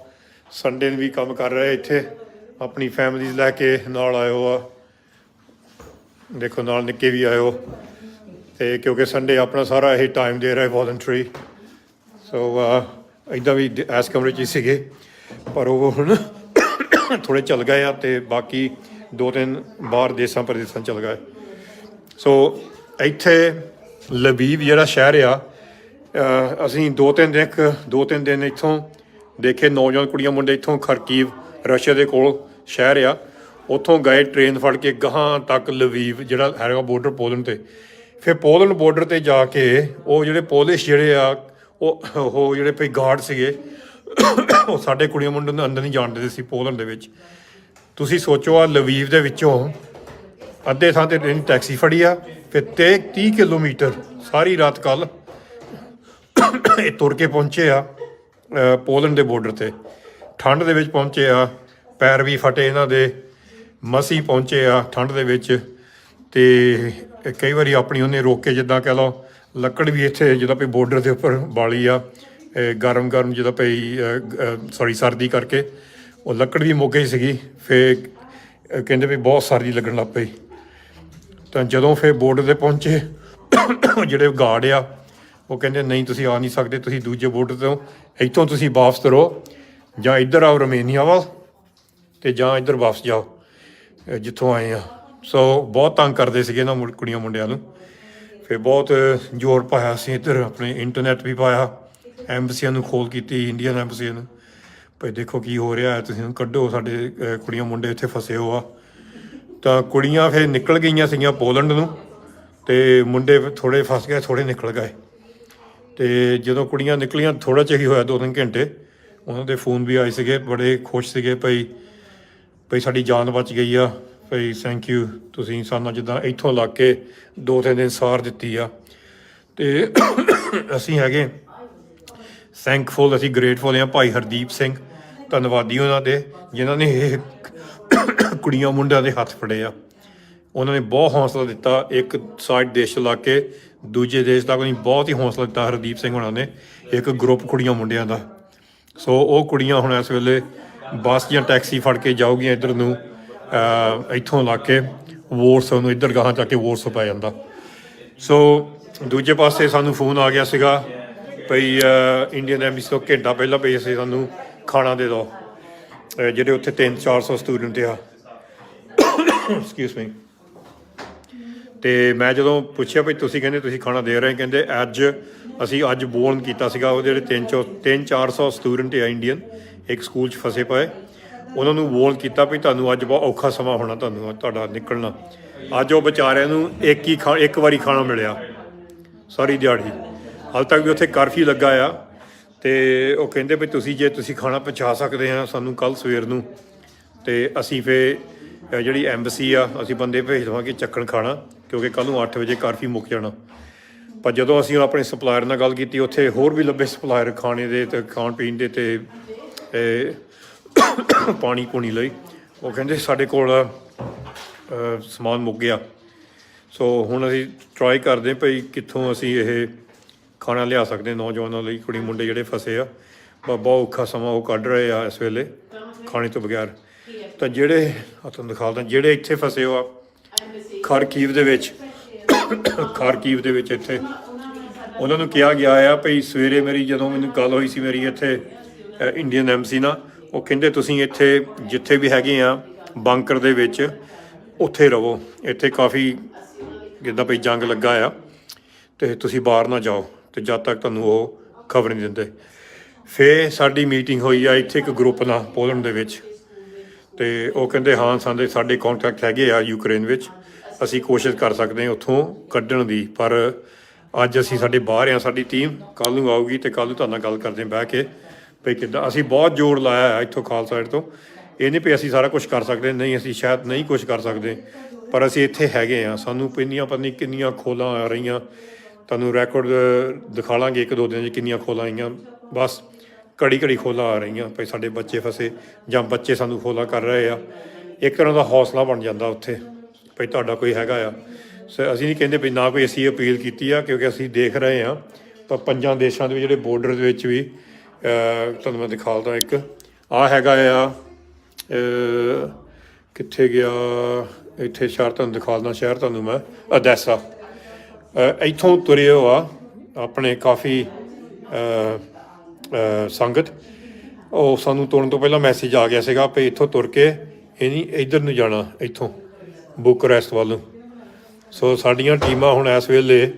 ਸੰਡੇ ਨੂੰ ਵੀ ਕੰਮ ਕਰ ਰਿਹਾ ਇੱਥੇ, ਆਪਣੀ ਫੈਮਲੀਜ਼ ਲੈ ਕੇ ਨਾਲ ਆਇਓ ਆ। ਦੇਖੋ ਨਾਲ ਨਿੱਕੇ ਵੀ ਆਇਓ, ਅਤੇ ਕਿਉਂਕਿ ਸੰਡੇ ਆਪਣਾ ਸਾਰਾ ਇਹ ਟਾਈਮ ਦੇ ਰਿਹਾ ਵੋਲੰਟਰੀ। ਸੋ ਇੱਦਾਂ ਵੀ ਇਸ ਕਮਰੇ 'ਚ ਹੀ ਸੀਗੇ, ਪਰ ਉਹ ਹੁਣ ਥੋੜ੍ਹੇ ਚੱਲ ਗਏ ਆ, ਅਤੇ ਬਾਕੀ 2-3 ਬਾਹਰ ਦੇਸਾਂ ਪ੍ਰਦੇਸਾਂ ਚੱਲ ਗਏ। ਸੋ ਇੱਥੇ ਲਵੀਵ ਜਿਹੜਾ ਸ਼ਹਿਰ ਆ, ਅਸੀਂ ਦੋ ਤਿੰਨ ਦਿਨ ਇੱਥੋਂ ਦੇਖੇ। ਨੌਜਵਾਨ ਕੁੜੀਆਂ ਮੁੰਡੇ ਇੱਥੋਂ ਖਰਕੀਵ ਰਸ਼ੀਆ ਦੇ ਕੋਲ ਸ਼ਹਿਰ ਆ, ਉੱਥੋਂ ਗਏ ਟ੍ਰੇਨ ਫੜ ਕੇ ਗਾਹਾਂ ਤੱਕ ਲਵੀਵ ਜਿਹੜਾ ਹੈਗਾ ਬਾਰਡਰ ਪੋਲੈਂਡ 'ਤੇ। ਫਿਰ ਪੋਲੈਂਡ ਬਾਰਡਰ 'ਤੇ ਜਾ ਕੇ ਉਹ ਜਿਹੜੇ ਪੋਲਿਸ਼ ਜਿਹੜੇ ਆ ਉਹ ਜਿਹੜੇ ਭਈ ਗਾਰਡ ਸੀਗੇ ਉਹ ਸਾਡੇ ਕੁੜੀਆਂ ਮੁੰਡੇ ਨੂੰ ਅੰਦਰ ਨਹੀਂ ਜਾਣ ਦਿੰਦੇ ਸੀ ਪੋਲੈਂਡ ਦੇ ਵਿੱਚ। ਤੁਸੀਂ ਸੋਚੋ, ਆ ਲਵੀਵ ਦੇ ਵਿੱਚੋਂ ਅੱਧੇ ਥਾਂ 'ਤੇ ਟੈਕਸੀ ਫੜੀ ਆ, ਫਿਰ 30 ਕਿਲੋਮੀਟਰ ਸਾਰੀ ਰਾਤ ਕੱਲ੍ਹ ਇਹ ਤੁਰ ਕੇ ਪਹੁੰਚੇ ਆ ਪੋਲੈਂਡ ਦੇ ਬਾਰਡਰ 'ਤੇ। ਠੰਡ ਦੇ ਵਿੱਚ ਪਹੁੰਚੇ ਆ, ਪੈਰ ਵੀ ਫਟੇ ਇਹਨਾਂ ਦੇ, ਮਸੀਂ ਪਹੁੰਚੇ ਆ ਠੰਡ ਦੇ ਵਿੱਚ। ਅਤੇ ਕਈ ਵਾਰੀ ਆਪਣੀ ਉਹਨੇ ਰੋਕ ਕੇ, ਜਿੱਦਾਂ ਕਹਿ ਲਓ ਲੱਕੜ ਵੀ ਇੱਥੇ ਜਿੱਦਾਂ ਪਈ ਬਾਰਡਰ ਦੇ ਉੱਪਰ ਬਾਲੀ ਆ, ਗਰਮ ਜਿੱਦਾਂ ਪਈ ਸਰਦੀ ਕਰਕੇ ਉਹ ਲੱਕੜ ਵੀ ਮੁੱਕ ਗਈ ਸੀਗੀ। ਫਿਰ ਕਹਿੰਦੇ ਵੀ ਬਹੁਤ ਸਰਦੀ ਲੱਗਣ ਲੱਗ ਪਈ। ਤਾਂ ਜਦੋਂ ਫਿਰ ਬਾਰਡਰ 'ਤੇ ਪਹੁੰਚੇ ਜਿਹੜੇ ਗਾਰਡ ਆ ਉਹ ਕਹਿੰਦੇ ਨਹੀਂ, ਤੁਸੀਂ ਆ ਨਹੀਂ ਸਕਦੇ, ਤੁਸੀਂ ਦੂਜੇ ਬਾਰਡਰ ਤੋਂ ਇੱਥੋਂ ਤੁਸੀਂ ਵਾਪਸ ਤੁਰੋ, ਜਾਂ ਇੱਧਰ ਆਓ ਰੋਮੇਨੀਆ ਵੱਲ, ਅਤੇ ਜਾਂ ਇੱਧਰ ਵਾਪਸ ਜਾਓ ਜਿੱਥੋਂ ਆਏ ਆ। ਸੋ ਬਹੁਤ ਤੰਗ ਕਰਦੇ ਸੀਗੇ ਇਹਨਾਂ ਕੁੜੀਆਂ ਮੁੰਡਿਆਂ ਨੂੰ। ਫਿਰ ਬਹੁਤ ਜ਼ੋਰ ਪਾਇਆ ਅਸੀਂ ਇੱਧਰ, ਆਪਣੇ ਇੰਟਰਨੈਟ ਵੀ ਪਾਇਆ, ਐਮਬਸੀਆਂ ਨੂੰ ਖੋਲ ਕੀਤੀ, ਇੰਡੀਅਨ ਐਮਬਸੀਆਂ ਨੂੰ, ਭਾਈ ਦੇਖੋ ਕੀ ਹੋ ਰਿਹਾ, ਤੁਸੀਂ ਕੱਢੋ ਸਾਡੇ ਕੁੜੀਆਂ ਮੁੰਡੇ ਇੱਥੇ ਫਸੇ ਹੋ ਆ। ਤਾਂ ਕੁੜੀਆਂ ਫਿਰ ਨਿਕਲ ਗਈਆਂ ਸੀਗੀਆਂ ਪੋਲੈਂਡ ਨੂੰ, ਅਤੇ ਮੁੰਡੇ ਥੋੜ੍ਹੇ ਫਸ ਗਏ, ਥੋੜ੍ਹੇ ਨਿਕਲ ਗਏ। ਅਤੇ ਜਦੋਂ ਕੁੜੀਆਂ ਨਿਕਲੀਆਂ ਥੋੜ੍ਹਾ ਚਿਰ ਹੀ ਹੋਇਆ, 2-3 ਘੰਟੇ, ਉਹਨਾਂ ਦੇ ਫੋਨ ਵੀ ਆਏ ਸੀਗੇ, ਬੜੇ ਖੁਸ਼ ਸੀਗੇ ਭਈ ਸਾਡੀ ਜਾਨ ਬਚ ਗਈ ਆ, ਭਈ ਥੈਂਕ ਯੂ, ਤੁਸੀਂ ਸਾਨੂੰ ਜਿੱਦਾਂ ਇੱਥੋਂ ਲੱਗ ਕੇ 2-3 ਦਿਨ ਸਾਰ ਦਿੱਤੀ ਆ। ਅਤੇ ਅਸੀਂ ਹੈਗੇ ਥੈਂਕਫੁਲ, ਅਸੀਂ ਗ੍ਰੇਟਫੁਲ ਹਾਂ ਭਾਈ ਹਰਦੀਪ ਸਿੰਘ, ਧੰਨਵਾਦੀ ਉਹਨਾਂ ਦੇ, ਜਿਨ੍ਹਾਂ ਨੇ ਇਹ ਕੁੜੀਆਂ ਮੁੰਡਿਆਂ ਦੇ ਹੱਥ ਫੜੇ ਆ। ਉਹਨਾਂ ਨੇ ਬਹੁਤ ਹੌਸਲਾ ਦਿੱਤਾ, ਇੱਕ ਸਾਈਡ ਦੇਸ਼ ਲਾ ਕੇ ਦੂਜੇ ਦੇਸ਼ ਤੱਕ ਨਹੀਂ, ਬਹੁਤ ਹੀ ਹੌਸਲਾ ਦਿੱਤਾ ਹਰਦੀਪ ਸਿੰਘ ਹੋਣਾ ਨੇ, ਇੱਕ ਗਰੁੱਪ ਕੁੜੀਆਂ ਮੁੰਡਿਆਂ ਦਾ। ਸੋ ਉਹ ਕੁੜੀਆਂ ਹੁਣ ਇਸ ਵੇਲੇ ਬੱਸ ਜਾਂ ਟੈਕਸੀ ਫੜ ਕੇ ਜਾਊਗੀਆਂ ਇੱਧਰ ਨੂੰ, ਇੱਥੋਂ ਲਾ ਕੇ ਵੋਰਸੋ ਨੂੰ, ਇੱਧਰ ਗਾਹਾਂ ਜਾ ਕੇ ਵੋਰਸੋ ਪੈ ਜਾਂਦਾ। ਸੋ ਦੂਜੇ ਪਾਸੇ ਸਾਨੂੰ ਫੋਨ ਆ ਗਿਆ ਸੀਗਾ ਭਈ ਇੰਡੀਅਨ ਐਮਬੈਸੀ ਤੋਂ ਘੰਟਾ ਪਹਿਲਾਂ ਭਈ ਅਸੀਂ ਸਾਨੂੰ ਖਾਣਾ ਦੇ ਦਿਓ, ਜਿਹੜੇ ਉੱਥੇ 300-400 ਸਟੂਡੈਂਟ ਆ। Excuse me. ਅਤੇ ਮੈਂ ਜਦੋਂ ਪੁੱਛਿਆ ਭਈ ਤੁਸੀਂ ਕਹਿੰਦੇ ਤੁਸੀਂ ਖਾਣਾ ਦੇ ਰਹੇ, ਕਹਿੰਦੇ ਅਸੀਂ ਅੱਜ ਬੋਰਨ ਕੀਤਾ ਸੀਗਾ, ਉਹ ਜਿਹੜੇ 300-400 ਸਟੂਡੈਂਟ ਆ ਇੰਡੀਅਨ ਇੱਕ ਸਕੂਲ 'ਚ ਫਸੇ ਪਏ, ਉਹਨਾਂ ਨੂੰ ਵੋਰਨ ਕੀਤਾ ਵੀ ਤੁਹਾਨੂੰ ਅੱਜ ਬਹੁਤ ਔਖਾ ਸਮਾਂ ਹੋਣਾ, ਤੁਹਾਡਾ ਨਿਕਲਣਾ। ਅੱਜ ਉਹ ਵਿਚਾਰਿਆਂ ਨੂੰ ਇੱਕ ਵਾਰੀ ਖਾਣਾ ਮਿਲਿਆ ਸਾਰੀ ਦਿਹਾੜੀ। ਹਾਲੇ ਤੱਕ ਵੀ ਉੱਥੇ ਕਰਫਿਊ ਲੱਗਾ ਆ, ਅਤੇ ਉਹ ਕਹਿੰਦੇ ਵੀ ਜੇ ਤੁਸੀਂ ਖਾਣਾ ਪਹੁੰਚਾ ਸਕਦੇ ਆ ਸਾਨੂੰ ਕੱਲ੍ਹ ਸਵੇਰ ਨੂੰ, ਅਤੇ ਅਸੀਂ ਫਿਰ ਜਿਹੜੀ ਐਮਬੈਸੀ ਆ ਅਸੀਂ ਬੰਦੇ ਭੇਜ ਦੇਵਾਂਗੇ ਚੱਕਣ ਖਾਣਾ, ਕਿਉਂਕਿ ਕੱਲ੍ਹ ਨੂੰ 8 ਵਜੇ ਕਰਫਿਊ ਮੁੱਕ ਜਾਣਾ। ਪਰ ਜਦੋਂ ਅਸੀਂ ਆਪਣੇ ਸਪਲਾਇਰ ਨਾਲ ਗੱਲ ਕੀਤੀ, ਉੱਥੇ ਹੋਰ ਵੀ ਲੱਭੇ ਸਪਲਾਇਰ ਖਾਣੇ ਦੇ ਅਤੇ ਖਾਣ ਪੀਣ ਦੇ ਅਤੇ ਪਾਣੀ ਪੂਣੀ ਲਈ, ਉਹ ਕਹਿੰਦੇ ਸਾਡੇ ਕੋਲ ਸਮਾਨ ਮੁੱਕ ਗਿਆ। ਸੋ ਹੁਣ ਅਸੀਂ ਟਰਾਈ ਕਰਦੇ ਭਈ ਕਿੱਥੋਂ ਅਸੀਂ ਇਹ ਖਾਣਾ ਲਿਆ ਸਕਦੇ ਨੌਜਵਾਨਾਂ ਲਈ, ਕੁੜੀ ਮੁੰਡੇ ਜਿਹੜੇ ਫਸੇ ਆ, ਬਹੁਤ ਔਖਾ ਸਮਾਂ ਉਹ ਕੱਢ ਰਹੇ ਆ ਇਸ ਵੇਲੇ ਖਾਣੇ ਤੋਂ ਬਗੈਰ। ਤਾਂ ਜਿਹੜੇ ਤੁਹਾਨੂੰ ਦਿਖਾ ਦਿੰਦਾ, ਜਿਹੜੇ ਇੱਥੇ ਫਸੇ ਹੋ ਆ ਖਾਰਕੀਵ ਦੇ ਵਿੱਚ ਇੱਥੇ ਉਹਨਾਂ ਨੂੰ ਕਿਹਾ ਗਿਆ ਆ ਭਈ ਸਵੇਰੇ ਜਦੋਂ ਮੈਨੂੰ ਗੱਲ ਹੋਈ ਸੀ ਮੇਰੀ ਇੱਥੇ ਇੰਡੀਅਨ ਐਮਬੈਸੀ ਨਾਲ, ਉਹ ਕਹਿੰਦੇ ਤੁਸੀਂ ਇੱਥੇ ਜਿੱਥੇ ਵੀ ਹੈਗੇ ਆ ਬੰਕਰ ਦੇ ਵਿੱਚ ਉੱਥੇ ਰਹੋ, ਇੱਥੇ ਕਾਫੀ ਜਿੱਦਾਂ ਭਈ ਜੰਗ ਲੱਗਾ ਆ, ਤੇ ਤੁਸੀਂ ਬਾਹਰ ਨਾ ਜਾਓ, ਤੇ ਜਦ ਤੱਕ ਤੁਹਾਨੂੰ ਉਹ ਖਬਰ ਨਹੀਂ ਦਿੰਦੇ। ਫਿਰ ਸਾਡੀ ਮੀਟਿੰਗ ਹੋਈ ਆ ਇੱਥੇ ਇੱਕ ਗਰੁੱਪ ਨਾਲ ਪੋਲੈਂਡ ਦੇ ਵਿੱਚ, ਤੇ ਉਹ ਕਹਿੰਦੇ ਹਾਂ ਸਾਡੇ ਕੰਟੈਕਟ ਹੈਗੇ ਆ ਯੂਕਰੇਨ ਵਿੱਚ, ਅਸੀਂ ਕੋਸ਼ਿਸ਼ ਕਰ ਸਕਦੇ ਹਾਂ ਉੱਥੋਂ ਕੱਢਣ ਦੀ। ਪਰ ਅੱਜ ਅਸੀਂ ਸਾਡੇ ਬਾਹਰ ਆ, ਸਾਡੀ ਟੀਮ ਕੱਲ੍ਹ ਨੂੰ ਆਊਗੀ ਅਤੇ ਕੱਲ੍ਹ ਨੂੰ ਤੁਹਾਡੇ ਨਾਲ ਗੱਲ ਕਰਦੇ ਹਾਂ ਬਹਿ ਕੇ ਵੀ ਕਿੱਦਾਂ। ਅਸੀਂ ਬਹੁਤ ਜ਼ੋਰ ਲਾਇਆ ਇੱਥੋਂ ਖਾਲਸਾ ਸਾਈਡ ਤੋਂ, ਇਹ ਨਹੀਂ ਵੀ ਅਸੀਂ ਸਾਰਾ ਕੁਛ ਕਰ ਸਕਦੇ, ਨਹੀਂ ਅਸੀਂ ਸ਼ਾਇਦ ਨਹੀਂ ਕੁਛ ਕਰ ਸਕਦੇ, ਪਰ ਅਸੀਂ ਇੱਥੇ ਹੈਗੇ ਹਾਂ। ਸਾਨੂੰ ਇੰਨੀਆਂ ਪਤਾ ਨਹੀਂ ਕਿੰਨੀਆਂ ਖੋਲਾਂ ਆ ਰਹੀਆਂ, ਤੁਹਾਨੂੰ ਰੈਕੋਰਡ ਦਿਖਾ ਲਾਂਗੇ ਇੱਕ ਦੋ ਦਿਨ 'ਚ ਕਿੰਨੀਆਂ ਖੋਲਾਂ ਆਈਆਂ। ਬਸ ਘੜੀ ਘੜੀ ਖੋਲਾਂ ਆ ਰਹੀਆਂ ਭਈ ਸਾਡੇ ਬੱਚੇ ਫਸੇ ਜਾਂ ਬੱਚੇ ਸਾਨੂੰ ਖੋਲਾਂ ਕਰ ਰਹੇ ਆ। ਇੱਕ ਤਰ੍ਹਾਂ ਦਾ ਹੌਸਲਾ ਬਣ ਜਾਂਦਾ ਉੱਥੇ ਭਈ ਤੁਹਾਡਾ ਕੋਈ ਹੈਗਾ ਆ। ਅਸੀਂ ਨਹੀਂ ਕਹਿੰਦੇ ਵੀ ਨਾ ਕੋਈ ਅਸੀਂ ਅਪੀਲ ਕੀਤੀ ਆ, ਕਿਉਂਕਿ ਅਸੀਂ ਦੇਖ ਰਹੇ ਹਾਂ ਪਰ 5 ਦੇਸ਼ਾਂ ਦੇ ਜਿਹੜੇ ਬੋਰਡਰ ਦੇ ਵਿੱਚ ਵੀ ਤੁਹਾਨੂੰ ਮੈਂ ਦਿਖਾਲਦਾ। ਇੱਕ ਆਹ ਹੈਗਾ ਆ, ਕਿੱਥੇ ਗਿਆ, ਇੱਥੇ ਸ਼ਹਿਰ ਤੁਹਾਨੂੰ ਦਿਖਾਲਦਾ, ਸ਼ਹਿਰ ਤੁਹਾਨੂੰ ਮੈਂ ਅਦੈਸਾ, ਇੱਥੋਂ ਤੁਰੇ ਹੋ ਆ ਆਪਣੇ ਕਾਫੀ ਸੰਗਤ। ਉਹ ਸਾਨੂੰ ਤੁਰਨ ਤੋਂ ਪਹਿਲਾਂ ਮੈਸੇਜ ਆ ਗਿਆ ਸੀਗਾ ਵੀ ਇੱਥੋਂ ਤੁਰ ਕੇ ਇਹ ਨਹੀਂ ਇੱਧਰ ਨੂੰ ਜਾਣਾ, ਇੱਥੋਂ ਬੁਕਰੈਸਟ ਵੱਲ ਨੂੰ। ਸੋ ਸਾਡੀਆਂ ਟੀਮਾਂ ਹੁਣ ਇਸ ਵੇਲੇ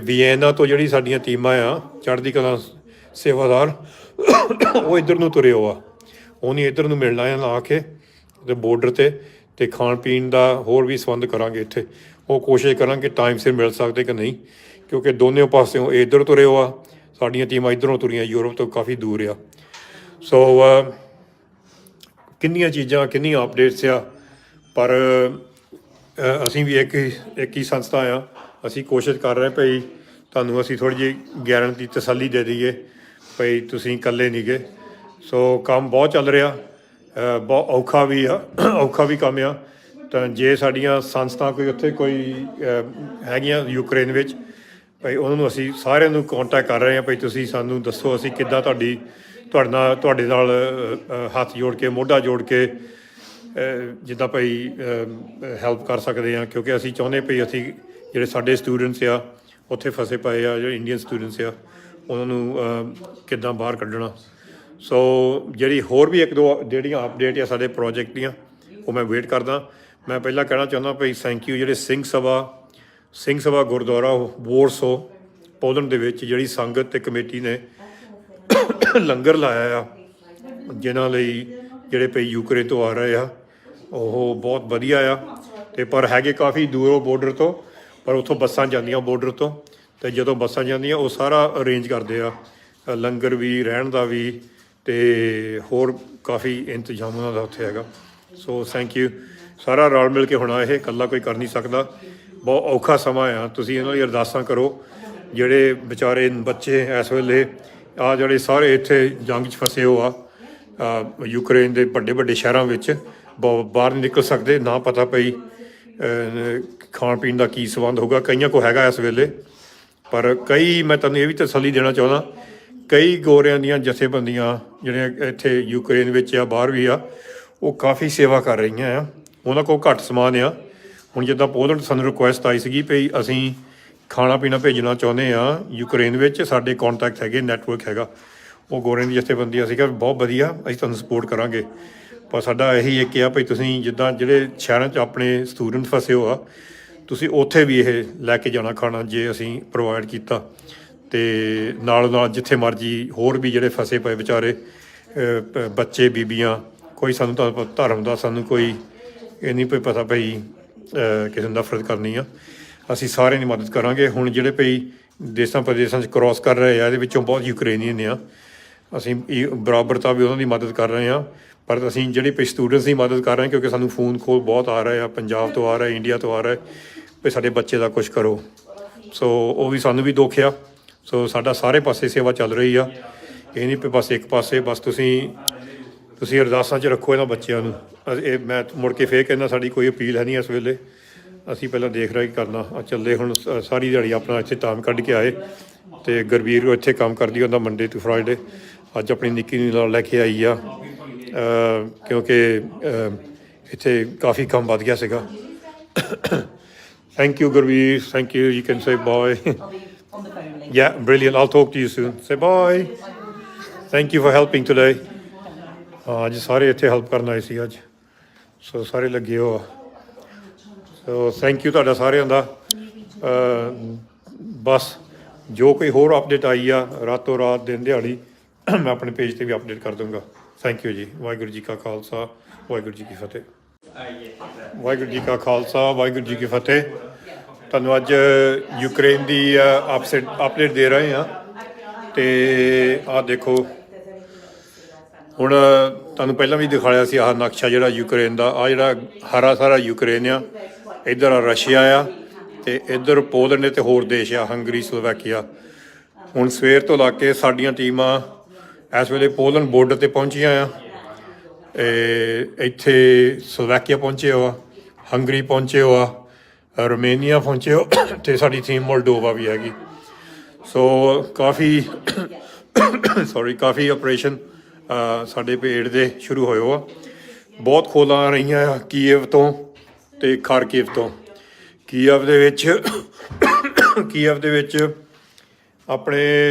ਵੀਐਨਾ ਤੋਂ ਜਿਹੜੀ ਸਾਡੀਆਂ ਟੀਮਾਂ ਆ ਚੜ੍ਹਦੀ ਕਲਾ ਸੇਵਾਦਾਰ, ਉਹ ਇੱਧਰ ਨੂੰ ਤੁਰੇ ਹੋ ਆ। ਉਹਨੇ ਇੱਧਰ ਨੂੰ ਮਿਲਣਾ ਆ ਆ ਕੇ ਤੇ ਬੋਰਡਰ 'ਤੇ ਖਾਣ ਪੀਣ ਦਾ ਹੋਰ ਵੀ ਸੰਬੰਧ ਕਰਾਂਗੇ ਇੱਥੇ। ਉਹ ਕੋਸ਼ਿਸ਼ ਕਰਾਂਗੇ ਟਾਈਮ ਸਿਰ ਮਿਲ ਸਕਦੇ ਕਿ ਨਹੀਂ, ਕਿਉਂਕਿ ਦੋਨੇ ਪਾਸਿਓਂ ਇੱਧਰ ਤੁਰੇ ਹੋ ਆ, ਸਾਡੀਆਂ ਟੀਮਾਂ ਇੱਧਰੋਂ ਤੁਰੀਆਂ, ਯੂਰਪ ਤੋਂ ਕਾਫੀ ਦੂਰ ਆ। ਸੋ ਕਿੰਨੀਆਂ ਚੀਜ਼ਾਂ, ਕਿੰਨੀਆਂ ਅਪਡੇਟਸ ਆ, ਪਰ ਅਸੀਂ ਵੀ ਇੱਕ ਹੀ ਸੰਸਥਾ ਆ। ਅਸੀਂ ਕੋਸ਼ਿਸ਼ ਕਰ ਰਹੇ ਭਈ ਤੁਹਾਨੂੰ ਅਸੀਂ ਥੋੜ੍ਹੀ ਜਿਹੀ ਗਾਰੰਟੀ ਤਸੱਲੀ ਦੇ ਦਈਏ ਭਈ ਤੁਸੀਂ ਇਕੱਲੇ ਨਹੀਂ ਗੇ। ਸੋ ਕੰਮ ਬਹੁਤ ਚੱਲ ਰਿਹਾ, ਬਹੁਤ ਔਖਾ ਵੀ ਆ, ਔਖਾ ਵੀ ਕੰਮ ਆ। ਤਾਂ ਜੇ ਸਾਡੀਆਂ ਸੰਸਥਾ ਕੋਈ ਹੈਗੀਆਂ ਯੂਕਰੇਨ ਵਿੱਚ ਭਈ ਉਹਨਾਂ ਨੂੰ ਅਸੀਂ ਸਾਰਿਆਂ ਨੂੰ ਕੋਂਟੈਕਟ ਕਰ ਰਹੇ ਹਾਂ ਭਈ ਤੁਸੀਂ ਸਾਨੂੰ ਦੱਸੋ ਅਸੀਂ ਕਿੱਦਾਂ ਤੁਹਾਡੇ ਨਾਲ ਹੱਥ ਜੋੜ ਕੇ, ਮੋਢਾ ਜੋੜ ਕੇ ਜਿੱਦਾਂ ਭਈ ਹੈਲਪ ਕਰ ਸਕਦੇ ਹਾਂ। ਕਿਉਂਕਿ ਅਸੀਂ ਚਾਹੁੰਦੇ ਭਈ ਅਸੀਂ ਜਿਹੜੇ ਸਾਡੇ ਸਟੂਡੈਂਟਸ ਆ ਉੱਥੇ ਫਸੇ ਪਏ ਆ, ਜਿਹੜੇ ਇੰਡੀਅਨ ਸਟੂਡੈਂਟਸ ਆ, ਉਹਨਾਂ ਨੂੰ ਕਿੱਦਾਂ ਬਾਹਰ ਕੱਢਣਾ। ਸੋ ਜਿਹੜੀ ਹੋਰ ਵੀ ਇੱਕ ਦੋ ਜਿਹੜੀਆਂ ਅਪਡੇਟ ਆ ਸਾਡੇ ਪ੍ਰੋਜੈਕਟ ਦੀਆਂ, ਉਹ ਮੈਂ ਵੇਟ ਕਰਦਾ। ਮੈਂ ਪਹਿਲਾਂ ਕਹਿਣਾ ਚਾਹੁੰਦਾ ਭਈ ਥੈਂਕ ਯੂ ਜਿਹੜੇ ਸਿੰਘ ਸਭਾ ਗੁਰਦੁਆਰਾ ਵੋਰਸੋ ਪੋਲੈਂਡ ਦੇ ਵਿੱਚ ਜਿਹੜੀ ਸੰਗਤ ਤੇ ਕਮੇਟੀ ਨੇ ਲੰਗਰ ਲਾਇਆ ਆ, ਜਿਨ੍ਹਾਂ ਲਈ ਜਿਹੜੇ ਭਈ ਯੂਕਰੇਨ ਤੋਂ ਆ ਰਹੇ ਆ, ਉਹ ਬਹੁਤ ਵਧੀਆ ਆ। ਅਤੇ ਪਰ ਹੈਗੇ ਕਾਫੀ ਦੂਰੋਂ ਬੋਰਡਰ ਤੋਂ, ਪਰ ਉੱਥੋਂ ਬੱਸਾਂ ਜਾਂਦੀਆਂ ਬੋਰਡਰ ਤੋਂ, ਅਤੇ ਜਦੋਂ ਬੱਸਾਂ ਜਾਂਦੀਆਂ ਉਹ ਸਾਰਾ ਅਰੇਂਜ ਕਰਦੇ ਆ, ਲੰਗਰ ਵੀ, ਰਹਿਣ ਦਾ ਵੀ, ਅਤੇ ਹੋਰ ਕਾਫੀ ਇੰਤਜ਼ਾਮ ਉਹਨਾਂ ਦਾ ਉੱਥੇ ਹੈਗਾ। So thank you. ਸਾਰਾ ਰਲ ਮਿਲ ਕੇ ਹੋਣਾ, ਇਹ ਇਕੱਲਾ ਕੋਈ ਕਰ ਨਹੀਂ ਸਕਦਾ। ਬਹੁਤ ਔਖਾ ਸਮਾਂ ਆ, ਤੁਸੀਂ ਇਹਨਾਂ ਲਈ ਅਰਦਾਸਾਂ ਕਰੋ। ਜਿਹੜੇ ਵਿਚਾਰੇ ਬੱਚੇ ਇਸ ਵੇਲੇ ਆ ਜਿਹੜੇ ਸਾਰੇ ਇੱਥੇ ਜੰਗ 'ਚ ਫਸੇ ਹੋ ਆ ਯੂਕਰੇਨ ਦੇ ਵੱਡੇ ਸ਼ਹਿਰਾਂ ਵਿੱਚ, ਬਾਹਰ ਨਹੀਂ ਨਿਕਲ ਸਕਦੇ, ਨਾ ਪਤਾ ਪਈ ਖਾਣ ਪੀਣ ਦਾ ਕੀ ਸੰਬੰਧ ਹੋਊਗਾ। ਕਈਆਂ ਕੋਲ ਹੈਗਾ ਇਸ ਵੇਲੇ, ਪਰ ਕਈ, ਮੈਂ ਤੁਹਾਨੂੰ ਇਹ ਵੀ ਤਸੱਲੀ ਦੇਣਾ ਚਾਹੁੰਦਾ, ਕਈ ਗੋਰਿਆਂ ਦੀਆਂ ਜਥੇਬੰਦੀਆਂ ਜਿਹੜੀਆਂ ਇੱਥੇ ਯੂਕਰੇਨ ਵਿੱਚ ਆ, ਬਾਹਰ ਵੀ ਆ, ਉਹ ਕਾਫੀ ਸੇਵਾ ਕਰ ਰਹੀਆਂ ਆ। ਉਹਨਾਂ ਕੋਲ ਘੱਟ ਸਮਾਨ ਆ। ਹੁਣ ਜਿੱਦਾਂ ਪੋਲੈਂਡ ਸਾਨੂੰ ਰਿਕੁਐਸਟ ਆਈ ਸੀਗੀ ਵੀ ਅਸੀਂ ਖਾਣਾ ਪੀਣਾ ਭੇਜਣਾ ਚਾਹੁੰਦੇ ਹਾਂ ਯੂਕਰੇਨ ਵਿੱਚ, ਸਾਡੇ ਕੋਂਟੈਕਟ ਹੈਗੇ, ਨੈਟਵਰਕ ਹੈਗਾ। ਉਹ ਗੋਰਿਆਂ ਦੀ ਜਥੇਬੰਦੀਆਂ ਸੀਗਾ, ਬਹੁਤ ਵਧੀਆ, ਅਸੀਂ ਤੁਹਾਨੂੰ ਸਪੋਰਟ ਕਰਾਂਗੇ। ਪਰ ਸਾਡਾ ਇਹੀ ਇੱਕ ਆ ਭਈ ਤੁਸੀਂ ਜਿੱਦਾਂ ਜਿਹੜੇ ਸ਼ਹਿਰਾਂ 'ਚ ਆਪਣੇ ਸਟੂਡੈਂਟ ਫਸੇ ਹੋ ਆ, ਤੁਸੀਂ ਉੱਥੇ ਵੀ ਇਹ ਲੈ ਕੇ ਜਾਣਾ ਖਾਣਾ, ਜੇ ਅਸੀਂ ਪ੍ਰੋਵਾਈਡ ਕੀਤਾ। ਅਤੇ ਨਾਲ ਜਿੱਥੇ ਮਰਜ਼ੀ ਹੋਰ ਵੀ ਜਿਹੜੇ ਫਸੇ ਪਏ ਵਿਚਾਰੇ ਬੱਚੇ, ਬੀਬੀਆਂ, ਕੋਈ ਸਾਨੂੰ ਤਾਂ ਧਰਮ ਦਾ ਸਾਨੂੰ ਕੋਈ ਇਹ ਨਹੀਂ ਕੋਈ ਪਤਾ ਭਈ ਕਿਸੇ ਨੂੰ ਨਫ਼ਰਤ ਕਰਨੀ ਆ। ਅਸੀਂ ਸਾਰਿਆਂ ਦੀ ਮਦਦ ਕਰਾਂਗੇ। ਹੁਣ ਜਿਹੜੇ ਭਈ ਦੇਸ਼ਾਂ ਪ੍ਰਦੇਸ਼ਾਂ 'ਚ ਕਰੋਸ ਕਰ ਰਹੇ ਆ, ਇਹਦੇ ਵਿੱਚੋਂ ਬਹੁਤ ਯੂਕਰੇਨੀਅਨ ਆ। ਅਸੀਂ ਬਰਾਬਰਤਾ ਵੀ ਉਹਨਾਂ ਦੀ ਮਦਦ ਕਰ ਰਹੇ ਹਾਂ, ਪਰ ਅਸੀਂ ਜਿਹੜੇ ਭਈ ਸਟੂਡੈਂਟਸ ਦੀ ਮਦਦ ਕਰ ਰਹੇ ਹਾਂ, ਕਿਉਂਕਿ ਸਾਨੂੰ ਫੋਨ ਕਾਲ ਬਹੁਤ ਆ ਰਹੇ ਆ, ਪੰਜਾਬ ਤੋਂ ਆ ਰਹੇ, ਇੰਡੀਆ ਤੋਂ ਆ ਰਹੇ ਵੀ ਸਾਡੇ ਬੱਚੇ ਦਾ ਕੁਛ ਕਰੋ। ਸੋ ਉਹ ਵੀ ਸਾਨੂੰ ਵੀ ਦੁੱਖ ਆ। ਸੋ ਸਾਡਾ ਸਾਰੇ ਪਾਸੇ ਸੇਵਾ ਚੱਲ ਰਹੀ ਆ, ਇਹ ਨਹੀਂ ਵੀ ਬਸ ਇੱਕ ਪਾਸੇ। ਬਸ ਤੁਸੀਂ ਅਰਦਾਸਾਂ 'ਚ ਰੱਖੋ ਇਹਨਾਂ ਬੱਚਿਆਂ ਨੂੰ। ਇਹ ਮੈਂ ਮੁੜ ਕੇ ਫੇਰ ਕਹਿੰਦਾ, ਸਾਡੀ ਕੋਈ ਅਪੀਲ ਹੈ ਨਹੀਂ ਇਸ ਵੇਲੇ, ਅਸੀਂ ਪਹਿਲਾਂ ਦੇਖ ਰਹੇ ਕਰਨਾ। ਚੱਲੇ ਹੁਣ ਸਾਰੀ ਦਿਹਾੜੀ ਆਪਣਾ ਇੱਥੇ ਟਾਈਮ ਕੱਢ ਕੇ ਆਏ, ਅਤੇ ਗੁਰਵੀਰ ਇੱਥੇ ਕੰਮ ਕਰਦੀ ਹੁੰਦਾ ਮੰਡੇ ਟੂ ਫਰਾਈਡੇ। ਅੱਜ ਆਪਣੀ ਨਿੱਕੀ ਨੂੰ ਨਾਲ ਲੈ ਕੇ ਆਈ ਆ, ਕਿਉਂਕਿ ਇੱਥੇ ਕਾਫੀ ਕੰਮ ਵੱਧ ਗਿਆ ਸੀਗਾ। Thank you Gurveer, thank you. You can say bye. On the phone later. Yeah, brilliant. I'll talk to you soon. Say bye. Thank you for helping today. ਅੱਜ ਸਾਰੇ ਇੱਥੇ ਹੈਲਪ ਕਰਨ ਆਏ ਸੀ ਅੱਜ, ਸੋ ਸਾਰੇ ਲੱਗੇ ਹੋ ਆ। ਸੋ ਥੈਂਕ ਯੂ ਤੁਹਾਡਾ ਸਾਰਿਆਂ ਦਾ। ਬਸ ਜੋ ਕੋਈ ਹੋਰ ਅਪਡੇਟ ਆਈ ਆ ਰਾਤੋਂ ਰਾਤ ਦਿਨ ਦਿਹਾੜੀ ਮੈਂ ਆਪਣੇ ਪੇਜ ਤੇ ਵੀ ਅਪਡੇਟ ਕਰ ਦੂੰਗਾ। ਥੈਂਕ ਯੂ ਜੀ। ਵਾਹਿਗੁਰੂ ਜੀ ਕਾ ਖਾਲਸਾ, ਵਾਹਿਗੁਰੂ ਜੀ ਕੀ ਫਤਿਹ। ਵਾਹਿਗੁਰੂ ਜੀ ਕਾ ਖਾਲਸਾ, ਵਾਹਿਗੁਰੂ ਜੀ ਕੀ ਫਤਿਹ। ਤੁਹਾਨੂੰ ਅੱਜ ਯੂਕਰੇਨ ਦੀ ਅਪਡੇਟ ਦੇ ਰਹੇ ਹਾਂ। ਅਤੇ ਆਹ ਦੇਖੋ, ਹੁਣ ਤੁਹਾਨੂੰ ਪਹਿਲਾਂ ਵੀ ਦਿਖਾਇਆ ਸੀ ਆਹ ਨਕਸ਼ਾ ਜਿਹੜਾ ਯੂਕਰੇਨ ਦਾ, ਆਹ ਜਿਹੜਾ ਹਰਾ ਸਾਰਾ ਯੂਕਰੇਨ ਆ, ਇੱਧਰ ਆ ਰਸ਼ੀਆ ਆ, ਅਤੇ ਇੱਧਰ ਪੋਲੈਂਡ ਅਤੇ ਹੋਰ ਦੇਸ਼ ਆ, ਹੰਗਰੀ, ਸਲੋਵੈਕੀਆ। ਹੁਣ ਸਵੇਰ ਤੋਂ ਲਾ ਕੇ ਸਾਡੀਆਂ ਟੀਮਾਂ ਇਸ ਵੇਲੇ ਪੋਲੈਂਡ ਬੋਰਡਰ 'ਤੇ ਪਹੁੰਚੀਆਂ ਆ। ਇੱਥੇ ਸਲੋਵੈਕੀਆ ਪਹੁੰਚੇ ਹੋ ਆ, ਹੰਗਰੀ ਪਹੁੰਚੇ ਹੋ ਆ, ਰੋਮੇਨੀਆ ਪਹੁੰਚੇ ਹੋ, ਅਤੇ ਸਾਡੀ ਟੀਮ ਮੋਲਡੋਵਾ ਵੀ ਹੈਗੀ। ਸੋ ਕਾਫੀ ਕਾਫੀ ਆਪਰੇਸ਼ਨ ਸਾਡੇ ਪੇੜ ਦੇ ਸ਼ੁਰੂ ਹੋਏ ਹੋ ਆ। ਬਹੁਤ ਖੋਲਾਂ ਆ ਰਹੀਆਂ ਆ ਕੀਵ ਤੋਂ ਅਤੇ ਖਾਰਕੀਵ ਤੋਂ। ਕੀਵ ਦੇ ਵਿੱਚ ਆਪਣੇ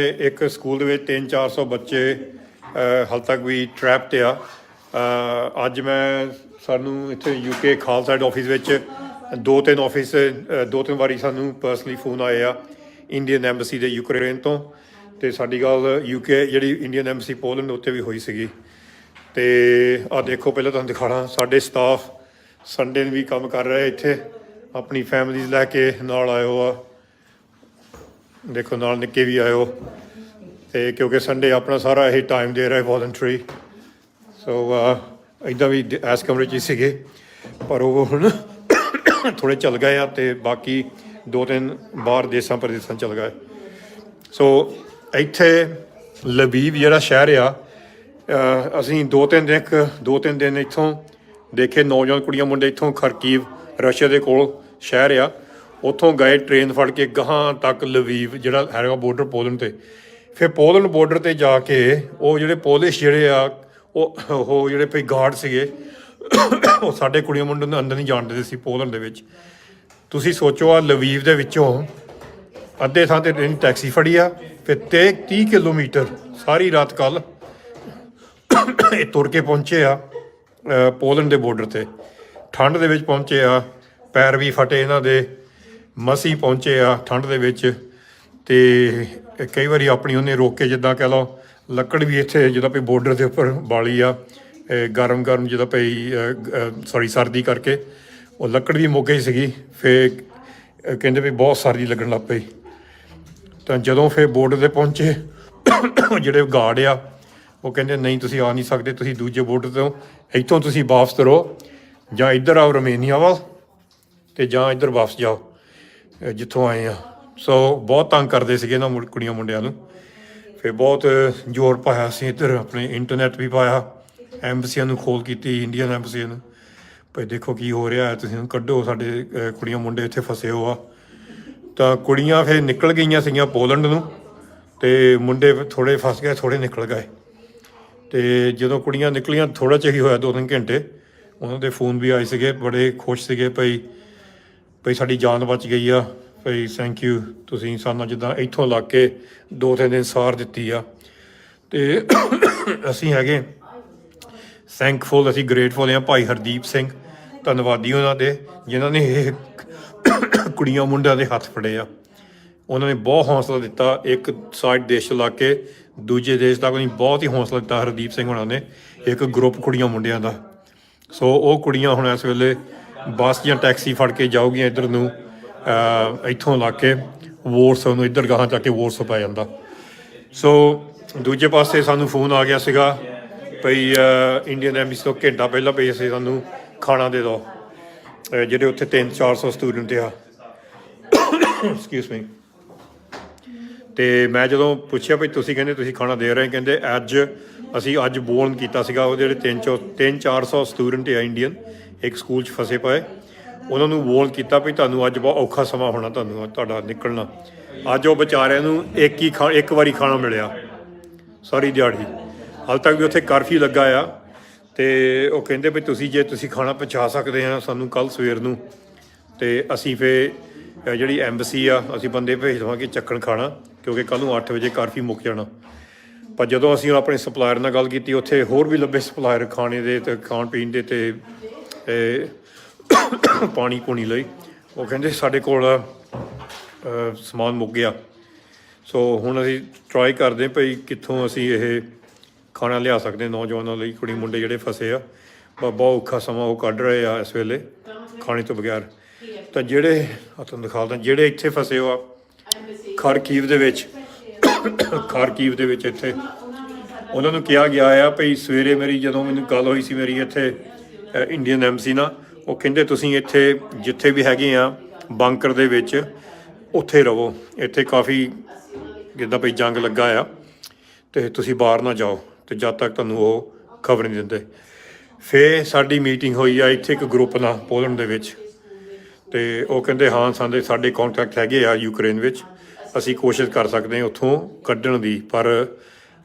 ਇੱਕ ਸਕੂਲ ਦੇ ਵਿੱਚ 300-400 ਬੱਚੇ ਹਾਲੇ ਤੱਕ ਵੀ ਟਰੈਪਡ ਆ। ਅੱਜ ਸਾਨੂੰ ਇੱਥੇ UK ਖਾਲਸਾ ਆਫਿਸ ਵਿੱਚ ਦੋ ਤਿੰਨ ਵਾਰੀ ਸਾਨੂੰ ਪਰਸਨਲੀ ਫੋਨ ਆਏ ਆ ਇੰਡੀਅਨ ਐਮਬੈਸੀ ਦੇ ਯੂਕਰੇਨ ਤੋਂ, ਅਤੇ ਸਾਡੀ ਗੱਲ UK ਜਿਹੜੀ ਇੰਡੀਅਨ ਐਮਬੈਸੀ ਪੋਲੈਂਡ ਉੱਤੇ ਵੀ ਹੋਈ ਸੀਗੀ। ਅਤੇ ਆਹ ਦੇਖੋ, ਪਹਿਲਾਂ ਤੁਹਾਨੂੰ ਦਿਖਾਉਣਾ, ਸਾਡੇ ਸਟਾਫ ਸੰਡੇ ਨੂੰ ਵੀ ਕੰਮ ਕਰ ਰਹੇ ਇੱਥੇ, ਆਪਣੀ ਫੈਮਲੀਜ਼ ਲੈ ਕੇ ਨਾਲ ਆਇਓ ਆ। ਦੇਖੋ ਨਾਲ ਨਿੱਕੇ ਵੀ ਆਇਓ, ਅਤੇ ਕਿਉਂਕਿ ਸੰਡੇ ਆਪਣਾ ਸਾਰਾ ਇਹ ਟਾਈਮ ਦੇ ਰਿਹਾ ਵੋਲੰਟਰੀ। ਸੋ ਇੱਦਾਂ ਵੀ ਇਸ ਕਮਰੇ 'ਚ ਹੀ ਸੀਗੇ, ਪਰ ਉਹ ਹੁਣ ਥੋੜ੍ਹੇ ਚੱਲ ਗਏ ਆ, ਅਤੇ ਬਾਕੀ 2-3 ਬਾਹਰ ਦੇਸਾਂ ਪ੍ਰਦੇਸਾਂ ਚੱਲ ਗਏ। ਸੋ ਇੱਥੇ ਲਵੀਵ ਜਿਹੜਾ ਸ਼ਹਿਰ ਆ, ਅਸੀਂ ਦੋ ਤਿੰਨ ਦਿਨ ਇੱਥੋਂ ਦੇਖੇ। ਨੌਜਵਾਨ ਕੁੜੀਆਂ ਮੁੰਡੇ ਇੱਥੋਂ ਖਰਕੀਵ, ਰਸ਼ੀਆ ਦੇ ਕੋਲ ਸ਼ਹਿਰ ਆ, ਉੱਥੋਂ ਗਏ ਟ੍ਰੇਨ ਫੜ ਕੇ ਗਾਹਾਂ ਤੱਕ ਲਵੀਵ ਜਿਹੜਾ ਹੈਗਾ ਬੋਰਡਰ ਪੋਲੈਂਡ 'ਤੇ। ਫਿਰ ਪੋਲੈਂਡ ਬੋਰਡਰ 'ਤੇ ਜਾ ਕੇ ਉਹ ਜਿਹੜੇ ਪੋਲਿਸ਼ ਜਿਹੜੇ ਆ ਉਹ ਜਿਹੜੇ ਭਈ ਗਾਰਡ ਸੀਗੇ, ਉਹ ਸਾਡੇ ਕੁੜੀਆਂ ਮੁੰਡੇ ਨੂੰ ਅੰਦਰ ਨਹੀਂ ਜਾਣ ਦਿੰਦੇ ਸੀ ਪੋਲੈਂਡ ਦੇ ਵਿੱਚ। ਤੁਸੀਂ ਸੋਚੋ, ਆ ਲਵੀਵ ਦੇ ਵਿੱਚੋਂ ਅੱਧੇ ਥਾਂ 'ਤੇ ਟੈਕਸੀ ਫੜੀ ਆ, ਫਿਰ 30 ਕਿਲੋਮੀਟਰ ਸਾਰੀ ਰਾਤ ਕੱਲ੍ਹ ਇਹ ਤੁਰ ਕੇ ਪਹੁੰਚੇ ਆ ਪੋਲੈਂਡ ਦੇ ਬੋਰਡਰ 'ਤੇ। ਠੰਡ ਦੇ ਵਿੱਚ ਪਹੁੰਚੇ ਆ, ਪੈਰ ਵੀ ਫਟੇ ਇਹਨਾਂ ਦੇ, ਮਸੀਂ ਪਹੁੰਚੇ ਆ ਠੰਡ ਦੇ ਵਿੱਚ। ਅਤੇ ਕਈ ਵਾਰੀ ਆਪਣੀ ਉਹਨੇ ਰੋਕ ਕੇ, ਜਿੱਦਾਂ ਕਹਿ ਲਓ, ਲੱਕੜ ਵੀ ਇੱਥੇ ਜਿੱਦਾਂ ਪਈ ਬੋਰਡਰ ਦੇ ਉੱਪਰ ਬਾਲੀ ਆ, ਗਰਮ ਜਿੱਦਾਂ ਪਈ ਸਰਦੀ ਕਰਕੇ ਉਹ ਲੱਕੜ ਵੀ ਮੁੱਕ ਗਈ ਸੀਗੀ। ਫਿਰ ਕਹਿੰਦੇ ਵੀ ਬਹੁਤ ਸਰਦੀ ਲੱਗਣ ਲੱਗ ਪਈ। ਤਾਂ ਜਦੋਂ ਫਿਰ ਬੋਰਡਰ 'ਤੇ ਪਹੁੰਚੇ, ਜਿਹੜੇ ਗਾਰਡ ਆ ਉਹ ਕਹਿੰਦੇ ਨਹੀਂ, ਤੁਸੀਂ ਆ ਨਹੀਂ ਸਕਦੇ, ਤੁਸੀਂ ਦੂਜੇ ਬੋਰਡਰ ਤੋਂ ਇੱਥੋਂ ਤੁਸੀਂ ਵਾਪਸ ਤੁਰੋ, ਜਾਂ ਇੱਧਰ ਆਓ ਰੋਮੇਨੀਆ ਵੱਲ, ਅਤੇ ਜਾਂ ਇੱਧਰ ਵਾਪਸ ਜਾਓ ਜਿੱਥੋਂ ਆਏ ਆ। ਸੋ ਬਹੁਤ ਤੰਗ ਕਰਦੇ ਸੀਗੇ ਇਹਨਾਂ ਕੁੜੀਆਂ ਮੁੰਡਿਆਂ ਨੂੰ। ਫਿਰ ਬਹੁਤ ਜ਼ੋਰ ਪਾਇਆ ਸੀ ਇੱਧਰ, ਆਪਣੇ ਇੰਟਰਨੈਟ ਵੀ ਪਾਇਆ, ਐਮਬਸੀਆਂ ਨੂੰ ਖੋਲ ਕੀਤੀ, ਇੰਡੀਅਨ ਐਮਬਸੀਆਂ ਨੂੰ, ਭਾਈ ਦੇਖੋ ਕੀ ਹੋ ਰਿਹਾ, ਤੁਸੀਂ ਕੱਢੋ, ਸਾਡੇ ਕੁੜੀਆਂ ਮੁੰਡੇ ਇੱਥੇ ਫਸੇ ਹੋ ਆ। ਤਾਂ ਕੁੜੀਆਂ ਫਿਰ ਨਿਕਲ ਗਈਆਂ ਸੀਗੀਆਂ ਪੋਲੈਂਡ ਨੂੰ, ਅਤੇ ਮੁੰਡੇ ਥੋੜ੍ਹੇ ਫਸ ਗਏ, ਥੋੜ੍ਹੇ ਨਿਕਲ ਗਏ। ਅਤੇ ਜਦੋਂ ਕੁੜੀਆਂ ਨਿਕਲੀਆਂ ਥੋੜ੍ਹਾ ਚਿਰ ਹੀ ਹੋਇਆ, 2-3 ਘੰਟੇ, ਉਹਨਾਂ ਦੇ ਫੋਨ ਵੀ ਆਏ ਸੀਗੇ, ਬੜੇ ਖੁਸ਼ ਸੀਗੇ ਭਈ ਸਾਡੀ ਜਾਨ ਬਚ ਗਈ ਆ, ਭਈ ਥੈਂਕ ਯੂ, ਤੁਸੀਂ ਸਾਨੂੰ ਜਿੱਦਾਂ ਇੱਥੋਂ ਲੱਗ ਕੇ 2-3 ਦਿਨ ਸਾਰ ਦਿੱਤੀ ਆ। ਅਤੇ ਅਸੀਂ ਹੈਗੇ ਥੈਂਕਫੁਲ, ਅਸੀਂ ਗ੍ਰੇਟਫੁਲ ਹਾਂ ਭਾਈ ਹਰਦੀਪ ਸਿੰਘ, ਧੰਨਵਾਦੀ ਉਹਨਾਂ ਦੇ, ਜਿਨ੍ਹਾਂ ਨੇ ਇਹ ਕੁੜੀਆਂ ਮੁੰਡਿਆਂ ਦੇ ਹੱਥ ਫੜੇ ਆ। ਉਹਨਾਂ ਨੇ ਬਹੁਤ ਹੌਸਲਾ ਦਿੱਤਾ, ਇੱਕ ਸਾਈਡ ਦੇਸ਼ ਤੋਂ ਲੱਗ ਕੇ ਦੂਜੇ ਦੇਸ਼ ਤੱਕ ਨਹੀਂ, ਬਹੁਤ ਹੀ ਹੌਸਲਾ ਦਿੱਤਾ ਹਰਦੀਪ ਸਿੰਘ ਹੋਣਾ ਨੇ, ਇੱਕ ਗਰੁੱਪ ਕੁੜੀਆਂ ਮੁੰਡਿਆਂ ਦਾ। ਸੋ ਉਹ ਕੁੜੀਆਂ ਹੁਣ ਇਸ ਵੇਲੇ ਬੱਸ ਜਾਂ ਟੈਕਸੀ ਫੜ ਕੇ ਜਾਊਗੀਆਂ ਇੱਧਰ ਨੂੰ, ਇੱਥੋਂ ਲੱਗ ਕੇ ਵੋਰਸੋ ਨੂੰ, ਇੱਧਰ ਗਾਹਾਂ ਜਾ ਕੇ ਵੋਰਸੋ ਪੈ ਜਾਂਦਾ। ਸੋ ਦੂਜੇ ਪਾਸੇ ਸਾਨੂੰ ਫੋਨ ਆ ਗਿਆ ਸੀਗਾ ਭਈ ਇੰਡੀਅਨ ਐਮਬੈਸੀ ਤੋਂ ਘੰਟਾ ਪਹਿਲਾਂ ਭਈ ਅਸੀਂ ਸਾਨੂੰ ਖਾਣਾ ਦੇ ਦਿਓ, ਜਿਹੜੇ ਉੱਥੇ 300-400 ਸਟੂਡੈਂਟ ਆ। Excuse me. ਅਤੇ ਮੈਂ ਜਦੋਂ ਪੁੱਛਿਆ ਭਈ ਤੁਸੀਂ ਕਹਿੰਦੇ ਤੁਸੀਂ ਖਾਣਾ ਦੇ ਰਹੇ, ਕਹਿੰਦੇ ਅਸੀਂ ਅੱਜ ਬੋਰਨ ਕੀਤਾ ਸੀਗਾ, ਉਹ ਜਿਹੜੇ 300-400 ਸਟੂਡੈਂਟ ਆ ਇੰਡੀਅਨ, ਇੱਕ ਸਕੂਲ 'ਚ ਫਸੇ ਪਏ, ਉਹਨਾਂ ਨੂੰ ਵੋਰਨ ਕੀਤਾ ਵੀ ਤੁਹਾਨੂੰ ਅੱਜ ਬਹੁਤ ਔਖਾ ਸਮਾਂ ਹੋਣਾ, ਤੁਹਾਨੂੰ ਤੁਹਾਡਾ ਨਿਕਲਣਾ। ਅੱਜ ਉਹ ਵਿਚਾਰਿਆਂ ਨੂੰ ਇੱਕ ਵਾਰੀ ਖਾਣਾ ਮਿਲਿਆ ਸਾਰੀ ਦਿਹਾੜੀ। ਹਾਲੇ ਤੱਕ ਵੀ ਉੱਥੇ ਕਰਫਿਊ ਲੱਗਾ ਆ, ਅਤੇ ਉਹ ਕਹਿੰਦੇ ਵੀ ਜੇ ਤੁਸੀਂ ਖਾਣਾ ਪਹੁੰਚਾ ਸਕਦੇ ਆ ਸਾਨੂੰ ਕੱਲ੍ਹ ਸਵੇਰ ਨੂੰ, ਅਤੇ ਅਸੀਂ ਫਿਰ ਜਿਹੜੀ ਐਮਬੈਸੀ ਆ ਅਸੀਂ ਬੰਦੇ ਭੇਜ ਦੇਵਾਂਗੇ ਚੱਕਣ ਖਾਣਾ, ਕਿਉਂਕਿ ਕੱਲ੍ਹ ਨੂੰ 8 ਵਜੇ ਕਰਫਿਊ ਮੁੱਕ ਜਾਣਾ। ਪਰ ਜਦੋਂ ਅਸੀਂ ਆਪਣੇ ਸਪਲਾਇਰ ਨਾਲ ਗੱਲ ਕੀਤੀ, ਉੱਥੇ ਹੋਰ ਵੀ ਲੱਭੇ ਸਪਲਾਇਰ ਖਾਣੇ ਦੇ ਅਤੇ ਖਾਣ ਪੀਣ ਦੇ ਅਤੇ ਪਾਣੀ ਪੂਣੀ ਲਈ, ਉਹ ਕਹਿੰਦੇ ਸਾਡੇ ਕੋਲ ਸਮਾਨ ਮੁੱਕ ਗਿਆ। ਸੋ ਹੁਣ ਅਸੀਂ ਟਰਾਈ ਕਰਦੇ ਭਈ ਕਿੱਥੋਂ ਅਸੀਂ ਇਹ ਖਾਣਾ ਲਿਆ ਸਕਦੇ ਨੌਜਵਾਨਾਂ ਲਈ, ਕੁੜੀ ਮੁੰਡੇ ਜਿਹੜੇ ਫਸੇ ਆ ਬਹੁਤ ਔਖਾ ਸਮਾਂ ਉਹ ਕੱਢ ਰਹੇ ਆ ਇਸ ਵੇਲੇ ਖਾਣੇ ਤੋਂ ਬਗੈਰ। ਤਾਂ ਜਿਹੜੇ ਤੁਹਾਨੂੰ ਦਿਖਾਉਂਦਾ ਜਿਹੜੇ ਇੱਥੇ ਫਸੇ ਹੋ ਆ ਖਾਰਕੀਵ ਦੇ ਵਿੱਚ ਇੱਥੇ ਉਹਨਾਂ ਨੂੰ ਕਿਹਾ ਗਿਆ ਆ ਭਈ ਸਵੇਰੇ ਮੇਰੀ ਜਦੋਂ ਮੈਨੂੰ ਗੱਲ ਹੋਈ ਸੀ ਮੇਰੀ ਇੱਥੇ ਇੰਡੀਅਨ ਐਮਸੀ ਨਾਲ, ਉਹ ਕਹਿੰਦੇ ਤੁਸੀਂ ਇੱਥੇ ਜਿੱਥੇ ਵੀ ਹੈਗੇ ਆ ਬੰਕਰ ਦੇ ਵਿੱਚ ਉੱਥੇ ਰਹੋ, ਇੱਥੇ ਕਾਫੀ ਜਿੱਦਾਂ ਭਈ ਜੰਗ ਲੱਗਾ ਆ ਅਤੇ ਤੁਸੀਂ ਬਾਹਰ ਨਾ ਜਾਓ ਅਤੇ ਜਦ ਤੱਕ ਤੁਹਾਨੂੰ ਉਹ ਖਬਰ ਨਹੀਂ ਦਿੰਦੇ। ਫਿਰ ਸਾਡੀ ਮੀਟਿੰਗ ਹੋਈ ਆ ਇੱਥੇ ਇੱਕ ਗਰੁੱਪ ਨਾਲ ਪੋਲੈਂਡ ਦੇ ਵਿੱਚ, ਅਤੇ ਉਹ ਕਹਿੰਦੇ ਹਾਂ ਸਾਡੇ ਕੰਟੈਕਟ ਹੈਗੇ ਆ ਯੂਕਰੇਨ ਵਿੱਚ, ਅਸੀਂ ਕੋਸ਼ਿਸ਼ ਕਰ ਸਕਦੇ ਹਾਂ ਉੱਥੋਂ ਕੱਢਣ ਦੀ, ਪਰ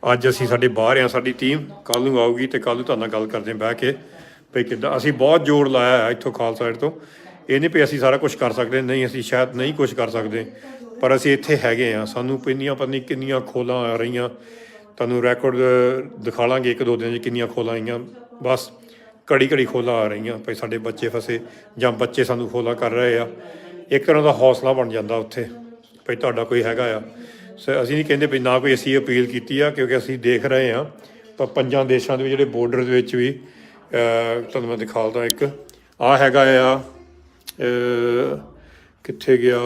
ਅੱਜ ਅਸੀਂ ਸਾਡੇ ਬਾਹਰ ਆ ਸਾਡੀ ਟੀਮ, ਕੱਲ੍ਹ ਨੂੰ ਆਊਗੀ ਅਤੇ ਕੱਲ੍ਹ ਨੂੰ ਤੁਹਾਡੇ ਨਾਲ ਗੱਲ ਕਰਦੇ ਬਹਿ ਕੇ ਭਈ ਕਿੱਦਾਂ। ਅਸੀਂ ਬਹੁਤ ਜ਼ੋਰ ਲਾਇਆ ਇੱਥੋਂ ਖਾਲਸਾ ਸਾਈਡ ਤੋਂ, ਇਹ ਨਹੀਂ ਵੀ ਅਸੀਂ ਸਾਰਾ ਕੁਛ ਕਰ ਸਕਦੇ, ਨਹੀਂ ਅਸੀਂ ਸ਼ਾਇਦ ਨਹੀਂ ਕੁਛ ਕਰ ਸਕਦੇ, ਪਰ ਅਸੀਂ ਇੱਥੇ ਹੈਗੇ ਹਾਂ। ਸਾਨੂੰ ਪਿੰਨੀਆਂ ਪਤਾ ਨਹੀਂ ਕਿੰਨੀਆਂ ਖੋਲਾਂ ਆ ਰਹੀਆਂ, ਤੁਹਾਨੂੰ ਰੈਕੋਰਡ ਦਿਖਾ ਲਾਂਗੇ ਇੱਕ ਦੋ ਦਿਨ 'ਚ ਕਿੰਨੀਆਂ ਖੋਲਾਂ ਆਈਆਂ, ਬਸ ਘੜੀ ਖੋਲਾਂ ਆ ਰਹੀਆਂ ਭਈ ਸਾਡੇ ਬੱਚੇ ਫਸੇ ਜਾਂ ਬੱਚੇ ਸਾਨੂੰ ਖੋਲਾਂ ਕਰ ਰਹੇ ਆ। ਇੱਕ ਤਰ੍ਹਾਂ ਦਾ ਹੌਸਲਾ ਬਣ ਜਾਂਦਾ ਉੱਥੇ ਭਈ ਤੁਹਾਡਾ ਕੋਈ ਹੈਗਾ ਆ। ਅਸੀਂ ਨਹੀਂ ਕਹਿੰਦੇ ਵੀ ਨਾ ਕੋਈ ਅਸੀਂ ਅਪੀਲ ਕੀਤੀ ਆ, ਕਿਉਂਕਿ ਅਸੀਂ ਦੇਖ ਰਹੇ ਹਾਂ ਪਰ 5 ਦੇਸ਼ਾਂ ਦੇ ਜਿਹੜੇ ਬੋਰਡਰ ਦੇ ਵਿੱਚ ਵੀ ਤੁਹਾਨੂੰ ਮੈਂ ਦਿਖਾਉਂਦਾ ਇੱਕ ਆਹ ਹੈਗਾ ਆ ਕਿੱਥੇ ਗਿਆ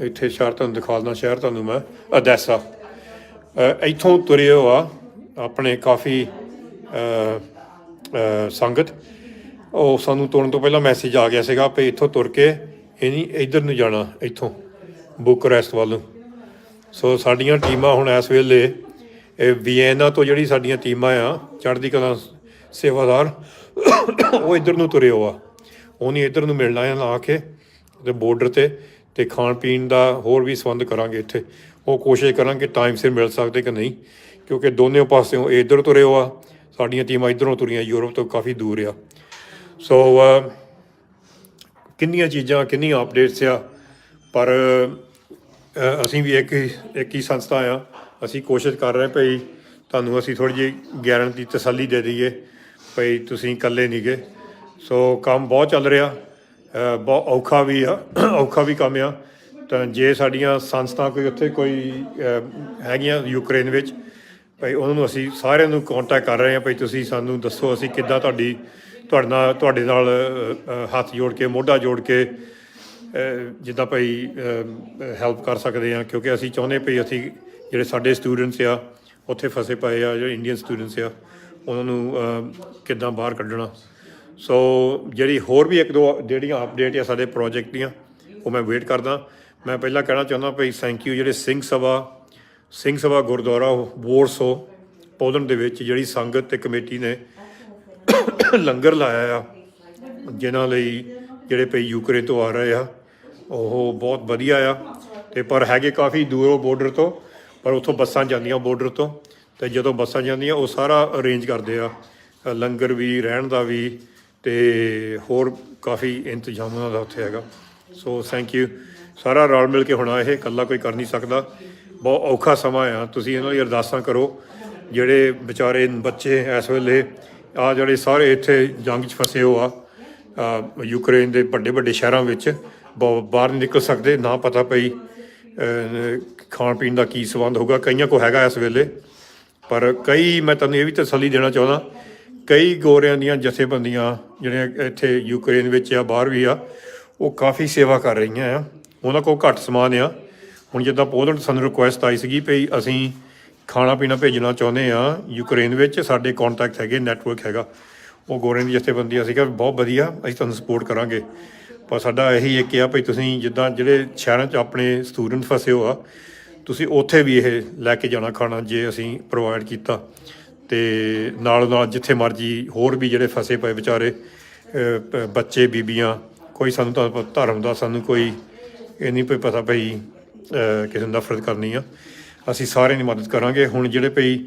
ਇੱਥੇ ਸ਼ਹਿਰ ਤੁਹਾਨੂੰ ਦਿਖਾਉਂਦਾ, ਸ਼ਹਿਰ ਤੁਹਾਨੂੰ ਮੈਂ ਅਦੈਸਾ ਇੱਥੋਂ ਤੁਰੇ ਹੋ ਆ ਆਪਣੇ ਕਾਫੀ ਸੰਗਤ। ਉਹ ਸਾਨੂੰ ਤੁਰਨ ਤੋਂ ਪਹਿਲਾਂ ਮੈਸੇਜ ਆ ਗਿਆ ਸੀਗਾ ਵੀ ਇੱਥੋਂ ਤੁਰ ਕੇ ਇਹ ਨਹੀਂ ਇੱਧਰ ਨੂੰ ਜਾਣਾ, ਇੱਥੋਂ ਬੁਕਰੈਸਟ ਵੱਲ ਨੂੰ। ਸੋ ਸਾਡੀਆਂ ਟੀਮਾਂ ਹੁਣ ਇਸ ਵੇਲੇ ਇਹ ਵੀਐਨਾ ਤੋਂ ਜਿਹੜੀ ਸਾਡੀਆਂ ਟੀਮਾਂ ਆ ਚੜ੍ਹਦੀ ਕਲਾ ਸੇਵਾਦਾਰ ਉਹ ਇੱਧਰ ਨੂੰ ਤੁਰੇ ਹੋ ਆ, ਉਹ ਨਹੀਂ ਇੱਧਰ ਨੂੰ ਮਿਲਣਾ ਆ ਆ ਕੇ ਅਤੇ ਬੋਰਡਰ 'ਤੇ ਅਤੇ ਖਾਣ ਪੀਣ ਦਾ ਹੋਰ ਵੀ ਸੰਬੰਧ ਕਰਾਂਗੇ ਇੱਥੇ। ਉਹ ਕੋਸ਼ਿਸ਼ ਕਰਾਂਗੇ ਟਾਈਮ ਸਿਰ ਮਿਲ ਸਕਦੇ ਕਿ ਨਹੀਂ, ਕਿਉਂਕਿ ਦੋਨੇ ਪਾਸਿਓਂ ਇੱਧਰ ਤੁਰੇ ਹੋ ਆ, ਸਾਡੀਆਂ ਟੀਮਾਂ ਇੱਧਰੋਂ ਤੁਰੀਆਂ ਯੂਰਪ ਤੋਂ ਕਾਫੀ ਦੂਰ ਆ। ਸੋ ਕਿੰਨੀਆਂ ਚੀਜ਼ਾਂ ਕਿੰਨੀਆਂ ਅਪਡੇਟਸ ਆ, ਪਰ ਅਸੀਂ ਵੀ ਇੱਕ ਹੀ ਸੰਸਥਾ ਆ, ਅਸੀਂ ਕੋਸ਼ਿਸ਼ ਕਰ ਰਹੇ ਭਈ ਤੁਹਾਨੂੰ ਅਸੀਂ ਥੋੜ੍ਹੀ ਜਿਹੀ ਗਾਰੰਟੀ ਤਸੱਲੀ ਦੇ ਦਈਏ ਭਈ ਤੁਸੀਂ ਇਕੱਲੇ ਨਹੀਂ ਗੇ। ਸੋ ਕੰਮ ਬਹੁਤ ਚੱਲ ਰਿਹਾ, ਬਹੁਤ ਔਖਾ ਵੀ ਕੰਮ ਆ। ਤਾਂ ਜੇ ਸਾਡੀਆਂ ਸੰਸਥਾ ਕੋਈ ਹੈਗੀਆਂ ਯੂਕਰੇਨ ਵਿੱਚ ਭਈ ਉਹਨਾਂ ਨੂੰ ਅਸੀਂ ਸਾਰਿਆਂ ਨੂੰ ਕੰਟੈਕਟ ਕਰ ਰਹੇ ਹਾਂ ਭਈ ਤੁਸੀਂ ਸਾਨੂੰ ਦੱਸੋ ਅਸੀਂ ਕਿੱਦਾਂ ਤੁਹਾਡੇ ਨਾਲ ਹੱਥ ਜੋੜ ਕੇ ਮੋਢਾ ਜੋੜ ਕੇ ਜਿੱਦਾਂ ਭਈ ਹੈਲਪ ਕਰ ਸਕਦੇ ਹਾਂ, ਕਿਉਂਕਿ ਅਸੀਂ ਚਾਹੁੰਦੇ ਭਈ ਅਸੀਂ ਜਿਹੜੇ ਸਾਡੇ ਸਟੂਡੈਂਟਸ ਆ ਉੱਥੇ ਫਸੇ ਪਏ ਆ, ਜਿਹੜੇ ਇੰਡੀਅਨ ਸਟੂਡੈਂਟਸ ਆ ਉਹਨਾਂ ਨੂੰ ਕਿੱਦਾਂ ਬਾਹਰ ਕੱਢਣਾ। ਸੋ ਜਿਹੜੀ ਹੋਰ ਵੀ ਇੱਕ ਦੋ ਜਿਹੜੀਆਂ ਅਪਡੇਟ ਆ ਸਾਡੇ ਪ੍ਰੋਜੈਕਟ ਦੀਆਂ ਉਹ ਮੈਂ ਵੇਟ ਕਰਦਾ। ਮੈਂ ਪਹਿਲਾਂ ਕਹਿਣਾ ਚਾਹੁੰਦਾ ਭਈ ਥੈਂਕ ਯੂ ਜਿਹੜੇ ਸਿੰਘ ਸਭਾ ਗੁਰਦੁਆਰਾ ਵੋਰਸੋ ਪੋਲੈਂਡ ਦੇ ਵਿੱਚ ਜਿਹੜੀ ਸੰਗਤ ਅਤੇ ਕਮੇਟੀ ਨੇ ਲੰਗਰ ਲਾਇਆ ਆ, ਜਿਨ੍ਹਾਂ ਲਈ ਜਿਹੜੇ ਭਈ ਯੂਕਰੇਨ ਤੋਂ ਆ ਰਹੇ ਆ, ਉਹ ਬਹੁਤ ਵਧੀਆ ਆ। ਅਤੇ ਪਰ ਹੈਗੇ ਕਾਫੀ ਦੂਰੋਂ ਬੋਰਡਰ ਤੋਂ, ਪਰ ਉੱਥੋਂ ਬੱਸਾਂ ਜਾਂਦੀਆਂ ਬੋਰਡਰ ਤੋਂ, ਅਤੇ ਜਦੋਂ ਬੱਸਾਂ ਜਾਂਦੀਆਂ ਉਹ ਸਾਰਾ ਅਰੇਂਜ ਕਰਦੇ ਆ, ਲੰਗਰ ਵੀ ਰਹਿਣ ਦਾ ਵੀ ਅਤੇ ਹੋਰ ਕਾਫੀ ਇੰਤਜ਼ਾਮ ਉਹਨਾਂ ਦਾ ਉੱਥੇ ਹੈਗਾ। So thank you. ਸਾਰਾ ਰਲ ਮਿਲ ਕੇ ਹੋਣਾ, ਇਹ ਇਕੱਲਾ ਕੋਈ ਕਰ ਨਹੀਂ ਸਕਦਾ, ਬਹੁਤ ਔਖਾ ਸਮਾਂ ਆ। ਤੁਸੀਂ ਇਹਨਾਂ ਦੀ ਅਰਦਾਸਾਂ ਕਰੋ ਜਿਹੜੇ ਵਿਚਾਰੇ ਬੱਚੇ ਇਸ ਵੇਲੇ ਜਿਹੜੇ ਸਾਰੇ ਇੱਥੇ ਜੰਗ 'ਚ ਫਸੇ ਹੋ ਆ ਯੂਕਰੇਨ ਦੇ ਵੱਡੇ ਸ਼ਹਿਰਾਂ ਵਿੱਚ, ਬਾਹਰ ਨਹੀਂ ਨਿਕਲ ਸਕਦੇ, ਨਾ ਪਤਾ ਪਈ ਖਾਣ ਪੀਣ ਦਾ ਕੀ ਸੰਬੰਧ ਹੋਊਗਾ। ਕਈਆਂ ਕੋਲ ਹੈਗਾ ਇਸ ਵੇਲੇ, ਪਰ ਮੈਂ ਤੁਹਾਨੂੰ ਇਹ ਵੀ ਤਸੱਲੀ ਦੇਣਾ ਚਾਹੁੰਦਾ, ਕਈ ਗੋਰਿਆਂ ਦੀਆਂ ਜਥੇਬੰਦੀਆਂ ਜਿਹੜੀਆਂ ਇੱਥੇ ਯੂਕਰੇਨ ਵਿੱਚ ਆ ਬਾਹਰ ਵੀ ਆ, ਉਹ ਕਾਫੀ ਸੇਵਾ ਕਰ ਰਹੀਆਂ ਆ। ਉਹਨਾਂ ਕੋਲ ਘੱਟ ਸਮਾਨ ਆ। ਹੁਣ ਜਿੱਦਾਂ ਪੋਲੈਂਡ ਸਾਨੂੰ ਰਿਕੁਐਸਟ ਆਈ ਸੀਗੀ ਵੀ ਅਸੀਂ ਖਾਣਾ ਪੀਣਾ ਭੇਜਣਾ ਚਾਹੁੰਦੇ ਆ ਯੂਕਰੇਨ ਵਿੱਚ, ਸਾਡੇ ਕੰਟੈਕਟ ਹੈਗੇ, ਨੈਟਵਰਕ ਹੈਗਾ। ਉਹ ਗੋਰਿਆਂ ਦੀ ਜਥੇਬੰਦੀਆਂ ਸੀਗਾ ਬਹੁਤ ਵਧੀਆ, ਅਸੀਂ ਤੁਹਾਨੂੰ ਸਪੋਰਟ ਕਰਾਂਗੇ। ਪਰ ਸਾਡਾ ਇਹੀ ਇੱਕ ਆ ਵੀ ਤੁਸੀਂ ਜਿੱਦਾਂ ਜਿਹੜੇ ਸ਼ਹਿਰਾਂ 'ਚ ਆਪਣੇ ਸਟੂਡੈਂਟ ਫਸੇ ਹੋ ਆ, ਤੁਸੀਂ ਉੱਥੇ ਵੀ ਇਹ ਲੈ ਕੇ ਜਾਣਾ ਖਾਣਾ, ਜੇ ਅਸੀਂ ਪ੍ਰੋਵਾਈਡ ਕੀਤਾ। ਅਤੇ ਨਾਲ ਜਿੱਥੇ ਮਰਜ਼ੀ ਹੋਰ ਵੀ ਜਿਹੜੇ ਫਸੇ ਪਏ ਵਿਚਾਰੇ ਬੱਚੇ ਬੀਬੀਆਂ, ਕੋਈ ਸਾਨੂੰ ਧਰਮ ਦਾ ਸਾਨੂੰ ਕੋਈ ਇਹ ਨਹੀਂ ਪਤਾ ਭਈ ਕਿਸੇ ਨੂੰ ਨਫ਼ਰਤ ਕਰਨੀ ਆ, ਅਸੀਂ ਸਾਰਿਆਂ ਦੀ ਮਦਦ ਕਰਾਂਗੇ। ਹੁਣ ਜਿਹੜੇ ਭਈ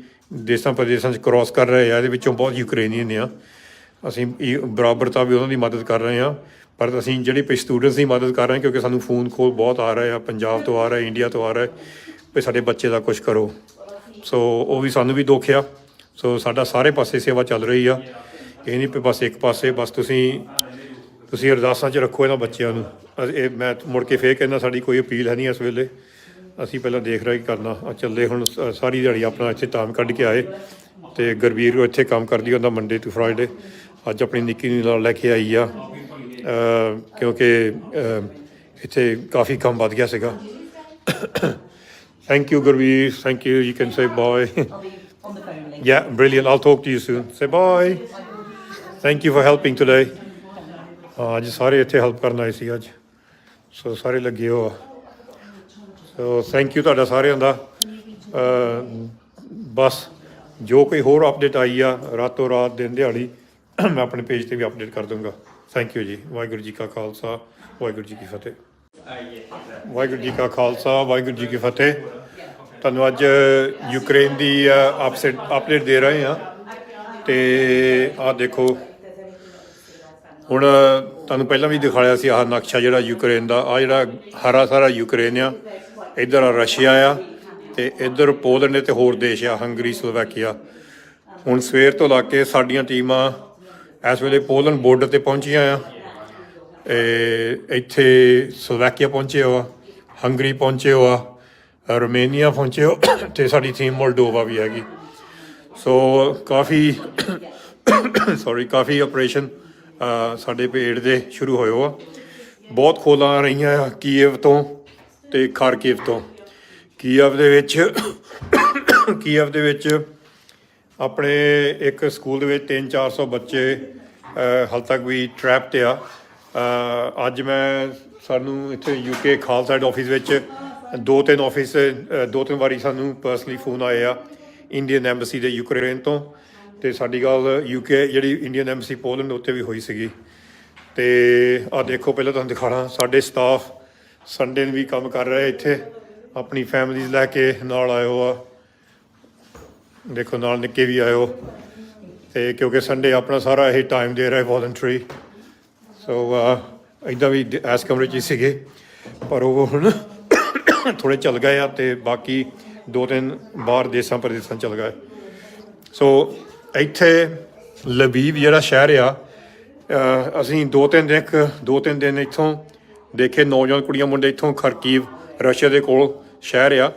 ਦੇਸ਼ਾਂ ਪ੍ਰਦੇਸ਼ਾਂ 'ਚ ਕ੍ਰੋਸ ਕਰ ਰਹੇ ਆ, ਇਹਦੇ ਵਿੱਚੋਂ ਬਹੁਤ ਯੂਕਰੇਨੀਅਨ ਆ, ਅਸੀਂ ਬਰਾਬਰਤਾ ਵੀ ਉਹਨਾਂ ਦੀ ਮਦਦ ਕਰ ਰਹੇ ਹਾਂ। ਪਰ ਅਸੀਂ ਜਿਹੜੇ ਭਈ ਸਟੂਡੈਂਟਸ ਦੀ ਮਦਦ ਕਰ ਰਹੇ ਹਾਂ, ਕਿਉਂਕਿ ਸਾਨੂੰ ਫੋਨ ਕਾਲ ਬਹੁਤ ਆ ਰਹੇ ਆ, ਪੰਜਾਬ ਤੋਂ ਆ ਰਹੇ, ਇੰਡੀਆ ਤੋਂ ਆ ਰਹੇ ਵੀ ਸਾਡੇ ਬੱਚੇ ਦਾ ਕੁਛ ਕਰੋ। ਸੋ ਉਹ ਵੀ ਸਾਨੂੰ ਵੀ ਦੁੱਖ ਆ। ਸੋ ਸਾਡਾ ਸਾਰੇ ਪਾਸੇ ਸੇਵਾ ਚੱਲ ਰਹੀ ਆ, ਇਹ ਨਹੀਂ ਵੀ ਬਸ ਇੱਕ ਪਾਸੇ। ਬਸ ਤੁਸੀਂ ਤੁਸੀਂ ਅਰਦਾਸਾਂ 'ਚ ਰੱਖੋ ਇਹਨਾਂ ਬੱਚਿਆਂ ਨੂੰ। ਇਹ ਮੈਂ ਮੁੜ ਕੇ ਫੇਰ ਕਹਿੰਦਾ, ਸਾਡੀ ਕੋਈ ਅਪੀਲ ਹੈ ਨਹੀਂ ਇਸ ਵੇਲੇ, ਅਸੀਂ ਪਹਿਲਾਂ ਦੇਖ ਰਹੇ ਕੀ ਕਰਨਾ। ਚੱਲੇ ਹੁਣ ਸਾਰੀ ਦਿਹਾੜੀ ਆਪਣਾ ਇੱਥੇ ਟਾਈਮ ਕੱਢ ਕੇ ਆਏ, ਅਤੇ ਗੁਰਵੀਰ ਇੱਥੇ ਕੰਮ ਕਰਦੀ ਹੁੰਦਾ ਮੰਡੇ ਟੂ ਫਰਾਈਡੇ। ਅੱਜ ਆਪਣੀ ਨਿੱਕੀ ਨੂੰ ਨਾਲ ਲੈ ਕੇ ਆਈ ਆ, ਕਿਉਂਕਿ ਇੱਥੇ ਕਾਫੀ ਕੰਮ ਵੱਧ ਗਿਆ ਸੀਗਾ। Thank you Gurveer, thank you, you can say bye. I'll be on the phone later. Yeah, brilliant, I'll talk to you soon. Say bye. Thank you for helping today. ਅੱਜ ਸਾਰੇ ਇੱਥੇ ਹੈਲਪ ਕਰਨ ਆਏ ਸੀ ਅੱਜ, ਸੋ ਸਾਰੇ ਲੱਗੇ ਹੋ ਆ। ਸੋ ਥੈਂਕ ਯੂ ਤੁਹਾਡਾ ਸਾਰਿਆਂ ਦਾ। ਬਸ ਜੋ ਕੋਈ ਹੋਰ ਅਪਡੇਟ ਆਈ ਆ ਰਾਤੋਂ ਰਾਤ ਦਿਨ ਦਿਹਾੜੀ, ਮੈਂ ਆਪਣੇ ਪੇਜ 'ਤੇ ਵੀ ਅਪਡੇਟ ਕਰ ਦੂੰਗਾ। ਥੈਂਕ ਯੂ ਜੀ। ਵਾਹਿਗੁਰੂ ਜੀ ਕਾ ਖਾਲਸਾ, ਵਾਹਿਗੁਰੂ ਜੀ ਕੀ ਫਤਿਹ। ਵਾਹਿਗੁਰੂ ਜੀ ਕਾ ਖਾਲਸਾ, ਵਾਹਿਗੁਰੂ ਜੀ ਕੀ ਫਤਿਹ। ਤੁਹਾਨੂੰ ਅੱਜ ਯੂਕਰੇਨ ਦੀ ਅਪਡੇਟ ਦੇ ਰਹੇ ਹਾਂ। ਅਤੇ ਆਹ ਦੇਖੋ, ਹੁਣ ਤੁਹਾਨੂੰ ਪਹਿਲਾਂ ਵੀ ਦਿਖਾਇਆ ਸੀ ਆਹ ਨਕਸ਼ਾ ਜਿਹੜਾ ਯੂਕਰੇਨ ਦਾ। ਆਹ ਜਿਹੜਾ ਹਰਾ ਸਾਰਾ ਯੂਕਰੇਨ ਆ, ਇੱਧਰ ਆ ਰਸ਼ੀਆ ਆ, ਅਤੇ ਇੱਧਰ ਪੋਲੈਂਡ ਅਤੇ ਹੋਰ ਦੇਸ਼ ਆ, ਹੰਗਰੀ, ਸਲੋਵੈਕੀਆ। ਹੁਣ ਸਵੇਰ ਤੋਂ ਲਾ ਕੇ ਸਾਡੀਆਂ ਟੀਮਾਂ ਇਸ ਵੇਲੇ ਪੋਲੈਂਡ ਬੋਰਡਰ 'ਤੇ ਪਹੁੰਚੀਆਂ ਆ। ਇੱਥੇ ਸਲੋਵੈਕੀਆ ਪਹੁੰਚੇ ਹੋ ਆ, ਹੰਗਰੀ ਪਹੁੰਚੇ ਹੋ ਆ, ਰੋਮੇਨੀਆ ਪਹੁੰਚੇ ਹੋ, ਅਤੇ ਸਾਡੀ ਟੀਮ ਮੋਲਡੋਵਾ ਵੀ ਹੈਗੀ। ਸੋ ਕਾਫੀ ਕਾਫੀ ਆਪਰੇਸ਼ਨ ਸਾਡੇ ਪੇੜ ਦੇ ਸ਼ੁਰੂ ਹੋਏ ਹੋ ਆ। ਬਹੁਤ ਖੋਲਾਂ ਆ ਰਹੀਆਂ ਆ ਕੀਵ ਤੋਂ ਅਤੇ ਖਾਰਕੀਵ ਤੋਂ। ਕੀਵ ਦੇ ਵਿੱਚ ਆਪਣੇ ਇੱਕ ਸਕੂਲ ਦੇ ਵਿੱਚ 300-400 ਬੱਚੇ ਹਾਲੇ ਤੱਕ ਵੀ ਟਰੈਪ 'ਤੇ ਆ। ਅੱਜ ਮੈਂ ਸਾਨੂੰ ਇੱਥੇ UK ਖਾਲਸਾ ਆਫਿਸ ਵਿੱਚ ਦੋ ਤਿੰਨ ਵਾਰੀ ਸਾਨੂੰ ਪਰਸਨਲੀ ਫੋਨ ਆਏ ਆ ਇੰਡੀਅਨ ਐਮਬੈਸੀ ਦੇ ਯੂਕਰੇਨ ਤੋਂ, ਅਤੇ ਸਾਡੀ ਗੱਲ UK ਜਿਹੜੀ ਇੰਡੀਅਨ ਐਮਬੈਸੀ ਪੋਲੈਂਡ ਉੱਤੇ ਵੀ ਹੋਈ ਸੀਗੀ। ਅਤੇ ਆਹ ਦੇਖੋ, ਪਹਿਲਾਂ ਤੁਹਾਨੂੰ ਦਿਖਾਣਾ, ਸਾਡੇ ਸਟਾਫ ਸੰਡੇ ਨੂੰ ਵੀ ਕੰਮ ਕਰ ਰਹੇ ਇੱਥੇ, ਆਪਣੀ ਫੈਮਲੀਜ਼ ਲੈ ਕੇ ਨਾਲ ਆਇਓ ਆ। ਦੇਖੋ ਨਾਲ ਨਿੱਕੇ ਵੀ ਆਇਓ, ਅਤੇ ਕਿਉਂਕਿ ਸੰਡੇ ਆਪਣਾ ਸਾਰਾ ਇਹ ਟਾਈਮ ਦੇ ਰਿਹਾ ਵੋਲੰਟਰੀ। ਸੋ ਇੱਦਾਂ ਵੀ ਇਸ ਕਮਰੇ 'ਚ ਹੀ ਸੀਗੇ, ਪਰ ਉਹ ਹੁਣ ਥੋੜ੍ਹੇ ਚੱਲ ਗਏ ਆ, ਅਤੇ ਬਾਕੀ 2-3 ਬਾਹਰ ਦੇਸਾਂ ਪ੍ਰਦੇਸਾਂ ਚੱਲ ਗਏ। ਸੋ ਇੱਥੇ ਲਵੀਵ ਜਿਹੜਾ ਸ਼ਹਿਰ ਆ, ਅਸੀਂ ਦੋ ਤਿੰਨ ਦਿਨ ਇੱਥੋਂ ਦੇਖੇ। ਨੌਜਵਾਨ ਕੁੜੀਆਂ ਮੁੰਡੇ ਇੱਥੋਂ ਖਰਕੀਵ, ਰਸ਼ੀਆ ਦੇ ਕੋਲ ਸ਼ਹਿਰ ਆ,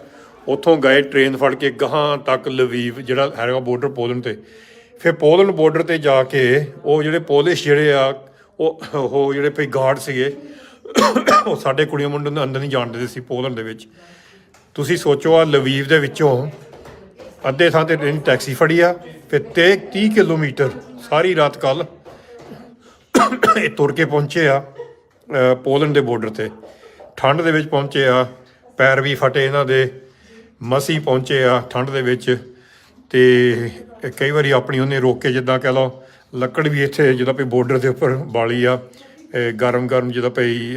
ਉੱਥੋਂ ਗਏ ਟ੍ਰੇਨ ਫੜ ਕੇ ਗਾਹਾਂ ਤੱਕ ਲਵੀਵ ਜਿਹੜਾ ਹੈਗਾ ਬੋਰਡਰ ਪੋਲੈਂਡ 'ਤੇ। ਫਿਰ ਪੋਲੈਂਡ ਬੋਰਡਰ 'ਤੇ ਜਾ ਕੇ ਉਹ ਜਿਹੜੇ ਪੋਲਿਸ਼ ਜਿਹੜੇ ਆ, ਉਹ ਜਿਹੜੇ ਭਈ ਗਾਰਡ ਸੀਗੇ, ਉਹ ਸਾਡੇ ਕੁੜੀਆਂ ਮੁੰਡੇ ਨੂੰ ਅੰਦਰ ਨਹੀਂ ਜਾਣ ਦਿੰਦੇ ਸੀ ਪੋਲੈਂਡ ਦੇ ਵਿੱਚ। ਤੁਸੀਂ ਸੋਚੋ, ਆ ਲਵੀਵ ਦੇ ਵਿੱਚੋਂ ਅੱਧੇ ਥਾਂ 'ਤੇ ਟੈਕਸੀ ਫੜੀ ਆ, ਫਿਰ 30 ਕਿਲੋਮੀਟਰ ਸਾਰੀ ਰਾਤ ਕੱਲ੍ਹ ਇਹ ਤੁਰ ਕੇ ਪਹੁੰਚੇ ਆ ਪੋਲੈਂਡ ਦੇ ਬੋਰਡਰ 'ਤੇ। ਠੰਡ ਦੇ ਵਿੱਚ ਪਹੁੰਚੇ ਆ, ਪੈਰ ਵੀ ਫਟੇ ਇਹਨਾਂ ਦੇ, ਮਸੀਂ ਪਹੁੰਚੇ ਆ ਠੰਡ ਦੇ ਵਿੱਚ। ਅਤੇ ਕਈ ਵਾਰੀ ਆਪਣੀ ਉਹਨੇ ਰੋਕ ਕੇ, ਜਿੱਦਾਂ ਕਹਿ ਲਓ, ਲੱਕੜ ਵੀ ਇੱਥੇ ਜਿੱਦਾਂ ਪਈ ਬੋਰਡਰ ਦੇ ਉੱਪਰ ਬਾਲੀ ਆ, ਗਰਮ ਜਿੱਦਾਂ ਪਈ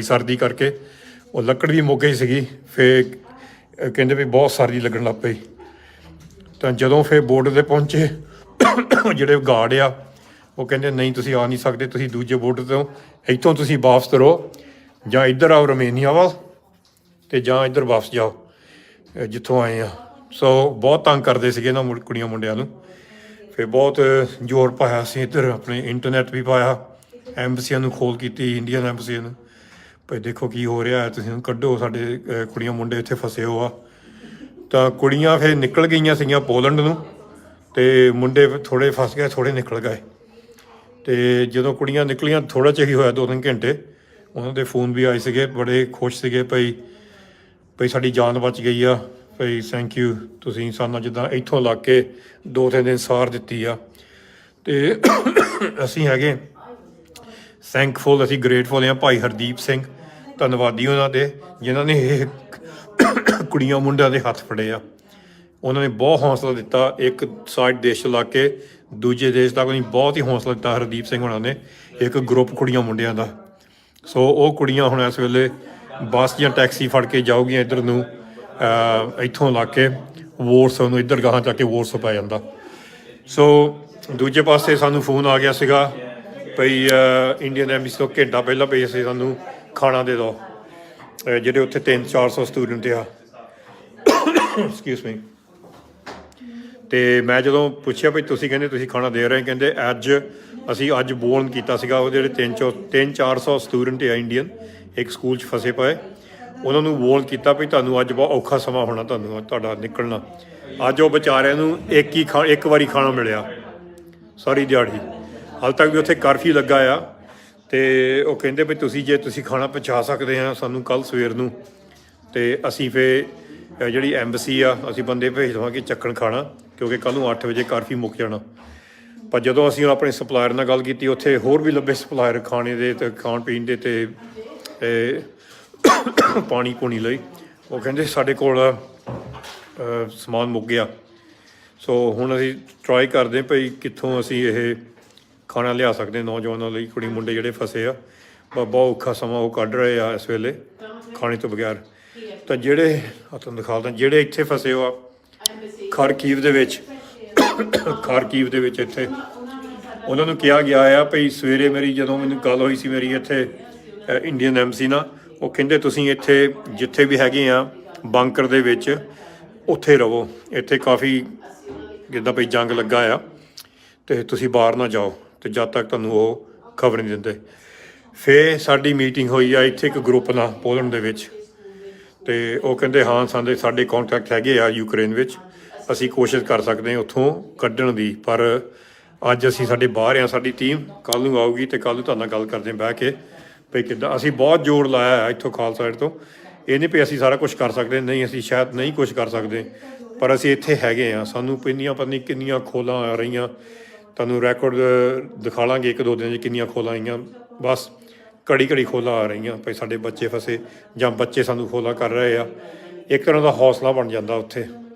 ਸਰਦੀ ਕਰਕੇ ਉਹ ਲੱਕੜ ਵੀ ਮੁੱਕ ਗਈ ਸੀਗੀ। ਫਿਰ ਕਹਿੰਦੇ ਵੀ ਬਹੁਤ ਸਰਦੀ ਲੱਗਣ ਲੱਗ ਪਈ। ਤਾਂ ਜਦੋਂ ਫਿਰ ਬੋਰਡਰ 'ਤੇ ਪਹੁੰਚੇ, ਜਿਹੜੇ ਗਾਰਡ ਆ ਉਹ ਕਹਿੰਦੇ ਨਹੀਂ, ਤੁਸੀਂ ਆ ਨਹੀਂ ਸਕਦੇ, ਤੁਸੀਂ ਦੂਜੇ ਬੋਰਡਰ ਤੋਂ ਇੱਥੋਂ ਤੁਸੀਂ ਵਾਪਸ ਤੁਰੋ, ਜਾਂ ਇੱਧਰ ਆਓ ਰੋਮੇਨੀਆ ਵੱਲ, ਅਤੇ ਜਾਂ ਇੱਧਰ ਵਾਪਸ ਜਾਓ ਜਿੱਥੋਂ ਆਏ ਆ। ਸੋ ਬਹੁਤ ਤੰਗ ਕਰਦੇ ਸੀਗੇ ਇਹਨਾਂ ਕੁੜੀਆਂ ਮੁੰਡਿਆਂ ਨੂੰ। ਫਿਰ ਬਹੁਤ ਜ਼ੋਰ ਪਾਇਆ ਸੀ ਇੱਧਰ, ਆਪਣੇ ਇੰਟਰਨੈਟ ਵੀ ਪਾਇਆ, ਐਮਬਸੀਆਂ ਨੂੰ ਖੋਲ ਕੀਤੀ, ਇੰਡੀਅਨ ਐਮਬਸੀਆਂ ਨੂੰ, ਭਾਈ ਦੇਖੋ ਕੀ ਹੋ ਰਿਹਾ, ਤੁਸੀਂ ਕੱਢੋ, ਸਾਡੇ ਕੁੜੀਆਂ ਮੁੰਡੇ ਇੱਥੇ ਫਸੇ ਹੋ ਆ। ਤਾਂ ਕੁੜੀਆਂ ਫਿਰ ਨਿਕਲ ਗਈਆਂ ਸੀਗੀਆਂ ਪੋਲੈਂਡ ਨੂੰ, ਅਤੇ ਮੁੰਡੇ ਥੋੜ੍ਹੇ ਫਸ ਗਏ, ਥੋੜ੍ਹੇ ਨਿਕਲ ਗਏ। ਅਤੇ ਜਦੋਂ ਕੁੜੀਆਂ ਨਿਕਲੀਆਂ ਥੋੜ੍ਹਾ ਜਿਹਾ ਹੀ ਹੋਇਆ, 2-3 ਘੰਟੇ, ਉਹਨਾਂ ਦੇ ਫੋਨ ਵੀ ਆਏ ਸੀਗੇ, ਬੜੇ ਖੁਸ਼ ਸੀਗੇ ਭਈ ਸਾਡੀ ਜਾਨ ਬਚ ਗਈ ਆ, ਭਈ ਥੈਂਕ ਯੂ, ਤੁਸੀਂ ਸਾਨੂੰ ਜਿੱਦਾਂ ਇੱਥੋਂ ਲੱਗ ਕੇ 2-3 ਦਿਨ ਸਾਰ ਦਿੱਤੀ ਆ। ਅਤੇ ਅਸੀਂ ਹੈਗੇ ਥੈਂਕਫੁਲ, ਅਸੀਂ ਗ੍ਰੇਟਫੁਲ ਹਾਂ ਭਾਈ ਹਰਦੀਪ ਸਿੰਘ, ਧੰਨਵਾਦੀ ਉਹਨਾਂ ਦੇ, ਜਿਨ੍ਹਾਂ ਨੇ ਇਹ ਕੁੜੀਆਂ ਮੁੰਡਿਆਂ ਦੇ ਹੱਥ ਫੜੇ ਆ। ਉਹਨਾਂ ਨੇ ਬਹੁਤ ਹੌਸਲਾ ਦਿੱਤਾ, ਇੱਕ ਸਾਈਡ ਦੇਸ਼ ਤੋਂ ਲੱਗ ਕੇ ਦੂਜੇ ਦੇਸ਼ ਤੱਕ ਨਹੀਂ, ਬਹੁਤ ਹੀ ਹੌਸਲਾ ਦਿੱਤਾ ਹਰਦੀਪ ਸਿੰਘ ਹੋਣਾ ਨੇ, ਇੱਕ ਗਰੁੱਪ ਕੁੜੀਆਂ ਮੁੰਡਿਆਂ ਦਾ। ਸੋ ਉਹ ਕੁੜੀਆਂ ਹੁਣ ਇਸ ਵੇਲੇ ਬੱਸ ਜਾਂ ਟੈਕਸੀ ਫੜ ਕੇ ਜਾਊਗੀਆਂ ਇੱਧਰ ਨੂੰ, ਇੱਥੋਂ ਲੱਗ ਕੇ ਵੋਰਸੋ ਨੂੰ, ਇੱਧਰ ਗਾਹਾਂ ਜਾ ਕੇ ਵੋਰਸੋ ਪੈ ਜਾਂਦਾ। ਸੋ ਦੂਜੇ ਪਾਸੇ ਸਾਨੂੰ ਫੋਨ ਆ ਗਿਆ ਸੀਗਾ ਭਈ ਇੰਡੀਅਨ ਐਮਬੈਸੀ ਤੋਂ ਘੰਟਾ ਪਹਿਲਾਂ ਭਈ ਅਸੀਂ ਸਾਨੂੰ ਖਾਣਾ ਦੇ ਦਿਓ, ਜਿਹੜੇ ਉੱਥੇ 300-400 ਸਟੂਡੈਂਟ ਆ, ਐਕਸਕਿਊਜ਼ ਮੀ। ਤੇ ਮੈਂ ਜਦੋਂ ਪੁੱਛਿਆ ਵੀ ਤੁਸੀਂ ਕਹਿੰਦੇ ਤੁਸੀਂ ਖਾਣਾ ਦੇ ਰਹੇ, ਕਹਿੰਦੇ ਅਸੀਂ ਅੱਜ ਬੋਰਨ ਕੀਤਾ ਸੀਗਾ। ਉਹ ਜਿਹੜੇ 300-400 ਸਟੂਡੈਂਟ ਆ ਇੰਡੀਅਨ ਇੱਕ ਸਕੂਲ 'ਚ ਫਸੇ ਪਏ, ਉਹਨਾਂ ਨੂੰ ਬੋਰਨ ਕੀਤਾ ਵੀ ਤੁਹਾਨੂੰ ਅੱਜ ਬਹੁਤ ਔਖਾ ਸਮਾਂ ਹੋਣਾ, ਤੁਹਾਨੂੰ ਤੁਹਾਡਾ ਨਿਕਲਣਾ। ਅੱਜ ਉਹ ਵਿਚਾਰਿਆਂ ਨੂੰ ਇੱਕ ਵਾਰੀ ਖਾਣਾ ਮਿਲਿਆ ਸਾਰੀ ਦਿਹਾੜੀ। ਹਾਲੇ ਤੱਕ ਵੀ ਉੱਥੇ ਕਰਫਿਊ ਲੱਗਾ ਆ, ਅਤੇ ਉਹ ਕਹਿੰਦੇ ਵੀ ਜੇ ਤੁਸੀਂ ਖਾਣਾ ਪਹੁੰਚਾ ਸਕਦੇ ਆ ਸਾਨੂੰ ਕੱਲ੍ਹ ਸਵੇਰ ਨੂੰ, ਅਤੇ ਅਸੀਂ ਫਿਰ ਜਿਹੜੀ ਐਂਬਸੀ ਆ ਅਸੀਂ ਬੰਦੇ ਭੇਜ ਦੇਵਾਂਗੇ ਚੱਕਣ ਖਾਣਾ, ਕਿਉਂਕਿ ਕੱਲ੍ਹ ਨੂੰ 8 ਵਜੇ ਕਰਫਿਊ ਮੁੱਕ ਜਾਣਾ। ਪਰ ਜਦੋਂ ਅਸੀਂ ਆਪਣੇ ਸਪਲਾਇਰ ਨਾਲ ਗੱਲ ਕੀਤੀ, ਉੱਥੇ ਹੋਰ ਵੀ ਲੱਭੇ ਸਪਲਾਇਰ ਖਾਣੇ ਦੇ ਅਤੇ ਖਾਣ ਪੀਣ ਦੇ ਅਤੇ ਪਾਣੀ ਪੂਣੀ ਲਈ। ਉਹ ਕਹਿੰਦੇ ਸਾਡੇ ਕੋਲ ਸਮਾਨ ਮੁੱਕ ਗਿਆ। ਸੋ ਹੁਣ ਅਸੀਂ ਟਰਾਈ ਕਰਦੇ ਭਈ ਕਿੱਥੋਂ ਅਸੀਂ ਇਹ ਖਾਣਾ ਲਿਆ ਸਕਦੇ ਨੌਜਵਾਨਾਂ ਲਈ, ਕੁੜੀ ਮੁੰਡੇ ਜਿਹੜੇ ਫਸੇ ਆ। ਬਹੁਤ ਔਖਾ ਸਮਾਂ ਉਹ ਕੱਢ ਰਹੇ ਆ ਇਸ ਵੇਲੇ ਖਾਣੇ ਤੋਂ ਬਗੈਰ। ਤਾਂ ਜਿਹੜੇ ਤੁਹਾਨੂੰ ਦਿਖਾਉਂਦਾ, ਜਿਹੜੇ ਇੱਥੇ ਫਸੇ ਹੋ ਆ ਖਾਰਕੀਵ ਦੇ ਵਿੱਚ ਇੱਥੇ ਉਹਨਾਂ ਨੂੰ ਕਿਹਾ ਗਿਆ ਆ ਭਈ ਸਵੇਰੇ ਜਦੋਂ ਮੈਨੂੰ ਗੱਲ ਹੋਈ ਸੀ ਮੇਰੀ ਇੱਥੇ ਇੰਡੀਅਨ ਐਮਸੀ ਨਾਲ, ਉਹ ਕਹਿੰਦੇ ਤੁਸੀਂ ਇੱਥੇ ਜਿੱਥੇ ਵੀ ਹੈਗੇ ਆ ਬੰਕਰ ਦੇ ਵਿੱਚ ਉੱਥੇ ਰਹੋ। ਇੱਥੇ ਕਾਫੀ ਜਿੱਦਾਂ ਭਈ ਜੰਗ ਲੱਗਾ ਆ, ਅਤੇ ਤੁਸੀਂ ਬਾਹਰ ਨਾ ਜਾਓ, ਅਤੇ ਜਦ ਤੱਕ ਤੁਹਾਨੂੰ ਉਹ ਖਬਰ ਨਹੀਂ ਦਿੰਦੇ। ਫਿਰ ਸਾਡੀ ਮੀਟਿੰਗ ਹੋਈ ਆ ਇੱਥੇ ਇੱਕ ਗਰੁੱਪ ਨਾਲ ਪੋਲੈਂਡ ਦੇ ਵਿੱਚ, ਅਤੇ ਉਹ ਕਹਿੰਦੇ ਹਾਂ ਸਾਡੇ ਕੰਟੈਕਟ ਹੈਗੇ ਆ ਯੂਕਰੇਨ ਵਿੱਚ, ਅਸੀਂ ਕੋਸ਼ਿਸ਼ ਕਰ ਸਕਦੇ ਹਾਂ ਉੱਥੋਂ ਕੱਢਣ ਦੀ। ਪਰ ਅੱਜ ਸਾਡੇ ਬਾਹਰ ਆ, ਸਾਡੀ ਟੀਮ ਕੱਲ੍ਹ ਨੂੰ ਆਊਗੀ, ਅਤੇ ਕੱਲ੍ਹ ਨੂੰ ਤੁਹਾਡੇ ਨਾਲ ਗੱਲ ਕਰਦੇ ਬਹਿ ਕੇ ਭਈ ਕਿੱਦਾਂ। ਅਸੀਂ ਬਹੁਤ ਜ਼ੋਰ ਲਾਇਆ ਇੱਥੋਂ ਖਾਲਸਾ ਸਾਈਡ ਤੋਂ, ਇਹ ਨਹੀਂ ਵੀ ਅਸੀਂ ਸਾਰਾ ਕੁਛ ਕਰ ਸਕਦੇ, ਨਹੀਂ ਅਸੀਂ ਸ਼ਾਇਦ ਨਹੀਂ ਕੁਛ ਕਰ ਸਕਦੇ, ਪਰ ਅਸੀਂ ਇੱਥੇ ਹੈਗੇ ਹਾਂ। ਸਾਨੂੰ ਪਤਾ ਨਹੀਂ ਕਿੰਨੀਆਂ ਖੋਲਾਂ ਆ ਰਹੀਆਂ, ਤੁਹਾਨੂੰ ਰੈਕੋਰਡ ਦਿਖਾ ਲਾਂਗੇ 1-2 ਦਿਨ 'ਚ ਕਿੰਨੀਆਂ ਖੋਲਾਂ ਆਈਆਂ। ਬਸ ਘੜੀ ਖੋਲਾਂ ਆ ਰਹੀਆਂ ਭਈ ਸਾਡੇ ਬੱਚੇ ਫਸੇ ਜਾਂ ਬੱਚੇ ਸਾਨੂੰ ਖੋਲਾਂ ਕਰ ਰਹੇ ਆ। ਇੱਕ ਤਰ੍ਹਾਂ ਦਾ ਹੌਸਲਾ ਬਣ ਜਾਂਦਾ ਉੱਥੇ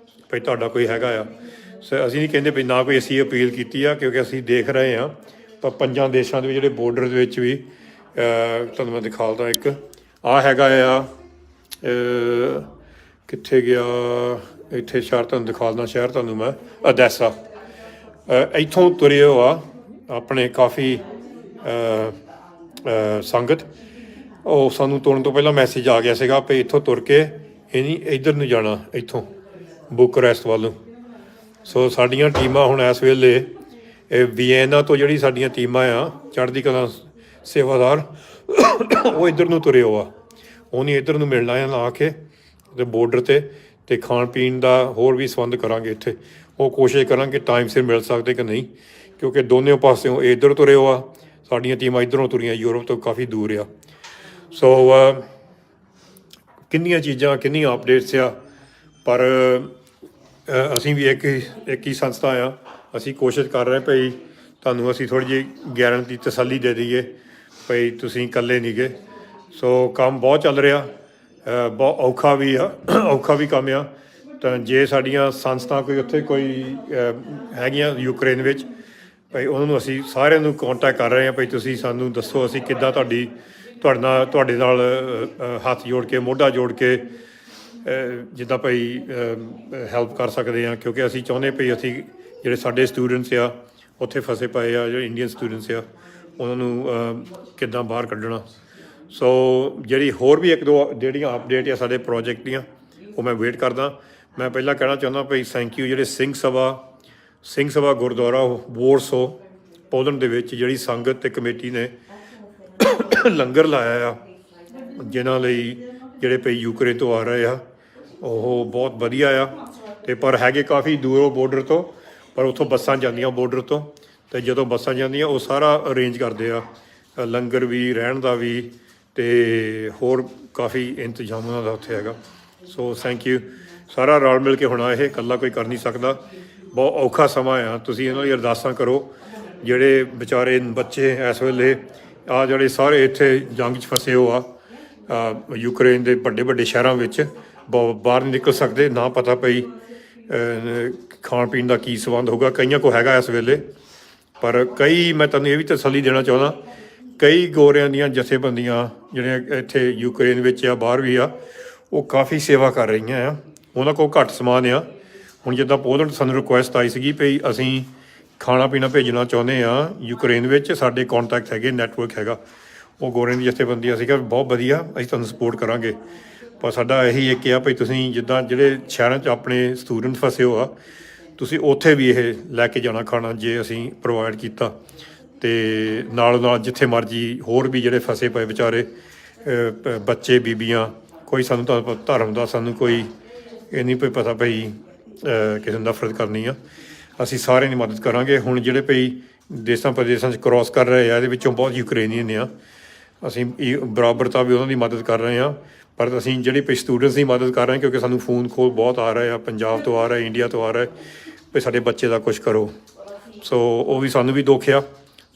ਭਈ ਤੁਹਾਡਾ ਕੋਈ ਹੈਗਾ ਆ। ਸੋ ਅਸੀਂ ਨਹੀਂ ਕਹਿੰਦੇ ਵੀ ਨਾ ਕੋਈ ਅਸੀਂ ਅਪੀਲ ਕੀਤੀ ਆ, ਕਿਉਂਕਿ ਅਸੀਂ ਦੇਖ ਰਹੇ ਹਾਂ ਪਰ 5 ਦੇਸ਼ਾਂ ਦੇ ਜਿਹੜੇ ਬਾਰਡਰ ਦੇ ਵਿੱਚ ਵੀ ਤੁਹਾਨੂੰ ਮੈਂ ਦਿਖਾਉਂਦਾ। ਇੱਕ ਆਹ ਹੈਗਾ ਆ, ਕਿੱਥੇ ਗਿਆ, ਇੱਥੇ ਸ਼ਹਿਰ ਤੁਹਾਨੂੰ ਦਿਖਾਉਂਦਾ, ਸ਼ਹਿਰ ਤੁਹਾਨੂੰ ਮੈਂ ਅਦੈਸਾ, ਇੱਥੋਂ ਤੁਰੇ ਹੋ ਆ ਆਪਣੇ ਕਾਫੀ ਸੰਗਤ। ਉਹ ਸਾਨੂੰ ਤੁਰਨ ਤੋਂ ਪਹਿਲਾਂ ਮੈਸੇਜ ਆ ਗਿਆ ਸੀਗਾ ਵੀ ਇੱਥੋਂ ਤੁਰ ਕੇ ਇੱਧਰ ਨੂੰ ਜਾਣਾ, ਇੱਥੋਂ ਬੁਕਰੈਸਟ ਵੱਲ ਨੂੰ। ਸੋ ਸਾਡੀਆਂ ਟੀਮਾਂ ਹੁਣ ਇਸ ਵੇਲੇ ਵੀਐਨਾ ਤੋਂ ਜਿਹੜੀ ਸਾਡੀਆਂ ਟੀਮਾਂ ਆ ਚੜ੍ਹਦੀ ਕਲਾ ਸੇਵਾਦਾਰ, ਉਹ ਇੱਧਰ ਨੂੰ ਤੁਰੇ ਹੋ ਆ। ਉਹਨੇ ਇੱਧਰ ਨੂੰ ਮਿਲਣਾ ਆ ਆ ਕੇ ਅਤੇ ਬੋਰਡਰ 'ਤੇ ਖਾਣ ਪੀਣ ਦਾ ਹੋਰ ਵੀ ਸੰਬੰਧ ਕਰਾਂਗੇ ਇੱਥੇ। ਉਹ ਕੋਸ਼ਿਸ਼ ਕਰਾਂਗੇ ਟਾਈਮ ਸਿਰ ਮਿਲ ਸਕਦੇ ਕਿ ਨਹੀਂ, ਕਿਉਂਕਿ ਦੋਨੋਂ ਪਾਸਿਓਂ ਇੱਧਰ ਤੁਰੇ ਹੋ ਆ, ਸਾਡੀਆਂ ਟੀਮਾਂ ਇੱਧਰੋਂ ਤੁਰੀਆਂ ਯੂਰਪ ਤੋਂ ਕਾਫੀ ਦੂਰ ਆ। ਸੋ ਕਿੰਨੀਆਂ ਅਪਡੇਟਸ ਆ, ਪਰ ਅਸੀਂ ਵੀ ਇੱਕ ਹੀ ਸੰਸਥਾ ਆ। ਅਸੀਂ ਕੋਸ਼ਿਸ਼ ਕਰ ਰਹੇ ਭਈ ਤੁਹਾਨੂੰ ਅਸੀਂ ਥੋੜ੍ਹੀ ਜਿਹੀ ਗਾਰੰਟੀ ਤਸੱਲੀ ਦੇ ਦਈਏ ਭਈ ਤੁਸੀਂ ਇਕੱਲੇ ਨਹੀਂ ਗੇ। ਸੋ ਕੰਮ ਬਹੁਤ ਚੱਲ ਰਿਹਾ, ਬਹੁਤ ਔਖਾ ਵੀ ਕੰਮ ਆ। ਤਾਂ ਜੇ ਸਾਡੀਆਂ ਸੰਸਥਾ ਕੋਈ ਹੈਗੀਆਂ ਯੂਕਰੇਨ ਵਿੱਚ ਭਈ ਉਹਨਾਂ ਨੂੰ ਅਸੀਂ ਸਾਰਿਆਂ ਨੂੰ ਕੰਟੈਕਟ ਕਰ ਰਹੇ ਹਾਂ ਭਈ ਤੁਸੀਂ ਸਾਨੂੰ ਦੱਸੋ ਅਸੀਂ ਕਿੱਦਾਂ ਤੁਹਾਡੇ ਨਾਲ ਹੱਥ ਜੋੜ ਕੇ ਮੋਢਾ ਜੋੜ ਕੇ ਜਿੱਦਾਂ ਭਈ ਹੈਲਪ ਕਰ ਸਕਦੇ ਹਾਂ। ਕਿਉਂਕਿ ਅਸੀਂ ਚਾਹੁੰਦੇ ਭਈ ਅਸੀਂ ਜਿਹੜੇ ਸਾਡੇ ਸਟੂਡੈਂਟਸ ਆ ਉੱਥੇ ਫਸੇ ਪਏ ਆ, ਜਿਹੜੇ ਇੰਡੀਅਨ ਸਟੂਡੈਂਟਸ ਆ, ਉਹਨਾਂ ਨੂੰ ਕਿੱਦਾਂ ਬਾਹਰ ਕੱਢਣਾ। ਸੋ ਜਿਹੜੀ ਹੋਰ ਵੀ 1-2 ਜਿਹੜੀਆਂ ਅਪਡੇਟ ਆ ਸਾਡੇ ਪ੍ਰੋਜੈਕਟ ਦੀਆਂ, ਉਹ ਮੈਂ ਵੇਟ ਕਰਦਾ। ਮੈਂ ਪਹਿਲਾਂ ਕਹਿਣਾ ਚਾਹੁੰਦਾ ਭਈ ਥੈਂਕ ਯੂ ਜਿਹੜੇ ਸਿੰਘ ਸਭਾ ਗੁਰਦੁਆਰਾ ਵੋਰਸੋ ਪੋਲੈਂਡ ਦੇ ਵਿੱਚ ਜਿਹੜੀ ਸੰਗਤ ਅਤੇ ਕਮੇਟੀ ਨੇ ਲੰਗਰ ਲਾਇਆ ਆ, ਜਿਨ੍ਹਾਂ ਲਈ ਜਿਹੜੇ ਭਈ ਯੂਕਰੇਨ ਤੋਂ ਆ ਰਹੇ ਆ, ਉਹ ਬਹੁਤ ਵਧੀਆ ਆ। ਅਤੇ ਪਰ ਹੈਗੇ ਕਾਫੀ ਦੂਰੋਂ ਬੋਰਡਰ ਤੋਂ, ਪਰ ਉੱਥੋਂ ਬੱਸਾਂ ਜਾਂਦੀਆਂ ਬੋਰਡਰ ਤੋਂ, ਅਤੇ ਜਦੋਂ ਬੱਸਾਂ ਜਾਂਦੀਆਂ ਉਹ ਸਾਰਾ ਅਰੇਂਜ ਕਰਦੇ ਆ, ਲੰਗਰ ਵੀ, ਰਹਿਣ ਦਾ ਵੀ, ਅਤੇ ਹੋਰ ਕਾਫੀ ਇੰਤਜ਼ਾਮ ਉਹਨਾਂ ਦਾ ਉੱਥੇ ਹੈਗਾ। So thank you. ਸਾਰਾ ਰਲ ਮਿਲ ਕੇ ਹੋਣਾ, ਇਹ ਇਕੱਲਾ ਕੋਈ ਕਰ ਨਹੀਂ ਸਕਦਾ। ਬਹੁਤ ਔਖਾ ਸਮਾਂ ਆ, ਤੁਸੀਂ ਇਹਨਾਂ ਲਈ ਅਰਦਾਸਾਂ ਕਰੋ। ਜਿਹੜੇ ਵਿਚਾਰੇ ਬੱਚੇ ਇਸ ਵੇਲੇ ਜਿਹੜੇ ਸਾਰੇ ਇੱਥੇ ਜੰਗ 'ਚ ਫਸੇ ਹੋ ਆ ਯੂਕਰੇਨ ਦੇ ਵੱਡੇ ਸ਼ਹਿਰਾਂ ਵਿੱਚ, ਬਾਹਰ ਨਹੀਂ ਨਿਕਲ ਸਕਦੇ, ਨਾ ਪਤਾ ਪਈ ਖਾਣ ਪੀਣ ਦਾ ਕੀ ਸੰਬੰਧ ਹੋਊਗਾ। ਕਈਆਂ ਕੋਲ ਹੈਗਾ ਇਸ ਵੇਲੇ, ਪਰ ਮੈਂ ਤੁਹਾਨੂੰ ਇਹ ਵੀ ਤਸੱਲੀ ਦੇਣਾ ਚਾਹੁੰਦਾ, ਕਈ ਗੋਰਿਆਂ ਦੀਆਂ ਜਥੇਬੰਦੀਆਂ ਜਿਹੜੀਆਂ ਇੱਥੇ ਯੂਕਰੇਨ ਵਿੱਚ ਆ, ਬਾਹਰ ਵੀ ਆ, ਉਹ ਕਾਫੀ ਸੇਵਾ ਕਰ ਰਹੀਆਂ ਆ। ਉਹਨਾਂ ਕੋਲ ਘੱਟ ਸਮਾਨ ਆ। ਹੁਣ ਜਿੱਦਾਂ ਪੋਲੈਂਡ ਸਾਨੂੰ ਰਿਕੁਐਸਟ ਆਈ ਸੀਗੀ ਵੀ ਅਸੀਂ ਖਾਣਾ ਪੀਣਾ ਭੇਜਣਾ ਚਾਹੁੰਦੇ ਹਾਂ ਯੂਕਰੇਨ ਵਿੱਚ, ਸਾਡੇ ਕੰਟੈਕਟ ਹੈਗੇ, ਨੈਟਵਰਕ ਹੈਗਾ। ਉਹ ਗੋਰਿਆਂ ਦੀ ਜਥੇਬੰਦੀਆਂ ਸੀਗਾ, ਬਹੁਤ ਵਧੀਆ, ਅਸੀਂ ਤੁਹਾਨੂੰ ਸਪੋਰਟ ਕਰਾਂਗੇ। ਪਰ ਸਾਡਾ ਇਹੀ ਇੱਕ ਆ ਵੀ ਤੁਸੀਂ ਜਿੱਦਾਂ ਜਿਹੜੇ ਸ਼ਹਿਰਾਂ 'ਚ ਆਪਣੇ ਸਟੂਡੈਂਟ ਫਸੇ ਹੋ ਆ, ਤੁਸੀਂ ਉੱਥੇ ਵੀ ਇਹ ਲੈ ਕੇ ਜਾਣਾ ਖਾਣਾ ਜੇ ਅਸੀਂ ਪ੍ਰੋਵਾਈਡ ਕੀਤਾ। ਤੇ ਨਾਲ ਨਾਲ ਜਿੱਥੇ ਮਰਜੀ ਹੋਰ ਵੀ ਜਿਹੜੇ ਫਸੇ ਪਏ ਵਿਚਾਰੇ ਬੱਚੇ ਬੀਬੀਆਂ, ਕੋਈ ਸਾਨੂੰ ਤਾਂ ਧਰਮ ਦਾ ਸਾਨੂੰ ਕੋਈ ਇਹ ਨਹੀਂ ਕੋਈ ਪਤਾ ਭਈ ਕਿਸੇ ਨੂੰ ਨਫ਼ਰਤ ਕਰਨੀ ਆ। ਅਸੀਂ ਸਾਰਿਆਂ ਦੀ ਮਦਦ ਕਰਾਂਗੇ। ਹੁਣ ਜਿਹੜੇ ਭਈ ਦੇਸ਼ਾਂ ਪ੍ਰਦੇਸ਼ਾਂ 'ਚ ਕ੍ਰੋਸ ਕਰ ਰਹੇ ਆ, ਇਹਦੇ ਵਿੱਚੋਂ ਬਹੁਤ ਯੂਕਰੇਨੀਅਨ ਆ। ਅਸੀਂ ਬਰਾਬਰਤਾ ਵੀ ਉਹਨਾਂ ਦੀ ਮਦਦ ਕਰ ਰਹੇ ਹਾਂ, ਪਰ ਅਸੀਂ ਜਿਹੜੇ ਭਈ ਸਟੂਡੈਂਟਸ ਦੀ ਮਦਦ ਕਰ ਰਹੇ ਹਾਂ, ਕਿਉਂਕਿ ਸਾਨੂੰ ਫੋਨ ਕੋਲ ਬਹੁਤ ਆ ਰਹੇ ਆ, ਪੰਜਾਬ ਤੋਂ ਆ ਰਹੇ, ਇੰਡੀਆ ਤੋਂ ਆ ਰਹੇ ਵੀ ਸਾਡੇ ਬੱਚੇ ਦਾ ਕੁਛ ਕਰੋ। ਸੋ ਉਹ ਵੀ ਸਾਨੂੰ ਵੀ ਦੁੱਖ ਆ।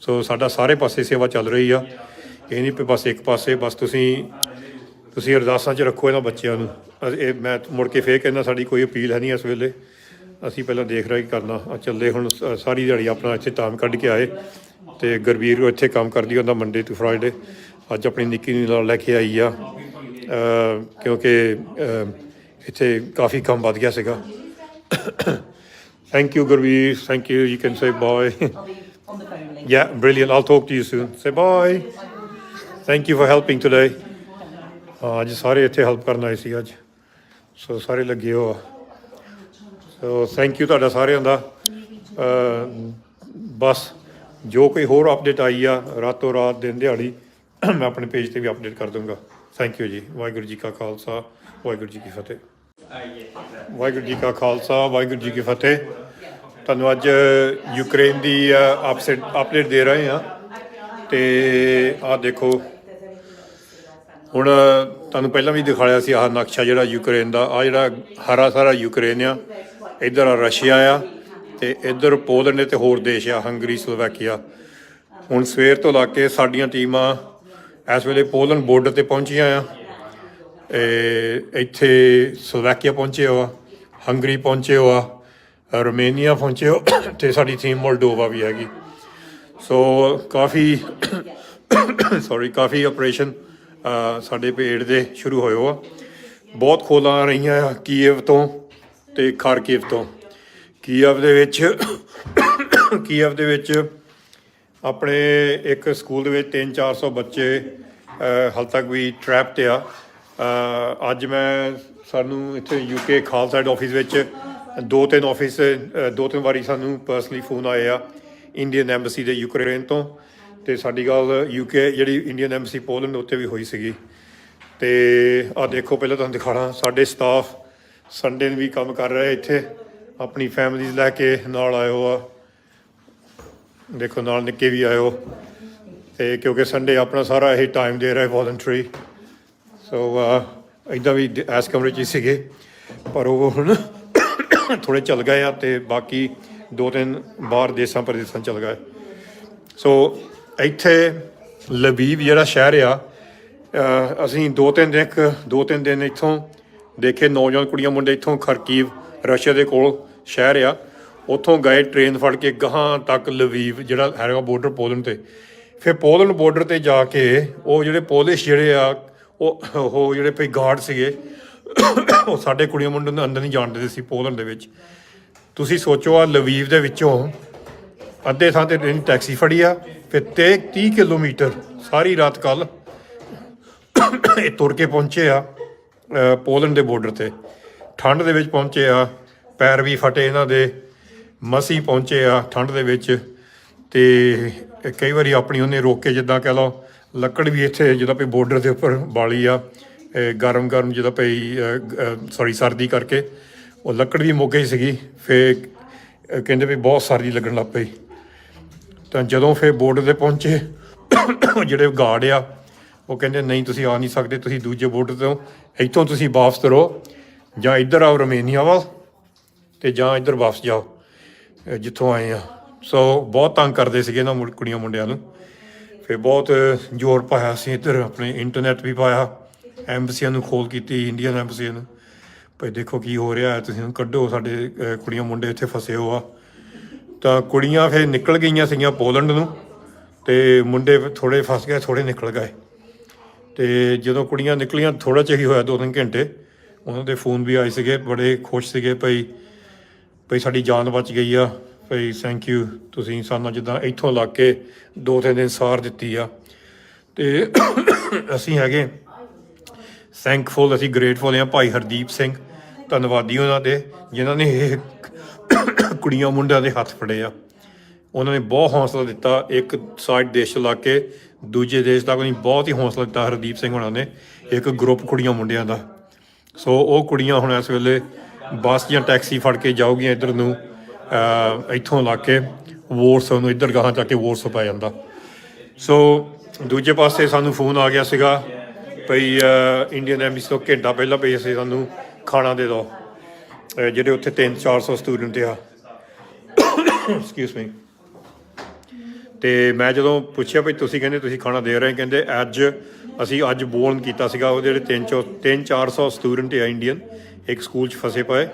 ਸੋ ਸਾਡਾ ਸਾਰੇ ਪਾਸੇ ਸੇਵਾ ਚੱਲ ਰਹੀ ਆ, ਇਹ ਨਹੀਂ ਵੀ ਬਸ ਇੱਕ ਪਾਸੇ। ਬਸ ਤੁਸੀਂ ਅਰਦਾਸਾਂ 'ਚ ਰੱਖੋ ਇਹਨਾਂ ਬੱਚਿਆਂ ਨੂੰ। ਇਹ ਮੈਂ ਮੁੜ ਕੇ ਫੇਰ ਕਹਿੰਦਾ, ਸਾਡੀ ਕੋਈ ਅਪੀਲ ਹੈ ਨਹੀਂ ਇਸ ਵੇਲੇ। ਅਸੀਂ ਪਹਿਲਾਂ ਦੇਖ ਰਹੇ ਕੀ ਕਰਨਾ। ਚੱਲੇ ਹੁਣ ਸਾਰੀ ਦਿਹਾੜੀ ਆਪਣਾ ਇੱਥੇ ਟਾਈਮ ਕੱਢ ਕੇ ਆਏ। ਅਤੇ ਗੁਰਵੀਰ ਇੱਥੇ ਕੰਮ ਕਰਦੀ, ਉਹਦਾ ਮੰਡੇ ਟੂ ਫਰਾਈਡੇ। ਅੱਜ ਆਪਣੀ ਨਿੱਕੀ ਨੂੰ ਨਾਲ ਲੈ ਕੇ ਆਈ ਆ, ਕਿਉਂਕਿ ਇੱਥੇ ਕਾਫੀ ਕੰਮ ਵੱਧ ਗਿਆ ਸੀਗਾ। Thank you Gurveer, thank you. You can say bye. On the phone later. Yeah, brilliant. I'll talk to you soon. Say bye. Thank you for helping today. ਅੱਜ ਸਾਰੇ ਇੱਥੇ ਹੈਲਪ ਕਰਨ ਆਏ ਸੀ ਅੱਜ। ਸੋ ਸਾਰੇ ਲੱਗੇ ਹੋ ਆ। ਸੋ ਥੈਂਕ ਯੂ ਤੁਹਾਡਾ ਸਾਰਿਆਂ ਦਾ। ਬਸ ਜੋ ਕੋਈ ਹੋਰ ਅਪਡੇਟ ਆਈ ਆ ਰਾਤੋਂ ਰਾਤ ਦਿਨ ਦਿਹਾੜੀ, ਮੈਂ ਆਪਣੇ ਪੇਜ 'ਤੇ ਵੀ ਅਪਡੇਟ ਕਰ ਦੂੰਗਾ। ਥੈਂਕ ਯੂ ਜੀ। ਵਾਹਿਗੁਰੂ ਜੀ ਕਾ ਖਾਲਸਾ, ਵਾਹਿਗੁਰੂ ਜੀ ਕੀ ਫਤਿਹ। ਵਾਹਿਗੁਰੂ ਜੀ ਕਾ ਖਾਲਸਾ, ਵਾਹਿਗੁਰੂ ਜੀ ਕੀ ਫਤਿਹ। ਤੁਹਾਨੂੰ ਅੱਜ ਯੂਕਰੇਨ ਦੀ ਅਪਡੇਟ ਦੇ ਰਹੇ ਹਾਂ। ਅਤੇ ਆਹ ਦੇਖੋ, ਹੁਣ ਤੁਹਾਨੂੰ ਪਹਿਲਾਂ ਵੀ ਦਿਖਾਇਆ ਸੀ ਆਹ ਨਕਸ਼ਾ ਜਿਹੜਾ ਯੂਕਰੇਨ ਦਾ। ਆਹ ਜਿਹੜਾ ਹਰਾ ਸਾਰਾ ਯੂਕਰੇਨ ਆ, ਇੱਧਰ ਆ ਰਸ਼ੀਆ ਆ, ਅਤੇ ਇੱਧਰ ਪੋਲੈਂਡ ਅਤੇ ਹੋਰ ਦੇਸ਼ ਆ, ਹੰਗਰੀ, ਸਲੋਵੈਕੀਆ। ਹੁਣ ਸਵੇਰ ਤੋਂ ਲਾ ਕੇ ਸਾਡੀਆਂ ਟੀਮਾਂ ਇਸ ਵੇਲੇ ਪੋਲੈਂਡ ਬੋਰਡਰ 'ਤੇ ਪਹੁੰਚੀਆਂ ਆ। ਇੱਥੇ ਸਲੋਵੈਕੀਆ ਪਹੁੰਚੇ ਹੋ ਆ, ਹੰਗਰੀ ਪਹੁੰਚੇ ਹੋ ਆ, ਰੋਮੇਨੀਆ ਪਹੁੰਚੇ ਹੋ, ਅਤੇ ਸਾਡੀ ਟੀਮ ਮੋਲਡੋਵਾ ਵੀ ਹੈਗੀ। ਸੋ ਕਾਫੀ ਕਾਫੀ ਆਪਰੇਸ਼ਨ ਸਾਡੇ ਪੇੜ ਦੇ ਸ਼ੁਰੂ ਹੋਏ ਆ। ਬਹੁਤ ਖੋਲਾਂ ਆ ਰਹੀਆਂ ਆ ਕੀਵ ਤੋਂ ਅਤੇ ਖਾਰਕੀਵ ਤੋਂ। ਕੀਵ ਦੇ ਵਿੱਚ ਆਪਣੇ ਇੱਕ ਸਕੂਲ ਦੇ ਵਿੱਚ 300-400 ਬੱਚੇ ਹਾਲੇ ਤੱਕ ਵੀ ਟਰੈਪ 'ਤੇ ਆ। ਅੱਜ ਸਾਨੂੰ ਇੱਥੇ UK ਖਾਲਸਾ ਆਫਿਸ ਵਿੱਚ ਦੋ ਤਿੰਨ ਵਾਰੀ ਸਾਨੂੰ ਪਰਸਨਲੀ ਫੋਨ ਆਏ ਆ ਇੰਡੀਅਨ ਐਮਬੈਸੀ ਦੇ ਯੂਕਰੇਨ ਤੋਂ। ਅਤੇ ਸਾਡੀ ਗੱਲ UK ਜਿਹੜੀ ਇੰਡੀਅਨ ਐਮਬੈਸੀ ਪੋਲੈਂਡ ਉੱਤੇ ਵੀ ਹੋਈ ਸੀਗੀ। ਅਤੇ ਆਹ ਦੇਖੋ, ਪਹਿਲਾਂ ਤੁਹਾਨੂੰ ਦਿਖਾਉਣਾ, ਸਾਡੇ ਸਟਾਫ ਸੰਡੇ ਨੂੰ ਵੀ ਕੰਮ ਕਰ ਰਹੇ ਇੱਥੇ, ਆਪਣੀ ਫੈਮਲੀਜ਼ ਲੈ ਕੇ ਨਾਲ ਆਇਓ ਆ। ਦੇਖੋ ਨਾਲ ਨਿੱਕੇ ਵੀ ਆਇਓ। ਅਤੇ ਕਿਉਂਕਿ ਸੰਡੇ ਆਪਣਾ ਸਾਰਾ ਇਹ ਟਾਈਮ ਦੇ ਰਿਹਾ ਵੋਲੰਟਰੀ। ਸੋ ਇੱਦਾਂ ਵੀ ਇਸ ਕਮਰੇ 'ਚ ਹੀ ਸੀਗੇ, ਪਰ ਉਹ ਹੁਣ ਥੋੜ੍ਹੇ ਚੱਲ ਗਏ ਆ, ਅਤੇ ਬਾਕੀ 2-3 ਬਾਹਰ ਦੇਸ਼ਾਂ ਪ੍ਰਦੇਸ਼ਾਂ ਚੱਲ ਗਏ। ਸੋ ਇੱਥੇ ਲਵੀਵ ਜਿਹੜਾ ਸ਼ਹਿਰ ਆ, ਅਸੀਂ ਦੋ ਤਿੰਨ ਦਿਨ ਇੱਥੋਂ ਦੇਖੇ। ਨੌਜਵਾਨ ਕੁੜੀਆਂ ਮੁੰਡੇ ਇੱਥੋਂ ਖਰਕੀਵ, ਰਸ਼ੀਆ ਦੇ ਕੋਲ ਸ਼ਹਿਰ ਆ, ਉੱਥੋਂ ਗਏ ਟ੍ਰੇਨ ਫੜ ਕੇ ਗਾਹਾਂ ਤੱਕ ਲਵੀਵ ਜਿਹੜਾ ਹੈਗਾ ਬੋਰਡਰ ਪੋਲੈਂਡ 'ਤੇ। ਫਿਰ ਪੋਲੈਂਡ ਬੋਰਡਰ 'ਤੇ ਜਾ ਕੇ ਉਹ ਜਿਹੜੇ ਪੋਲਿਸ਼ ਜਿਹੜੇ ਆ ਉਹ ਜਿਹੜੇ ਭਈ ਗਾਰਡ ਸੀਗੇ, ਉਹ ਸਾਡੇ ਕੁੜੀਆਂ ਮੁੰਡੇ ਨੂੰ ਅੰਦਰ ਨਹੀਂ ਜਾਣ ਦਿੰਦੇ ਸੀ ਪੋਲੈਂਡ ਦੇ ਵਿੱਚ। ਤੁਸੀਂ ਸੋਚੋ, ਆ ਲਵੀਵ ਦੇ ਵਿੱਚੋਂ ਅੱਧੇ ਥਾਂ 'ਤੇ ਟੈਕਸੀ ਫੜੀ ਆ, ਫਿਰ 30 ਕਿਲੋਮੀਟਰ ਸਾਰੀ ਰਾਤ ਕੱਲ੍ਹ ਇਹ ਤੁਰ ਕੇ ਪਹੁੰਚੇ ਆ ਪੋਲੈਂਡ ਦੇ ਬੋਰਡਰ 'ਤੇ। ਠੰਡ ਦੇ ਵਿੱਚ ਪਹੁੰਚੇ ਆ, ਪੈਰ ਵੀ ਫਟੇ ਇਹਨਾਂ ਦੇ, ਮਸੀਂ ਪਹੁੰਚੇ ਆ ਠੰਡ ਦੇ ਵਿੱਚ। ਅਤੇ ਕਈ ਵਾਰੀ ਆਪਣੀ ਉਹਨੇ ਰੋਕ ਕੇ, ਜਿੱਦਾਂ ਕਹਿ ਲਓ, ਲੱਕੜ ਵੀ ਇੱਥੇ ਜਿੱਦਾਂ ਭਈ ਬੋਰਡਰ ਦੇ ਉੱਪਰ ਬਾਲੀ ਆ, ਗਰਮ ਜਿੱਦਾਂ ਭਈ ਸਰਦੀ ਕਰਕੇ ਉਹ ਲੱਕੜ ਵੀ ਮੁੱਕ ਗਈ ਸੀਗੀ। ਫਿਰ ਕਹਿੰਦੇ ਵੀ ਬਹੁਤ ਸਰਦੀ ਲੱਗਣ ਲੱਗ ਪਈ। ਤਾਂ ਜਦੋਂ ਫਿਰ ਬੋਰਡਰ 'ਤੇ ਪਹੁੰਚੇ, ਜਿਹੜੇ ਗਾਰਡ ਆ ਉਹ ਕਹਿੰਦੇ ਨਹੀਂ ਤੁਸੀਂ ਆ ਨਹੀਂ ਸਕਦੇ, ਤੁਸੀਂ ਦੂਜੇ ਬੋਰਡਰ ਤੋਂ ਇੱਥੋਂ ਤੁਸੀਂ ਵਾਪਸ ਤੁਰੋ, ਜਾਂ ਇੱਧਰ ਆਓ ਰੋਮੇਨੀਆ ਵੱਲ, ਅਤੇ ਜਾਂ ਇੱਧਰ ਵਾਪਸ ਜਾਓ ਜਿੱਥੋਂ ਆਏ ਆ। ਸੋ ਬਹੁਤ ਤੰਗ ਕਰਦੇ ਸੀਗੇ ਇਹਨਾਂ ਕੁੜੀਆਂ ਮੁੰਡਿਆਂ ਨੂੰ। ਫਿਰ ਬਹੁਤ ਜ਼ੋਰ ਪਾਇਆ ਅਸੀਂ ਇੱਧਰ, ਆਪਣੇ ਇੰਟਰਨੈਟ ਵੀ ਪਾਇਆ, ਐਮਬਸੀਆਂ ਨੂੰ ਖੋਲ ਕੀਤੀ, ਇੰਡੀਅਨ ਐਮਬਸੀਆਂ ਨੂੰ, ਭਾਈ ਦੇਖੋ ਕੀ ਹੋ ਰਿਹਾ, ਤੁਸੀਂ ਕੱਢੋ ਸਾਡੇ ਕੁੜੀਆਂ ਮੁੰਡੇ ਇੱਥੇ ਫਸੇ ਹੋ ਆ। ਤਾਂ ਕੁੜੀਆਂ ਫਿਰ ਨਿਕਲ ਗਈਆਂ ਸੀਗੀਆਂ ਪੋਲੈਂਡ ਨੂੰ, ਅਤੇ ਮੁੰਡੇ ਥੋੜ੍ਹੇ ਫਸ ਗਏ, ਥੋੜ੍ਹੇ ਨਿਕਲ ਗਏ। ਅਤੇ ਜਦੋਂ ਕੁੜੀਆਂ ਨਿਕਲੀਆਂ ਥੋੜ੍ਹਾ ਜਿਹਾ ਹੀ ਹੋਇਆ, 2-3 ਘੰਟੇ, ਉਹਨਾਂ ਦੇ ਫੋਨ ਵੀ ਆਏ ਸੀਗੇ, ਬੜੇ ਖੁਸ਼ ਸੀਗੇ ਭਈ ਸਾਡੀ ਜਾਨ ਬਚ ਗਈ ਆ, ਭਈ ਥੈਂਕ ਯੂ, ਤੁਸੀਂ ਸਾਨੂੰ ਜਿੱਦਾਂ ਇੱਥੋਂ ਲੱਗ ਕੇ 2-3 ਦਿਨ ਸਾਰ ਦਿੱਤੀ ਆ। ਅਤੇ ਅਸੀਂ ਹੈਗੇ ਥੈਂਕਫੁਲ, ਅਸੀਂ ਗ੍ਰੇਟਫੁਲ ਹਾਂ ਭਾਈ ਹਰਦੀਪ ਸਿੰਘ, ਧੰਨਵਾਦੀ ਉਹਨਾਂ ਦੇ, ਜਿਨ੍ਹਾਂ ਨੇ ਇਹ ਕੁੜੀਆਂ ਮੁੰਡਿਆਂ ਦੇ ਹੱਥ ਫੜੇ ਆ। ਉਹਨਾਂ ਨੇ ਬਹੁਤ ਹੌਸਲਾ ਦਿੱਤਾ, ਇੱਕ ਸਾਈਡ ਦੇਸ਼ ਲਾ ਕੇ ਦੂਜੇ ਦੇਸ਼ ਤੱਕ ਨਹੀਂ, ਬਹੁਤ ਹੀ ਹੌਸਲਾ ਦਿੱਤਾ ਹਰਦੀਪ ਸਿੰਘ ਹੋਣਾ ਨੇ, ਇੱਕ ਗਰੁੱਪ ਕੁੜੀਆਂ ਮੁੰਡਿਆਂ ਦਾ। ਸੋ ਉਹ ਕੁੜੀਆਂ ਹੁਣ ਇਸ ਵੇਲੇ ਬੱਸ ਜਾਂ ਟੈਕਸੀ ਫੜ ਕੇ ਜਾਊਗੀਆਂ ਇੱਧਰ ਨੂੰ, ਇੱਥੋਂ ਲਾ ਕੇ ਵੋਟਸ ਨੂੰ ਇੱਧਰ ਗਾਹਾਂ ਜਾ ਕੇ ਵੋਟਸ ਪੈ ਜਾਂਦਾ। ਸੋ ਦੂਜੇ ਪਾਸੇ ਸਾਨੂੰ ਫੋਨ ਆ ਗਿਆ ਸੀਗਾ ਭਈ ਇੰਡੀਅਨ ਐਮਬੈਸੀ ਤੋਂ ਘੰਟਾ ਪਹਿਲਾਂ ਭਈ ਅਸੀਂ ਸਾਨੂੰ ਖਾਣਾ ਦੇ ਦਿਓ, ਜਿਹੜੇ ਉੱਥੇ 300-400 ਸਟੂਡੈਂਟ ਆ। Excuse me. ਅਤੇ ਮੈਂ ਜਦੋਂ ਪੁੱਛਿਆ ਭਈ ਤੁਸੀਂ ਕਹਿੰਦੇ ਤੁਸੀਂ ਖਾਣਾ ਦੇ ਰਹੇ, ਕਹਿੰਦੇ ਅਸੀਂ ਅੱਜ ਬੋਰਨ ਕੀਤਾ ਸੀਗਾ, ਉਹ ਜਿਹੜੇ 300-400 ਸਟੂਡੈਂਟ ਆ ਇੰਡੀਅਨ ਇੱਕ ਸਕੂਲ 'ਚ ਫਸੇ ਪਏ,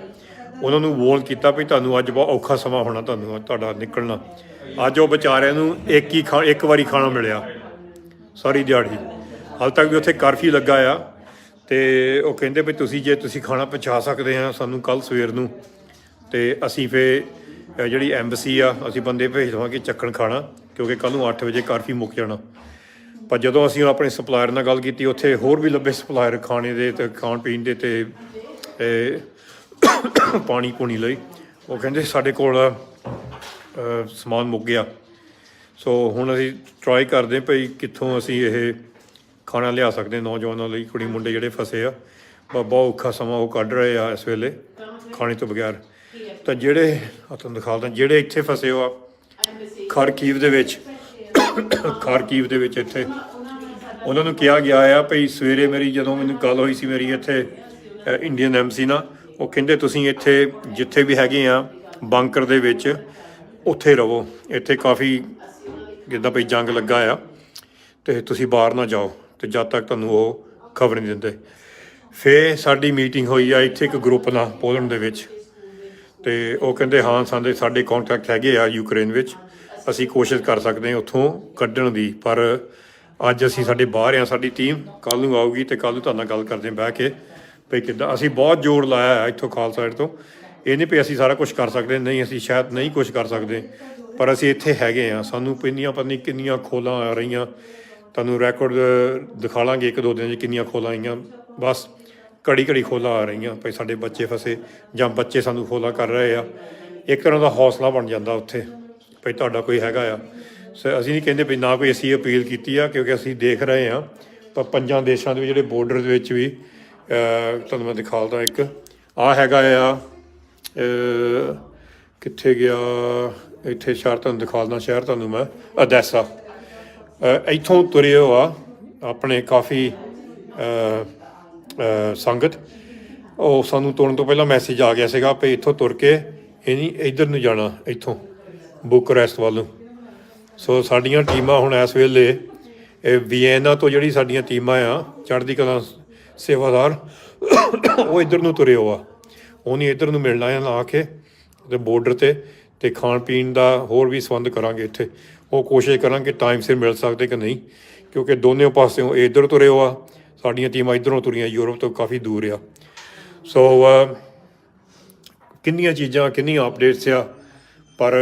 ਉਹਨਾਂ ਨੂੰ ਵੋਰਨ ਕੀਤਾ ਵੀ ਤੁਹਾਨੂੰ ਅੱਜ ਬਹੁਤ ਔਖਾ ਸਮਾਂ ਹੋਣਾ, ਤੁਹਾਨੂੰ ਤੁਹਾਡਾ ਨਿਕਲਣਾ। ਅੱਜ ਉਹ ਵਿਚਾਰਿਆਂ ਨੂੰ ਇੱਕ ਵਾਰੀ ਖਾਣਾ ਮਿਲਿਆ ਸਾਰੀ ਦਿਹਾੜੀ। ਹਾਲੇ ਤੱਕ ਵੀ ਉੱਥੇ ਕਰਫਿਊ ਲੱਗਾ ਆ, ਅਤੇ ਉਹ ਕਹਿੰਦੇ ਵੀ ਜੇ ਤੁਸੀਂ ਖਾਣਾ ਪਹੁੰਚਾ ਸਕਦੇ ਆ ਸਾਨੂੰ ਕੱਲ੍ਹ ਸਵੇਰ ਨੂੰ, ਅਤੇ ਅਸੀਂ ਫਿਰ ਜਿਹੜੀ ਐਂਬੈਸੀ ਆ ਅਸੀਂ ਬੰਦੇ ਭੇਜ ਦੇਵਾਂਗੇ ਚੱਕਣ ਖਾਣਾ, ਕਿਉਂਕਿ ਕੱਲ੍ਹ ਨੂੰ 8 ਵਜੇ ਕਰਫਿਊ ਮੁੱਕ ਜਾਣਾ। ਪਰ ਜਦੋਂ ਅਸੀਂ ਆਪਣੇ ਸਪਲਾਇਰ ਨਾਲ ਗੱਲ ਕੀਤੀ, ਉੱਥੇ ਹੋਰ ਵੀ ਲੱਭੇ ਸਪਲਾਇਰ ਖਾਣੇ ਦੇ ਅਤੇ ਖਾਣ ਪੀਣ ਦੇ ਅਤੇ ਪਾਣੀ ਪੂਣੀ ਲਈ, ਉਹ ਕਹਿੰਦੇ ਸਾਡੇ ਕੋਲ ਸਮਾਨ ਮੁੱਕ ਗਿਆ। ਸੋ ਹੁਣ ਅਸੀਂ ਟਰਾਈ ਕਰਦੇ ਭਈ ਕਿੱਥੋਂ ਅਸੀਂ ਇਹ ਖਾਣਾ ਲਿਆ ਸਕਦੇ ਨੌਜਵਾਨਾਂ ਲਈ, ਕੁੜੀ ਮੁੰਡੇ ਜਿਹੜੇ ਫਸੇ ਆ, ਬਹੁਤ ਔਖਾ ਸਮਾਂ ਉਹ ਕੱਢ ਰਹੇ ਆ ਇਸ ਵੇਲੇ ਖਾਣੇ ਤੋਂ ਬਗੈਰ। ਤਾਂ ਜਿਹੜੇ ਤੁਹਾਨੂੰ ਦਿਖਾਉਂਦਾ, ਜਿਹੜੇ ਇੱਥੇ ਫਸੇ ਹੋ ਆ ਖਾਰਕੀਵ ਦੇ ਵਿੱਚ ਇੱਥੇ ਉਹਨਾਂ ਨੂੰ ਕਿਹਾ ਗਿਆ ਆ ਭਈ ਸਵੇਰੇ ਮੇਰੀ ਜਦੋਂ ਮੈਨੂੰ ਗੱਲ ਹੋਈ ਸੀ ਮੇਰੀ ਇੱਥੇ ਇੰਡੀਅਨ ਐਮਬੈਸੀ ਨਾਲ, ਉਹ ਕਹਿੰਦੇ ਤੁਸੀਂ ਇੱਥੇ ਜਿੱਥੇ ਵੀ ਹੈਗੇ ਆ ਬੰਕਰ ਦੇ ਵਿੱਚ ਉੱਥੇ ਰਹੋ, ਇੱਥੇ ਕਾਫੀ ਜਿੱਦਾਂ ਭਈ ਜੰਗ ਲੱਗਾ ਆ, ਅਤੇ ਤੁਸੀਂ ਬਾਹਰ ਨਾ ਜਾਓ, ਅਤੇ ਜਦ ਤੱਕ ਤੁਹਾਨੂੰ ਉਹ ਖਬਰ ਨਹੀਂ ਦਿੰਦੇ। ਫਿਰ ਸਾਡੀ ਮੀਟਿੰਗ ਹੋਈ ਆ ਇੱਥੇ ਇੱਕ ਗਰੁੱਪ ਨਾਲ ਪੋਲੈਂਡ ਦੇ ਵਿੱਚ, ਅਤੇ ਉਹ ਕਹਿੰਦੇ ਹਾਂ ਸਾਡੇ ਕੰਟੈਕਟ ਹੈਗੇ ਆ ਯੂਕਰੇਨ ਵਿੱਚ, ਅਸੀਂ ਕੋਸ਼ਿਸ਼ ਕਰ ਸਕਦੇ ਹਾਂ ਉੱਥੋਂ ਕੱਢਣ ਦੀ, ਪਰ ਅੱਜ ਅਸੀਂ ਸਾਡੇ ਬਾਹਰ ਆ, ਸਾਡੀ ਟੀਮ ਕੱਲ੍ਹ ਨੂੰ ਆਊਗੀ ਅਤੇ ਕੱਲ੍ਹ ਨੂੰ ਤੁਹਾਡੇ ਨਾਲ ਗੱਲ ਕਰਦੇ ਬਹਿ ਕੇ ਭਈ ਕਿੱਦਾਂ। ਅਸੀਂ ਬਹੁਤ ਜ਼ੋਰ ਲਾਇਆ ਇੱਥੋਂ ਖਾਲਸਾ ਸਾਈਡ ਤੋਂ, ਇਹ ਨਹੀਂ ਵੀ ਅਸੀਂ ਸਾਰਾ ਕੁਛ ਕਰ ਸਕਦੇ, ਨਹੀਂ ਅਸੀਂ ਸ਼ਾਇਦ ਨਹੀਂ ਕੁਛ ਕਰ ਸਕਦੇ, ਪਰ ਅਸੀਂ ਇੱਥੇ ਹੈਗੇ ਹਾਂ। ਸਾਨੂੰ ਪਤਾ ਨਹੀਂ ਕਿੰਨੀਆਂ ਖੋਲਾਂ ਆ ਰਹੀਆਂ, ਤੁਹਾਨੂੰ ਰੈਕੋਰਡ ਦਿਖਾ ਲਾਂਗੇ 1-2 ਦਿਨ 'ਚ ਕਿੰਨੀਆਂ ਖੋਲਾਂ ਆਈਆਂ, ਬਸ ਘੜੀ ਖੋਲਾਂ ਆ ਰਹੀਆਂ ਭਈ ਸਾਡੇ ਬੱਚੇ ਫਸੇ ਜਾਂ ਬੱਚੇ ਸਾਨੂੰ ਖੋਲਾਂ ਕਰ ਰਹੇ ਆ। ਇੱਕ ਤਰ੍ਹਾਂ ਦਾ ਹੌਸਲਾ ਬਣ ਜਾਂਦਾ ਉੱਥੇ ਭਈ ਤੁਹਾਡਾ ਕੋਈ ਹੈਗਾ ਆ। ਸੋ ਅਸੀਂ ਨਹੀਂ ਕਹਿੰਦੇ ਵੀ ਨਾ ਕੋਈ ਅਸੀਂ ਅਪੀਲ ਕੀਤੀ ਆ, ਕਿਉਂਕਿ ਅਸੀਂ ਦੇਖ ਰਹੇ ਹਾਂ ਪਰ 5 ਦੇਸ਼ਾਂ ਦੇ ਜਿਹੜੇ ਬੋਰਡਰ ਦੇ ਵਿੱਚ ਵੀ ਤੁਹਾਨੂੰ ਮੈਂ ਦਿਖਾਉਂਦਾ, ਇੱਕ ਆਹ ਹੈਗਾ ਆ ਕਿੱਥੇ ਗਿਆ, ਇੱਥੇ ਸ਼ਹਿਰ ਤੁਹਾਨੂੰ ਦਿਖਾਉਂਦਾ, ਸ਼ਹਿਰ ਤੁਹਾਨੂੰ ਮੈਂ ਅਦੈਸਾ, ਇੱਥੋਂ ਤੁਰੇ ਹੋ ਆ ਆਪਣੇ ਕਾਫੀ ਸੰਗਤ। ਉਹ ਸਾਨੂੰ ਤੁਰਨ ਤੋਂ ਪਹਿਲਾਂ ਮੈਸੇਜ ਆ ਗਿਆ ਸੀਗਾ ਵੀ ਇੱਥੋਂ ਤੁਰ ਕੇ ਨਹੀਂ ਇੱਧਰ ਨੂੰ ਜਾਣਾ, ਇੱਥੋਂ ਬੁਕਰੈਸਟ ਵੱਲ ਨੂੰ। ਸੋ ਸਾਡੀਆਂ ਟੀਮਾਂ ਹੁਣ ਇਸ ਵੇਲੇ ਵੀਐਨਾ ਤੋਂ ਜਿਹੜੀ ਸਾਡੀਆਂ ਟੀਮਾਂ ਆ ਚੜ੍ਹਦੀ ਕਲਾ ਸੇਵਾਦਾਰ, ਉਹ ਇੱਧਰ ਨੂੰ ਤੁਰੇ ਹੋ ਆ, ਉਹ ਨਹੀਂ ਇੱਧਰ ਨੂੰ ਮਿਲਣਾ ਆ ਕੇ ਅਤੇ ਬੋਰਡਰ 'ਤੇ ਖਾਣ ਪੀਣ ਦਾ ਹੋਰ ਵੀ ਸੰਬੰਧ ਕਰਾਂਗੇ ਇੱਥੇ। ਉਹ ਕੋਸ਼ਿਸ਼ ਕਰਾਂਗੇ ਟਾਈਮ ਸਿਰ ਮਿਲ ਸਕਦੇ ਕਿ ਨਹੀਂ, ਕਿਉਂਕਿ ਦੋਨੋਂ ਪਾਸਿਓਂ ਇੱਧਰ ਤੁਰੇ ਹੋ ਆ, ਸਾਡੀਆਂ ਟੀਮਾਂ ਇੱਧਰੋਂ ਤੁਰੀਆਂ ਯੂਰਪ ਤੋਂ ਕਾਫੀ ਦੂਰ ਆ। ਸੋ ਕਿੰਨੀਆਂ ਚੀਜ਼ਾਂ ਕਿੰਨੀਆਂ ਅਪਡੇਟਸ ਆ, ਪਰ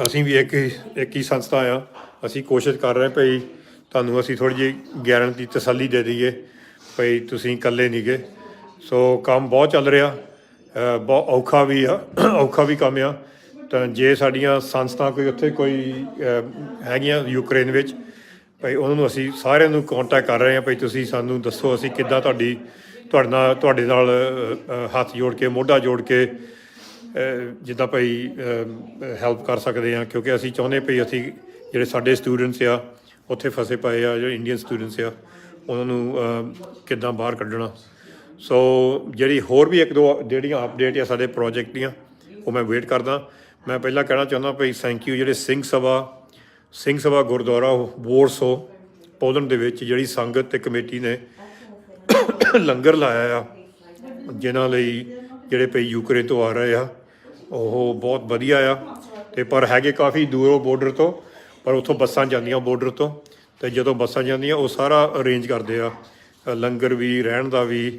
ਅਸੀਂ ਵੀ ਇੱਕ ਹੀ ਸੰਸਥਾ ਆ, ਅਸੀਂ ਕੋਸ਼ਿਸ਼ ਕਰ ਰਹੇ ਭਈ ਤੁਹਾਨੂੰ ਅਸੀਂ ਥੋੜ੍ਹੀ ਜਿਹੀ ਗਾਰੰਟੀ ਤਸੱਲੀ ਦੇ ਦਈਏ ਭਈ ਤੁਸੀਂ ਇਕੱਲੇ ਨਹੀਂ ਗੇ। ਸੋ ਕੰਮ ਬਹੁਤ ਚੱਲ ਰਿਹਾ, ਬਹੁਤ ਔਖਾ ਵੀ ਕੰਮ ਆ। ਤਾਂ ਜੇ ਸਾਡੀਆਂ ਸੰਸਥਾ ਕੋਈ ਹੈਗੀਆਂ ਯੂਕਰੇਨ ਵਿੱਚ ਭਈ ਉਹਨਾਂ ਨੂੰ ਅਸੀਂ ਸਾਰਿਆਂ ਨੂੰ ਕੰਟੈਕਟ ਕਰ ਰਹੇ ਹਾਂ ਭਈ ਤੁਸੀਂ ਸਾਨੂੰ ਦੱਸੋ ਅਸੀਂ ਕਿੱਦਾਂ ਤੁਹਾਡੇ ਨਾਲ ਹੱਥ ਜੋੜ ਕੇ ਮੋਢਾ ਜੋੜ ਕੇ ਜਿੱਦਾਂ ਭਈ ਹੈਲਪ ਕਰ ਸਕਦੇ ਹਾਂ, ਕਿਉਂਕਿ ਅਸੀਂ ਚਾਹੁੰਦੇ ਭਈ ਅਸੀਂ ਜਿਹੜੇ ਸਾਡੇ ਸਟੂਡੈਂਟਸ ਆ ਉੱਥੇ ਫਸੇ ਪਏ ਆ, ਜਿਹੜੇ ਇੰਡੀਅਨ ਸਟੂਡੈਂਟਸ ਆ ਉਹਨਾਂ ਨੂੰ ਕਿੱਦਾਂ ਬਾਹਰ ਕੱਢਣਾ। ਸੋ ਜਿਹੜੀ ਹੋਰ ਵੀ 1-2 ਜਿਹੜੀਆਂ ਅਪਡੇਟ ਆ ਸਾਡੇ ਪ੍ਰੋਜੈਕਟ ਦੀਆਂ ਉਹ ਮੈਂ ਵੇਟ ਕਰਦਾ। ਮੈਂ ਪਹਿਲਾਂ ਕਹਿਣਾ ਚਾਹੁੰਦਾ ਭਈ ਥੈਂਕ ਯੂ ਜਿਹੜੇ ਸਿੰਘ ਸਭਾ ਗੁਰਦੁਆਰਾ ਵੋਰਸੋ ਪੋਲੈਂਡ ਦੇ ਵਿੱਚ ਜਿਹੜੀ ਸੰਗਤ ਅਤੇ ਕਮੇਟੀ ਨੇ ਲੰਗਰ ਲਾਇਆ ਆ, ਜਿਨ੍ਹਾਂ ਲਈ ਜਿਹੜੇ ਭਈ ਯੂਕਰੇਨ ਤੋਂ ਆ ਰਹੇ ਆ, ਉਹ ਬਹੁਤ ਵਧੀਆ ਆ। ਅਤੇ ਪਰ ਹੈਗੇ ਕਾਫੀ ਦੂਰੋਂ ਬੋਰਡਰ ਤੋਂ, ਪਰ ਉੱਥੋਂ ਬੱਸਾਂ ਜਾਂਦੀਆਂ ਬੋਰਡਰ ਤੋਂ, ਅਤੇ ਜਦੋਂ ਬੱਸਾਂ ਜਾਂਦੀਆਂ ਉਹ ਸਾਰਾ ਅਰੇਂਜ ਕਰਦੇ ਆ, ਲੰਗਰ ਵੀ ਰਹਿਣ ਦਾ ਵੀ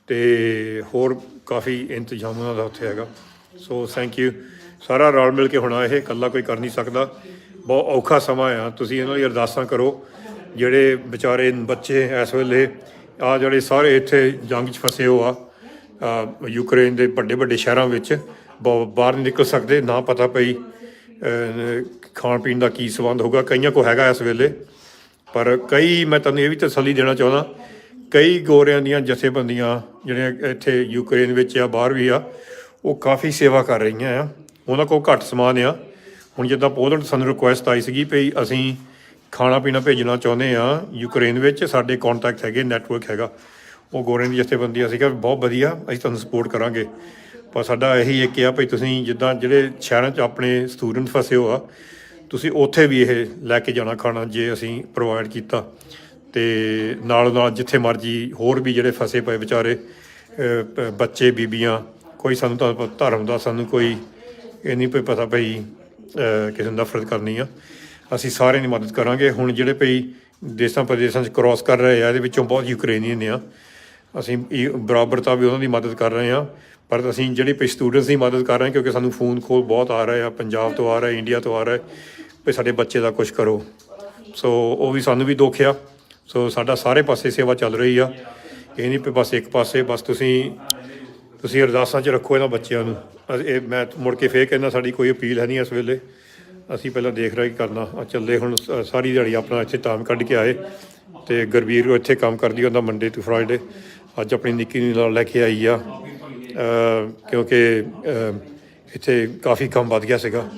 ਅਤੇ ਹੋਰ ਕਾਫੀ ਇੰਤਜ਼ਾਮ ਉਹਨਾਂ ਦਾ ਉੱਥੇ ਹੈਗਾ। So thank you. ਸਾਰਾ ਰਲ ਮਿਲ ਕੇ ਹੋਣਾ, ਇਹ ਇਕੱਲਾ ਕੋਈ ਕਰ ਨਹੀਂ ਸਕਦਾ, ਬਹੁਤ ਔਖਾ ਸਮਾਂ ਆ। ਤੁਸੀਂ ਇਹਨਾਂ ਦੀ ਅਰਦਾਸਾਂ ਕਰੋ, ਜਿਹੜੇ ਵਿਚਾਰੇ ਬੱਚੇ ਇਸ ਵੇਲੇ ਜਿਹੜੇ ਸਾਰੇ ਇੱਥੇ ਜੰਗ 'ਚ ਫਸੇ ਹੋ ਆ ਯੂਕਰੇਨ ਦੇ ਵੱਡੇ ਸ਼ਹਿਰਾਂ ਵਿੱਚ, ਬਾਹਰ ਨਹੀਂ ਨਿਕਲ ਸਕਦੇ, ਨਾ ਪਤਾ ਪਈ ਖਾਣ ਪੀਣ ਦਾ ਕੀ ਸੰਬੰਧ ਹੋਊਗਾ। ਕਈਆਂ ਕੋ ਹੈਗਾ ਇਸ ਵੇਲੇ, ਪਰ ਕਈ ਮੈਂ ਤੁਹਾਨੂੰ ਇਹ ਵੀ ਤਸੱਲੀ ਦੇਣਾ ਚਾਹੁੰਦਾ, ਕਈ ਗੋਰਿਆਂ ਦੀਆਂ ਜਥੇਬੰਦੀਆਂ ਜਿਹੜੀਆਂ ਇੱਥੇ ਯੂਕਰੇਨ ਵਿੱਚ ਆ, ਬਾਹਰ ਵੀ ਆ, ਉਹ ਕਾਫੀ ਸੇਵਾ ਕਰ ਰਹੀਆਂ ਆ। ਉਹਨਾਂ ਕੋਲ ਘੱਟ ਸਮਾਨ ਆ। ਹੁਣ ਜਿੱਦਾਂ ਪੋਲੈਂਡ ਸਾਨੂੰ ਰਿਕੁਐਸਟ ਆਈ ਸੀਗੀ ਵੀ ਅਸੀਂ ਖਾਣਾ ਪੀਣਾ ਭੇਜਣਾ ਚਾਹੁੰਦੇ ਹਾਂ ਯੂਕਰੇਨ ਵਿੱਚ, ਸਾਡੇ ਕੌਂਟੈਕਟ ਹੈਗੇ, ਨੈਟਵਰਕ ਹੈਗਾ। ਉਹ ਗੋਰਿਆਂ ਦੀ ਜਥੇਬੰਦੀ ਅਸੀਂ ਕਿਹਾ ਬਹੁਤ ਵਧੀਆ, ਅਸੀਂ ਤੁਹਾਨੂੰ ਸਪੋਰਟ ਕਰਾਂਗੇ। ਪਰ ਸਾਡਾ ਇਹੀ ਇੱਕ ਆ ਵੀ ਤੁਸੀਂ ਜਿੱਦਾਂ ਜਿਹੜੇ ਸ਼ਹਿਰਾਂ 'ਚ ਆਪਣੇ ਸਟੂਡੈਂਟ ਫਸੇ ਹੋ ਆ, ਤੁਸੀਂ ਉੱਥੇ ਵੀ ਇਹ ਲੈ ਕੇ ਜਾਣਾ ਖਾਣਾ, ਜੇ ਅਸੀਂ ਪ੍ਰੋਵਾਈਡ ਕੀਤਾ। ਅਤੇ ਨਾਲ ਨਾਲ ਜਿੱਥੇ ਮਰਜ਼ੀ ਹੋਰ ਵੀ ਜਿਹੜੇ ਫਸੇ ਪਏ ਵਿਚਾਰੇ ਬੱਚੇ, ਬੀਬੀਆਂ, ਕੋਈ ਸਾਨੂੰ ਤਾਂ ਧਰਮ ਦਾ ਸਾਨੂੰ ਕੋਈ ਇਹ ਨਹੀਂ ਪਤਾ ਪਈ ਕਿਸੇ ਨੂੰ ਨਫ਼ਰਤ ਕਰਨੀ ਆ। ਅਸੀਂ ਸਾਰਿਆਂ ਦੀ ਮਦਦ ਕਰਾਂਗੇ। ਹੁਣ ਜਿਹੜੇ ਪਈ ਦੇਸ਼ਾਂ ਪ੍ਰਦੇਸ਼ਾਂ 'ਚ ਕ੍ਰੋਸ ਕਰ ਰਹੇ ਆ, ਇਹਦੇ ਵਿੱਚੋਂ ਬਹੁਤ ਯੂਕਰੇਨੀਅਨ ਆ। ਅਸੀਂ ਬਰਾਬਰਤਾ ਵੀ ਉਹਨਾਂ ਦੀ ਮਦਦ ਕਰ ਰਹੇ ਹਾਂ, ਪਰ ਅਸੀਂ ਜਿਹੜੇ ਪਈ ਸਟੂਡੈਂਟਸ ਦੀ ਮਦਦ ਕਰ ਰਹੇ ਹਾਂ, ਕਿਉਂਕਿ ਸਾਨੂੰ ਫੋਨ ਕੋਲ ਬਹੁਤ ਆ ਰਹੇ ਆ, ਪੰਜਾਬ ਤੋਂ ਆ ਰਹੇ, ਇੰਡੀਆ ਤੋਂ ਆ ਰਹੇ ਵੀ ਸਾਡੇ ਬੱਚੇ ਦਾ ਕੁਛ ਕਰੋ। ਸੋ ਉਹ ਵੀ ਸਾਨੂੰ ਵੀ ਦੁੱਖ ਆ। ਸੋ ਸਾਡਾ ਸਾਰੇ ਪਾਸੇ ਸੇਵਾ ਚੱਲ ਰਹੀ ਆ, ਇਹ ਨਹੀਂ ਵੀ ਬਸ ਇੱਕ ਪਾਸੇ। ਬਸ ਤੁਸੀਂ ਅਰਦਾਸਾਂ 'ਚ ਰੱਖੋ ਇਹਨਾਂ ਬੱਚਿਆਂ ਨੂੰ। ਇਹ ਮੈਂ ਮੁੜ ਕੇ ਫੇਰ ਕਹਿੰਦਾ, ਸਾਡੀ ਕੋਈ ਅਪੀਲ ਹੈ ਨਹੀਂ ਇਸ ਵੇਲੇ। ਅਸੀਂ ਪਹਿਲਾਂ ਦੇਖ ਰਹੇ ਕੀ ਕਰਨਾ। ਚੱਲੇ ਹੁਣ ਸਾਰੀ ਦਿਹਾੜੀ ਆਪਣਾ ਇੱਥੇ ਟਾਈਮ ਕੱਢ ਕੇ ਆਏ, ਅਤੇ ਗੁਰਬੀਰ ਇੱਥੇ ਕੰਮ ਕਰਦੀ ਹੁੰਦਾ ਮੰਡੇ ਟੂ ਫਰਾਈਡੇ। ਅੱਜ ਆਪਣੀ ਨਿੱਕੀ ਨੂੰ ਨਾਲ ਲੈ ਕੇ ਆਈ ਆ, ਕਿਉਂਕਿ ਇੱਥੇ ਕਾਫੀ ਕੰਮ ਵੱਧ ਗਿਆ ਸੀਗਾ।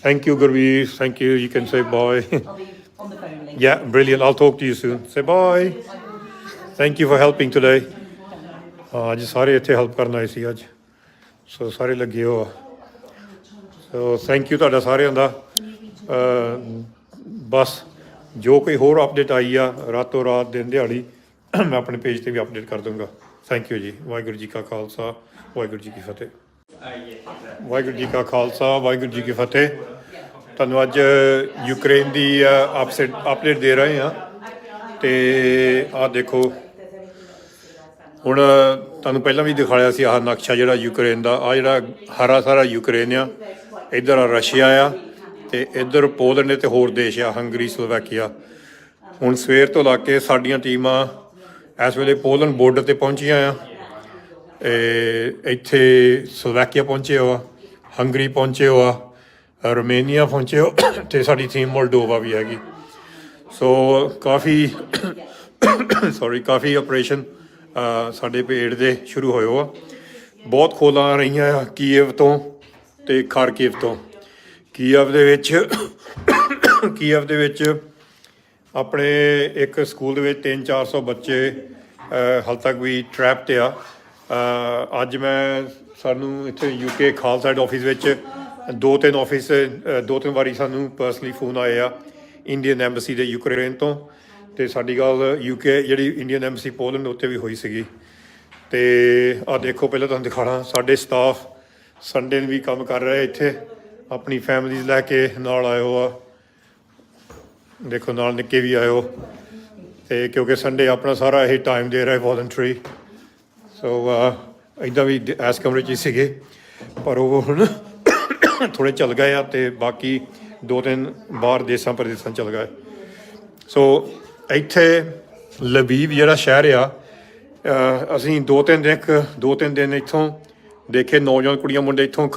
Thank you Gurbir, thank you. You can say bye. On the phone later. Yeah, brilliant. I'll talk to you soon. Say bye. Thank you for helping today. ਅੱਜ ਸਾਰੇ ਇੱਥੇ ਹੈਲਪ ਕਰਨ ਆਏ ਸੀ ਅੱਜ, ਸੋ ਸਾਰੇ ਲੱਗੇ ਹੋ ਆ। ਸੋ ਥੈਂਕ ਯੂ ਤੁਹਾਡਾ ਸਾਰਿਆਂ ਦਾ। ਬਸ ਜੋ ਕੋਈ ਹੋਰ ਅਪਡੇਟ ਆਈ ਆ ਰਾਤੋਂ ਰਾਤ ਦਿਨ ਦਿਹਾੜੀ, ਮੈਂ ਆਪਣੇ ਪੇਜ 'ਤੇ ਵੀ ਅਪਡੇਟ ਕਰ ਦੂੰਗਾ। ਥੈਂਕ ਯੂ ਜੀ। ਵਾਹਿਗੁਰੂ ਜੀ ਕਾ ਖਾਲਸਾ, ਵਾਹਿਗੁਰੂ ਜੀ ਕੀ ਫਤਿਹ। ਵਾਹਿਗੁਰੂ ਜੀ ਕਾ ਖਾਲਸਾ, ਵਾਹਿਗੁਰੂ ਜੀ ਕੀ ਫਤਿਹ। ਤੁਹਾਨੂੰ ਅੱਜ ਯੂਕਰੇਨ ਦੀ ਅਪਡੇਟ ਦੇ ਰਹੇ ਹਾਂ। ਅਤੇ ਆਹ ਦੇਖੋ, ਹੁਣ ਤੁਹਾਨੂੰ ਪਹਿਲਾਂ ਵੀ ਦਿਖਾਇਆ ਸੀ ਆਹ ਨਕਸ਼ਾ ਜਿਹੜਾ ਯੂਕਰੇਨ ਦਾ। ਆਹ ਜਿਹੜਾ ਹਰਾ ਸਾਰਾ ਯੂਕਰੇਨ ਆ, ਇੱਧਰ ਆ ਰਸ਼ੀਆ ਆ, ਅਤੇ ਇੱਧਰ ਪੋਲੈਂਡ ਅਤੇ ਹੋਰ ਦੇਸ਼ ਆ, ਹੰਗਰੀ, ਸਲੋਵੈਕੀਆ। ਹੁਣ ਸਵੇਰ ਤੋਂ ਲਾ ਕੇ ਸਾਡੀਆਂ ਟੀਮਾਂ ਇਸ ਵੇਲੇ ਪੋਲੈਂਡ ਬੋਰਡਰ 'ਤੇ ਪਹੁੰਚੀਆਂ ਆ। ਇੱਥੇ ਸਲੋਵੈਕੀਆ ਪਹੁੰਚੇ ਹੋ ਆ, ਹੰਗਰੀ ਪਹੁੰਚੇ ਹੋ ਆ, ਰੋਮੇਨੀਆ ਪਹੁੰਚੇ ਹੋ, ਅਤੇ ਸਾਡੀ ਟੀਮ ਮੋਲਡੋਵਾ ਵੀ ਹੈਗੀ। ਸੋ ਕਾਫੀ ਆਪਰੇਸ਼ਨ ਸਾਡੇ ਪੇੜ ਦੇ ਸ਼ੁਰੂ ਹੋਏ ਆ। ਬਹੁਤ ਖੋਲਾਂ ਆ ਰਹੀਆਂ ਆ ਕੀਵ ਤੋਂ ਅਤੇ ਖਾਰਕੀਵ ਤੋਂ। ਕੀਵ ਦੇ ਵਿੱਚ ਆਪਣੇ ਇੱਕ ਸਕੂਲ ਦੇ ਵਿੱਚ 300-400 ਬੱਚੇ ਹਾਲੇ ਤੱਕ ਵੀ ਟਰੈਪਡ ਆ। ਅੱਜ ਸਾਨੂੰ ਇੱਥੇ ਯੂਕੇ ਖਾਲਸਾ ਆਫਿਸ ਵਿੱਚ ਦੋ ਤਿੰਨ ਵਾਰੀ ਸਾਨੂੰ ਪਰਸਨਲੀ ਫੋਨ ਆਏ ਆ ਇੰਡੀਅਨ ਐਮਬੈਸੀ ਦੇ ਯੂਕਰੇਨ ਤੋਂ। ਅਤੇ ਸਾਡੀ ਗੱਲ ਯੂਕੇ ਜਿਹੜੀ ਇੰਡੀਅਨ ਐਮਬੈਸੀ ਪੋਲੈਂਡ ਉੱਤੇ ਵੀ ਹੋਈ ਸੀਗੀ। ਅਤੇ ਆਹ ਦੇਖੋ, ਪਹਿਲਾਂ ਤੁਹਾਨੂੰ ਦਿਖਾਉਣਾ, ਸਾਡੇ ਸਟਾਫ ਸੰਡੇ ਨੂੰ ਵੀ ਕੰਮ ਕਰ ਰਹੇ ਇੱਥੇ, ਆਪਣੀ ਫੈਮਲੀਜ਼ ਲੈ ਕੇ ਨਾਲ ਆਏ ਹੋ ਆ। ਦੇਖੋ ਨਾਲ ਨਿੱਕੇ ਵੀ ਆਏ ਹੋ, ਅਤੇ ਕਿਉਂਕਿ ਸੰਡੇ ਆਪਣਾ ਸਾਰਾ ਇਹ ਟਾਈਮ ਦੇ ਰਿਹਾ ਵੋਲੰਟਰੀ। ਸੋ ਇੱਦਾਂ ਵੀ ਇਸ ਕਮਰੇ 'ਚ ਹੀ ਸੀਗੇ, ਪਰ ਉਹ ਹੁਣ ਥੋੜ੍ਹੇ ਚੱਲ ਗਏ ਆ, ਅਤੇ ਬਾਕੀ 2-3 ਬਾਹਰ ਦੇਸ਼ਾਂ ਪ੍ਰਦੇਸ਼ਾਂ ਚੱਲ ਗਏ। ਸੋ ਇੱਥੇ ਲਵੀਵ ਜਿਹੜਾ ਸ਼ਹਿਰ ਆ, ਅਸੀਂ ਦੋ ਤਿੰਨ ਦਿਨ ਇੱਥੋਂ ਦੇਖੇ, ਨੌਜਵਾਨ ਕੁੜੀਆਂ ਮੁੰਡੇ ਇੱਥੋਂ